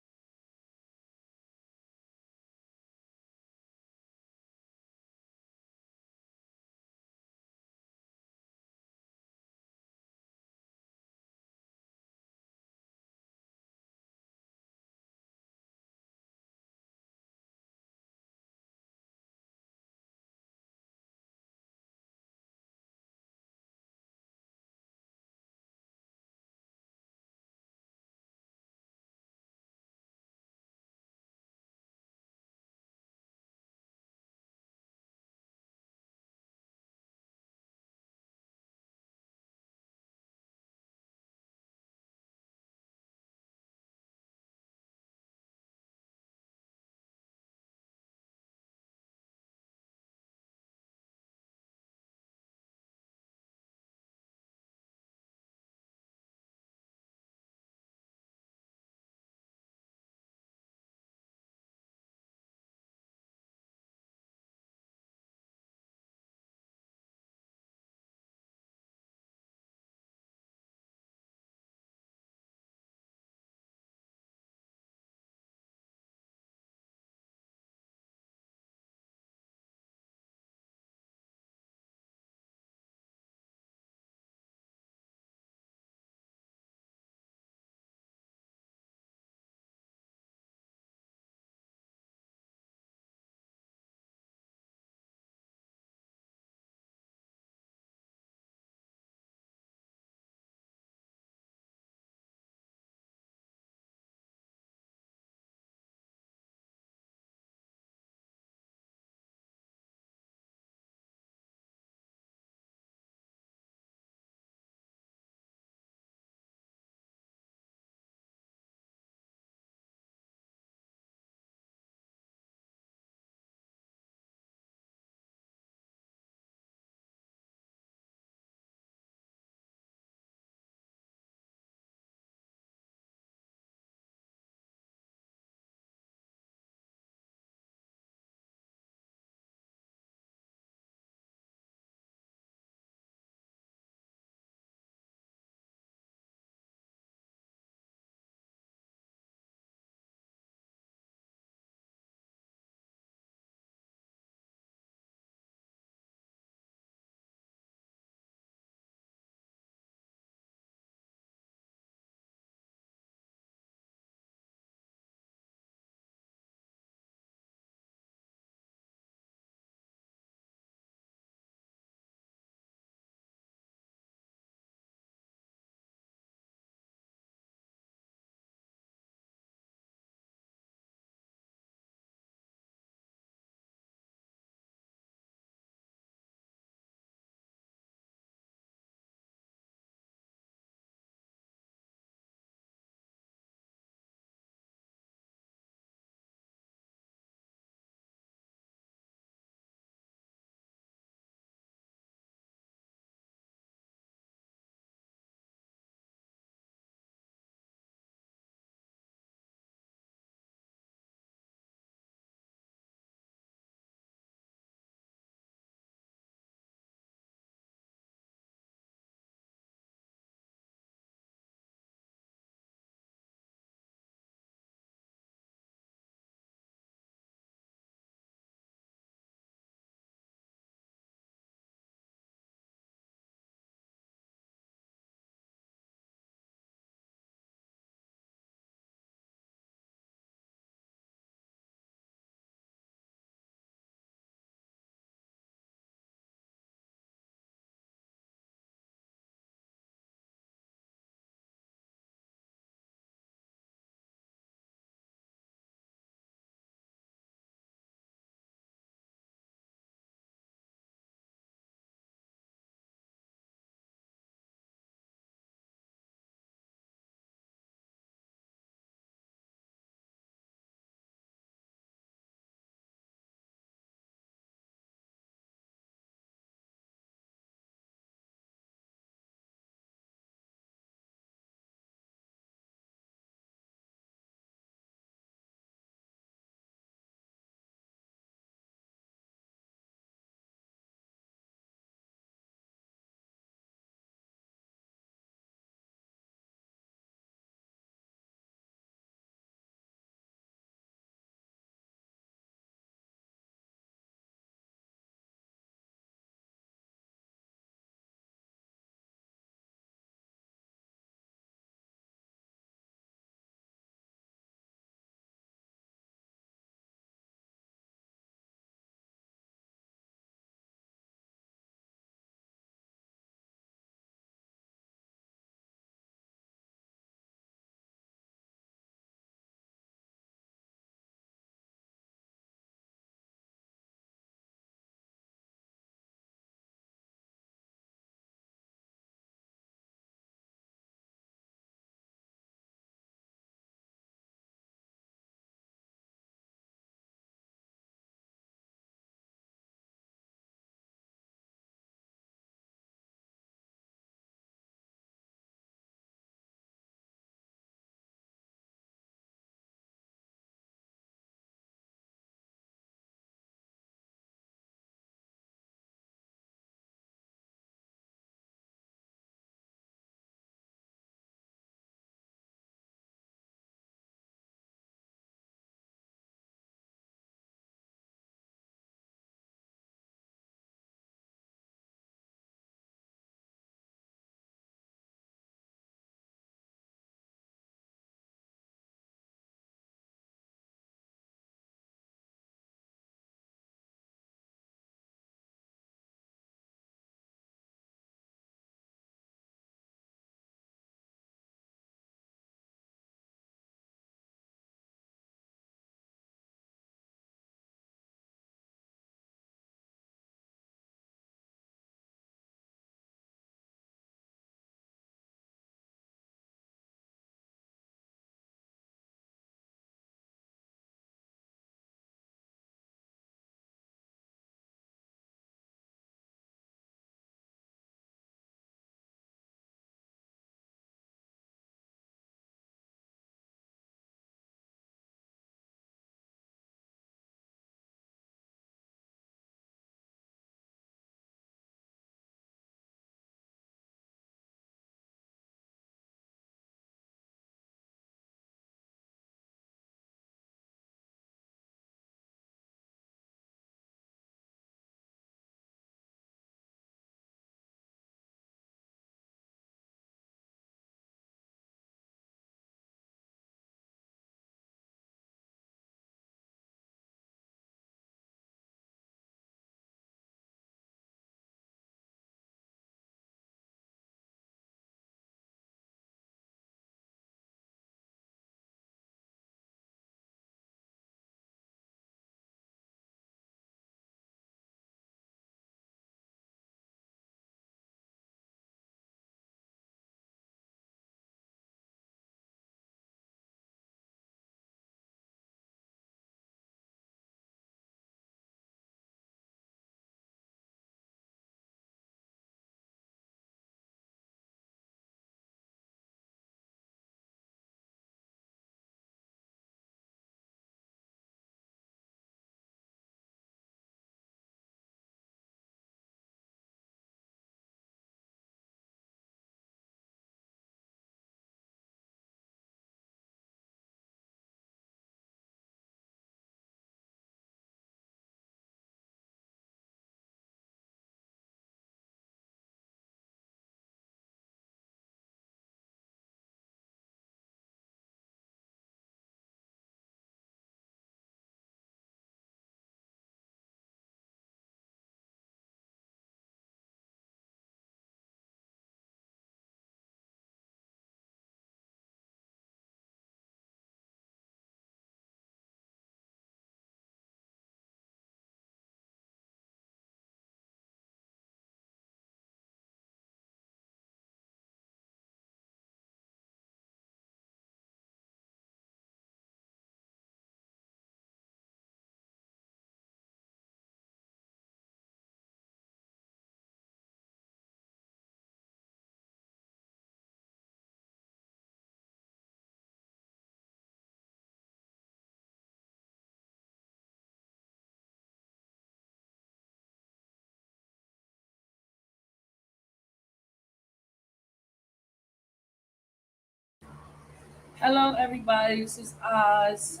Hello, everybody. This is Oz.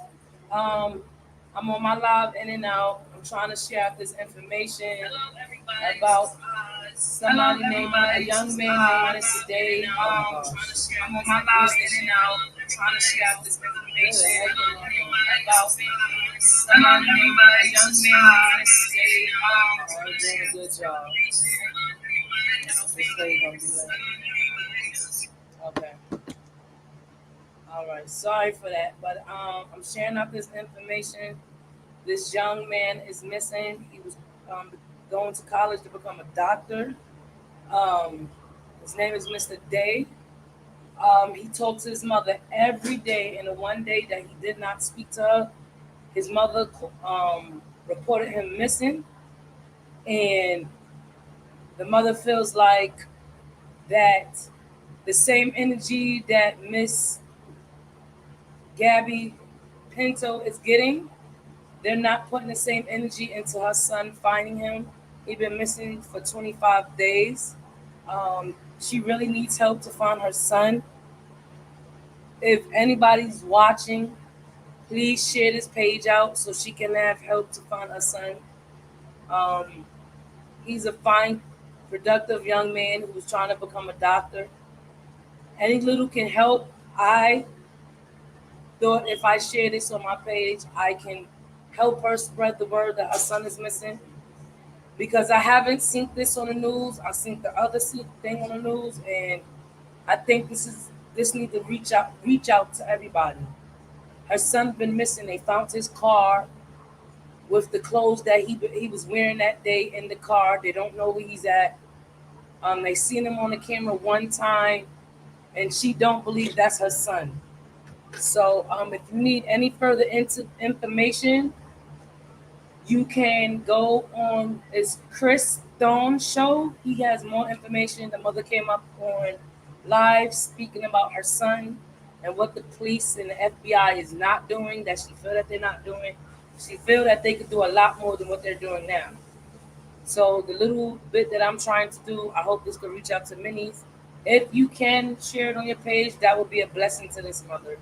Um, I'm on my live in and out. I'm trying to share out this information about somebody named a young man named Mr. Dave. Oh my gosh. I'm on my live in and out. I'm trying to share out this information about somebody named a young man named Mr. Dave. Oh, you're doing a good job. This lady gonna be late. Okay. All right, sorry for that, but I'm sharing out this information. This young man is missing. He was going to college to become a doctor. Um, his name is Mr. Day. He talked to his mother every day, and the one day that he did not speak to her, his mother reported him missing, and the mother feels like that the same energy that Miss Gabby Pinto is getting. They're not putting the same energy into her son finding him. He's been missing for 25 days. She really needs help to find her son. If anybody's watching, please share this page out so she can have help to find her son. Um, he's a fine, productive young man who's trying to become a doctor. Any little can help. I thought if I share this on my page, I can help her spread the word that her son is missing. Because I haven't seen this on the news. I've seen the other thing on the news, and I think this need to reach out to everybody. Her son been missing. They found his car with the clothes that he was wearing that day in the car. They don't know where he's at. They seen him on the camera one time, and she don't believe that's her son. So if you need any further information, you can go on it's Chris Stone show. He has more information. The mother came up on live speaking about her son and what the police and the FBI is not doing, that she feel that they're not doing. She feel that they could do a lot more than what they're doing now. So the little bit that I'm trying to do, I hope this could reach out to many. If you can share it on your page, that would be a blessing to this mother.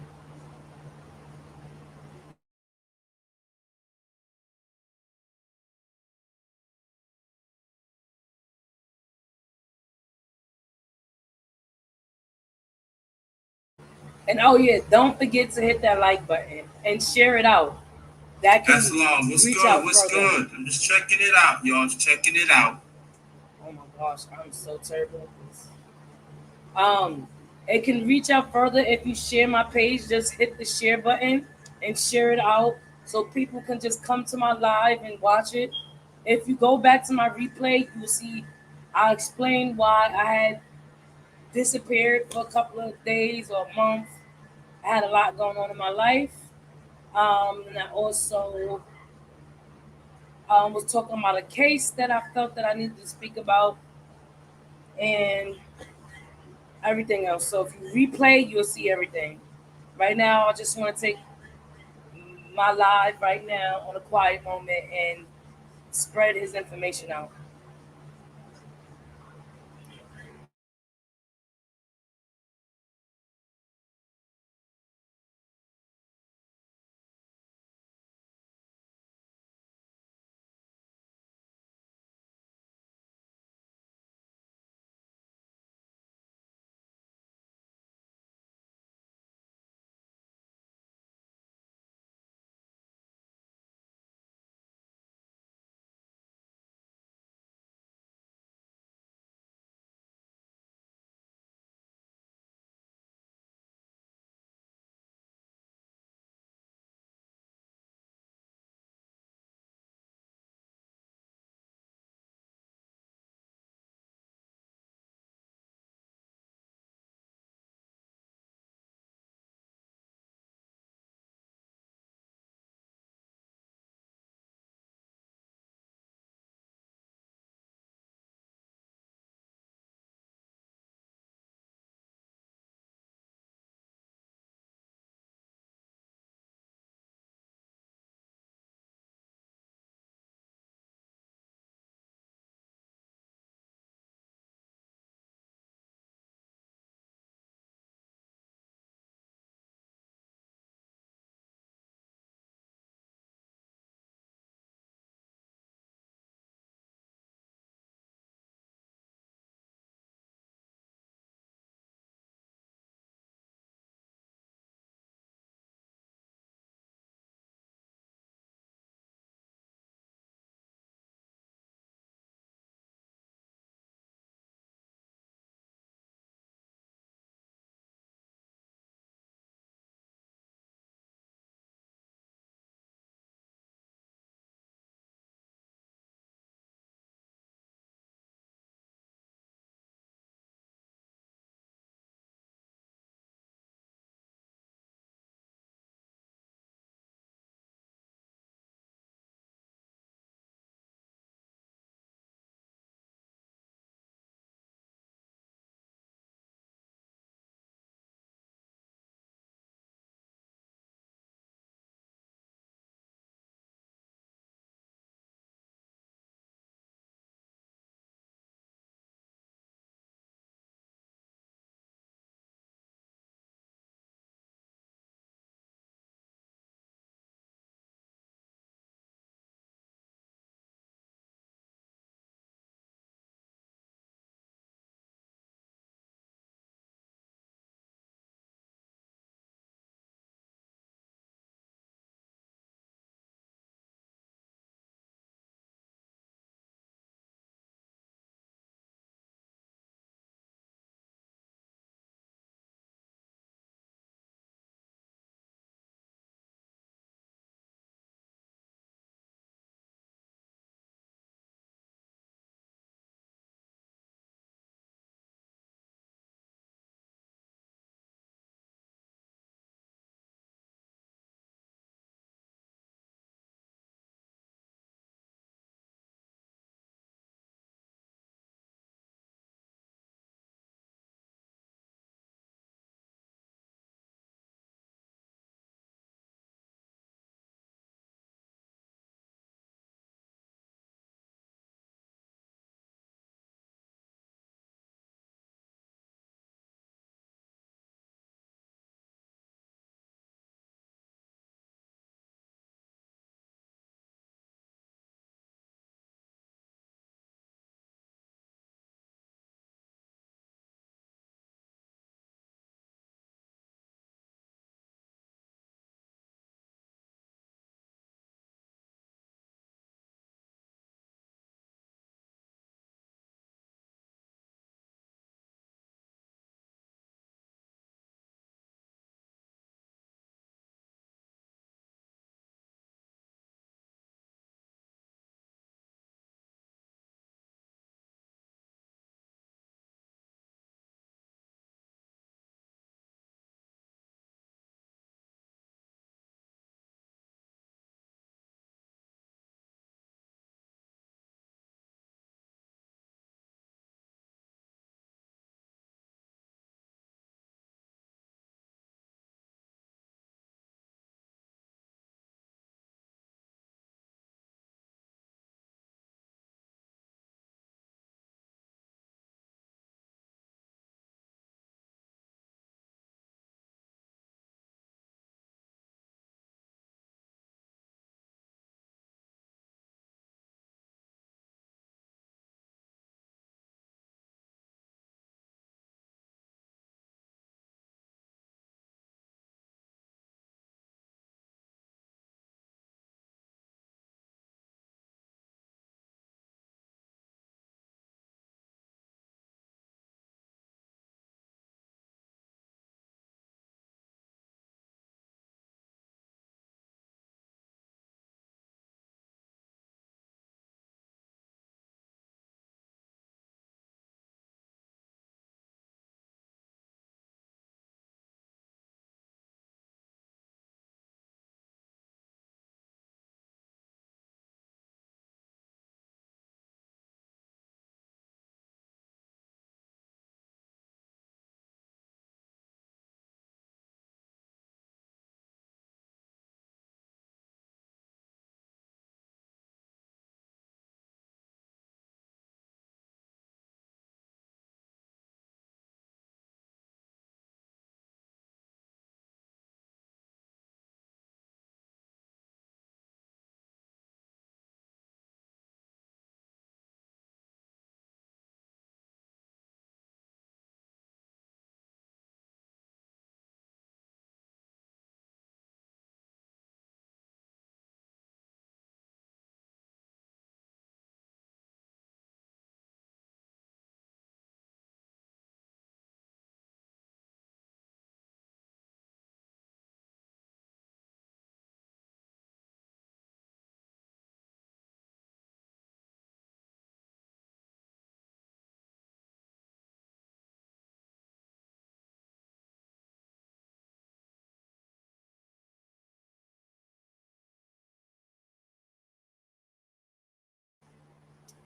And oh yeah, don't forget to hit that like button and share it out. That can That's long. What's reach good? out What's further. good? I'm just checking it out, y'all. Just checking it out. Oh my gosh, I'm so terrible at this. Um, it can reach out further if you share my page. Just hit the share button and share it out so people can just come to my live and watch it. If you go back to my replay, you'll see I explained why I had disappeared for a couple of days or a month. I had a lot going on in my life. And I also was talking about a case that I felt that I needed to speak about and everything else. So if you replay, you'll see everything. Right now, I just want to take my live right now on a quiet moment and spread his information out.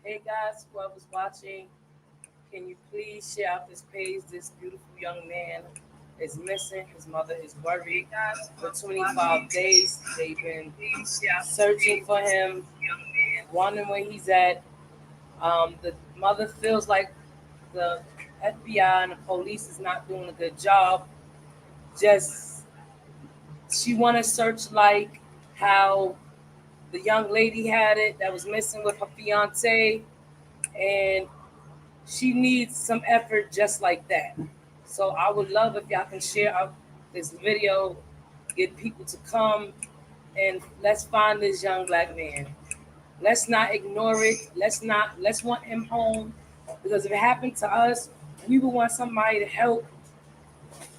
Hey guys, whoever's watching, can you please share out this page? This beautiful young man is missing. His mother is worried. For 25 days, they've been searching for him, wondering where he's at. The mother feels like the FBI and the police is not doing a good job. Just she want to search like how the young lady had it that was missing with her fiance, and she needs some effort just like that. So I would love if y'all can share out this video, get people to come, and let's find this young black man. Let's not ignore it. Let's want him home, because if it happened to us, we would want somebody to help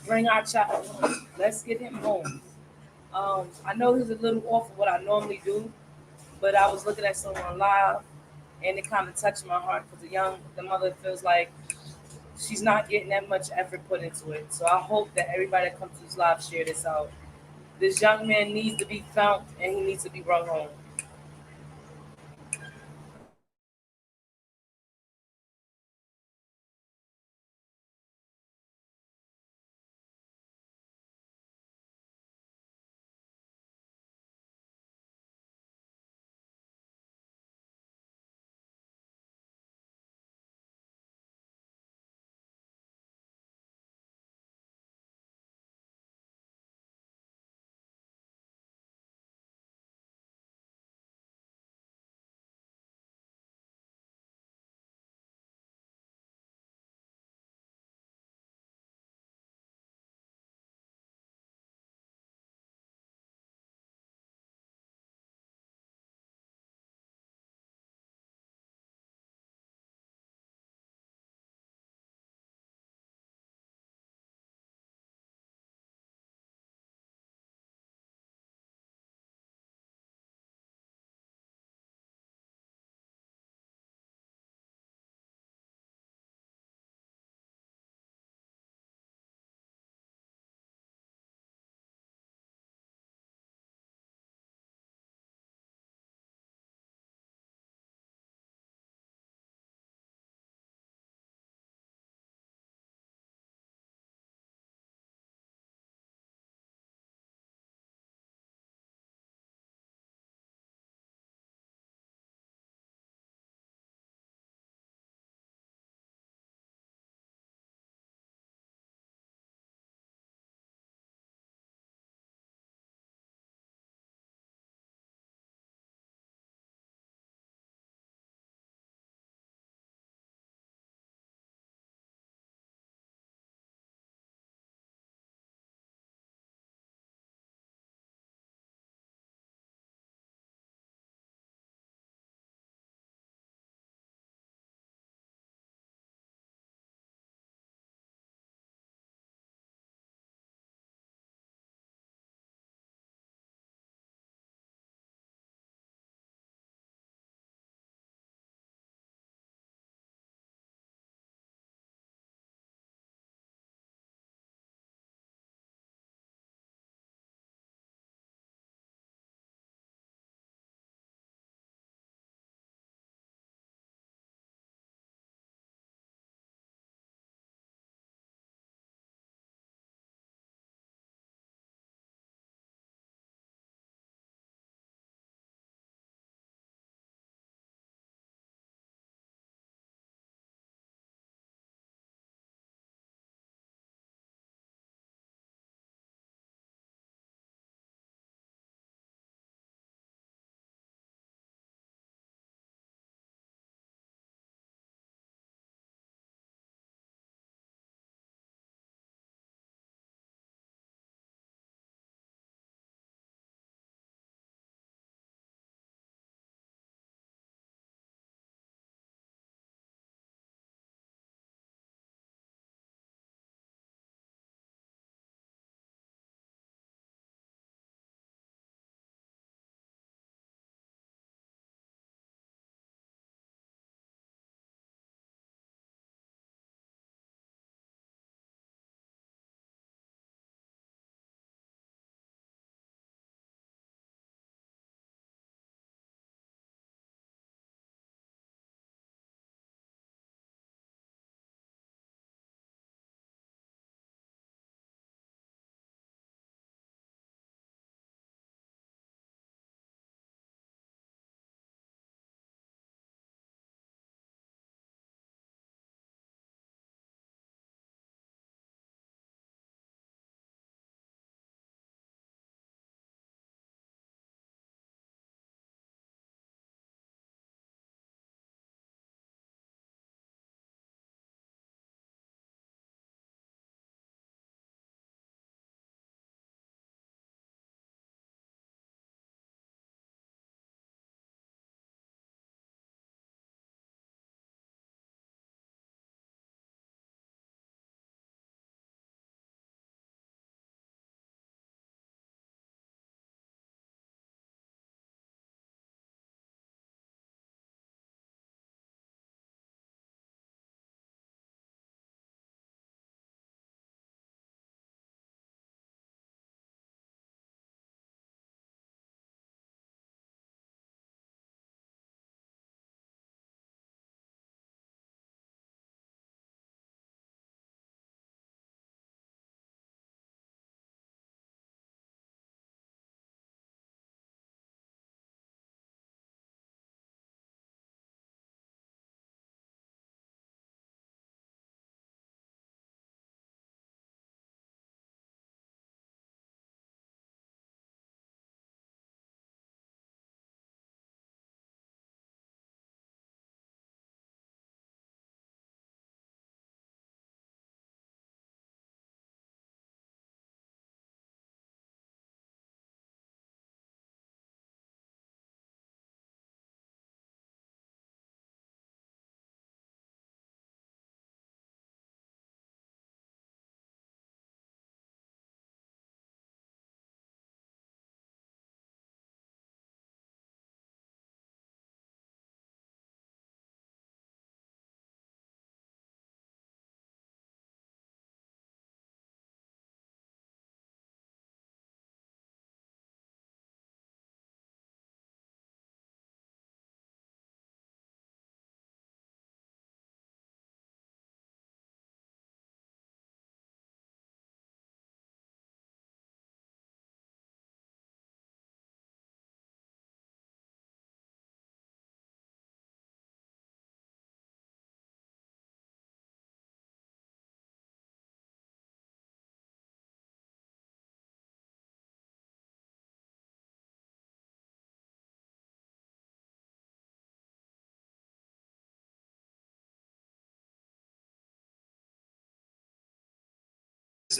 bring our child home. Let's get him home. I know he's a little off of what I normally do, but I was looking at someone live, and it kind of touched my heart because the mother feels like she's not getting that much effort put into it. So I hope that everybody that comes to this live share this out. This young man needs to be found, and he needs to be brought home.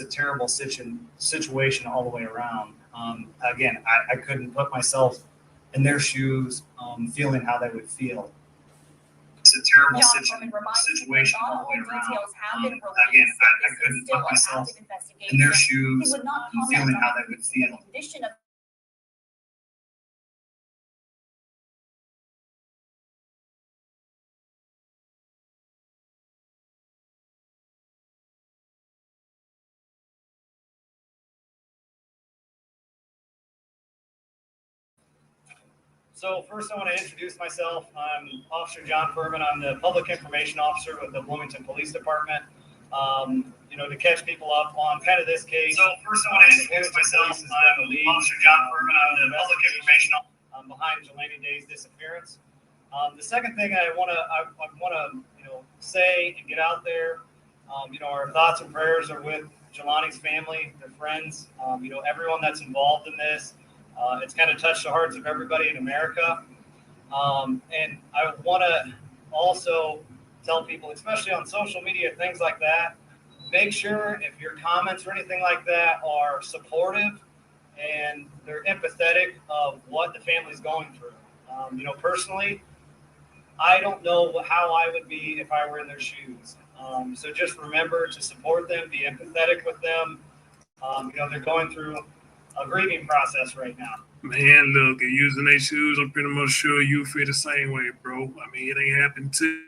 a terrible situation all the way around. Again, I couldn't put myself in their shoes, feeling how they would feel. It's a terrible situation all the way around. Again, I couldn't put myself in their shoes, feeling how they would feel. So first I want to introduce myself. I'm Officer John Furman. I'm the Public Information Officer with the Bloomington Police Department. To catch people up on kind of this case. So first I want to introduce myself. I'm Officer John Furman. I'm the Public Information Officer behind Jelani Day's disappearance. The second thing I want to say and get out there, our thoughts and prayers are with Jelani's family, their friends, everyone that's involved in this. It's kind of touched the hearts of everybody in America. And I want to also tell people, especially on social media, things like that, make sure if your comments or anything like that are supportive and they're empathetic of what the family's going through. Personally, I don't know how I would be if I were in their shoes. So just remember to support them, be empathetic with them. They're going through a grieving process right now. Man, look, using their shoes, I'm pretty much sure you feel the same way, bro. I mean, it ain't happened to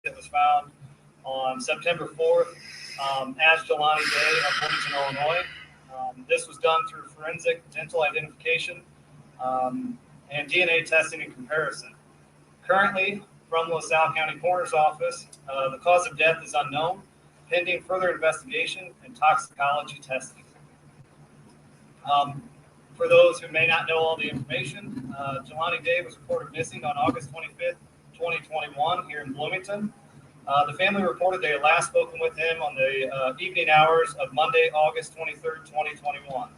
that was found on September 4th as Jelani Day of Bloomington, Illinois. This was done through forensic dental identification and DNA testing and comparison. Currently, from the LaSalle County Coroner's Office, the cause of death is unknown, pending further investigation and toxicology testing. For those who may not know all the information, Jelani Day was reported missing on August 25th, 2021 here in Bloomington. The family reported they had last spoken with him on the evening hours of Monday, August 23rd, 2021.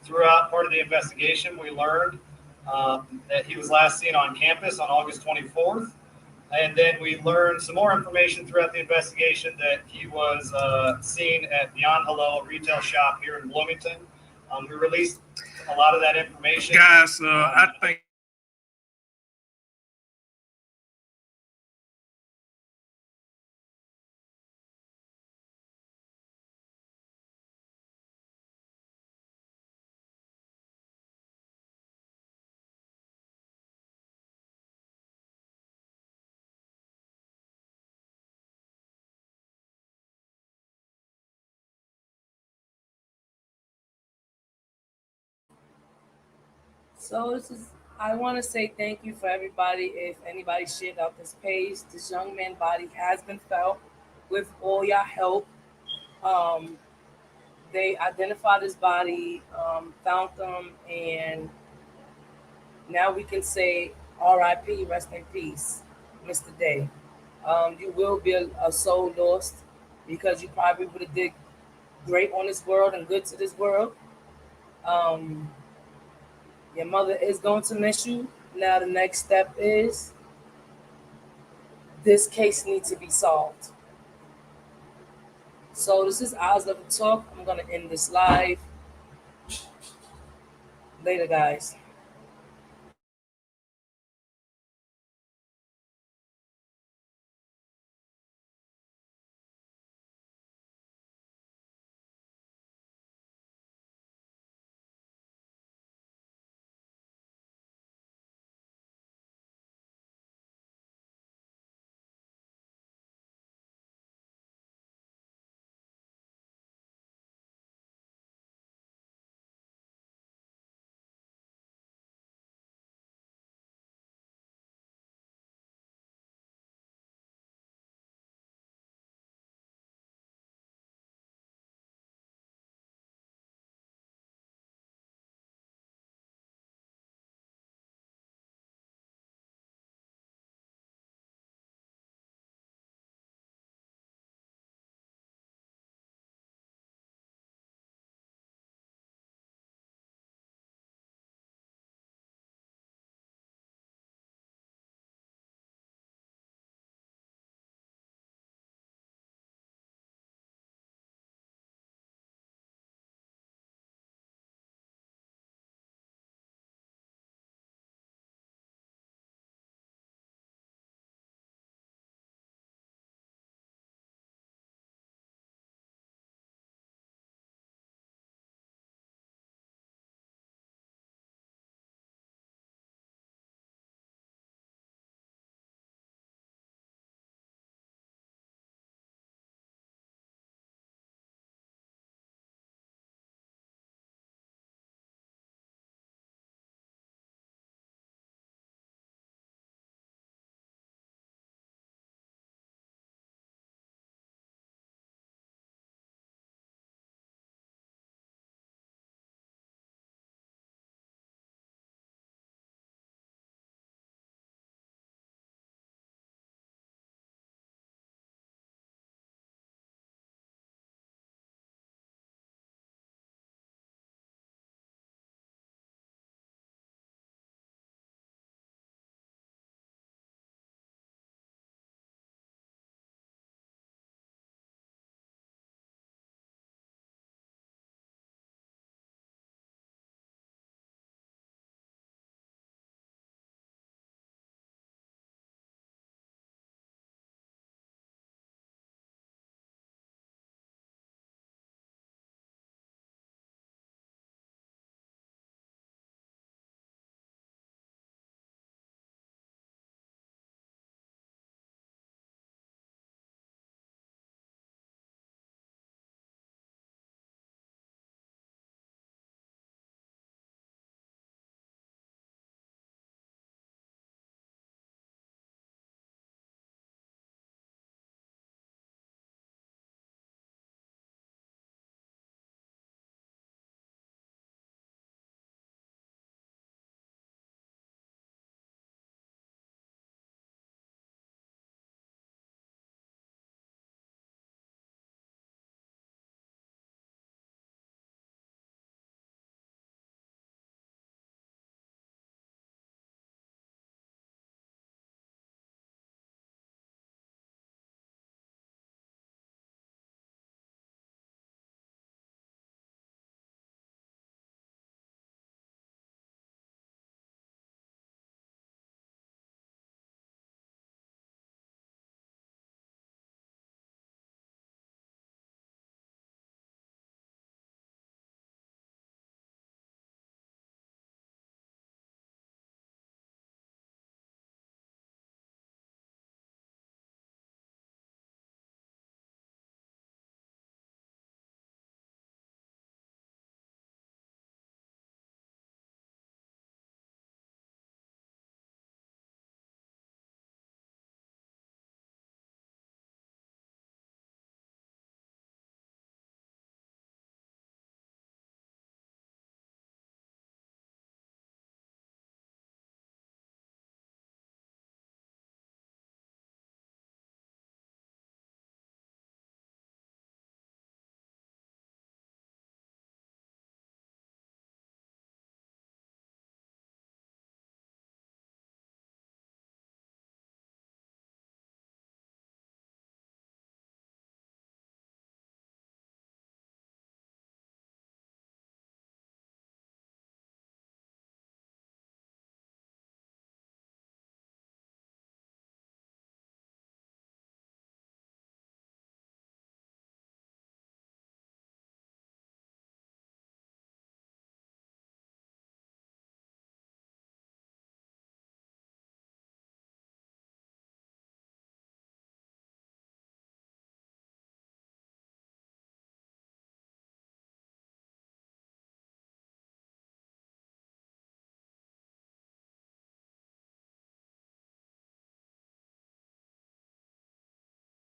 Throughout part of the investigation, we learned that he was last seen on campus on August 24th. And then we learned some more information throughout the investigation that he was seen at Beyond Hello, a retail shop here in Bloomington. We released a lot of that information. guys. I think So I want to say thank you for everybody. If anybody shared out this page, this young man's body has been found with all your help. They identified his body, found him, and now we can say R.I.P. Rest in peace, Mr. Day. You will be a soul lost because you probably would have did great on this world and good to this world. Your mother is going to miss you. Now the next step is this case needs to be solved. So this is Eyes Level Talk. I'm going to end this live. Later, guys.